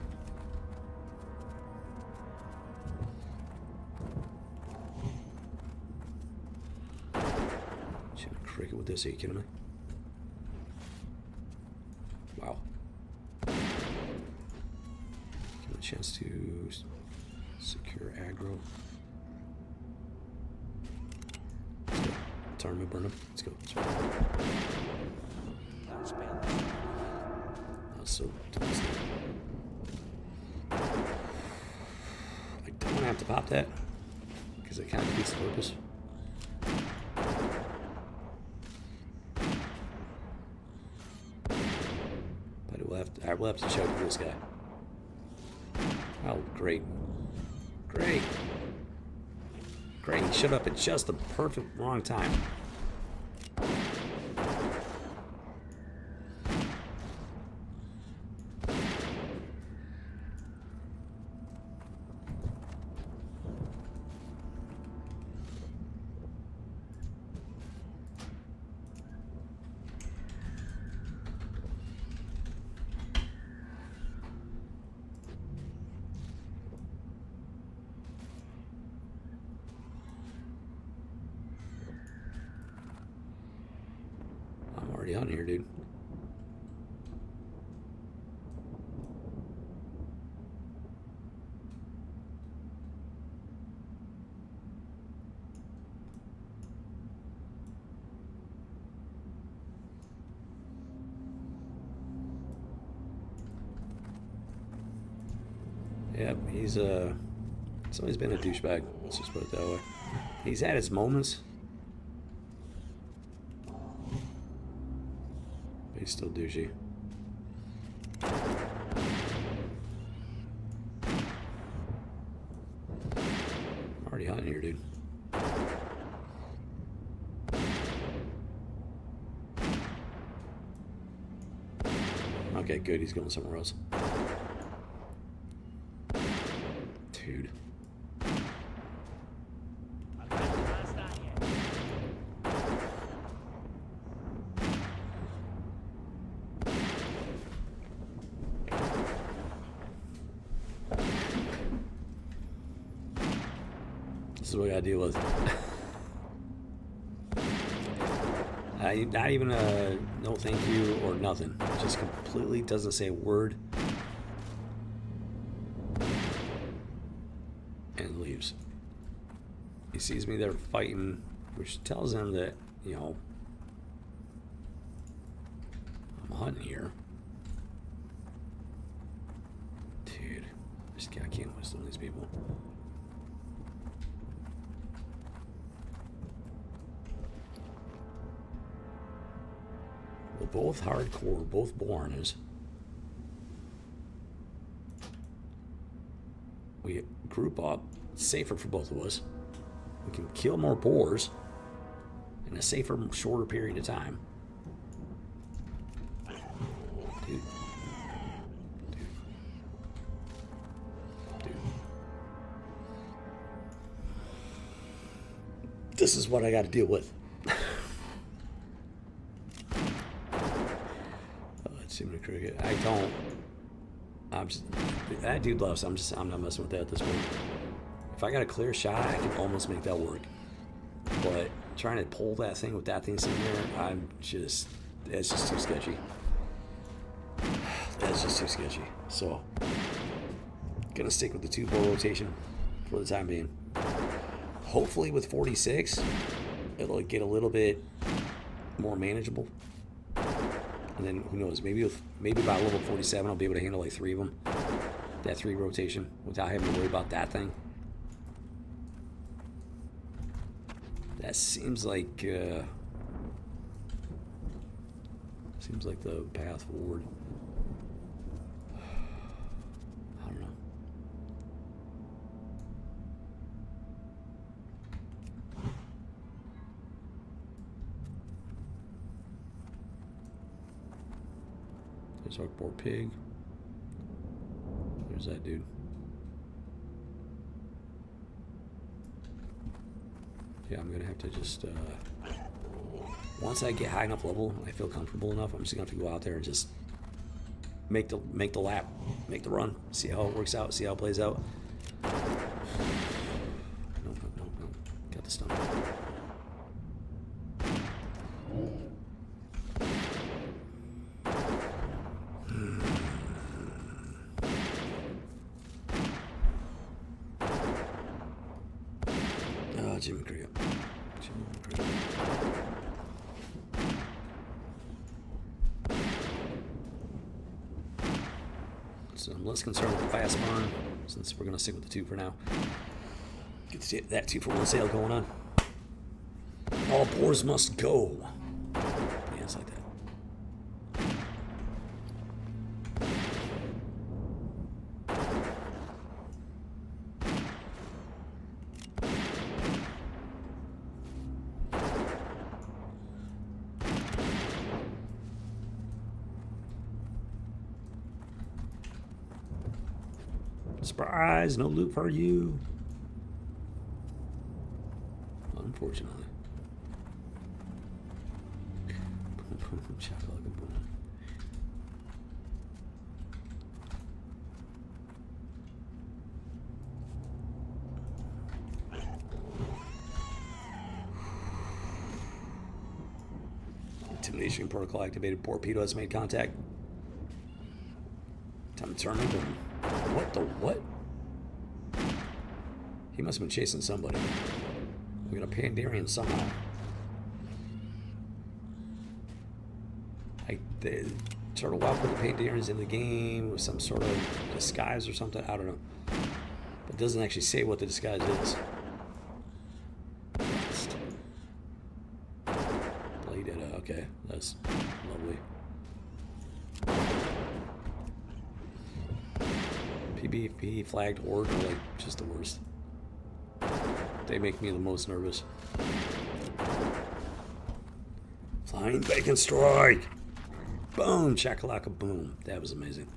Shooting a cricket with this, are you kidding me? Wow. Give it a chance to secure aggro. Let's go. Turn him, burn him. Let's go. So I don't have to pop that because it kind of defeats the purpose. But I will have to check with this guy. Oh, great. Great. Great. He showed up at just the perfect wrong time. Already on here, dude. Yep, he's somebody's been a douchebag. Let's just put it that way. He's had his moments. He's still douchey. I'm already hot in here, dude. Okay, good. He's going somewhere else. Dude. This is what I gotta deal with. Not even a no thank you or nothing. Just completely doesn't say a word. And leaves. He sees me there fighting, which tells him that, you know, I'm hunting here. Dude, I can't waste on these people. We're both hardcore, both Borns. We group up, it's safer for both of us. We can kill more boars in a safer, shorter period of time. Dude. This is what I got to deal with. Cricket. That dude loves. I'm not messing with that at this point. If I got a clear shot, I can almost make that work. But trying to pull that thing with that thing sitting there, it's just too sketchy. That's just too sketchy. So, gonna stick with the 2 bow rotation for the time being. Hopefully with 46, it'll get a little bit more manageable. And then who knows? Maybe by level 47, I'll be able to handle like 3 of them. That 3 rotation without having to worry about that thing. That seems like the path forward. I don't know. There's our poor pig. There's that dude. Yeah, I'm gonna have to just once I get high enough level, I feel comfortable enough. I'm just gonna have to go out there and just make the lap, make the run, see how it works out, see how it plays out. No, got the stun. Jimmy Creel. So I'm less concerned with the fast burn, since we're going to stick with the 2 for now. Get that 2 for 1 sale going on. All boars must go. Yeah, it's like that. Surprise! No loot for you. Unfortunately. Intimidation protocol activated. Torpedo has made contact. Time to turn into him. What the what? He must have been chasing somebody. We got a Pandarian somehow. Like, the Turtle Wow put the Pandarians in the game with some sort of disguise or something. I don't know. But it doesn't actually say what the disguise is. Bladed, okay. That's lovely. PvP flagged Horde are like just the worst. They make me the most nervous. Flying Bacon Strike! Boom! Shakalaka boom. That was amazing.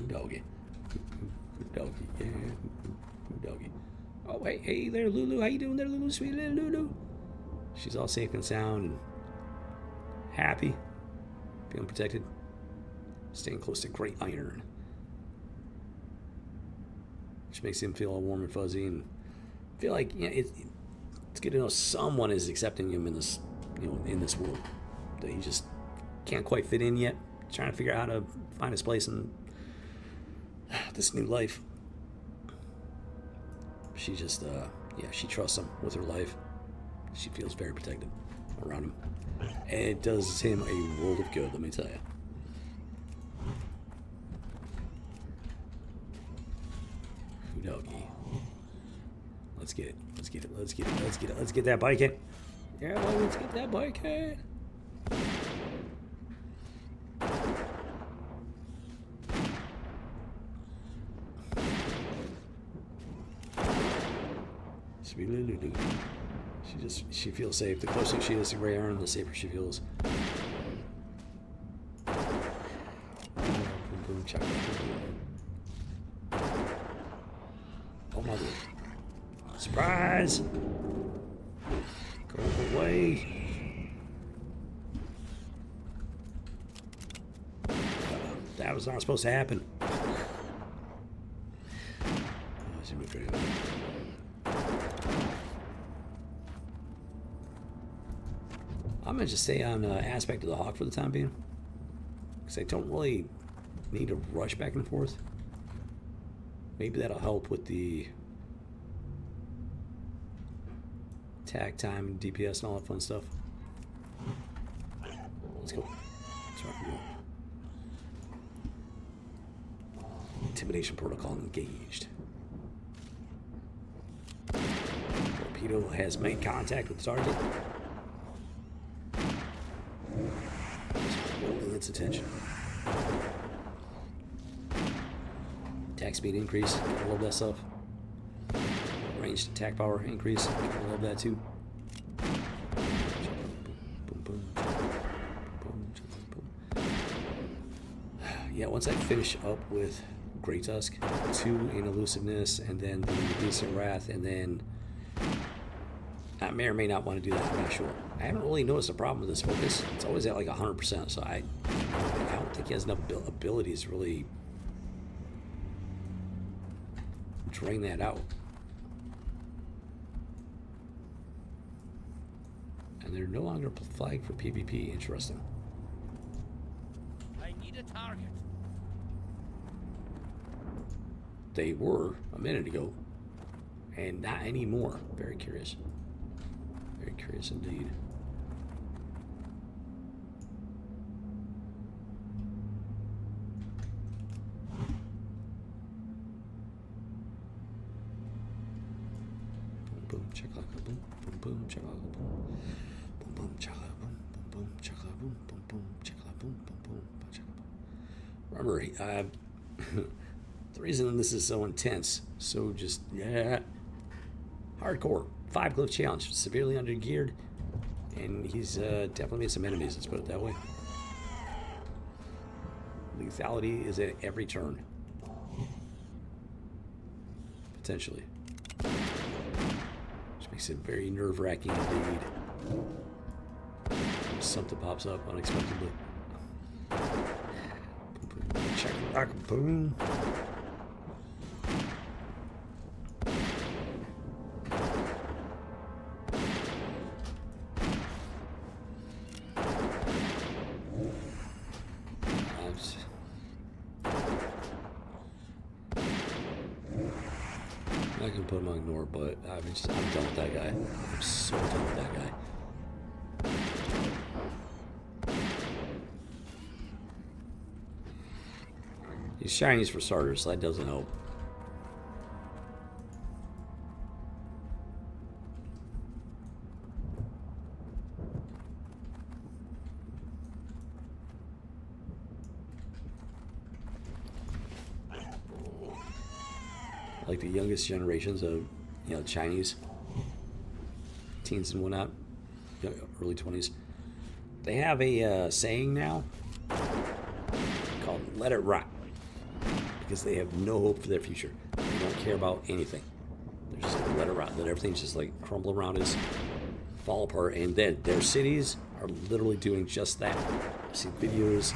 Doggy. Doggy, yeah. Doggy. Oh, hey there, Lulu. How you doing there, Lulu? Sweet little Lulu. She's all safe and sound and happy. Feeling protected. Staying close to Great Iron. Which makes him feel all warm and fuzzy and feel like, yeah, it's good to know someone is accepting him in this, in this world. That he just can't quite fit in yet. Trying to figure out how to find his place in this new life. She just, she trusts him with her life. She feels very protected around him. And it does him a world of good, let me tell you. Doggy. Let's get it. Let's get it. Let's get it. Let's get it. Let's get that bike in. Yeah, well, let's get that bike in. Sweet little Lulu. She feels safe. The closer she is to Grey Iron, the safer she feels. Boom, boom, check. Oh my God. Surprise! Go away. That was not supposed to happen. I'm gonna just stay on aspect of the hawk for the time being, because I don't really need to rush back and forth. Maybe that'll help with the attack time and DPS and all that fun stuff. Let's go. Let's rock and roll. Intimidation protocol engaged. Torpedo has made contact with the target. Holding its attention. Attack speed increase. I love that stuff. Ranged attack power increase. I love that too. Boom, boom, boom, boom. Yeah, once I finish up with Great Tusk, 2 in Elusiveness, and then the Decent Wrath, and then I may or may not want to do that, I'm not sure. I haven't really noticed a problem with this focus. It's always at like 100%, so I don't think he has enough abilities to really drain that out. And they're no longer flagged for PvP. Interesting. I need a target. They were a minute ago, and not anymore. Very curious. Very curious indeed. Boom, boom, chakalaka, boom, boom, boom, chakalaka, boom, boom, boom, chakalaka, boom, boom, boom, chakalaka, boom, boom, boom, chakalaka, boom, boom, boom, chakalaka. Remember, the reason this is so intense, so just hardcore. 5 glyph challenge, severely undergeared, and he's definitely made some enemies, let's put it that way. Lethality is at every turn. Potentially. Which makes it very nerve-wracking indeed. Something pops up unexpectedly. Check rock, boom. I can put him on ignore, but I'm done with that guy. I'm so done with that guy. He's shinies for starters, so that doesn't help. Like the youngest generations of, Chinese teens and whatnot, early 20s, they have a saying now called "Let it rot," because they have no hope for their future. They don't care about anything. They're just like, let it rot. Let everything just like crumble around us, fall apart, and then their cities are literally doing just that. I see videos.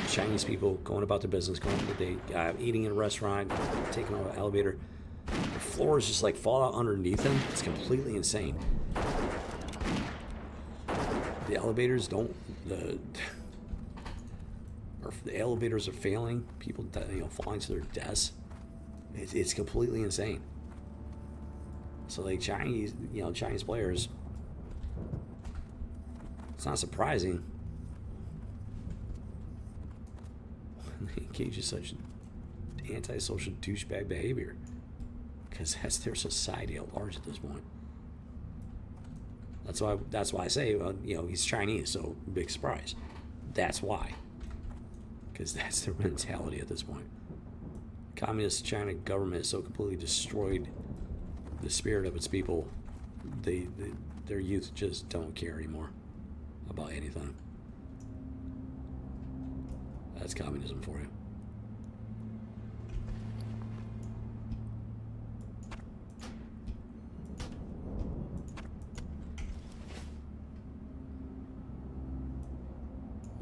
Chinese people going about their business, going for the day, eating in a restaurant, taking on an elevator. The floors just like fall out underneath them. It's completely insane. The elevators don't. The elevators are failing. People, falling to their deaths. It's completely insane. So like Chinese players. It's not surprising. They engage in such antisocial douchebag behavior, because that's their society at large at this point. That's why I say, he's Chinese, so big surprise. That's why, because that's their mentality at this point. Communist China government has so completely destroyed the spirit of its people. Their youth just don't care anymore about anything. That's communism for you.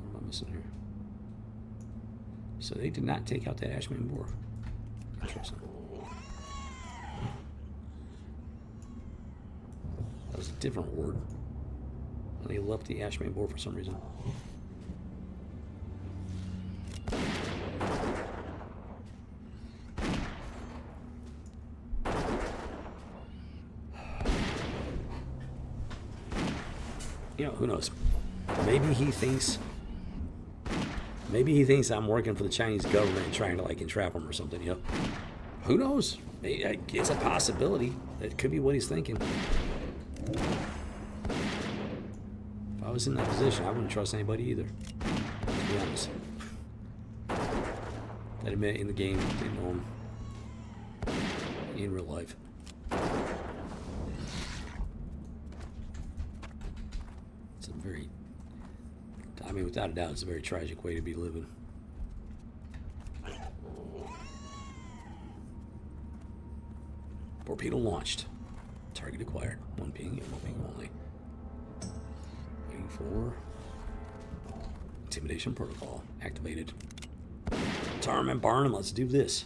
What am I missing here? So they did not take out that Ashman boar. Interesting. That was a different horde. They left the Ashman boar for some reason. You know, who knows? Maybe he thinks I'm working for the Chinese government and trying to like entrap him or something, you know? Who knows? It's a possibility. It could be what he's thinking. If I was in that position, I wouldn't trust anybody either. To be honest. I admit in the game, didn't know him. In real life. It's a very, I mean, without a doubt, it's a very tragic way to be living. Torpedo launched. Target acquired. 1 ping and 1 ping only. Waiting for intimidation protocol activated. Tarm and Barnum, let's do this.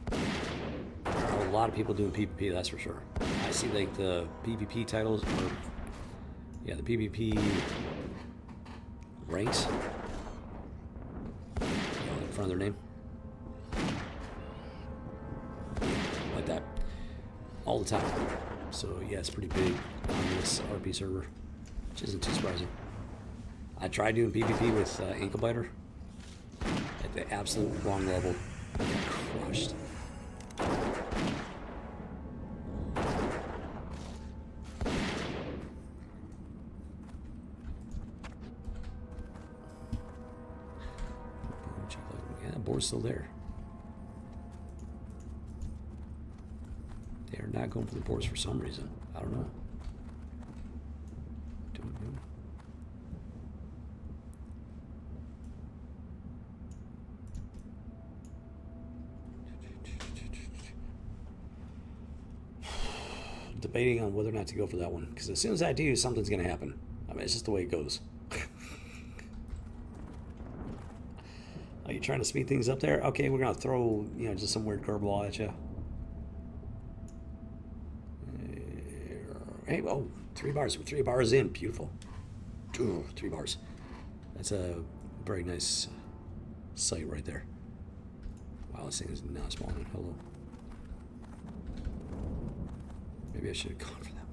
There are a lot of people doing PvP, that's for sure. I see like the PvP titles, or yeah, the PvP ranks. In front of their name. Like that. All the time. So yeah, it's pretty big on this RP server, which isn't too surprising. I tried doing PvP with Ankle-Biter at the absolute wrong level. I got crushed. Yeah, that board's still there. They're not going for the boards for some reason. I don't know. Debating on whether or not to go for that one, because as soon as I do, something's going to happen. I mean, it's just the way it goes. Are you trying to speed things up there? Okay, we're going to throw, you know, just some weird curveball at you. Hey, oh, 3 bars. We're 3 bars in. Beautiful. Ooh, 3 bars. That's a very nice sight right there. Wow, this thing is not small. Hello. Maybe I should have gone for that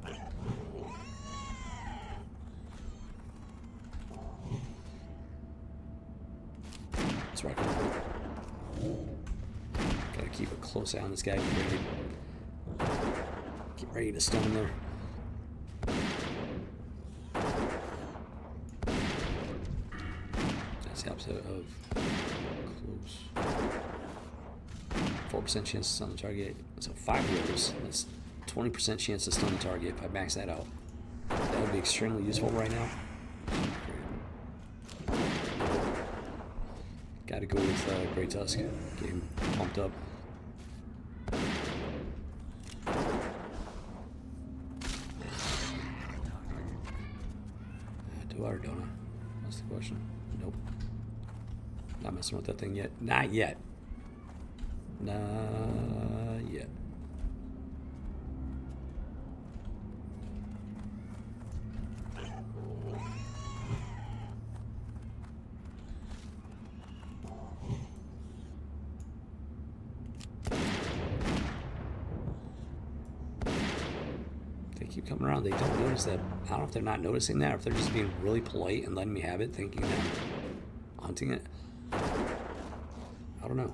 one. That's right. Gotta keep a close eye on this guy. Get ready to stun him there. That's the opposite of close. 4% chance to stun the target. So 5 rolls. That's 20% chance to stun the target if I max that out. That would be extremely useful right now. Gotta go with Grey Tusk. Get him pumped up. Do I or don't I? That's the question. Nope. Not messing with that thing yet. Not yet. Not yet. They keep coming around. They don't notice that. I don't know if they're not noticing that or if they're just being really polite and letting me have it, thinking that I'm hunting it. I don't know.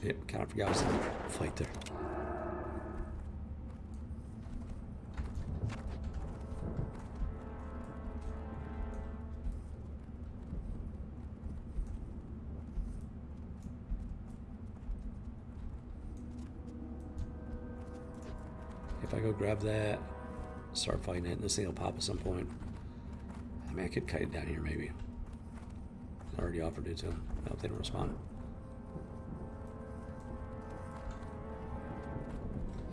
Yep, kind of forgot I was in the fight there. If I go grab that, start fighting it, and this thing will pop at some point. I mean, I could kite it down here maybe. I already offered it to them. I hope they don't respond.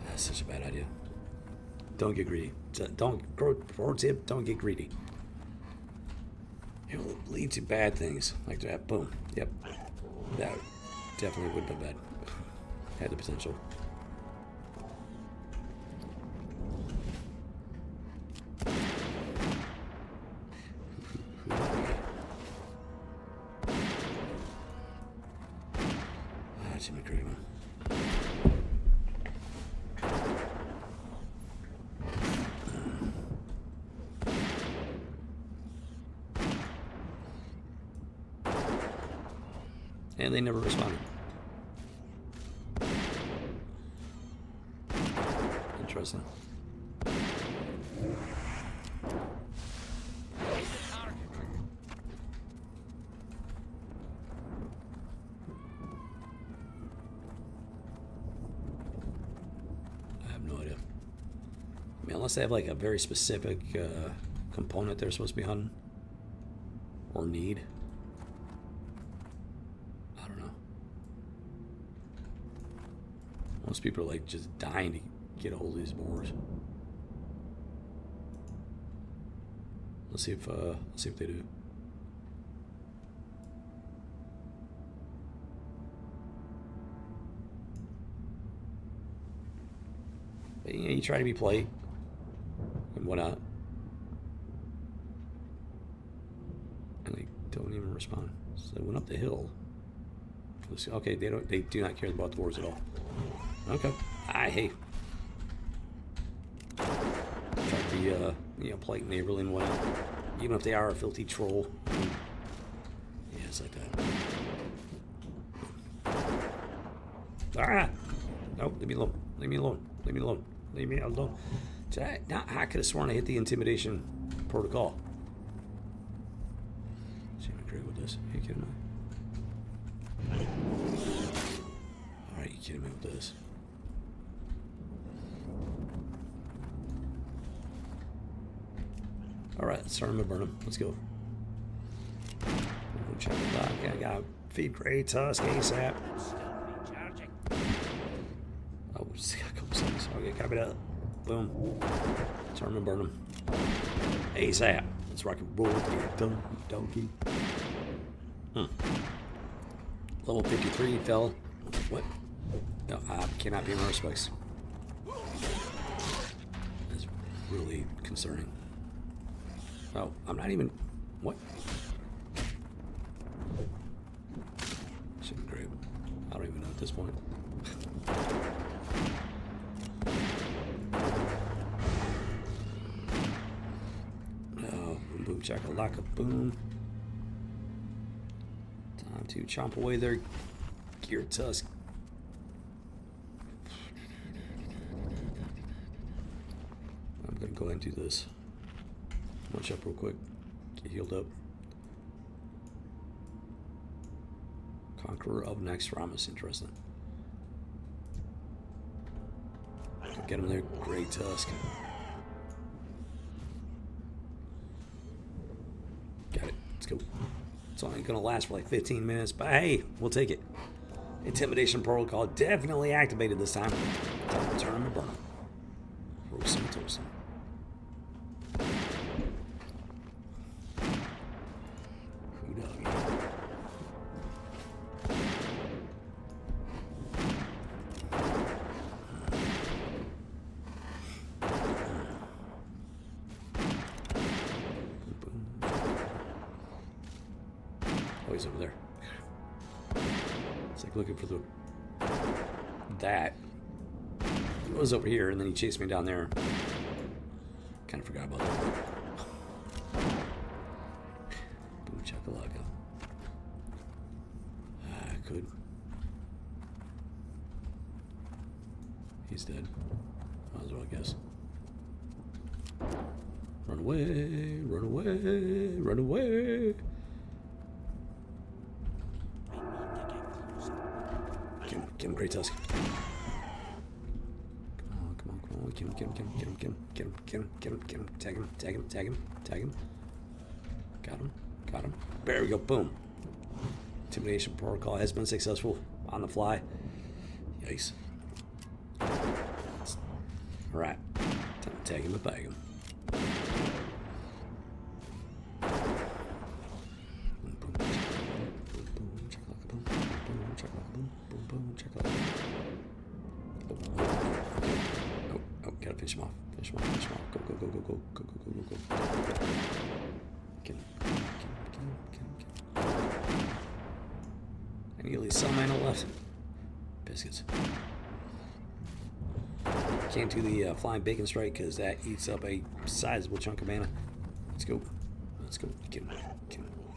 That's such a bad idea. Don't get greedy. Pro tip, don't get greedy. It will lead to bad things like that. Boom. Yep. That definitely would have been bad. Had the potential. Jimmy Craven. And they never responded. Interesting. I mean, unless they have like a very specific component they're supposed to be hunting or need. I don't know. Most people are like just dying to get a hold of these boars. Let's see if they do. But, you know, you try to be polite and whatnot, and they don't even respond. So they went up the hill. Okay, they do not care about the boars at all. Okay, hey. Try to be you know, polite, neighborly, and whatnot. Even if they are a filthy troll. I mean, yeah, it's like that. Ah! Nope, leave me alone. Leave me alone. Leave me alone. Leave me alone. I could have sworn I hit the intimidation protocol. See if I agree with this. Are you kidding me? Alright, you kidding me with this? Alright, let's start him and burn him. Let's go. We'll check it out. Yeah, I gotta feed Grey Tusk ASAP. Oh, just got a couple seconds. Okay, copy that. Boom. Turn and burn them. ASAP. Let's rock and roll. Get done, donkey. Level 53 fell. What? No, I cannot be in my respects. That's really concerning. Oh, I'm not even. What? Shouldn't grab. I don't even know at this point. Boom, chakalaka, boom. Time to chomp away their gear tusk. I'm gonna go ahead and do this. Munch up real quick. Get healed up. Conqueror of Naxxramas, interesting. Get him there, Grey Tusk. Got it. Let's go. It's only gonna last for like 15 minutes, but hey, we'll take it. Intimidation protocol definitely activated this time. Time to turn him and burn him. Roast him, toast him. Oh, he's over there. It's like looking for that. He was over here, and then he chased me down there. Kind of forgot about that. Boom chakalaka. I could. He's dead. Might as well, I guess. Run away, run away, run away. Get him, Great Tusk. Come on. Get him. Tag him. Got him. There we go, boom. Intimidation protocol has been successful on the fly. Yikes. Alright. Time to tag him and bag him. Gotta finish him off. Go. Get him. I need at least some mana left. Biscuits. Can't do the flying bacon strike because that eats up a sizable chunk of mana. Let's go. Get him.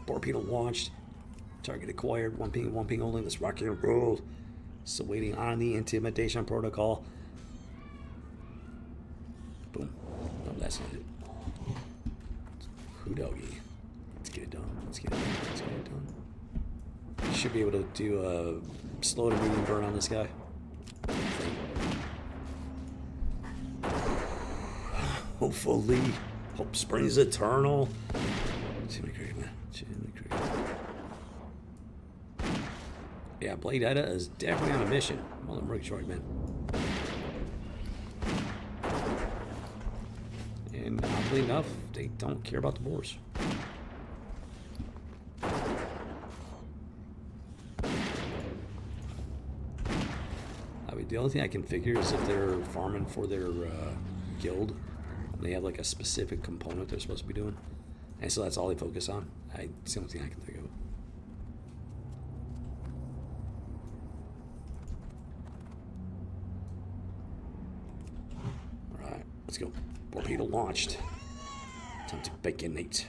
Torpedo launched. Target acquired. One ping only. Let's rock and roll. Still waiting on the intimidation protocol. Boom. No, that's not it. Who doggy? Let's get it done. Should be able to do a slow to medium burn on this guy. Hopefully. Hope springs eternal. Jimmy Creek, man. Yeah, Blade Ida is definitely on a mission. Well, I'm Detroit, man. And oddly enough, they don't care about the boars. I mean, the only thing I can figure is if they're farming for their guild, they have like a specific component they're supposed to be doing, and so that's all they focus on. It's the only thing I can think of. All right, let's go. Torpedo launched. Time to baconate.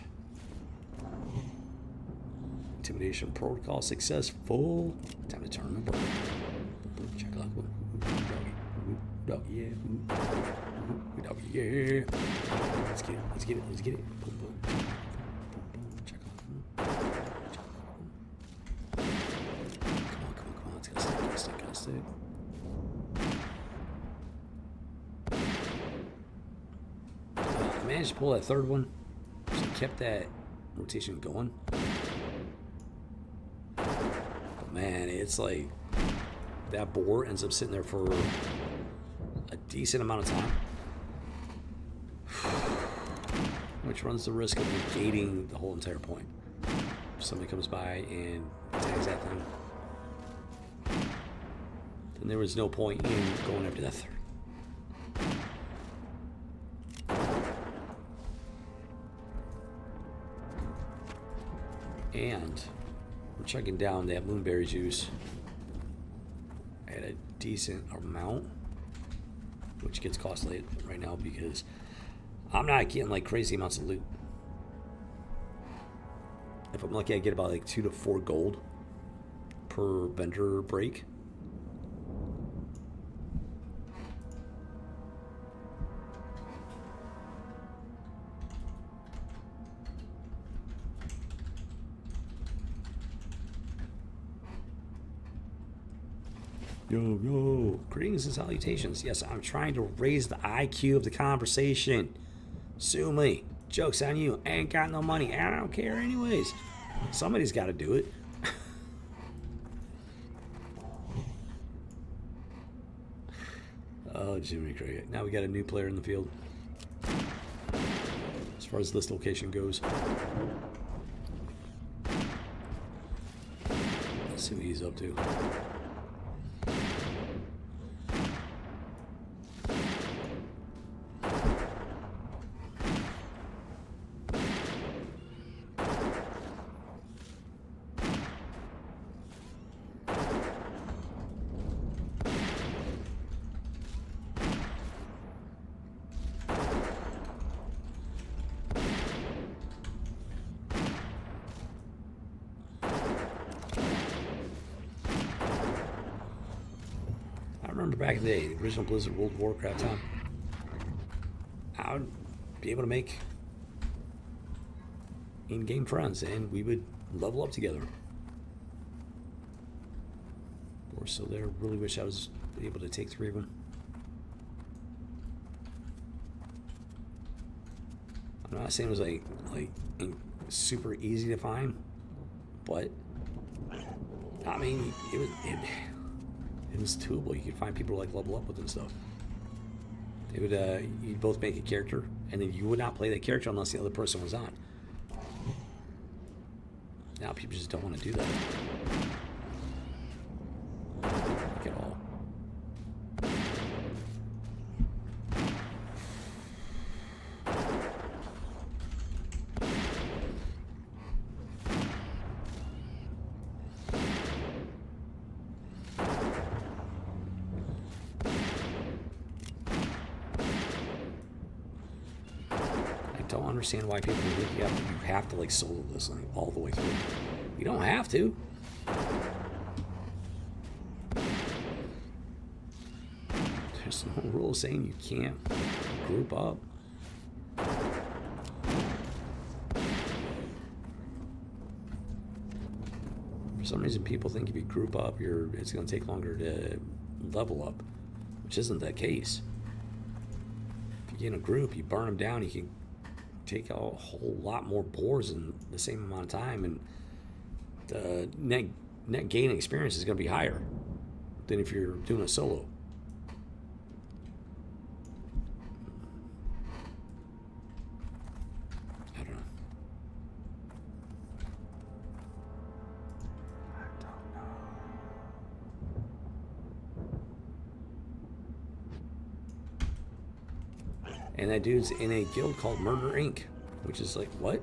Intimidation protocol successful. Time to turn the burn. Check it out. Doggy, yeah. Let's get it. Boom. Check it out. Come on. Let's gotta stay. I managed to pull that third one, so kept that rotation going. But man, it's like that boar ends up sitting there for a decent amount of time, which runs the risk of negating the whole entire point. If somebody comes by and attacks that thing, then there was no point in going after that third. And we're chugging down that moonberry juice at a decent amount, which gets costly right now because I'm not getting like crazy amounts of loot. If I'm lucky, I get about like 2 to 4 gold per vendor break. Yo, greetings and salutations. Yes, I'm trying to raise the IQ of the conversation. Sue me. Joke's on you. I ain't got no money. I don't care anyways. Somebody's got to do it. Oh, Jimmy Cricket. Now we got a new player in the field. As far as this location goes. Let's see what he's up to. remember back in the day, the original Blizzard World of Warcraft time, I would be able to make in-game friends, and we would level up together. We're still there. Really wish I was able to take 3 of them. I'm not saying it was like super easy to find, but I mean it was doable. You could find people to like level up with and stuff. They would you'd both make a character, and then you would not play that character unless the other person was on. Now people just don't want to do that. Like at all. I don't understand why people think you have to like solo this thing all the way through. You don't have to. There's no rule saying you can't group up. For some reason, people think if you group up, it's going to take longer to level up, which isn't the case. If you get in a group, you burn them down, you can take a whole lot more boars in the same amount of time, and the net gain experience is going to be higher than if you're doing a solo. I don't know. And that dude's in a guild called Murder Inc., which is like, what?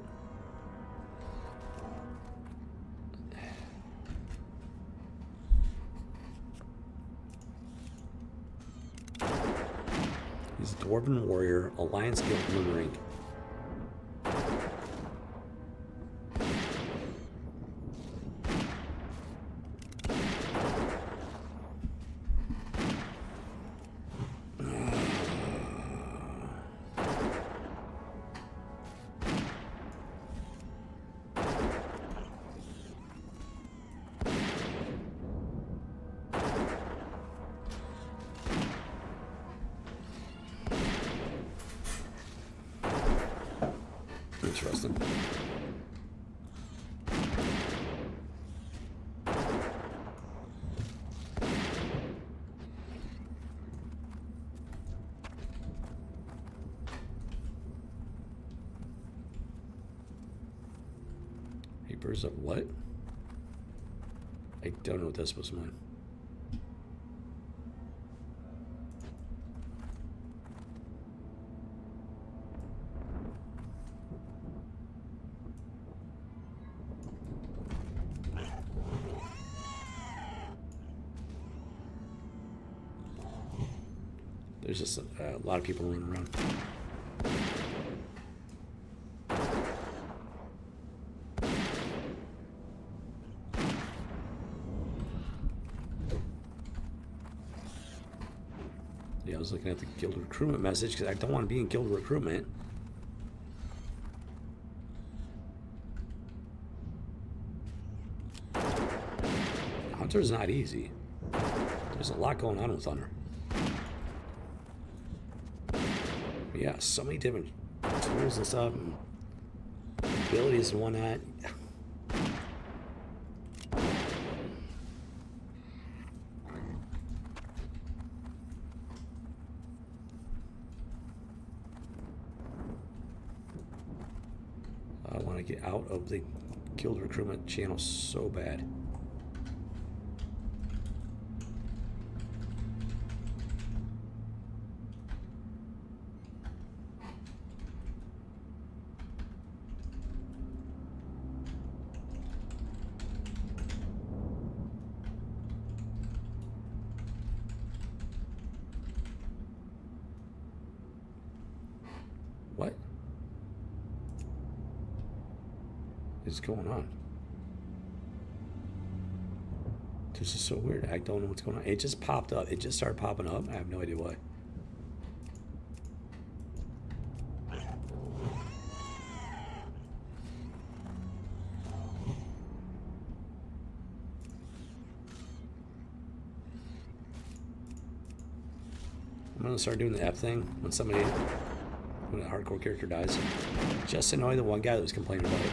He's a Dwarven Warrior, Alliance Guild Murder Inc. Interesting. Papers of what? I don't know what that's supposed to mean. There's just a lot of people running around. Yeah, I was looking at the guild recruitment message because I don't want to be in guild recruitment. Hunter's not easy. There's a lot going on with Hunter. But yeah, so many different tools and stuff, and abilities and whatnot. I want to get out of the guild recruitment channel so bad. What is going on? This is so weird. I don't know what's going on. It just popped up. It just started popping up. I have no idea why. I'm gonna start doing the F thing when a hardcore character dies, just to annoy the one guy that was complaining about it.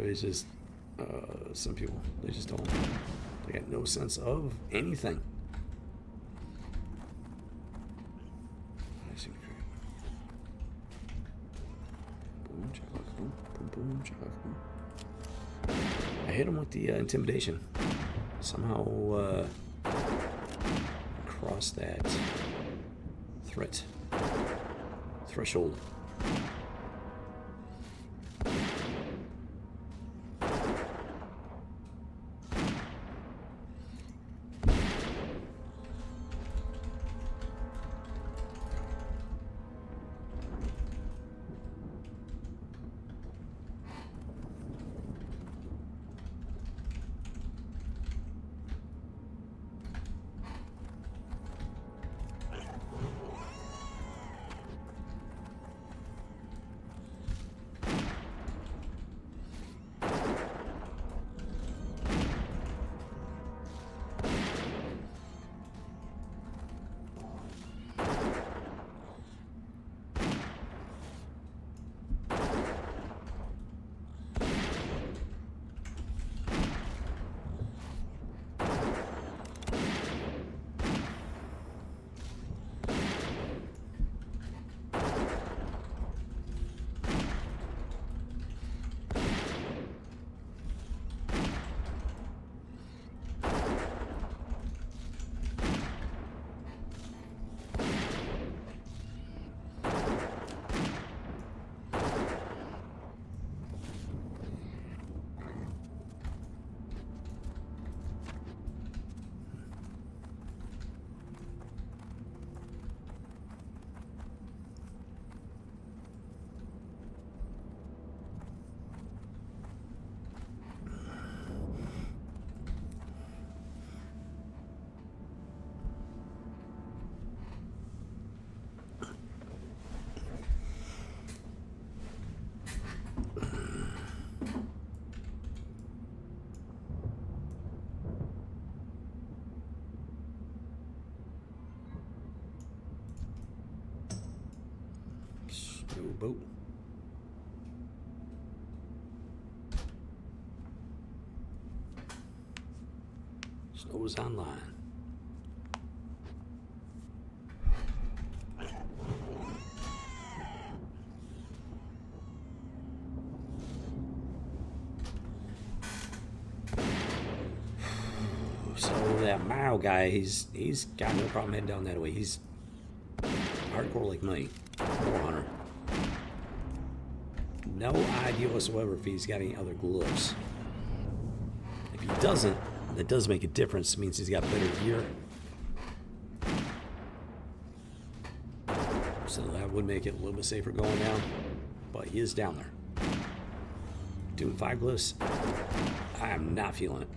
It's just some people, they just don't, they got no sense of anything. Boom, chaka, boom, boom, boom, chaka, boom. I hit him with the intimidation. Somehow crossed that threshold. Boat. Snow's online. So that Mao guy, he's got no problem heading down that way. He's hardcore like me, more hunter. No idea whatsoever if he's got any other gloves. If he doesn't, that does make a difference. It means he's got better gear. So that would make it a little bit safer going down. But he is down there. Doing 5 glyphs. I am not feeling it.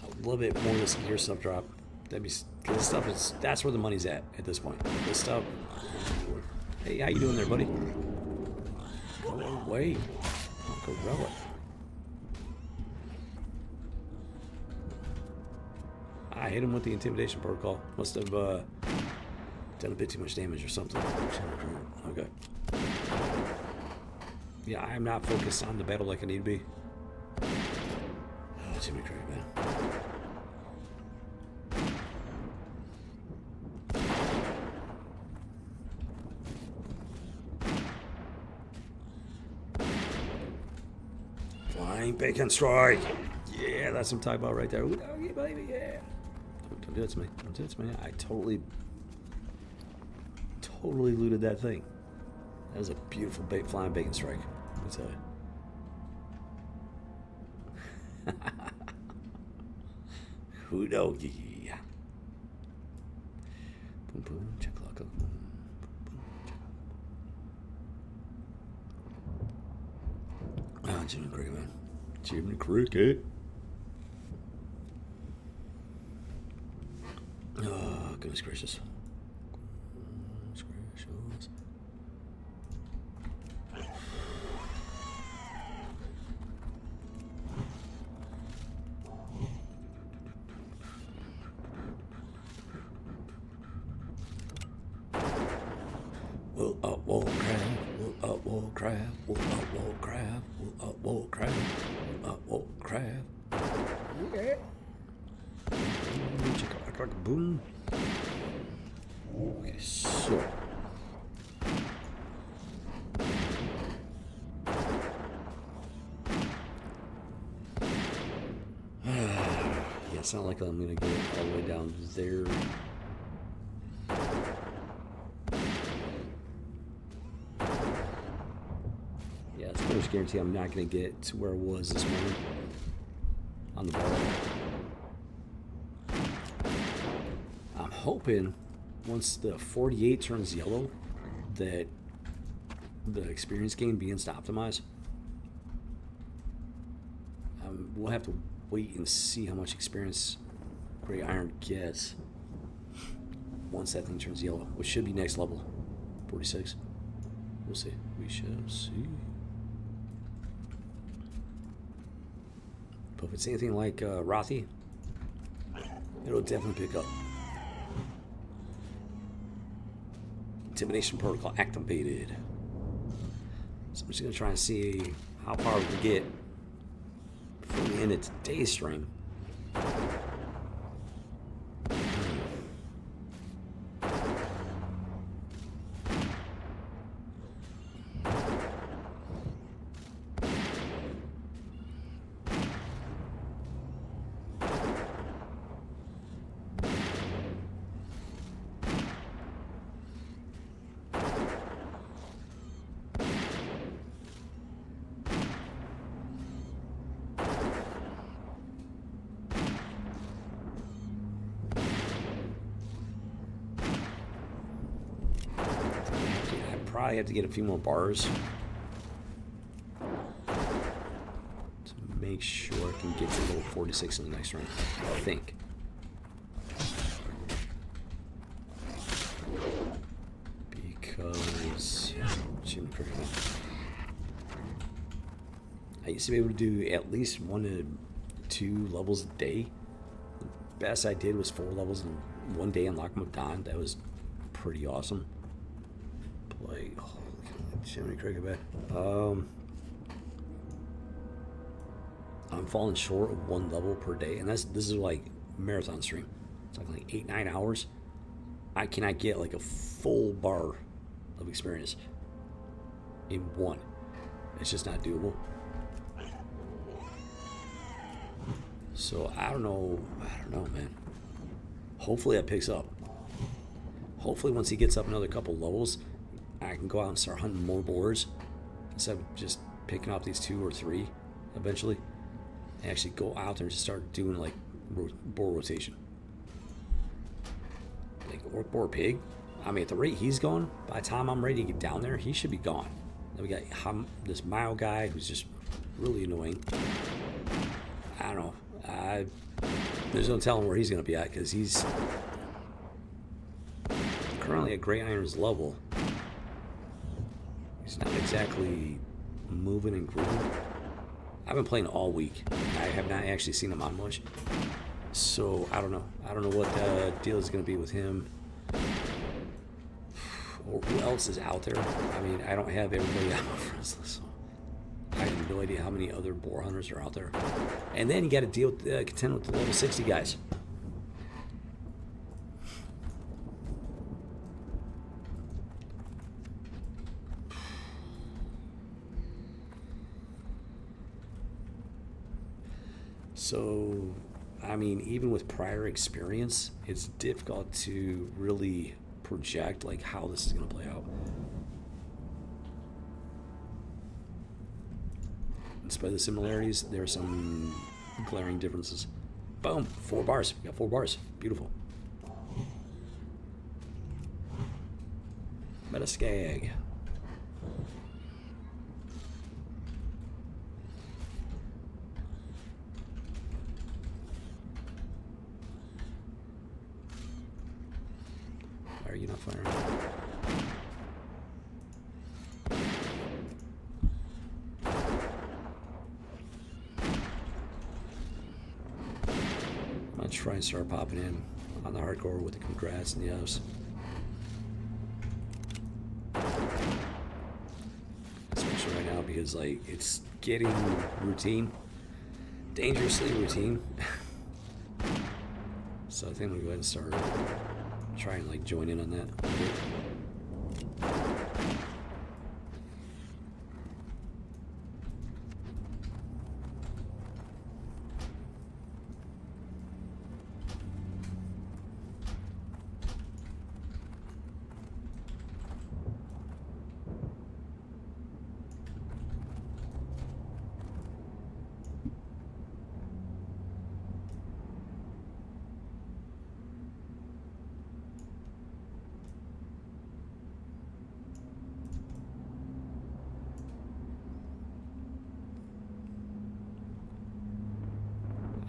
A little bit more of this gear stuff drop. That'd be, cause this stuff is, that's where the money's at this point. This stuff. Hey, how you doing there, buddy? Go away, Uncle Relic. I hit him with the intimidation protocol. Must have done a bit too much damage or something. Okay. Yeah, I'm not focused on the battle like I need to be. Oh, too many crazy, man. Flying bacon strike. Yeah, that's what I'm talking about right there. Ooh, doggy, baby, yeah. Don't do that to me. Don't do that to me. I totally looted that thing. That was a beautiful flying bacon strike. Let me tell you. Who doggy? Boom boom, chakalaka. Boom boom, chakalaka. Ah, Jimmy Cricket, man. Jimmy Cricket. Oh, goodness gracious. Goodness gracious. We'll up Warcraft, we'll up Warcraft, we'll up Warcraft, we'll up Warcraft, we'll up Warcraft. Yeah. Boom. Okay, so. Yeah, it's not like I'm gonna get all the way down there. Yeah, it's pretty much guarantee I'm not gonna get to where I was this morning on the bar. I'm hoping once the 48 turns yellow that the experience gain begins to optimize. We'll have to wait and see how much experience Gray Iron gets once that thing turns yellow, which should be next level, 46. We'll see. We shall see. But if it's anything like Rothy, it'll definitely pick up. Intimidation protocol activated. So I'm just gonna try and see how far we can get before we end of today's stream. Probably have to get a few more bars to make sure I can get to level 46 in the next round, I think. Because I used to be able to do at least 1 to 2 levels a day. The best I did was 4 levels in one day in Lock 'em Up Dawn. That was pretty awesome. Like, oh, Jiminy Cricket back. I'm falling short of 1 level per day, and this is like marathon stream. It's like 8-9 hours. I cannot get like a full bar of experience in one. It's just not doable. So I don't know, man. Hopefully that picks up. Hopefully once he gets up another couple levels, I can go out and start hunting more boars instead of just picking up these 2 or 3 eventually, and actually go out there and just start doing like boar rotation. Like orc, boar, pig. I mean, at the rate he's going, by the time I'm ready to get down there, he should be gone. Then we got this Mile guy who's just really annoying. I don't know. There's no telling where he's going to be at because he's currently at Grey Iron's level. He's not exactly moving and grooving. I've been playing all week. I have not actually seen him on much. So I don't know. I don't know what the deal is going to be with him. Or who else is out there? I mean, I don't have everybody on my friends list. So I have no idea how many other boar hunters are out there. And then you got to deal with, contend with the level 60 guys. So, I mean, even with prior experience, it's difficult to really project like how this is going to play out. In spite of the similarities, there are some glaring differences. Boom, 4 bars. We got 4 bars. Beautiful. Metaskag. Why are you not firing? I'm gonna try and start popping in on the hardcore with the congrats and the ups. Especially right now because like it's getting routine. Dangerously routine. So I think I'm gonna go ahead and start try and like join in on that a bit.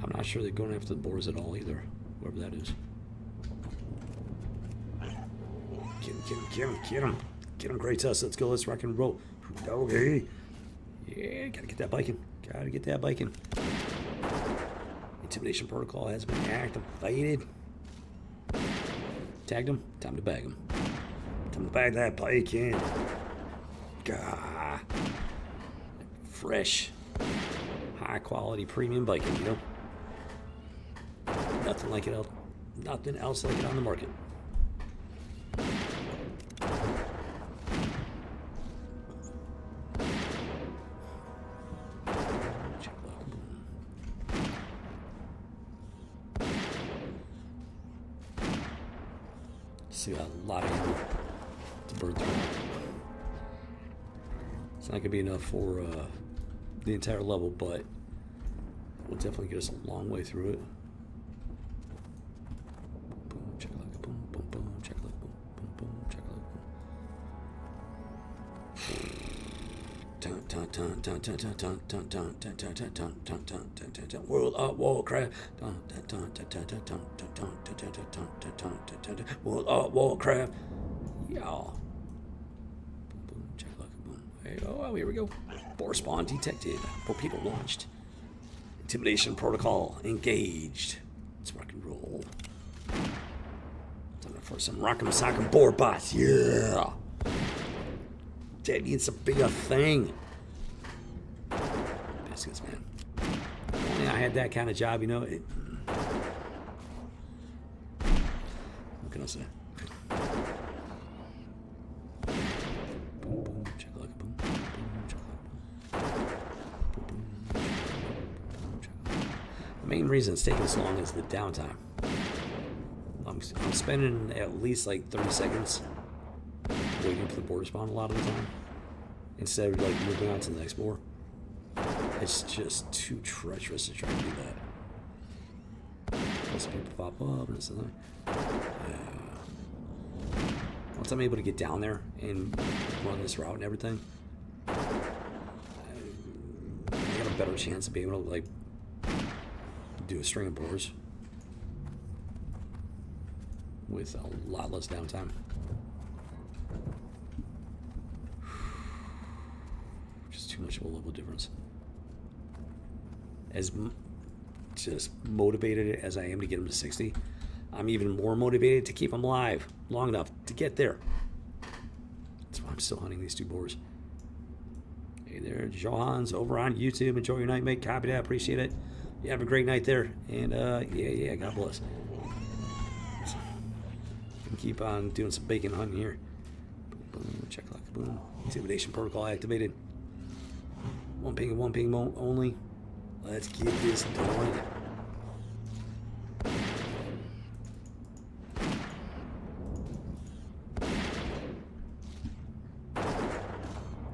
I'm not sure they're going after the boars at all either, whoever that is. Get him, get him, get him, get him. Get him, Great Tuss. Let's go, let's rock and roll. Okay. Yeah, gotta get that biking. Gotta get that biking. Intimidation protocol has been activated. Tagged him. Time to bag him. Time to bag that biking. Gah. Fresh, high quality premium biking, you know? Nothing like it else. Nothing else like it on the market. Still got a lot of ammo to burn through. It's not gonna be enough for the entire level, but it will definitely get us a long way through it. Boom, check like a boom, boom, boom, check like boom, boom, boom, check like boom. World of Warcraft. World of Warcraft. Y'all. Boom, check like a boom. Hey, oh, here we go. Boar spawn detected. Torpedo launched. Intimidation protocol engaged. Let's rock and roll. Time for some rock'em sock'em boar bots. Yeah. That needs to be a thing. Biscuits, man. If only I had that kind of job, you know. What can I say? Boom, boom, check like a boom. Boom, check like a boom. Boom, boom, check like a boom. The main reason it's taking this long is the downtime. I'm spending at least like 30 seconds waiting for the boar to spawn a lot of the time instead of like moving on to the next boar. It's just too treacherous to try to do that. Plus people pop up and something. Once I'm able to get down there and run this route and everything, I got a better chance of being able to like do a string of boars with a lot less downtime. Just too much of a level difference. just motivated as I am to get him to 60, I'm even more motivated to keep him alive long enough to get there. That's why I'm still hunting these 2 boars. Hey there, Johan's over on YouTube. Enjoy your night, mate. Copy that. Appreciate it. You have a great night there. And yeah, God bless. Can keep on doing some bacon hunting here. Boom, boom, check lock, boom. Intimidation protocol activated. 1 ping and 1 ping only. Let's get this done.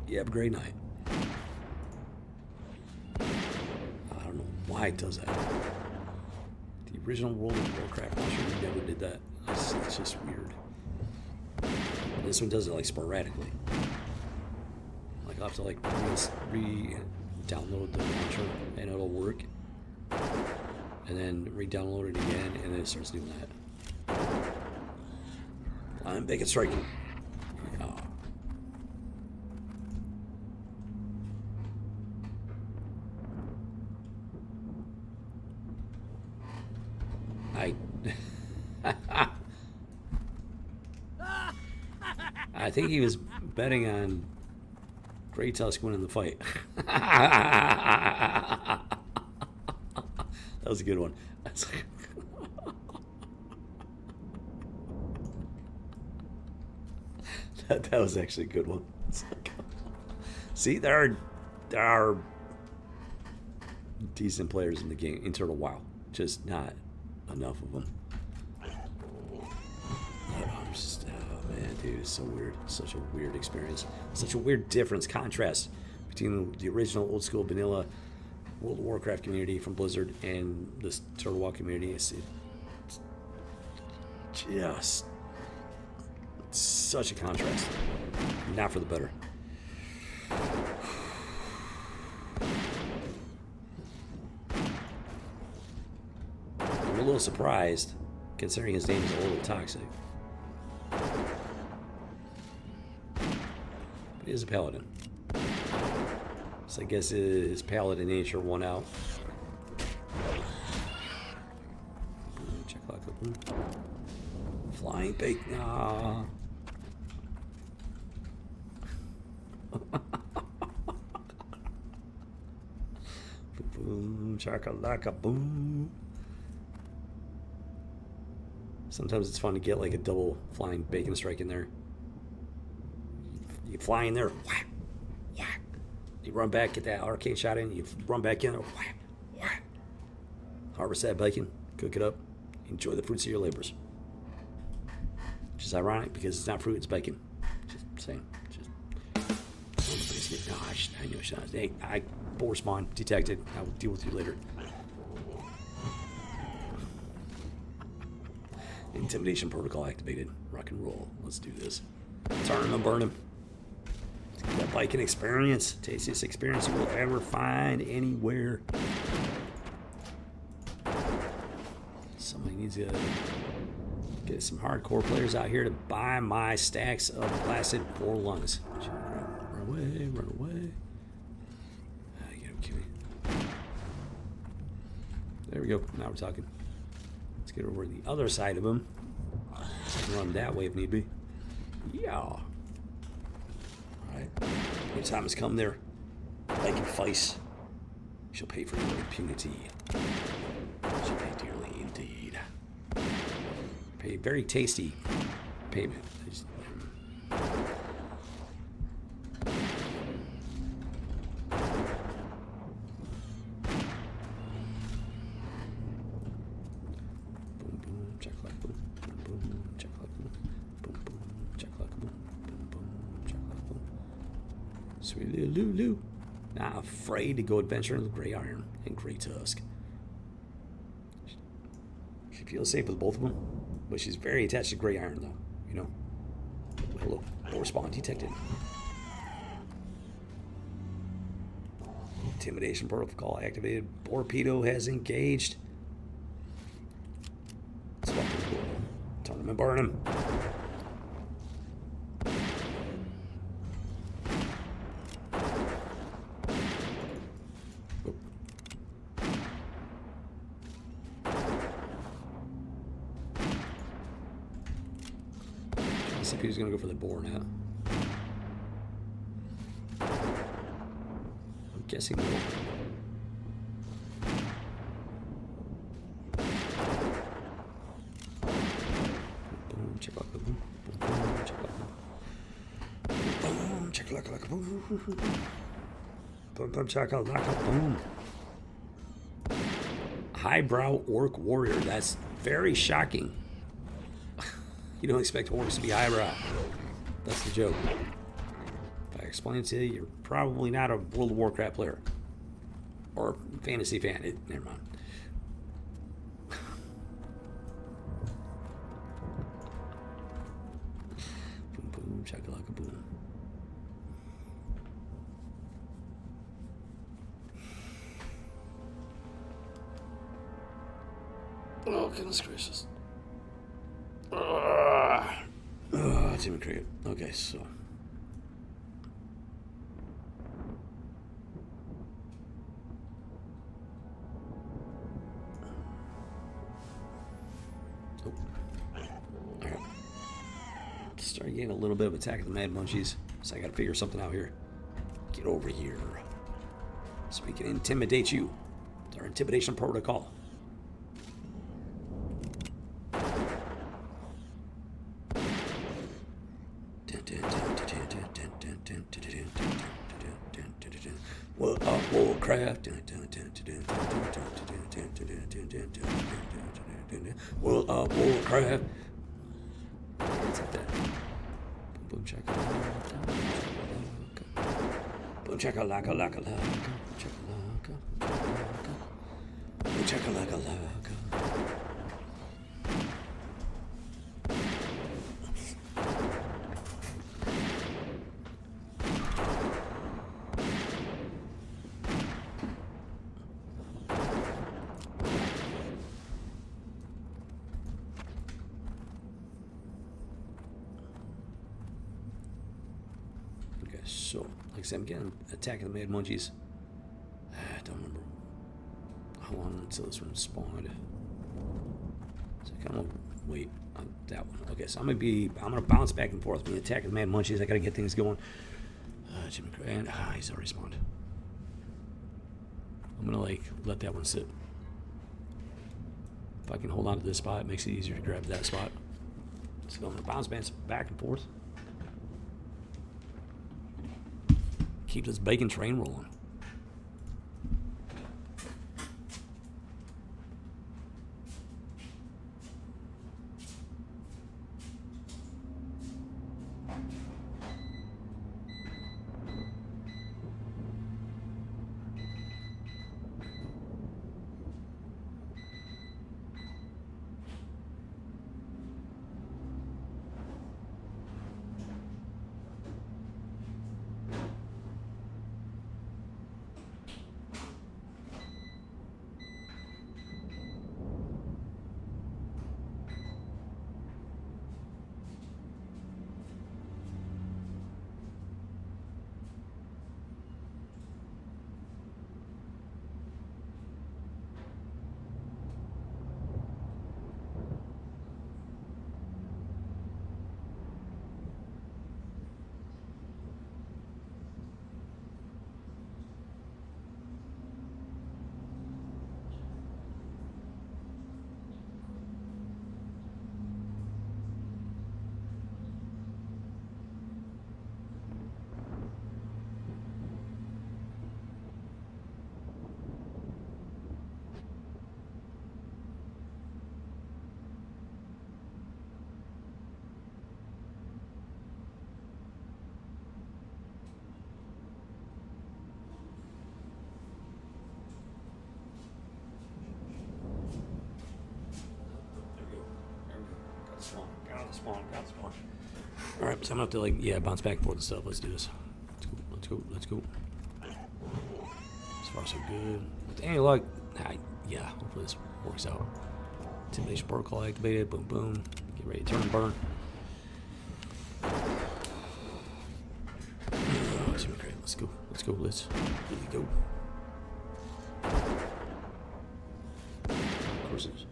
You have a great night. I don't know why it does that. The original World of Warcraft launcher never did that. It's just weird. This one does it like sporadically. Like I'll have to like re-download the launcher and it'll work. And then re-download it again and then it starts doing that. I'm bacon striking. Yeah. I think he was betting on Grey Tusk winning the fight. That was a good one. that was actually a good one. See, there are decent players in the game in Turtle WoW, just not enough of them. I'm just, oh man, dude, it's so weird. Such a weird experience. Such a weird difference, contrast between the original old school vanilla World of Warcraft community from Blizzard and this Turtle WoW community. It's just such a contrast. Not for the better. I'm a little surprised, considering his name is a little toxic. But he is a paladin. So I guess his paladin nature won out. Check lock open. Flying bait. Nah. Boom, chakalaka, boom. Sometimes it's fun to get like a double flying bacon strike in there. You fly in there, whack, whack. You run back, get that arcane shot in, you run back in there, whack, whack. Harvest that bacon, cook it up, enjoy the fruits of your labors. Which is ironic because it's not fruit, it's bacon. Just saying. Gosh, I know shots. Hey, boar spawn detected. I will deal with you later. Intimidation protocol activated. Rock and roll. Let's do this. Turn him and burn him. Let's get that Viking experience. Tastiest experience you will ever find anywhere. Somebody needs to get some hardcore players out here to buy my stacks of blasted 4 lungs. Run away, run away. You gotta kill me. There we go. Now we're talking. Let's get over to the other side of him. Run that way if need be. Yeah. Alright. Your time has come there. Like in Feist. You shall pay for your impunity. You shall pay dearly indeed. Pay very tasty payment. Sweet little Lulu. Not afraid to go adventure in the Grey Iron and Grey Tusk. She feels safe with both of them, but she's very attached to Grey Iron, though. You know. Hello. Boar spawn detected. Intimidation protocol activated. Torpedo has engaged. Let's fucking go. Turn him and burn him. see if he was gonna go for the boar or not. I'm guessing no. Boom, check out the boom. Boom, check out the boom. Check like a boom. Boom, check out like a boom. Highbrow orc warrior. That's very shocking. You don't expect orcs to be highbrow. That's the joke. If I explain it to you, you're probably not a World of Warcraft player. Or fantasy fan. Never mind. Boom, boom, chakalaka boom. Oh, goodness gracious. Team cricket. Okay, so. Oh. Alright. Starting getting a little bit of attack of the mad munchies. So I gotta figure something out here. Get over here. So we can intimidate you. It's our intimidation protocol. Warcraft. World of Warcraft. It's like that. Boom, boom, chakalaka, laka, laka, chakalaka, boom, chakalaka, laka. So, like I said, I'm getting attacking the mad munchies. I don't remember how long until this one spawned. So I kind of wait on that one. Okay, so I'm gonna bounce back and forth, being attacking the mad munchies. I gotta get things going. Jimmy Grant, he's already spawned. I'm gonna let that one sit. If I can hold on to this spot, it makes it easier to grab that spot. So I'm gonna bounce back and forth. Keep this bacon train rolling. Got the spawn. Alright, so I'm gonna have to bounce back and forth and stuff. Let's do this. Let's go. So far so good. With any luck, hopefully this works out. Intimidation protocol activated, boom boom. Get ready to turn and burn. Let's go. Let's really go. Of course it is.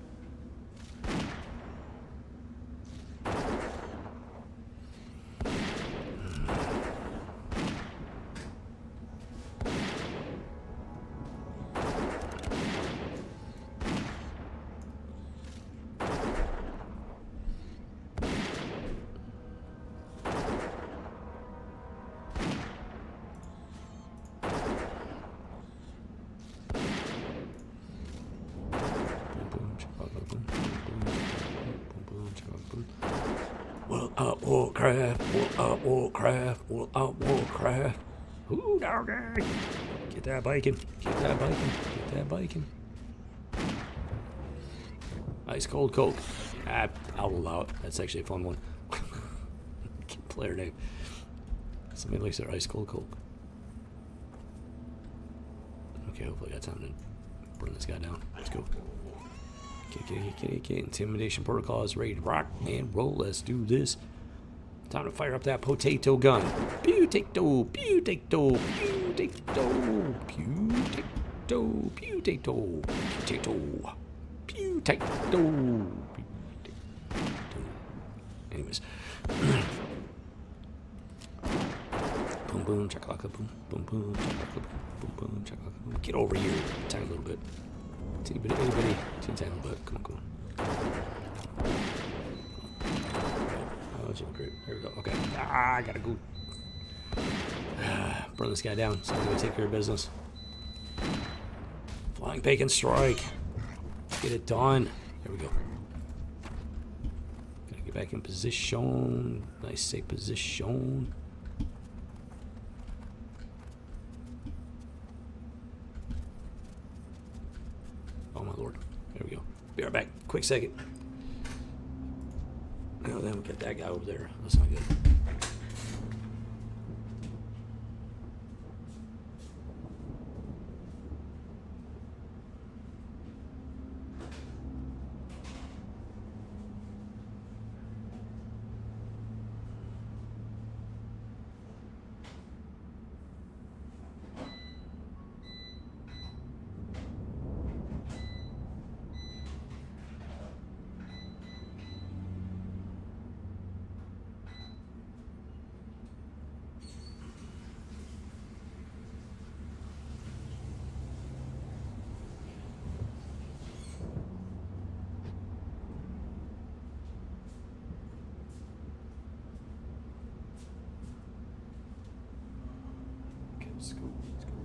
Warcraft, Warcraft, Warcraft. Ooh, doggy. Get that bacon, get that bacon, get that bacon. Ice cold Coke. I'll allow it. That's actually a fun one. Player name. Somebody likes their ice cold Coke. Okay, hopefully I got time to burn this guy down. Let's go. Okay. Intimidation protocol is ready to rock and roll. Let's do this. Time to fire up that potato gun. Potato, potato, potato, potato, potato, potato, potato. Anyways. Boom, boom, chakalaka, boom, boom, boom, chakalaka, boom, boom, chakalaka, boom. Get over here, tiny little bit. Anybody, tiny little bit. Come on. Oh, it's great. There we go. Okay. I gotta go. Burn this guy down. So I'm gonna take care of business. Flying bacon strike. Get it done. There we go. Gotta get back in position. Nice safe position. Oh my lord. There we go. Be right back. Quick second. Oh, then we got that guy over there. That's not good.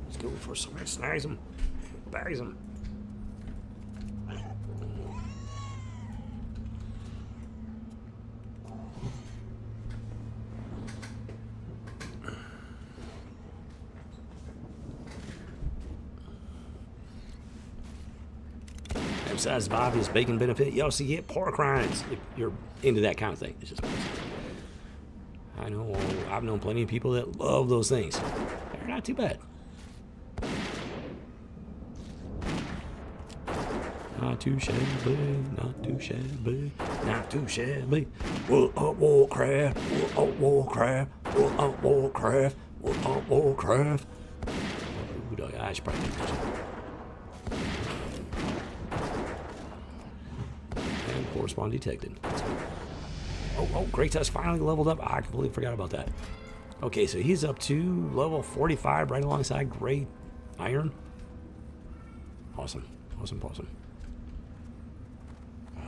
Let's go for somebody snags him, bags him. Besides the obvious bacon benefit, you also get pork rinds if you're into that kind of thing. It's just, I know I've known plenty of people that love those things. They're not too bad. Not too shabby, not too shabby, not too shabby. Warcraft, Warcraft, Warcraft, Warcraft. Ooh, dog, I should probably take this. And correspond detected. Oh, Great Tusk finally leveled up. I completely forgot about that. Okay, so he's up to level 45 right alongside Great Iron. Awesome.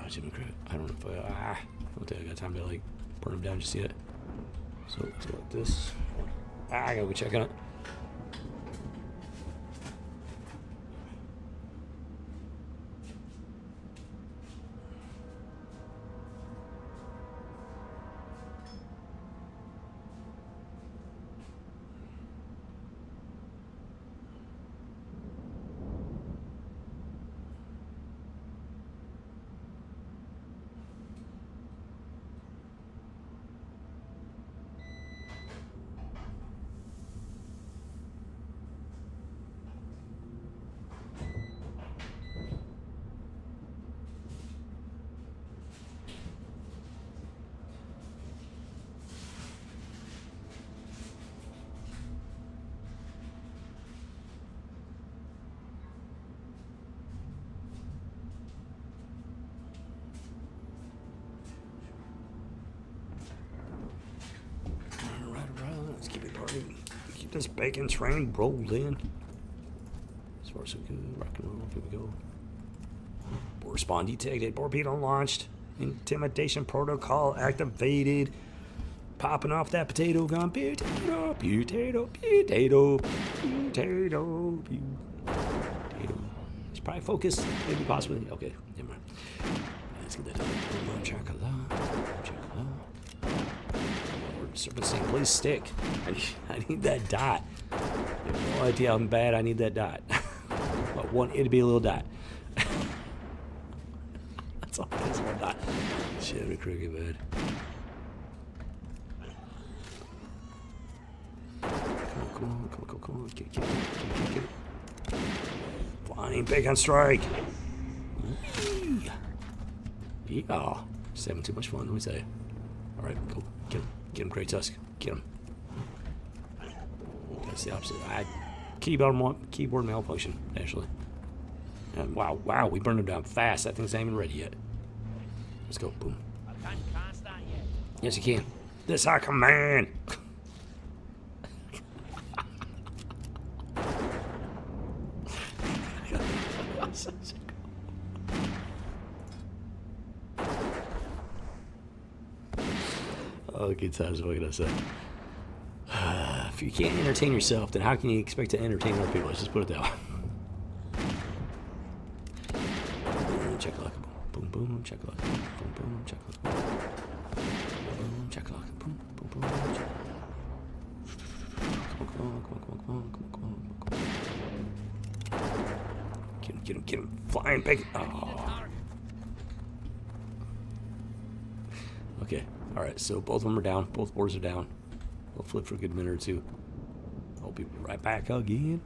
Jimmy Crit. I don't know if I don't think I got time to like burn him down just yet. So let's go like this. I gotta go check on it. Keep this bacon train rolling. As far as so good, rock and roll. Here we go. Respond detected. Torpedo launched. Intimidation protocol activated. Popping off that potato gun. Potato, potato, potato, potato, potato. It's probably focused. Maybe possibly. Okay, never mind. Let's get that done. Chocolate. Serpent Sting, please stick. I need that dot. You have no idea how bad I need that dot. I want it to be a little dot. That's all it is, one dot. Shit, a cricket bed. Come on. Get it. Flying bacon strike. Yeah. Just having too much fun, let me say. Alright, go. Get him, Great Tusk. Get him. That's the opposite. Keyboard malfunction, actually. And wow, we burned him down fast. That thing's not even ready yet. Let's go, boom. I can't cast that yet. Yes, you can. This our command. Oh, good times, what can I say? If you can't entertain yourself, then how can you expect to entertain other people? Let's just put it that way. Boom, check luck. Boom, check luck. Boom, check luck. Boom, check luck. Boom, check luck. Come on. Get him. Flying bacon. Oh. Okay. Alright, so both of them are down. Both boards are down. We'll flip for a good minute or two. I'll be right back again.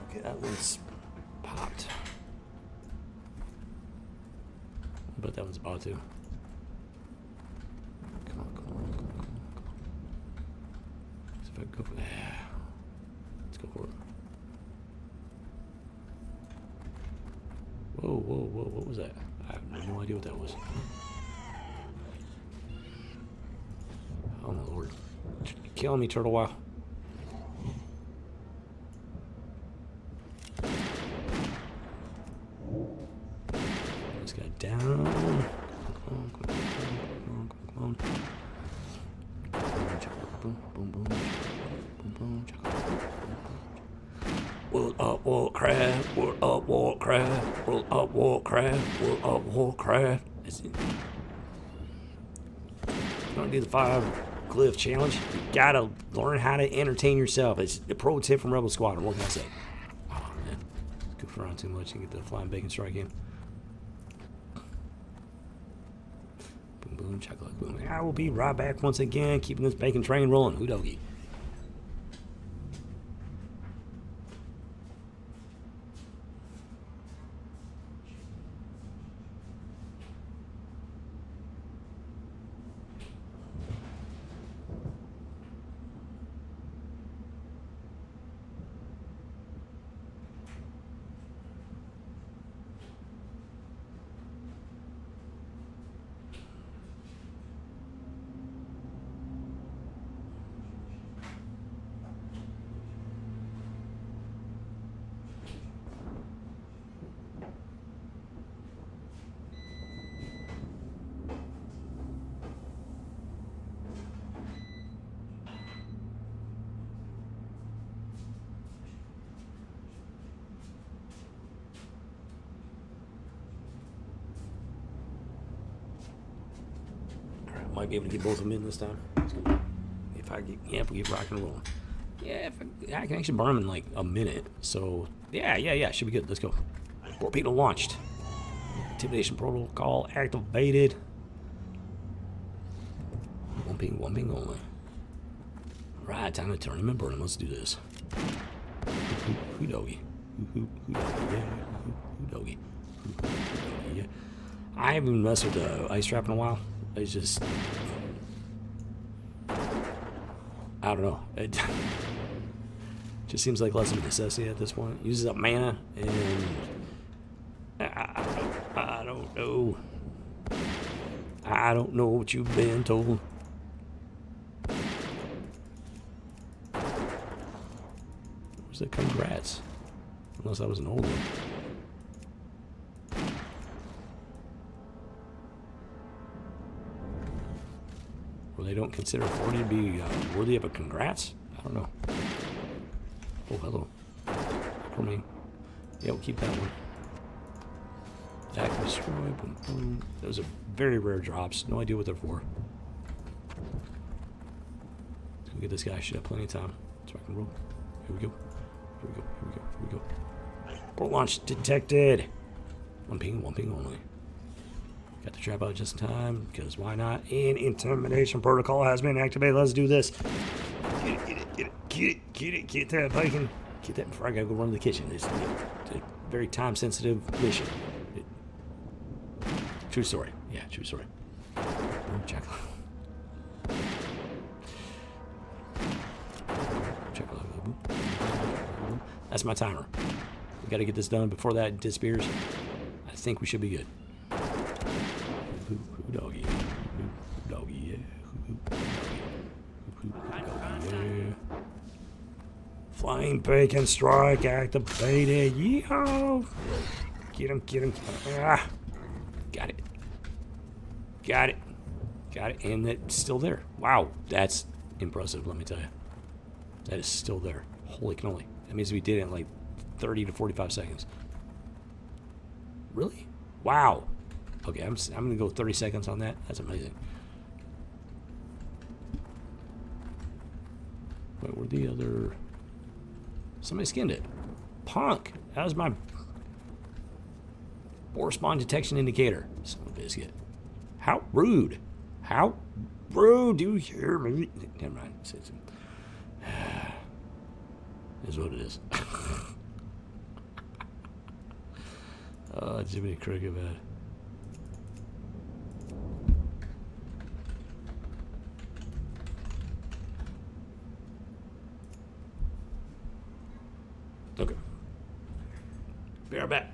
Okay, that one's popped. But that one's about to. Come on. So if I go for that, let's go for it. Whoa, what was that? I have no idea what that was. Oh my lord. You're killing me, Turtle Wow. This guy down. Come on. Boom. World up Warcraft. Is it? You're gonna do the 5 glyph challenge. You gotta learn how to entertain yourself. It's the pro tip from Rebel Squadron. What can I say? Oh man, goof around too much and get the flying bacon strike in. Boom, chocolate boom. I will be right back once again, keeping this bacon train rolling. Hoodogie. Might be able to get both of them in this time. If we get rocking and rolling. Yeah, I can actually burn them in like a minute. So, yeah, should be good. Let's go. Torpedo launched. Intimidation protocol activated. One ping only. Alright, time to turn him and burn him. Let's do this. Who doggy? Who doggy? Yeah. Who doggy? Who doggy? Yeah. I haven't even messed with the ice trap in a while. It's just, I don't know. It just seems like less of a necessity at this point. Uses up mana, and I don't know. I don't know what you've been told. Where's the congrats? Unless that was an old one. Or they don't consider 40 to be worthy of a congrats? I don't know. Oh, hello. For me. Yeah, we'll keep that one. Attack and destroy. Boom, boom. Those are very rare drops. No idea what they're for. Let's go get this guy. I should have plenty of time. Let's rock and roll. Here we go. Here we go. Here we go. Here we go. Port launch detected. One ping only. Got the trap out just in time, because why not? And intimidation protocol has been activated. Let's do this. Get that bacon. Get that before I gotta go run to the kitchen. It's a very time-sensitive mission. True story. Yeah, true story. Check. That's my timer. We gotta get this done before that disappears. I think we should be good. Who doggy? Who doggy? Yeah. Who doggy? Yeah. Flying bacon strike activated. Yeehaw! Get him. Ah. Got it. And it's still there. Wow, that's impressive, let me tell you. That is still there. Holy cannoli. That means we did it in like 30 to 45 seconds. Really? Wow. Okay, I'm going to go 30 seconds on that. That's amazing. Wait, where'd the other... Somebody skinned it. Punk! That was my boar spawn detection indicator. Son of a biscuit. How rude. How rude. Do you hear me? Never mind. Is what it is. Oh, Jiminy Cricket, man. Okay. Be right back.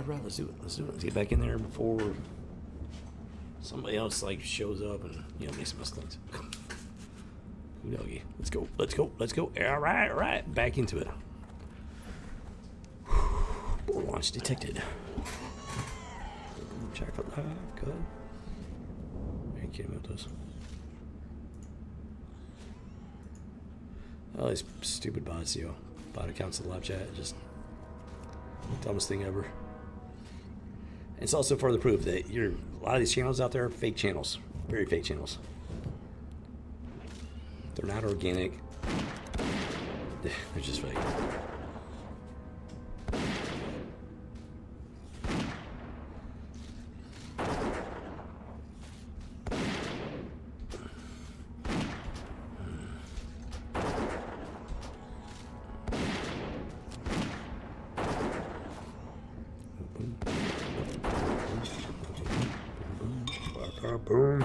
Right. Let's do it. Let's get back in there before somebody else like shows up and makes some mistakes. Ooh, doggy. Let's go. All right. Back into it. Board launch detected. Check out that. Good. Are you kidding me with this? Oh, these stupid bots, Bot accounts in the live chat. Just dumbest thing ever. It's also further proof that a lot of these channels out there are fake channels. Very fake channels. They're not organic. They're just fake. Boom.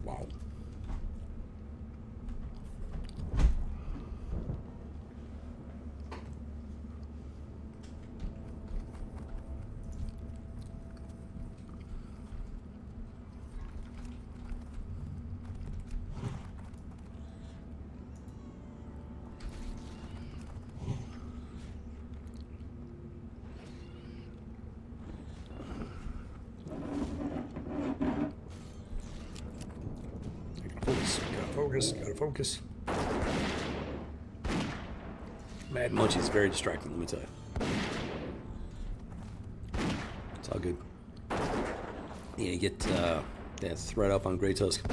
Wow. Gotta focus. Mad Munchie is very distracting, let me tell you. It's all good. Yeah, you get that thread up on Grey Tusk.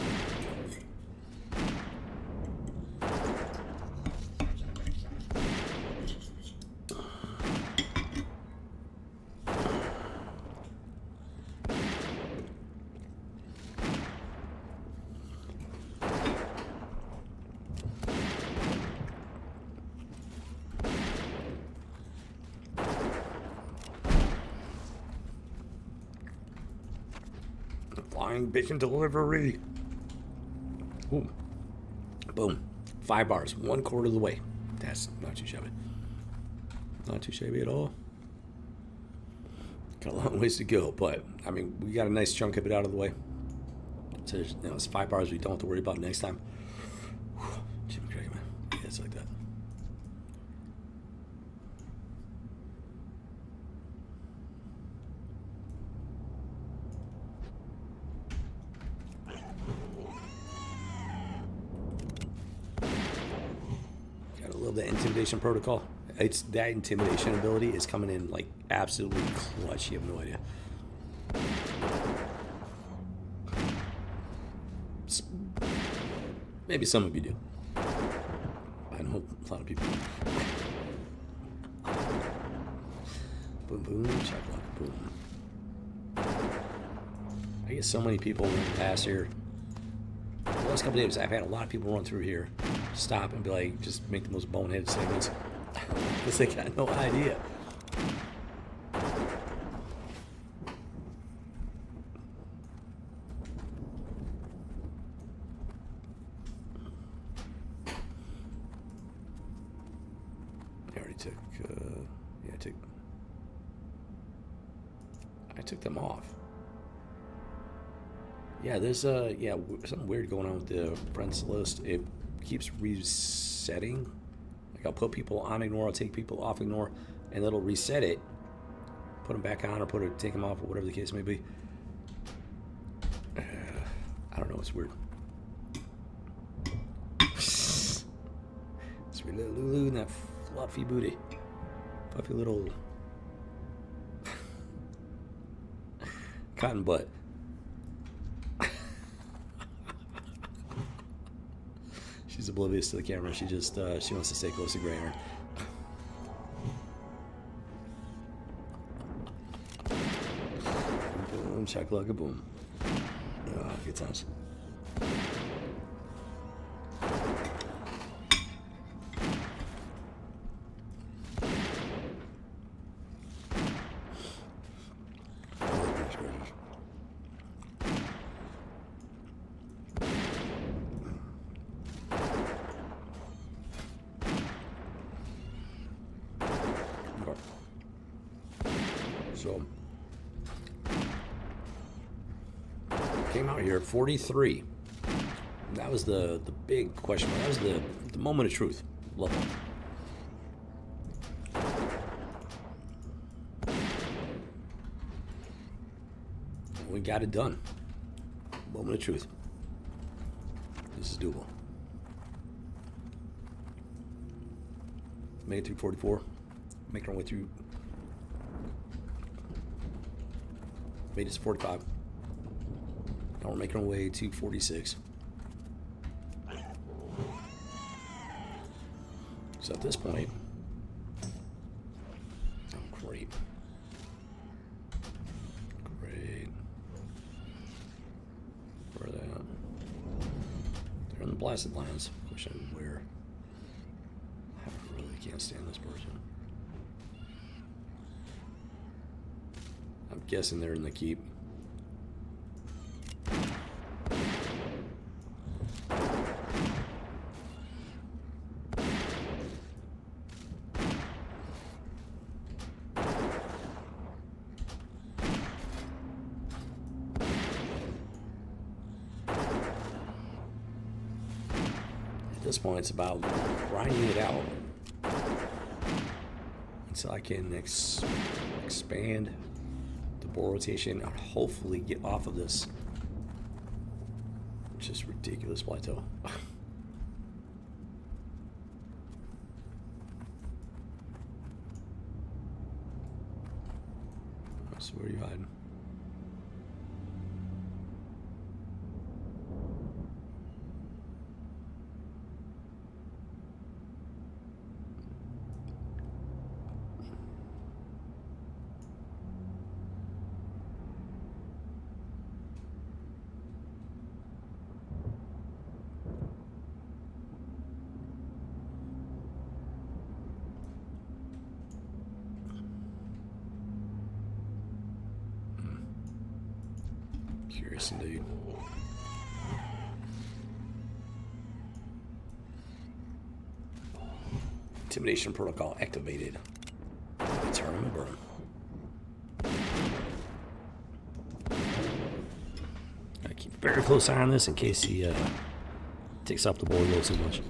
Flying bacon delivery. Ooh. Boom. 5 bars. 1/4 of the way. That's not too shabby. Not too shabby at all. Got a long ways to go, but I mean, we got a nice chunk of it out of the way. So it's 5 bars we don't have to worry about next time. Jimmy Craig, man. Yeah, it's like that. The intimidation protocol. It's that intimidation ability is coming in like absolutely clutch. You have no idea. Maybe some of you do. I know a lot of people do. Boom, boom, check lock, boom. I get so many people run past here. The last couple of days, I've had a lot of people run through here, stop and be like, just make the most boneheaded statements. Because they got no idea. I already took, I took them off. Yeah, there's something weird going on with the friends list. It keeps resetting. Like I'll put people on ignore, I'll take people off ignore, and it'll reset it. Put them back on or take them off or whatever the case may be. I don't know, it's weird. Sweet little Lulu and that fluffy booty. Fluffy little cotton butt. She's oblivious to the camera. She just she wants to stay close to Gray Iron. Boom, shakalaka boom. Oh, good times. So, came out here 43. That was the big question. That was the moment of truth. Love it. We got it done. Moment of truth. This is doable. Made it through 44. Making our way through. Made it to 45. Now we're making our way to 46. So at this point, oh, great. Great. Where are they at? They're in the Blasted Lands. Wish I knew where. I really can't stand this person. I'm guessing they're in the keep. At this point, it's about grinding it out until I can expand the bore rotation and hopefully get off of this just ridiculous plateau. I swear you hiding. Curious indeed. Intimidation protocol activated. Let's remember him. Gotta keep a very close eye on this in case he takes off the board a little too much.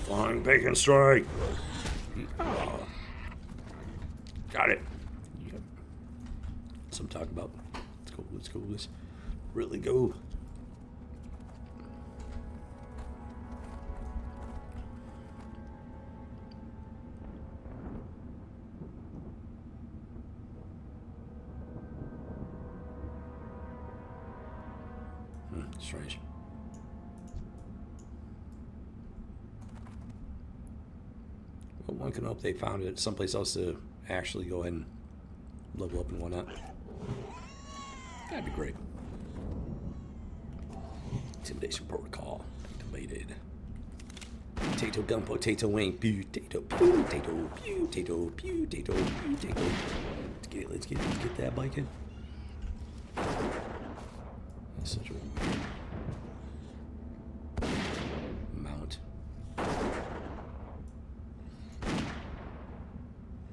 Flying bacon strike. Oh. Got it. Yep. Some talk about. Let's go. Let's go. Let's really go. Strange. Well, one can hope they found it someplace else to actually go ahead and level up and whatnot. That'd be great. Intimidation protocol activated. Potato gun, potato wing, potato, potato, potato, potato, potato. Let's get that bike in. That's such a weird mount.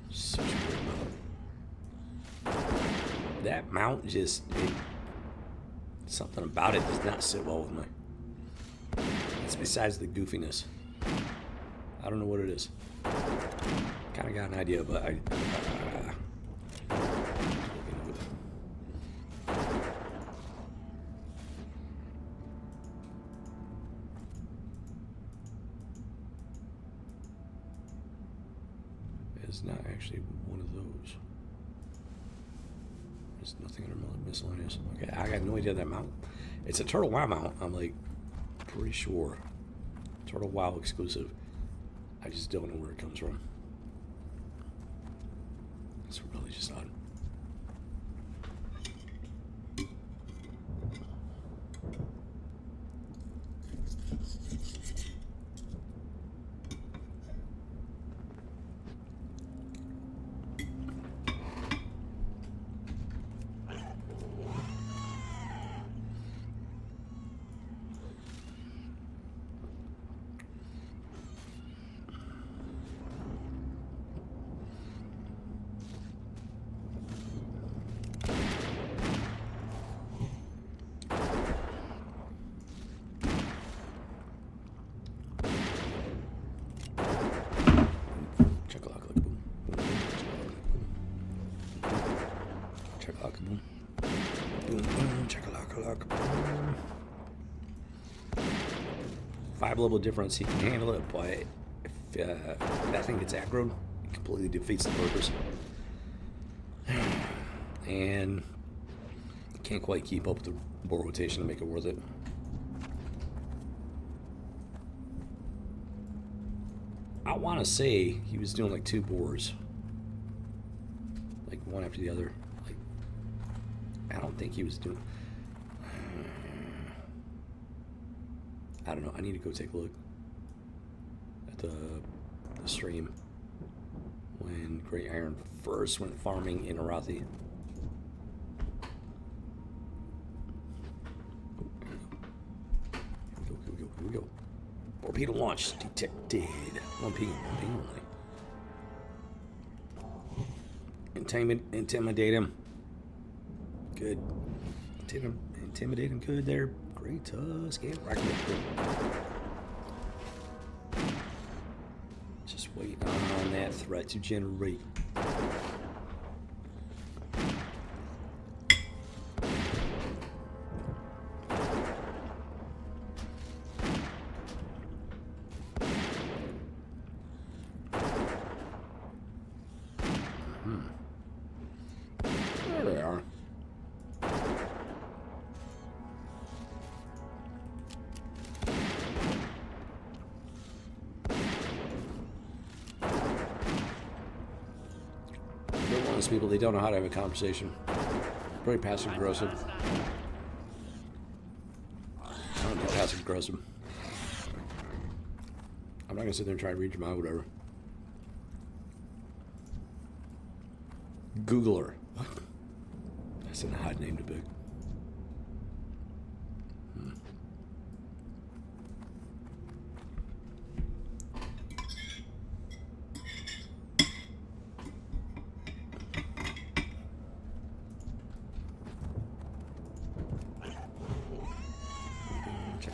Such a weird mount. That mount just, something about it does not sit well with me. It's besides the goofiness. I don't know what it is. Kind of got an idea, but it's not actually one of those. There's nothing under miscellaneous. Okay, I got no idea that mount. It's a Turtle WoW mount. I'm like pretty sure. Turtle WoW exclusive. I just don't know where it comes from. It's really just odd. Boom, boom, chakalaka, boom. 5 level difference, he can handle it, but if that thing gets aggroed, it completely defeats the purpose. And can't quite keep up with the boar rotation to make it worth it. I want to say he was doing like 2 boars, like one after the other. Like, I don't think he was doing. I don't know. I need to go take a look at the stream when Grey Iron first went farming in Arathi. Here we go. Torpedo launch detected. One ping only. Intimidate him. Good. Intimidate him good there. Great tusk and rocket. Just wait on that threat to generate. There they are. They're one of those people, they don't know how to have a conversation. Very passive aggressive. I don't do passive aggressive. I'm not gonna sit there and try to read your mind, whatever. Googler. What? That's an odd name to pick. Check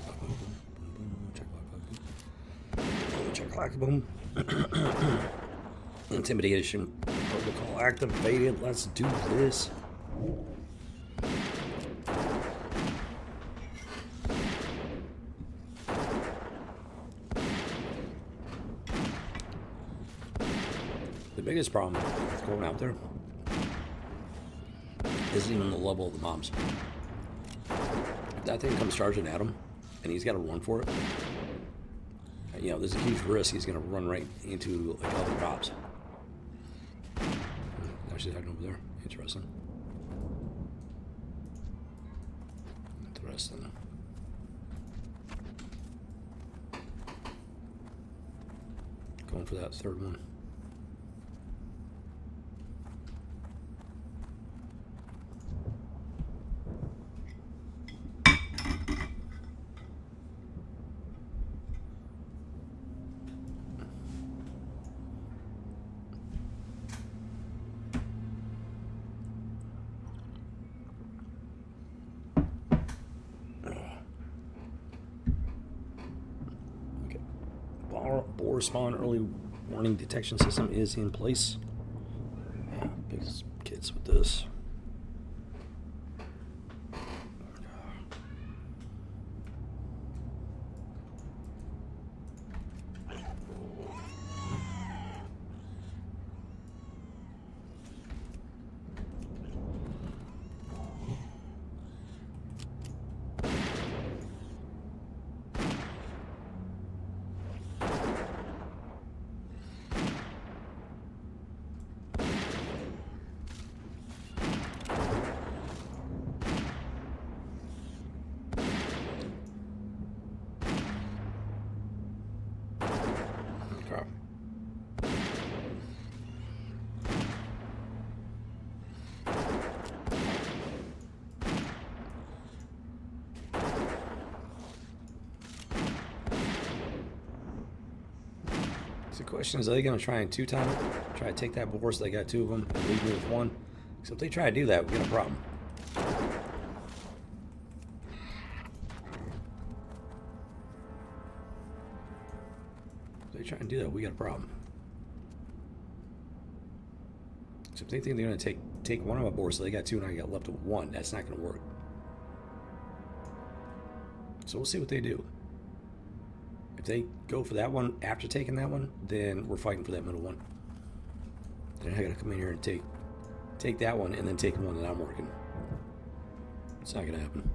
boom. Intimidation protocol activated. Let's do this. The biggest problem with going out there isn't even the level of the mobs. If that thing comes charging at him and he's got to run for it, you know, there's a huge risk he's going to run right into like other mobs. Now she's hiding over there. Interesting. Interesting. Going for that third one. Boar spawn early warning detection system is in place. Yeah, big kids with this. The question is, are they going to try and two-time it? Try to take that boar so they got 2 of them and leave me with 1? So if they try to do that, we got a problem. If they try and do that, we got a problem. So if they think they're going to take one of my boars, so they got 2 and I got left with 1. That's not going to work. So we'll see what they do. If they go for that one after taking that one, then we're fighting for that middle one. Then I got to come in here and take that one and then take the one that I'm working. It's not going to happen.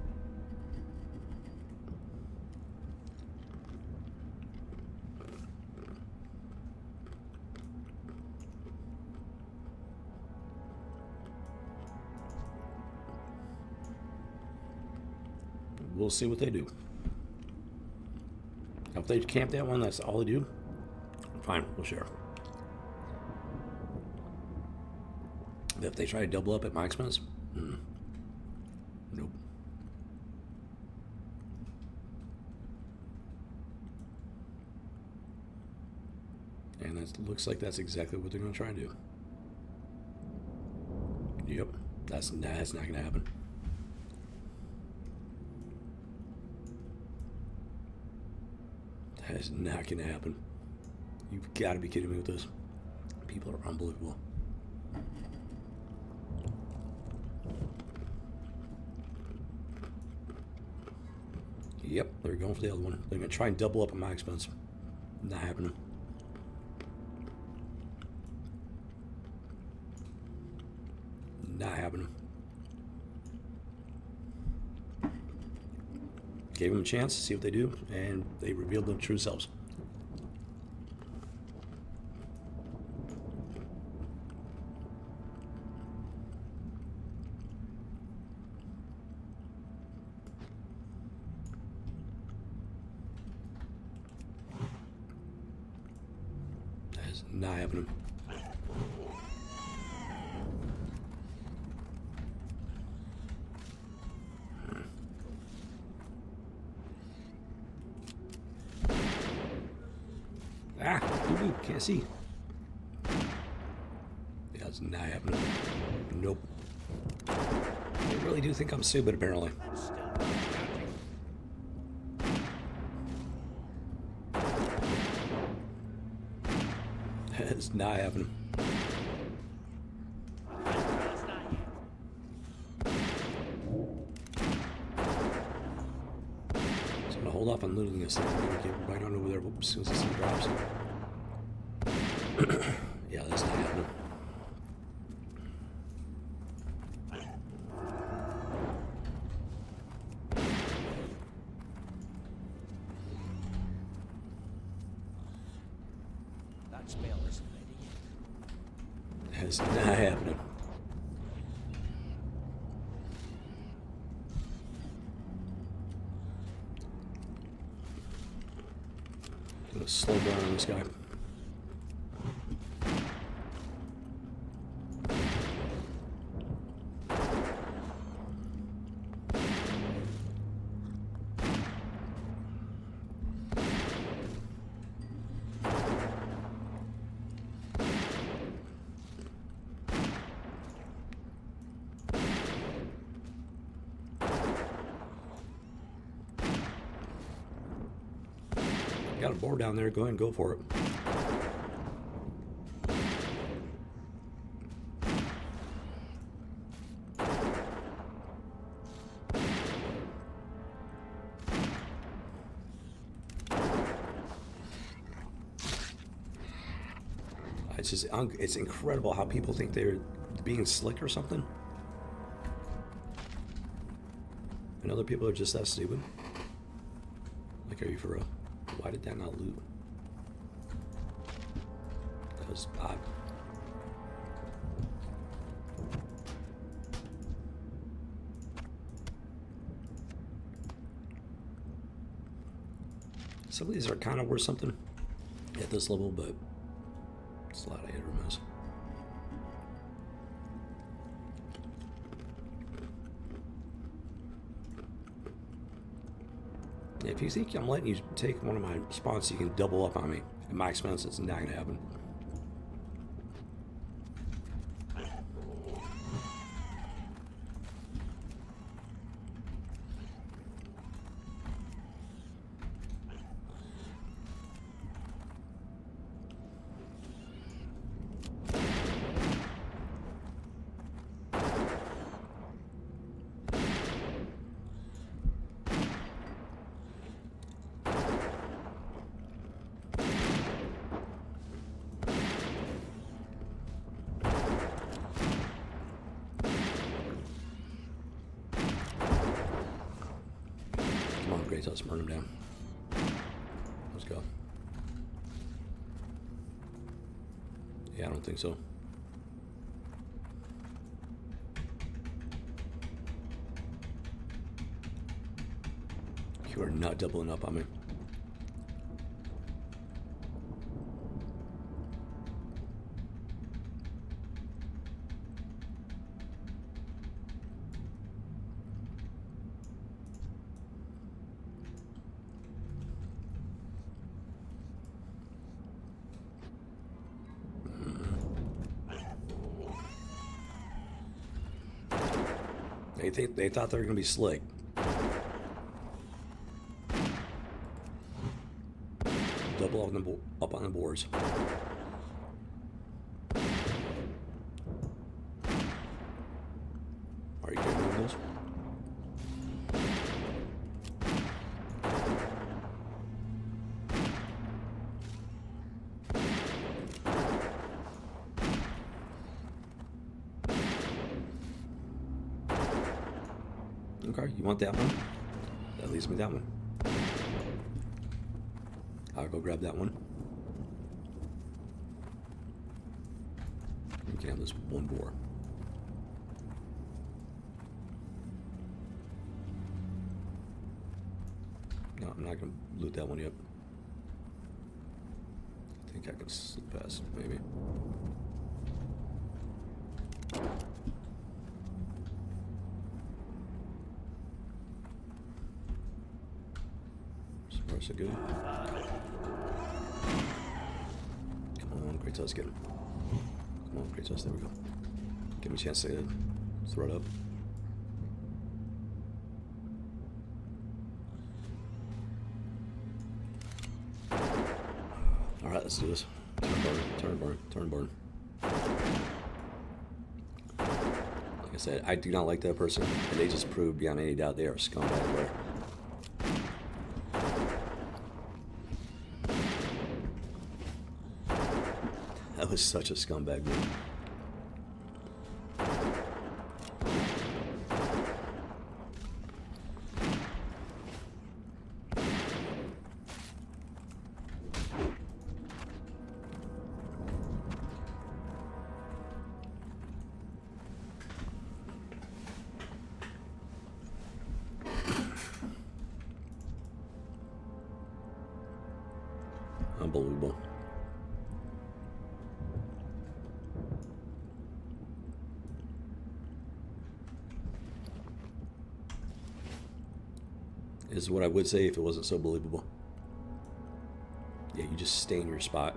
We'll see what they do. Now, if they camp that one, that's all they do, fine, we'll share. If they try to double up at my expense, nope. And it looks like that's exactly what they're going to try and do. Yep, that's not going to happen. That is not going to happen. You've got to be kidding me with this. People are unbelievable. Yep, they're going for the other one. They're going to try and double up at my expense. Not happening. Not happening. Gave them a chance to see what they do, and they revealed their true selves. That is not happening. Ah, can't see. Yeah, it's not happening. Nope. They really do think I'm stupid, apparently. It's not happening. Just gonna hold off on looting this thing. I'm gonna get right on over there as soon as this thing drops. Yeah, that's not happening. That spell isn't ready yet. That's not happening. I'm gonna slow down on this guy. Got a boar down there. Go ahead and go for it. It's just, it's incredible how people think they're being slick or something. And other people are just that stupid. Like, are you for real? Why did that not loot? That was odd. Some of these are kind of worth something at this level, but it's a lot of hit or miss. If you think I'm letting you take one of my spawns so you can double up on me at my expense, it's not going to happen. great. Let's burn him down. Let's go. Yeah, I don't think so. You are not doubling up on me. They thought they were gonna be slick. Double up on the boards. Are you getting one of those? Okay, you want that one? That leaves me that one. I'll go grab that one. You can have this one boar. No, I'm not gonna loot that one yet. I think I can slip past, maybe. So good. Come on, Kratos, get him. Come on, Kratos, there we go. Give me a chance to throw it up. Alright, let's do this. Turn burn. Like I said, I do not like that person, and they just proved beyond any doubt they are a scumbag player. That was such a scumbag move. Unbelievable. Is what I would say if it wasn't so believable. Yeah, you just stay in your spot.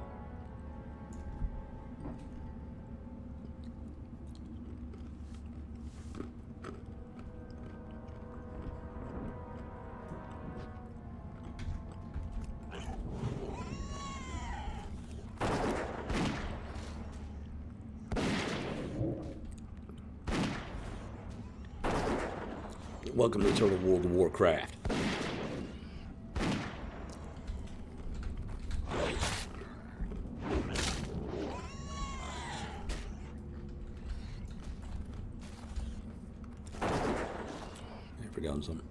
Welcome to the Total World of Warcraft. I forgot something.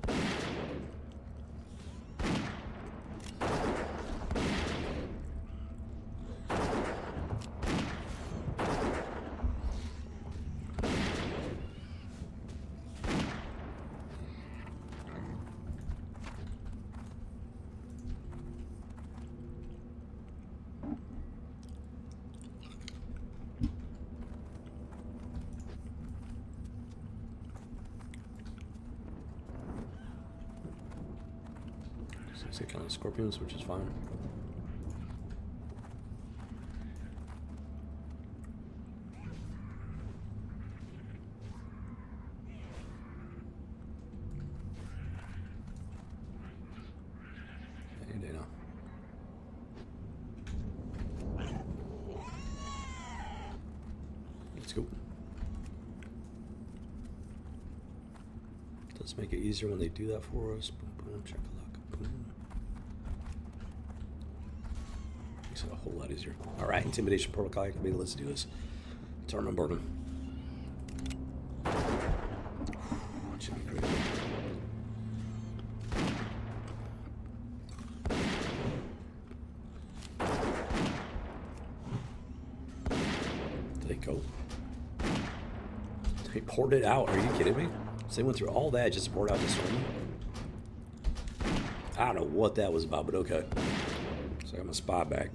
So kind of scorpions, which is fine. Hey, Dana. Let's go. Does make it easier when they do that for us. Boom, boom, check a lock. Boom. Makes it a whole lot easier. All right, intimidation protocol activated. Let's do this. Turn on bourbon. Should be great. poured it out. Are you kidding me? So they went through all that just to pour it out this one. I don't know what that was about, but okay. So I got my spot back.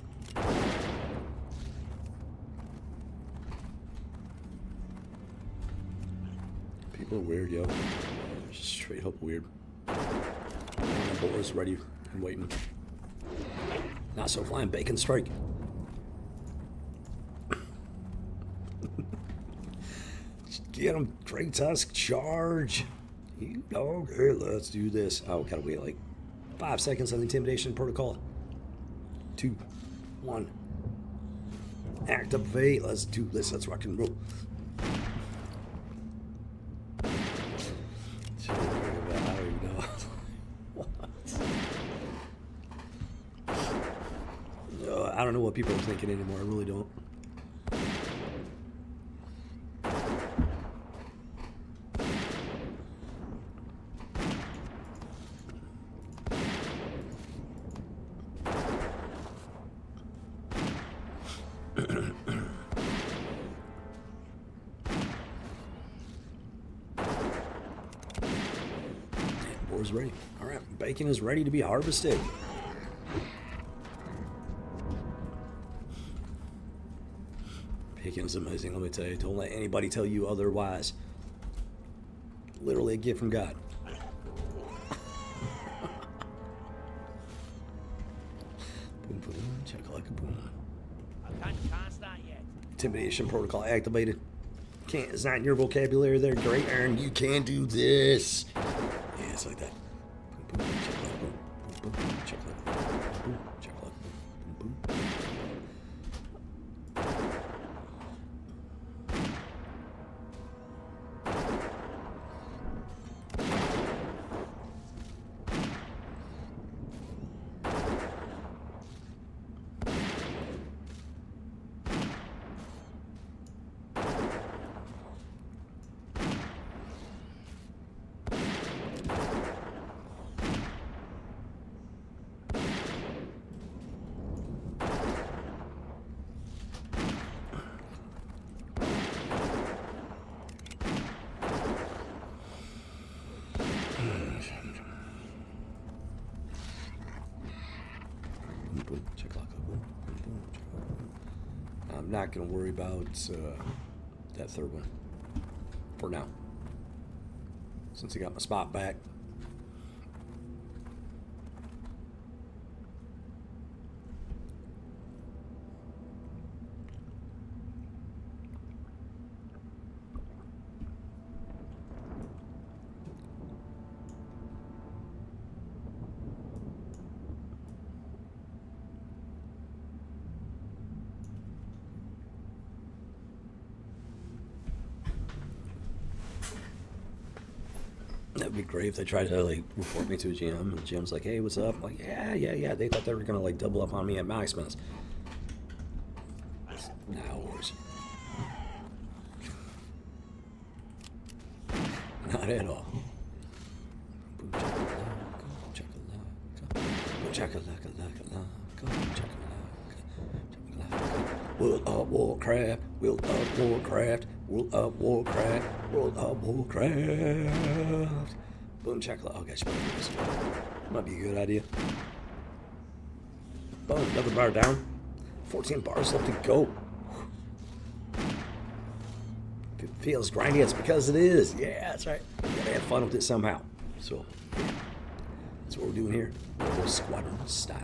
People are weird, yo. Just straight up weird. The boar's ready and waiting. Not so flying bacon strike. Get him, Great Tusk, charge. You dog. Hey, let's do this. Oh, gotta wait like 5 seconds on the intimidation protocol. 2, 1. Activate. Let's do this. Let's rock and roll. I don't even know. What? I don't know what people are thinking anymore. I really don't. Boar's ready. All right, bacon is ready to be harvested. Bacon is amazing, let me tell you. Don't let anybody tell you otherwise. Literally a gift from God. Boom, boom, check like a boom. I can't cast that yet. Intimidation protocol activated. Can't, it's not in your vocabulary there, Great Iron. You can do this. Yeah, it's like that. Boom, boom, check like boom. Boom, boom, check like boom. Boom, check like boom. Boom, boom. I'm not going to worry about that third one for now. Since I got my spot back. That'd be great if they tried to like report me to a GM and the GM's like, hey, what's up? I'm like, yeah. They thought they were gonna like double up on me at my expense. Now worse. Not at all. World of Warcraft, World of Warcraft, World of Warcraft, World of Warcraft. Boom, chocolate. Oh, gosh, might be a good idea. Boom, another bar down. 14 bars left to go. If it feels grindy, it's because it is. Yeah, that's right. You gotta have fun with it somehow. So, yeah, that's what we're doing here. Rebel Squadron style.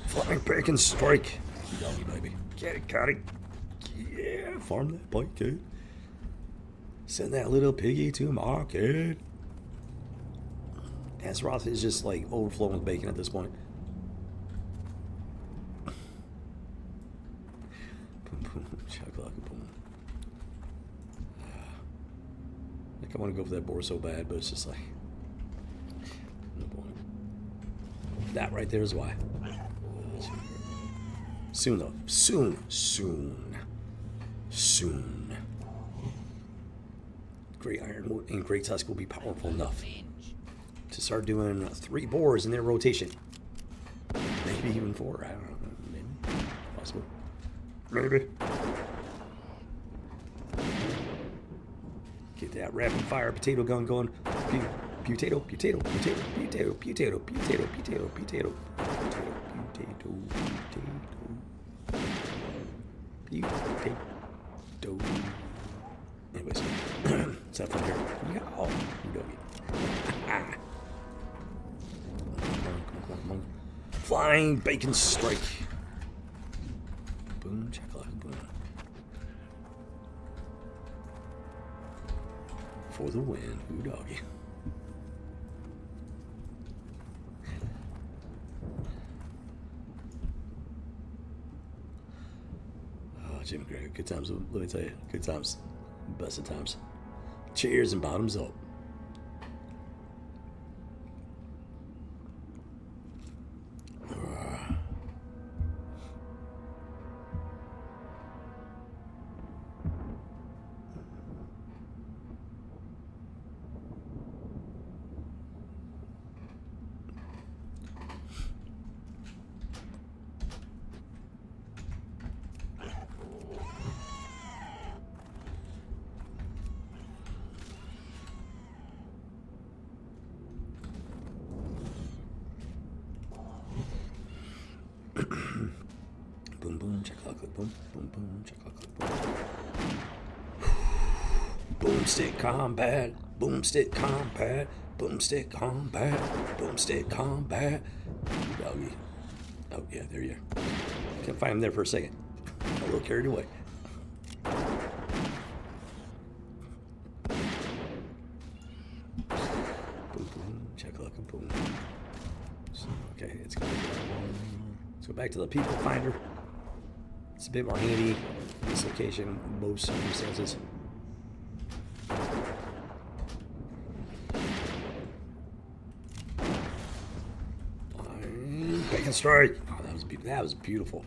Flying bacon strike. Doggy, baby. Get it, got it. Yeah, farm that bike, kid. Send that little piggy to market. Azeroth is just like overflowing with bacon at this point. Boom, boom, chakalaka, boom. I think I want to go for that boar so bad, but it's just like no point. That right there is why. Soon though. Soon. Great Iron and Great Tusk will be powerful enough to start doing 3 boars in their rotation. Maybe even 4. I don't know. Maybe. Possible. Maybe. Get that rapid fire potato gun going. Potato, potato, potato, potato, potato, potato, potato, potato, potato, potato, potato. Anyways, what's up from here? Yeah, oh, you know me. Come on. Flying bacon strike. Boom, chakalaka, boom. For the win, ooh doggy. Oh, Jimmy Gregor, good times. Let me tell you, good times, best of times. Cheers and bottoms up. Boom, boom, chakalaka, boom, boom, boom, chakalaka, boom. Boomstick combat, boomstick combat, boomstick combat, boomstick combat. Doggy. Oh, yeah, there you are. Can't find him there for a second. A little carried away. Boom, boom, chakalaka, boom. Okay, it's going to go. Let's go back to the people finder. It's a bit more handy in this location, most circumstances. Bacon strike. Oh, that was beautiful.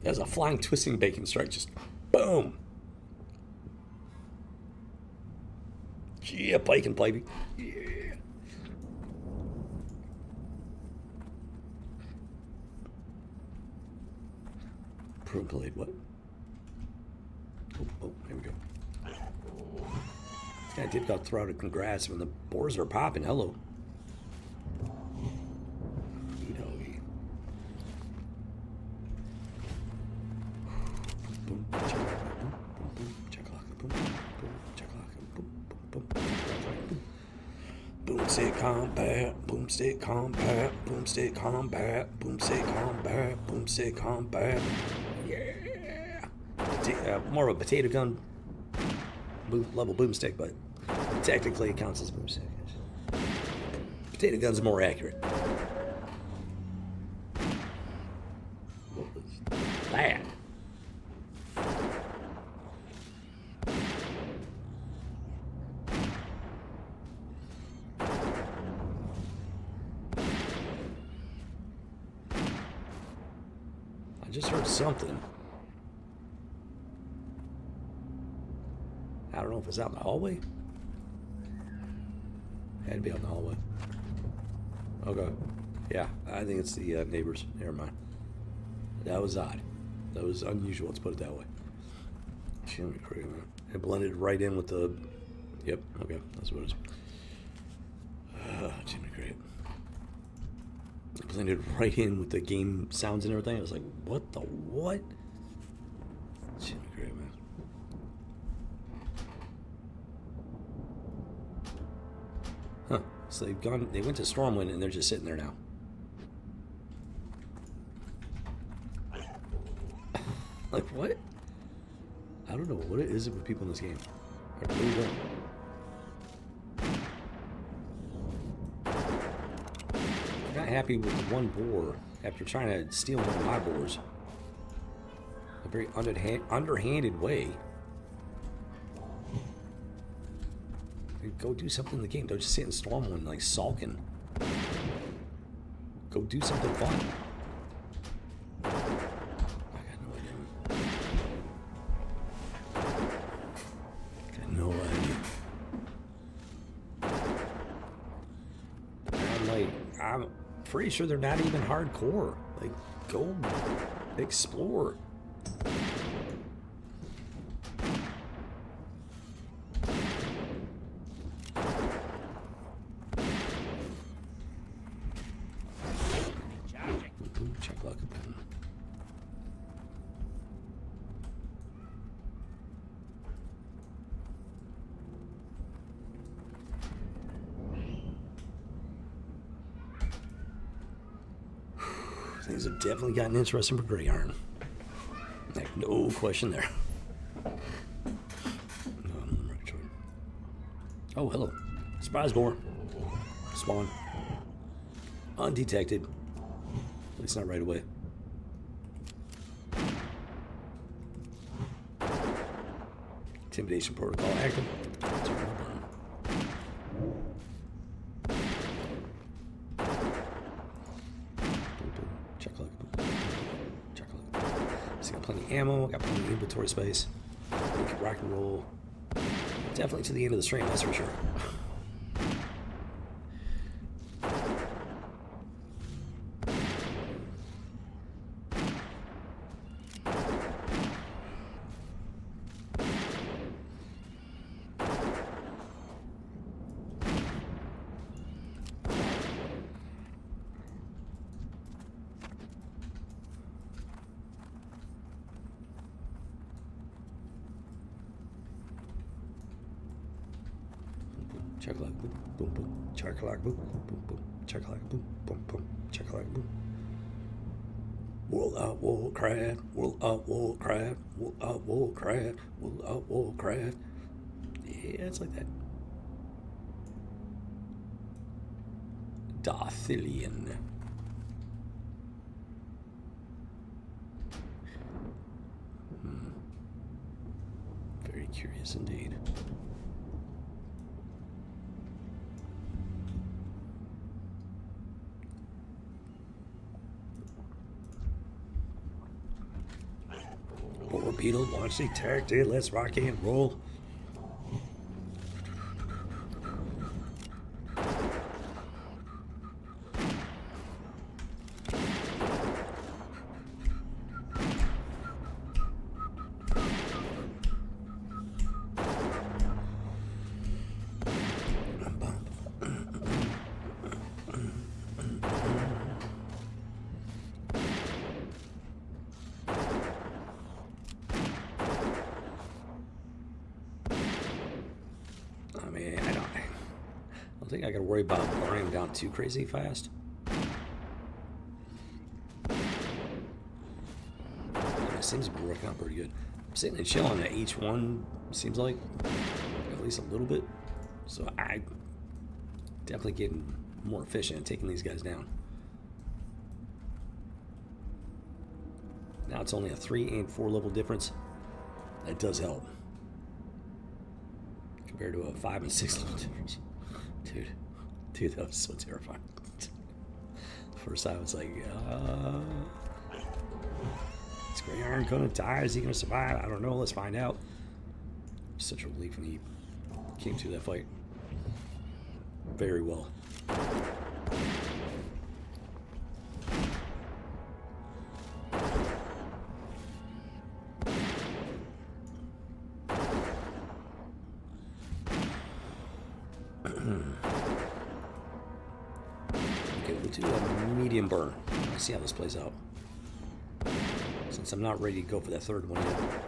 That was a flying, twisting bacon strike. Just boom. Yeah, bacon, baby. Yeah. Prune blade, what? Oh, there we go. This guy did go throw out a congrats when the boars are popping. Hello. Boomstick combat, boomstick combat, boomstick combat, boomstick combat, boomstick combat. Yeah! More of a potato gun level boomstick, but technically it counts as boomstick. Potato gun's more accurate. What was that? I just heard something. I don't know if it's out in the hallway. Had to be out in the hallway. Okay. Yeah, I think it's the neighbors. Never mind. That was odd. That was unusual, let's put it that way. Jimmy Craig, man. It blended right in with the... Yep, okay, that's what it is. Jimmy Craig. It blended right in with the game sounds and everything. I was like, what the what? Jimmy Craig, man. Huh. So they went to Stormwind and they're just sitting there now. Like, what? I don't know what it is with people in this game. I really don't. I'm not happy with the one boar after trying to steal one of my boars. A very underhanded way. Go do something in the game. Don't just sit in Stormwind like sulking. Go do something fun. I got no idea. I'm pretty sure they're not even hardcore. Like, go explore. Things have definitely gotten interesting for gray iron. Like, no question there. Oh, hello. Surprise door. Spawn. Undetected. At least not right away. Intimidation protocol active. So got plenty of ammo, got plenty of inventory space. We can rock and roll. Definitely to the end of the stream, that's for sure. Chakalaka boom, boom, boom. Chakalaka boom, boom, boom. Chakalaka boom, boom, boom. Chakalaka boom. World out Warcraft, world out Warcraft, world out Warcraft, world out Warcraft. Yeah, it's like that. Darthilian. Very curious indeed. Torpedo, launch the tactic, let's rock and roll. I don't think I gotta worry about burning him down too crazy fast. It seems to be working out pretty good. I'm sitting and chilling at each one, seems like, at least a little bit. So I definitely getting more efficient at taking these guys down. Now it's only a 3 and 4 level difference. That does help. Compared to a 5 and 6 level difference. Dude, that was so terrifying. First time I was like, is Grey Iron gonna die? Is he gonna survive? I don't know, let's find out. Such a relief when he came through that fight. Very well. To a medium burn. Let's see how this plays out. Since I'm not ready to go for that third one yet.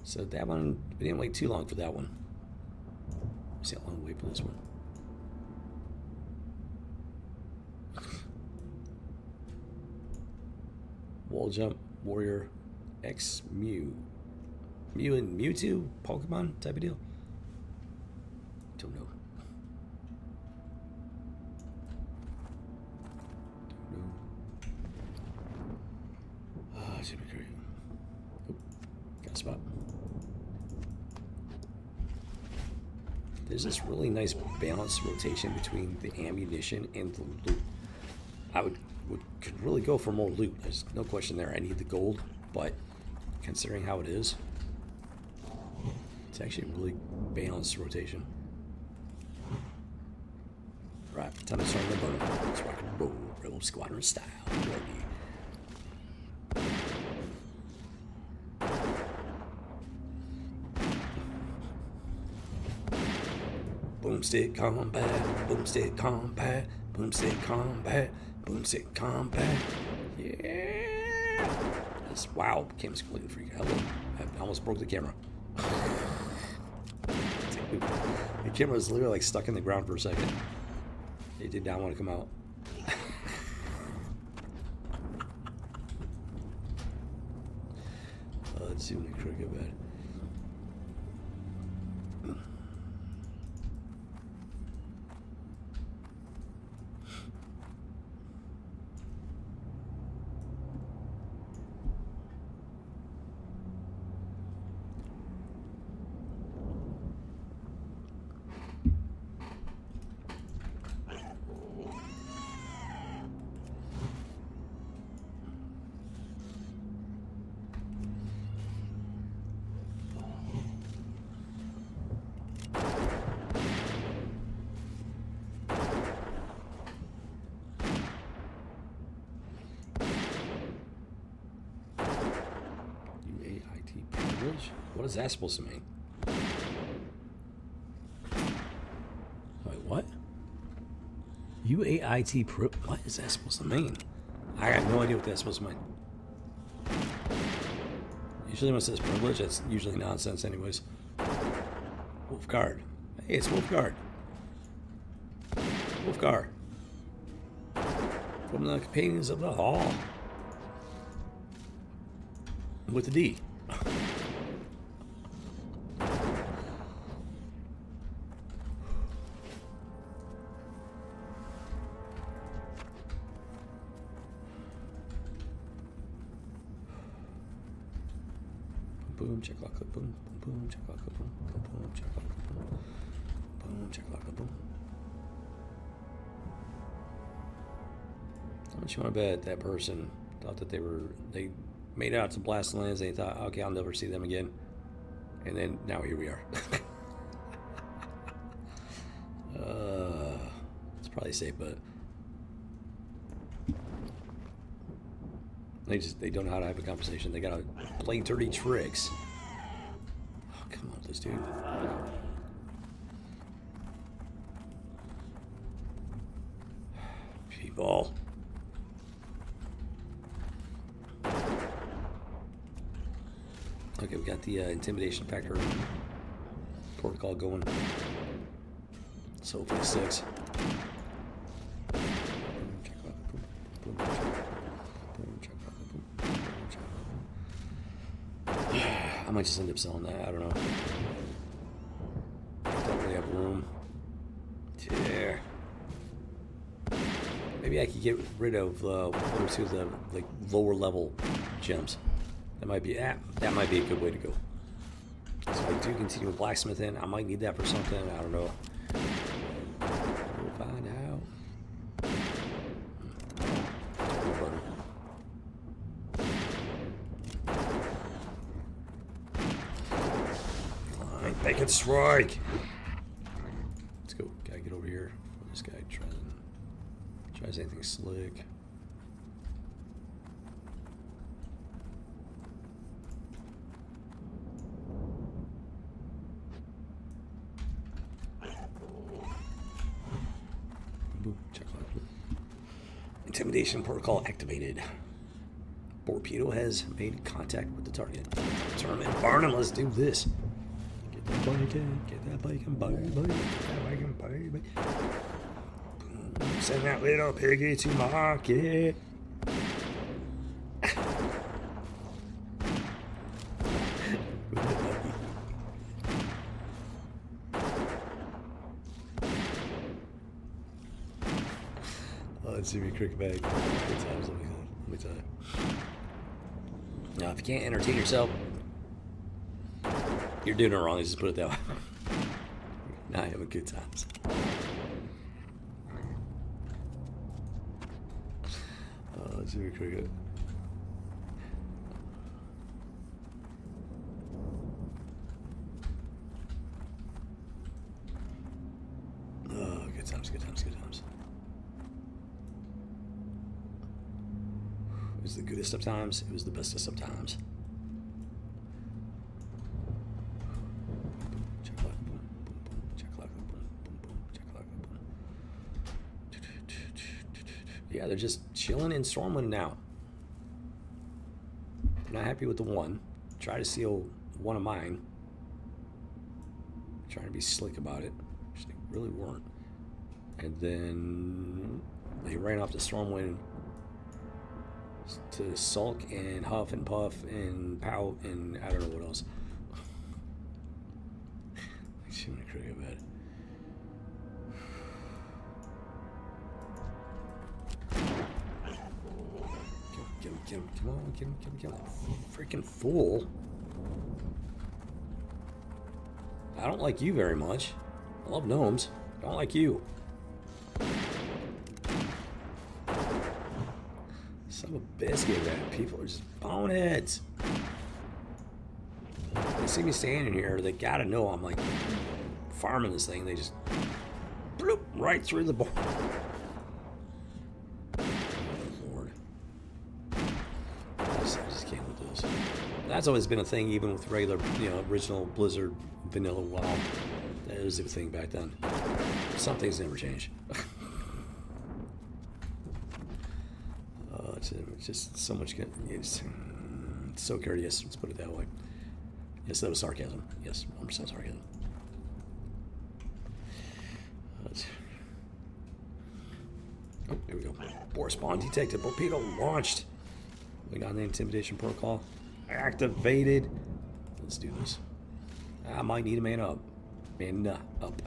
So that one, we didn't wait too long for that one. See how long we wait for this one. Wall jump, warrior, X Mew. Mew and Mewtwo Pokemon type of deal? Don't know. Ah, should be great. Oh, got a spot. There's this really nice balanced rotation between the ammunition and the loot. I could really go for more loot. There's no question there. I need the gold, but considering how it is, it's actually a really balanced rotation. Right, time to start the burn. Let's rock and roll. Rebel Squadron style. Boogie. Boomstick combat, boomstick combat, boomstick combat, boomstick combat. Yeah. That's wow. Camera's completely freaking out. I almost broke the camera. Dude, the camera was literally like stuck in the ground for a second. It did not want to come out. Let's see when the crew get bad. What is that supposed to mean? Wait, what? UAIT Pro? What is that supposed to mean? I have no idea what that's supposed to mean. Usually when it says privilege, that's usually nonsense anyways. Wolfguard. Hey, it's Wolfguard. Wolfguard. From the Companions of the Hall. With the D. Boom, check lock, boom, boom, check lock, boom, boom, boom, check lock, boom, boom, check lock, boom. How much you want to bet that person thought that they made it out to Blast Lands and they thought, okay, I'll never see them again. And then now here we are. It's probably safe, but they don't know how to have a conversation. They gotta play dirty tricks. Oh, come on, this dude. People. Okay, we got the intimidation factor protocol going. So hopefully 6. I might just end up selling that. I don't know. Don't really have room. Yeah. Maybe I could get rid of one or two of the like lower level gems. That might be a good way to go. So I do continue with blacksmithing. I might need that for something. I don't know. We'll find out. Alright, they can strike. Let's go. Gotta get over here before this guy tries anything slick. Intimidation protocol activated. Torpedo has made contact with the target. Turn and Barnum, let's do this. Get that bacon, get that bacon, baby. Get that bacon, baby. Send that little piggy to market. Let's see me crick bag. Good times, let me tell you. Now, if you can't entertain yourself, you're doing it wrong. Let's just put it that way. Now having good times. Let's see me cricket. Oh, good times, good times, good times. was the goodest of times. It was the bestest of times. Yeah, they're just chilling in Stormwind now. I'm not happy with the one. Try to steal one of mine. Trying to be slick about it, which they really weren't. And then they ran off to Stormwind to sulk and huff and puff and pout and I don't know what else. Too many cricket bad. Get him, come on, get him. Freaking fool. I don't like you very much. I love gnomes. I don't like you. Son of a biscuit, man. People are just boneheads. They see me standing here, they gotta know I'm like farming this thing. They just bloop right through the board. That's always been a thing, even with regular, original Blizzard vanilla WoW. That was a thing back then. Some things never change. It's just so much good. It's so courteous, let's put it that way. Yes, that was sarcasm. Yes, 100% sarcasm. Oh, there we go. Boar spawn detected. Torpedo launched. We got the intimidation protocol activated. Let's do this. I might need a man up. Man up.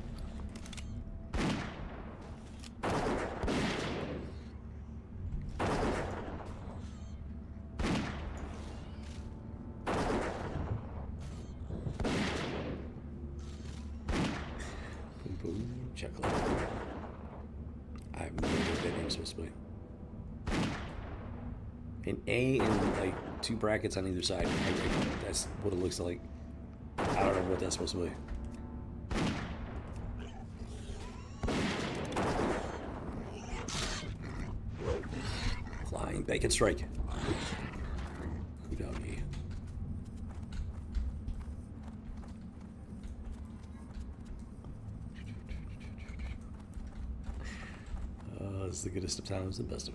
Boom, boom. Check it. I have no idea what that name's supposed to be. An A and like 2 brackets on either side. That's what it looks like. I don't know what that's supposed to be. Flying bacon strike. Udagi. This is the goodest of times, the best of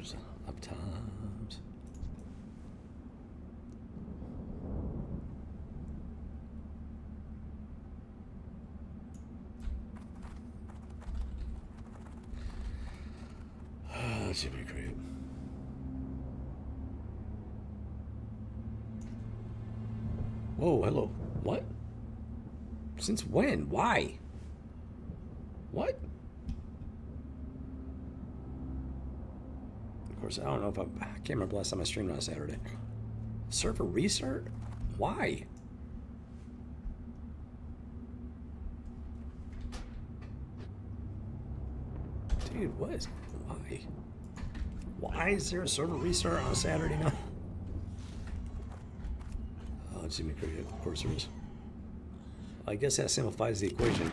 times. That should be great. Whoa, hello. What? Since when? Why? What? Of course, I don't know if I can't remember last time I streamed on a Saturday. Server restart? Why? Dude, what is... Why? Why is there a server restart on a Saturday night? Oh, it's Jimmy Cricket. Of course there is. I guess that simplifies the equation.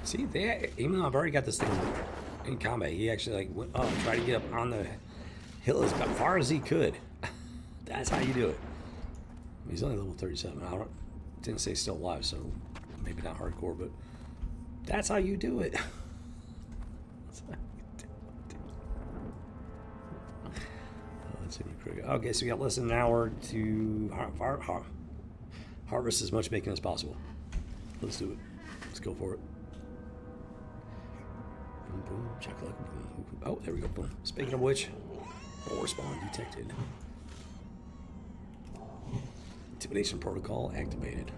See, even though I've already got this thing in combat, he actually like went up, tried to get up on the hill as far as he could. That's how you do it. He's only level 37. I didn't say still alive, so maybe not hardcore, but that's how you do it. Okay, so we got less than an hour to harvest as much bacon as possible. Let's do it. Let's go for it. Boom, boom, chocolate. Boom. Oh, there we go. Boom. Speaking of which, boar spawn detected. Intimidation protocol activated.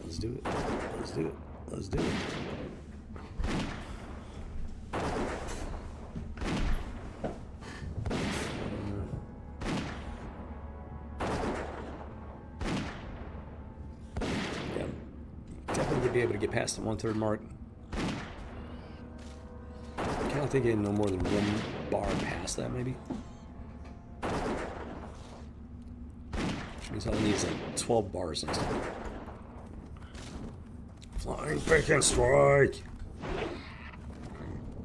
Let's do it. Let's do it. Let's do it. not going to be able to get past the 1/3 mark. Kind of thinking no more than 1 bar past that, maybe. Which means all I need is like 12 bars next time. Flying bacon strike!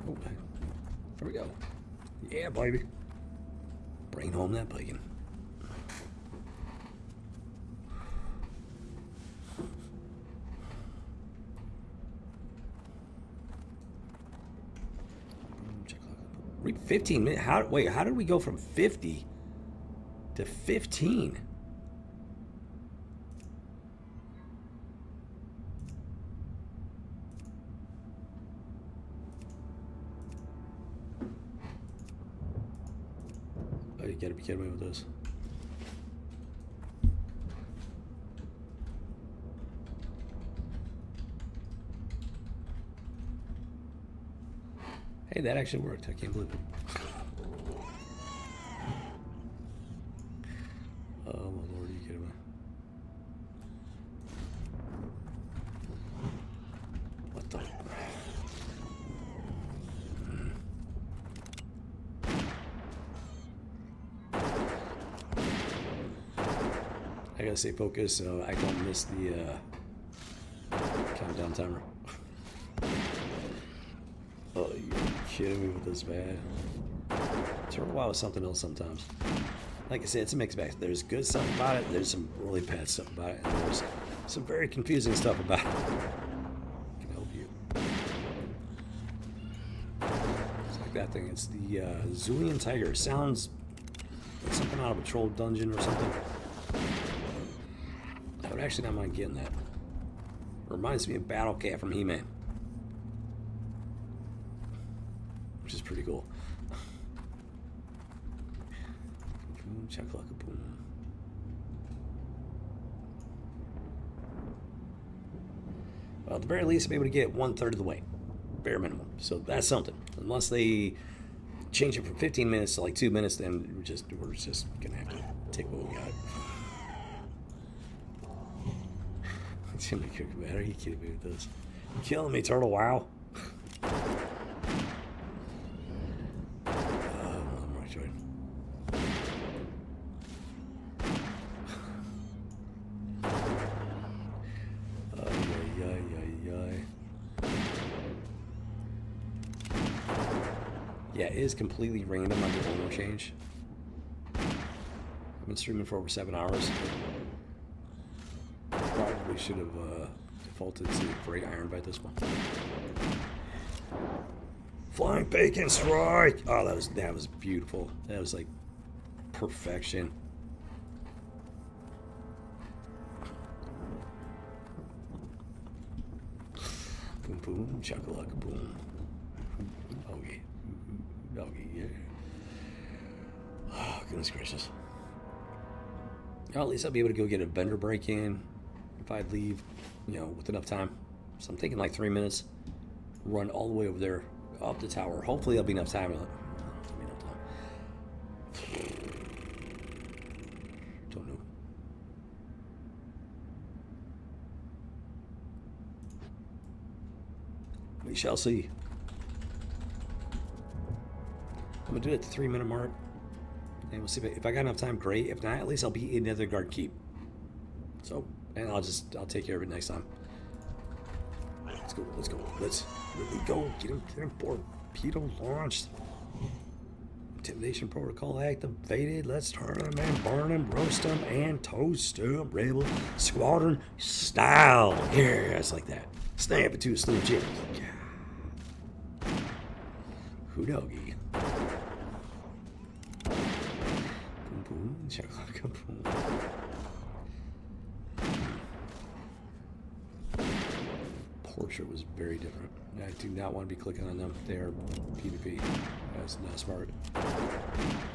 Oh, there we go. Yeah, baby. Bring home that bacon. Read 15 minutes. Wait, how did we go from 50 to 15? Oh, you gotta be kidding me with this. Hey, that actually worked. I can't believe it. Oh, my lord, are you kidding me? What the? I gotta stay focused so I don't miss the countdown timer. Oh, you're kidding me with this, man. Turtle WoW is something else sometimes. Like I said, it's a mixed bag. There's good stuff about it, there's some really bad stuff about it, and there's some very confusing stuff about it. I can help you. It's like that thing. It's the Zulian Tiger. It sounds like something out of a troll dungeon or something. I would actually not mind getting that. It reminds me of Battle Cat from He-Man. Which is pretty cool. Boom, chakalaka, boom. Well, at the very least, I'm able to get 1/3 of the way, bare minimum. So that's something. Unless they change it from 15 minutes to like 2 minutes, then we're just gonna have to take what we got. Jimmy Cook, man, are you kidding me with this? You're killing me, Turtle WoW. Yeah, it is completely random on the owner change. I've been streaming for over 7 hours. Probably should have defaulted to Great Iron by this one. Flying Bacon Strike! Oh, that was beautiful. That was like perfection. Boom, boom, chakalaka, boom. Okay. Doggy, yeah. Oh, goodness gracious. Well, at least I'll be able to go get a vendor break in if I leave, with enough time. So I'm thinking like 3 minutes. Run all the way over there, up the tower. Hopefully there'll be enough time. Don't know. We shall see. I'm gonna do it at the 3-minute mark, and we'll see if I got enough time. Great. If not, at least I'll be in another guard keep. So, and I'll take care of it next time. Let's go. Let's really go. Get him torpedo launched. Intimidation protocol activated. Let's turn him and burn him, roast him, and toast him. Rebel squadron style. Yeah, it's like that. Snap it to a Slim Jim. Who doggy? Boom, chakalaka, boom. Portrait was very different. I do not want to be clicking on them. They are PvP. That's not smart.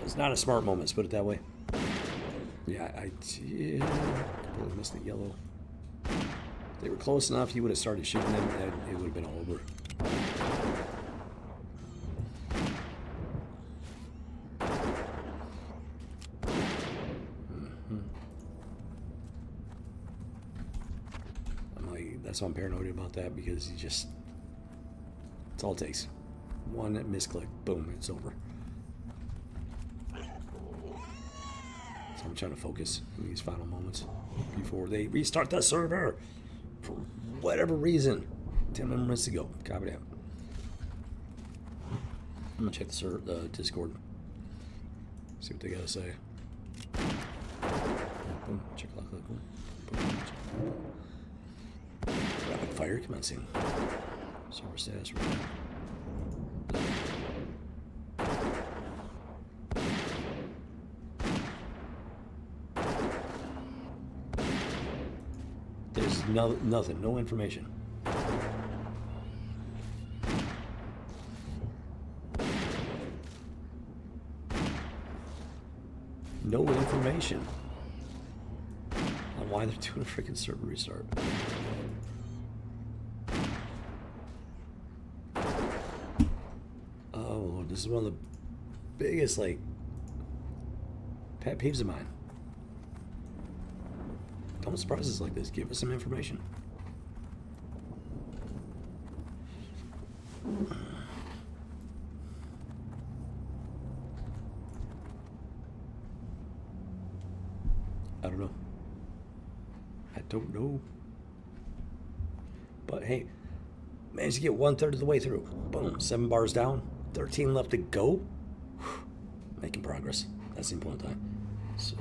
It's not a smart moment, let's put it that way. Yeah, I did completely missed the yellow. If they were close enough, he would have started shooting them, and it would have been all over. Like, that's why I'm paranoid about that, because you just, it's all it takes. One misclick, boom, it's over. So I'm trying to focus in these final moments before they restart the server for whatever reason. 10 minutes ago. Copy that. I'm gonna check the Discord. See what they gotta say. Boom, check lock, boom. Boom, check. Rapid fire commencing. Server status right. There's nothing, no information. No information on why they're doing a freaking server restart. Oh Lord, this is one of the biggest, like, pet peeves of mine. Don't surprise us like this. Give us some information. I don't know. I don't know. But hey, managed to get 1/3 of the way through. Boom, 7 bars down, 13 left to go. Whew. Making progress. That's the important time. So,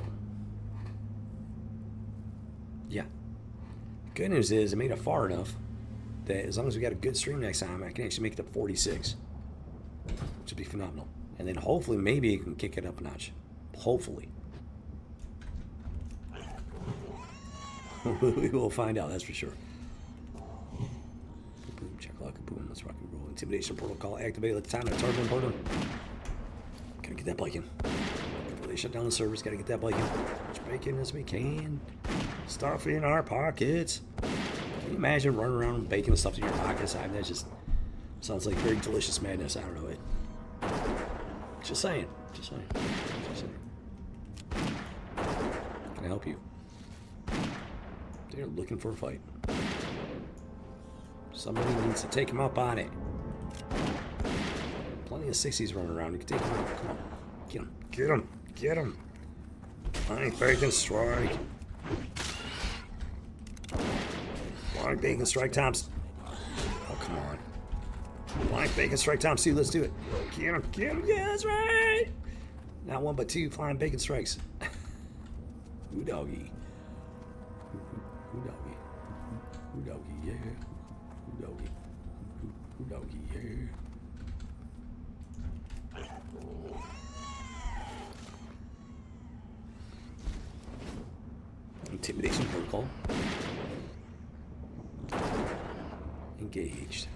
yeah. Good news is I made it far enough that as long as we got a good stream next time, I can actually make it to 46, which would be phenomenal. And then hopefully, maybe you can kick it up a notch. Hopefully. We will find out, that's for sure. Boom, check lock, boom, let's rock and roll. Intimidation protocol activated. Let's time to target portal. Gotta get that bacon. Before they shut down the servers, gotta get that bacon. As much bacon as we can. Stuff in our pockets. Can you imagine running around with bacon and stuff in your pockets? I mean, that just sounds like very delicious madness. I don't know it. Just saying. Just saying. Just saying. Can I help you? They're looking for a fight. Somebody needs to take him up on it. Plenty of 60s running around. You can take him out. Come on. Get him. Get him. Get him. Blind bacon strike. Blind bacon strike Thompson. Oh, come on. Blind bacon strike Thompson. Let's do it. Get him. Get him. Yeah, that's right. Not one, but two flying bacon strikes. Ooh, doggy. Ooh, doggy. Ooh, doggy, yeah. Ooh, doggy. Ooh, doggy, yeah. Intimidation protocol. Engaged.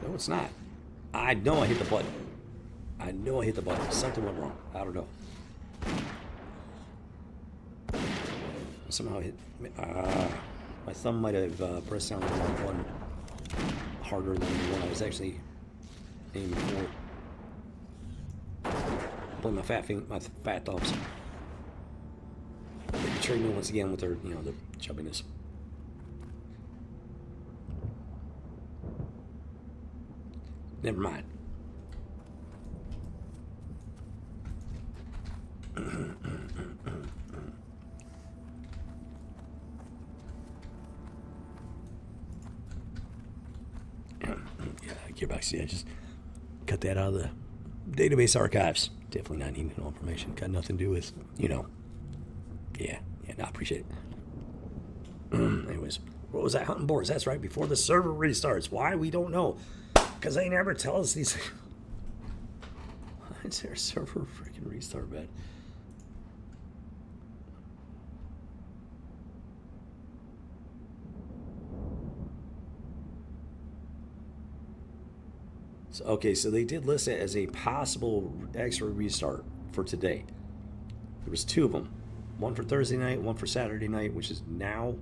No, it's not. I know I hit the button. I know I hit the button. Something went wrong. I don't know. Somehow hit. My thumb might have pressed down the wrong one harder than the one I was actually aiming for. Blame my fat thumbs. They betrayed me once again with their, the chubbiness. Never mind. Gearbox, yeah, just cut that out of the database archives. Definitely not needing no information. Got nothing to do with, Yeah, no, I appreciate it. Anyways, what was that? Hunting boars, that's right, before the server restarts. Why? We don't know. Because they never tell us these things. Why is there a server freaking restart, man? Okay, so they did list it as a possible extra restart for today. There was 2 of them. One for Thursday night, one for Saturday night, which is now.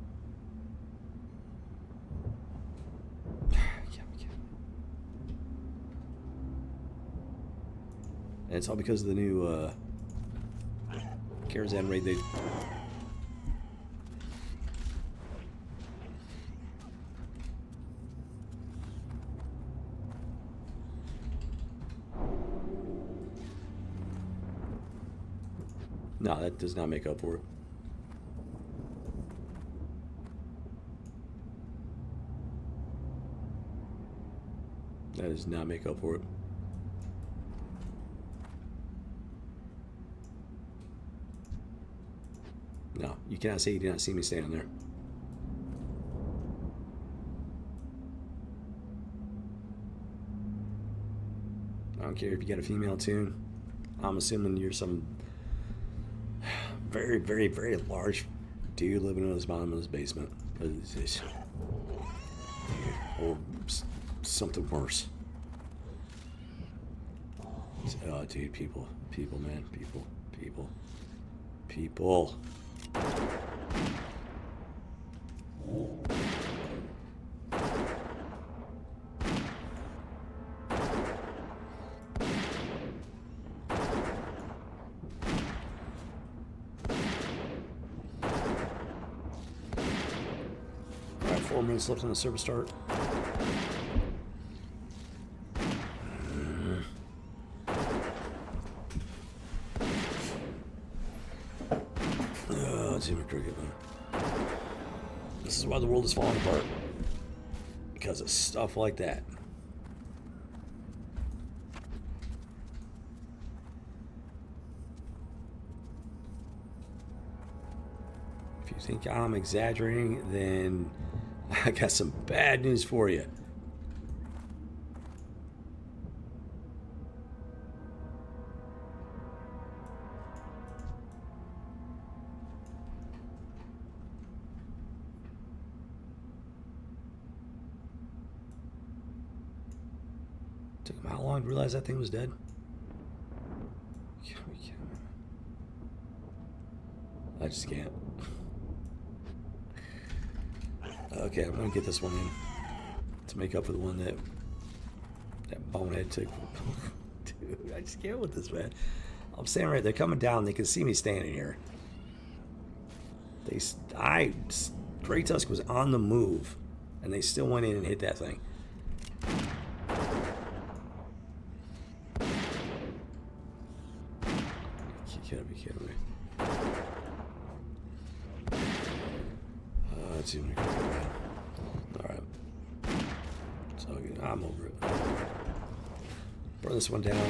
And it's all because of the new Karazhan raid. No, that does not make up for it. That does not make up for it. No, you cannot say you did not see me standing there. I don't care if you got a female tune. I'm assuming you're some very, very, very large dude living in his bottom of his basement. Or something worse. Oh, dude, people, man, people. Alright, 4 minutes left on the server start. This is why the world is falling apart. Because of stuff like that. If you think I'm exaggerating, then I got some bad news for you. Took him how long to realize that thing was dead? I just can't. Okay, I'm gonna get this one in to make up for the one that bonehead took. Dude, I just can't with this, man. I'm standing right. They're coming down. They can see me standing here. Grey Tusk was on the move, and they still went in and hit that thing. You gotta be kidding me. Let's see what we can do. Alright. It's all good. I'm over it. Burn this one down.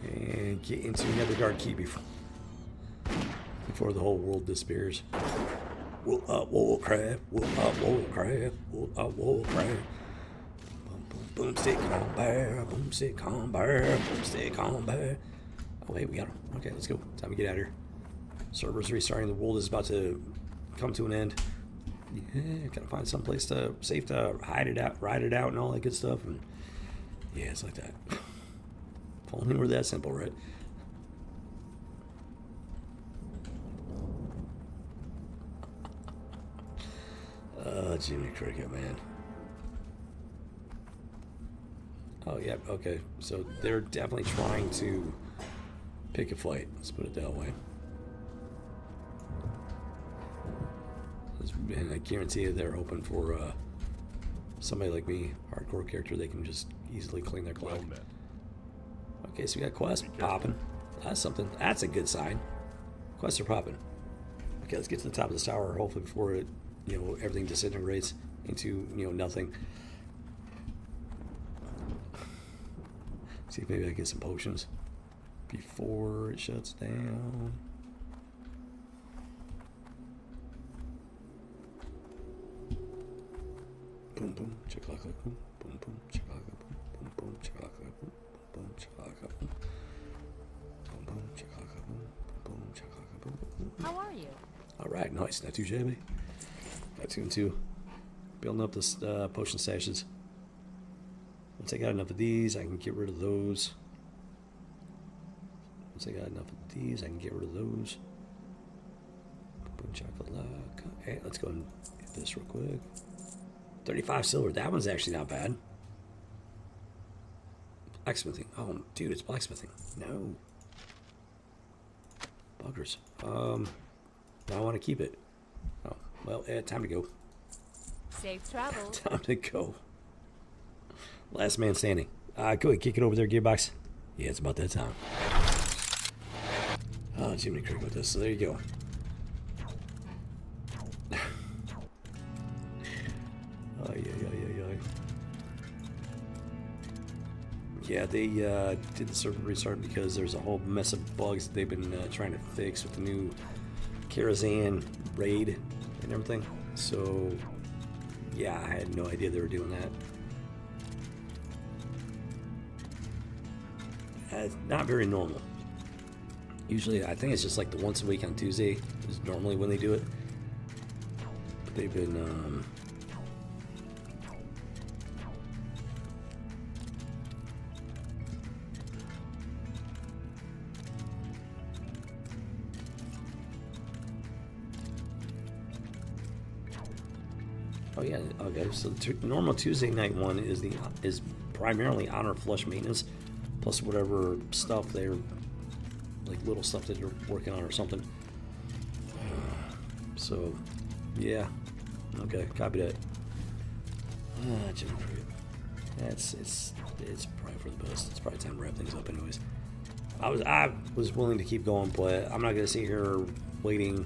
And get into another guard key before the whole world disappears. Warcraft. Warcraft. Warcraft. Boomstick on bear, boomstick on bear, boomstick on bear. Oh, wait, we got him. Okay, let's go. Time to get out of here. Server's restarting. The world is about to come to an end. Yeah, gotta find some place safe to hide it out, ride it out, and all that good stuff. And yeah, it's like that. If only were that simple, right? Jimmy Cricket, man. Oh, yeah, okay. So they're definitely trying to pick a fight. Let's put it that way. And I guarantee you they're hoping for somebody like me, hardcore character, they can just easily clean their clock. Okay, so we got quests popping. That's something. That's a good sign. Quests are popping. Okay, let's get to the top of this tower, hopefully before it, everything disintegrates into, nothing. See if maybe I get some potions before it shuts down. Boom, boom, chicka-lacka, boom, boom, boom, chicka-lacka, boom, boom, boom, chicka-lacka, boom, boom, chicka-lacka, boom, boom, boom, chicka-lacka, boom, boom, chicka-lacka, boom, boom. How are you? All right, nice, not too shabby. Got 2 and 2. Building up this potion stashes. Once I got enough of these, I can get rid of those. Once I got enough of these, I can get rid of those. Boom, chicka-lacka. Hey, let's go and get this real quick. 35 silver. That one's actually not bad. Blacksmithing. Oh, dude, it's blacksmithing. No. Buggers. I want to keep it. Oh, well, time to go. Safe travel. Time to go. Last man standing. Go ahead, kick it over there, Gearbox. Yeah, it's about that time. Jiminy Cricket with this. So there you go. Yeah, they did the server restart because there's a whole mess of bugs that they've been trying to fix with the new Karazhan raid and everything. So, yeah, I had no idea they were doing that. Not very normal. Usually, I think it's just like the once a week on Tuesday is normally when they do it. But they've been... Oh yeah, okay. So the normal Tuesday night one is primarily honor flush maintenance, plus whatever stuff they're like little stuff that you're working on or something. So yeah, okay, copy that. Jimmy Cricket. It's probably for the best. It's probably time to wrap things up, anyways. I was willing to keep going, but I'm not gonna sit here waiting.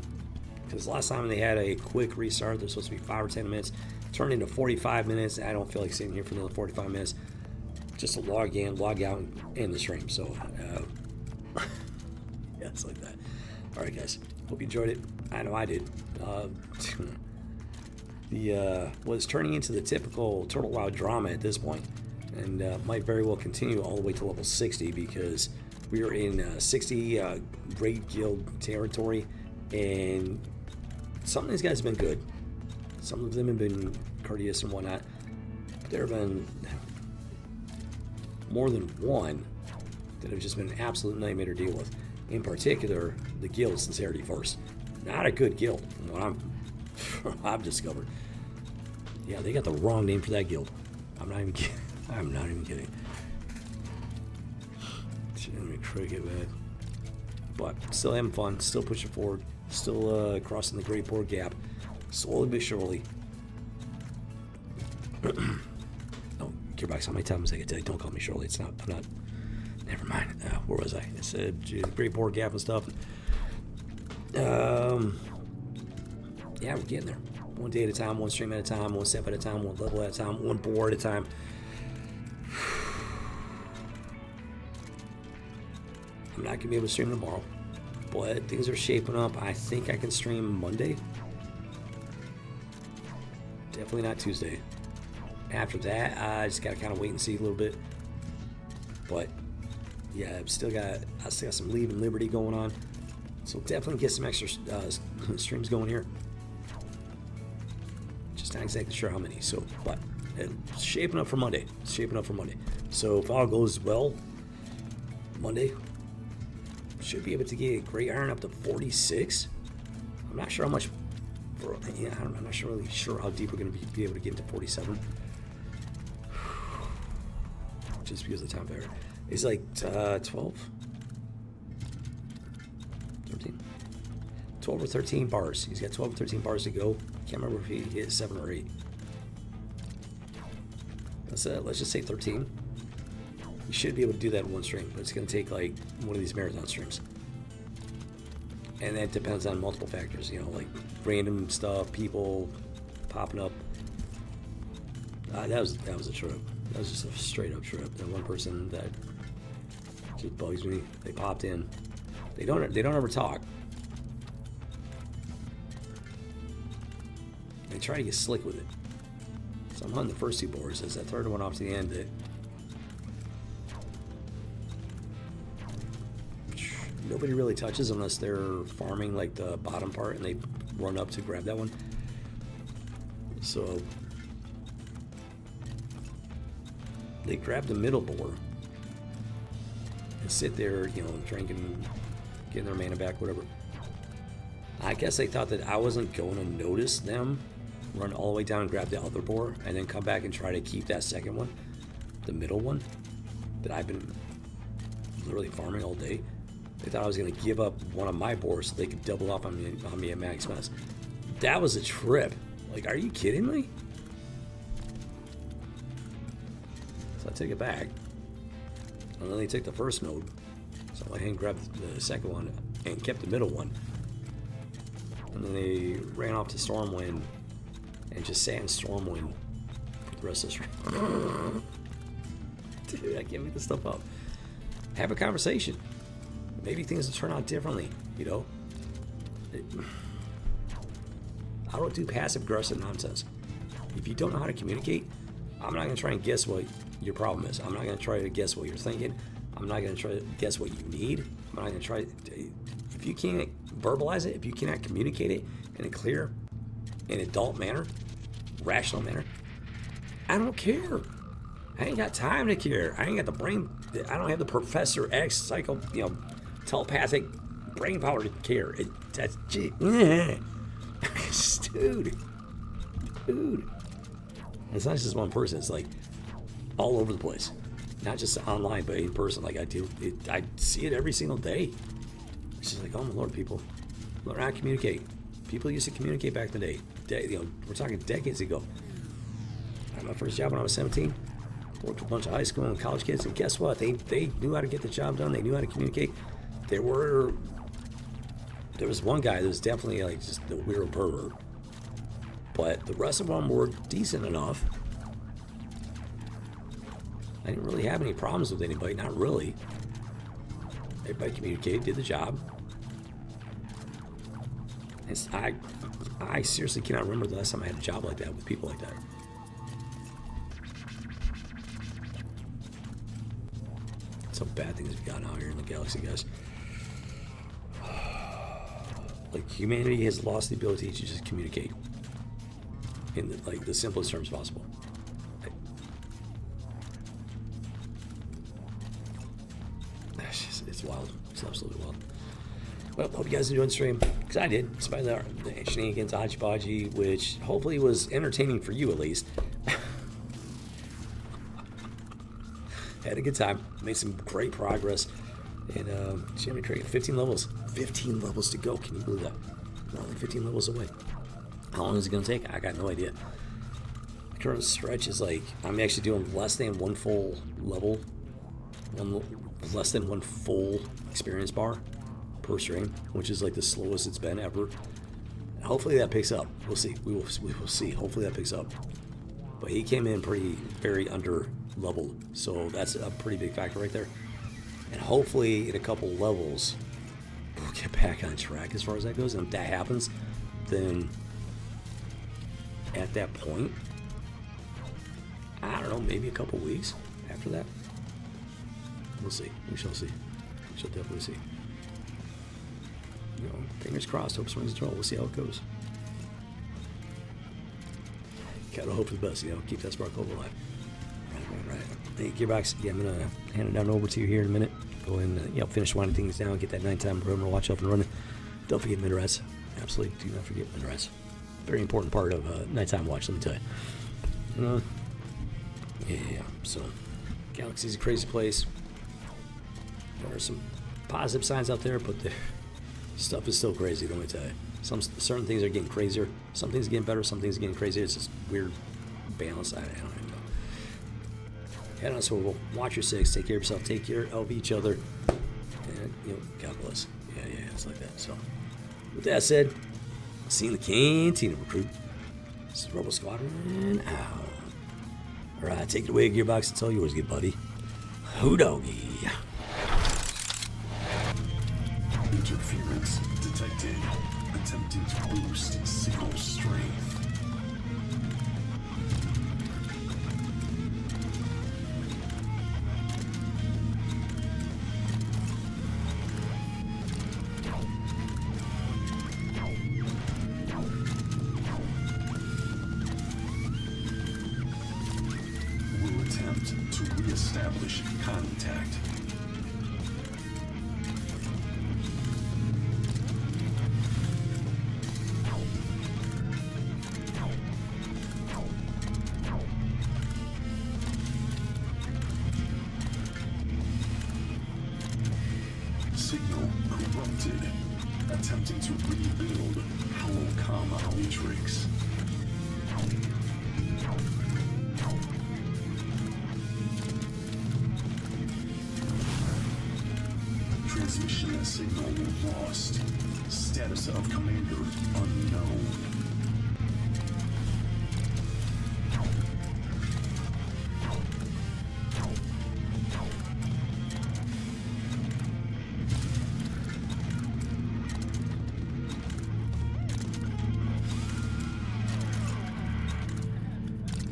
Because last time they had a quick restart, they're supposed to be 5 or 10 minutes, turned into 45 minutes. I don't feel like sitting here for another 45 minutes just to log in, log out, and end the stream. So, yeah, it's like that. All right, guys. Hope you enjoyed it. I know I did. Was turning into the typical Turtle WoW drama at this point, and might very well continue all the way to level 60 because we are in 60 Great Guild territory, and some of these guys have been good. Some of them have been courteous and whatnot. But there have been more than one that have just been an absolute nightmare to deal with. In particular, the guild Sincerity First. Not a good guild, from what I've discovered. Yeah, they got the wrong name for that guild. I'm not even kidding. I'm not even kidding. Jiminy Cricket, man. But still having fun, still pushing forward, still crossing the Great Board Gap, slowly but surely. Oh, Gearbox, how many times I can tell you, don't call me Shirley. It's not, I'm not, never mind. Where was I? It's Great Board Gap and stuff. Yeah, we're getting there. One day at a time, one stream at a time, one step at a time, one level at a time, one board at a time. I'm not going to be able to stream tomorrow, but things are shaping up. I think I can stream Monday. Definitely not Tuesday. After that, I just got to kind of wait and see a little bit. But yeah, I still got some Leave and Liberty going on. So definitely get some extra streams going here. Just not exactly sure how many. So, but it's shaping up for Monday. It's shaping up for Monday. So if all goes well, Monday should be able to get Great Iron up to 46. I'm not sure how much. I'm not really sure how deep we're going to be able to get into 47. Just because of the time barrier. It's like 12, 13, 12 or 13 bars. He's got 12 or 13 bars to go. Can't remember if he hit 7 or 8. Let's just say 13. You should be able to do that in one stream, but it's going to take like one of these marathon streams. And that depends on multiple factors, you know, like random stuff, people popping up. That was a trip. That was just a straight up trip. That one person that just bugs me. They popped in. They don't ever talk. They try to get slick with it. So I'm hunting the first 2 boards. There's that third one off to the end that nobody really touches unless they're farming like the bottom part and they run up to grab that one. So they grab the middle boar and sit there, you know, drinking, getting their mana back, whatever. I guess they thought that I wasn't going to notice them run all the way down and grab the other boar and then come back and try to keep that second one, the middle one, that I've been literally farming all day. They thought I was going to give up one of my boars so they could double up on me at max mass. That was a trip. Like, are you kidding me? So I take it back. And then they take the first node. So I went ahead and grabbed the second one. and kept the middle one. And then they ran off to Stormwind and just sat in Stormwind for the rest of this round. Dude, I can't make this stuff up. Have a conversation. Maybe things will turn out differently, you know? I don't do passive aggressive nonsense. If you don't know how to communicate, I'm not going to try and guess what your problem is. I'm not going to try to guess what you're thinking. I'm not going to try to guess what you need. I'm not going to try. If you can't verbalize it, if you cannot communicate it in a clear, in adult manner, rational manner, I don't care. I ain't got time to care. I ain't got the brain. I don't have the Professor X telepathic brain power to care. That's dude. It's not just one person. It's like all over the place. Not just online, but in person. Like I see it every single day. It's just like, oh my Lord, people learn how to communicate. People used to communicate back in the day. We're talking decades ago. I had my first job when I was 17. Worked with a bunch of high school and college kids, and guess what? They knew how to get the job done. They knew how to communicate. There was one guy that was definitely like just the weird pervert, but the rest of them were decent enough. I didn't really have any problems with anybody, not really. Everybody communicated, did the job. I seriously cannot remember the last time I had a job like that with people like that. Some bad things have gotten out here in the galaxy, guys. Like, humanity has lost the ability to just communicate in the simplest terms possible. It's wild. It's absolutely wild. Well, hope you guys enjoyed the stream, because I did, despite the shenanigans, hodgepodge, which hopefully was entertaining for you at least. Had a good time, made some great progress, and Jimmy Craig, 15 levels to go. Can you believe that? We're only 15 levels away. How long is it going to take? I got no idea. The current stretch is like, I'm actually doing less than one full level, less than one full experience bar per stream, which is like the slowest it's been ever. And hopefully that picks up. We'll see. We will see. Hopefully that picks up. But he came in very under leveled, so that's a pretty big factor right there. And hopefully in a couple levels we'll get back on track as far as that goes. And if that happens, then at that point, I don't know, maybe a couple weeks after that, we'll see. We shall see. We shall definitely see. Fingers crossed, hope springs eternal. We'll see how it goes. Gotta hope for the best, keep that spark alive. Right. Hey, Gearbox, I'm gonna hand it down over to you here in a minute. Go and finish winding things down, get that nighttime program watch up and running. Don't forget Minarets. Absolutely, do not forget Minarets. Very important part of nighttime watch, let me tell you. Yeah. So, Galaxy's a crazy place. There are some positive signs out there, but the stuff is still crazy. Let me tell you. Certain things are getting crazier. Some things are getting better. Some things are getting crazier. It's just weird balance. I don't even know. Head on, so we'll watch your six. Take care of yourself. Take care of each other. And, God bless. Yeah, it's like that. So, with that said, see you in the cantina, recruit. This is Robo Squadron out. All right, take it away, Gearbox. It's all yours, good buddy. Hoo-doggy. Interference detected. Attempting to boost signal strength. Will attempt to re-establish contact. Signal corrupted. Attempting to rebuild holocom matrix. Transmission signal lost. Status of commander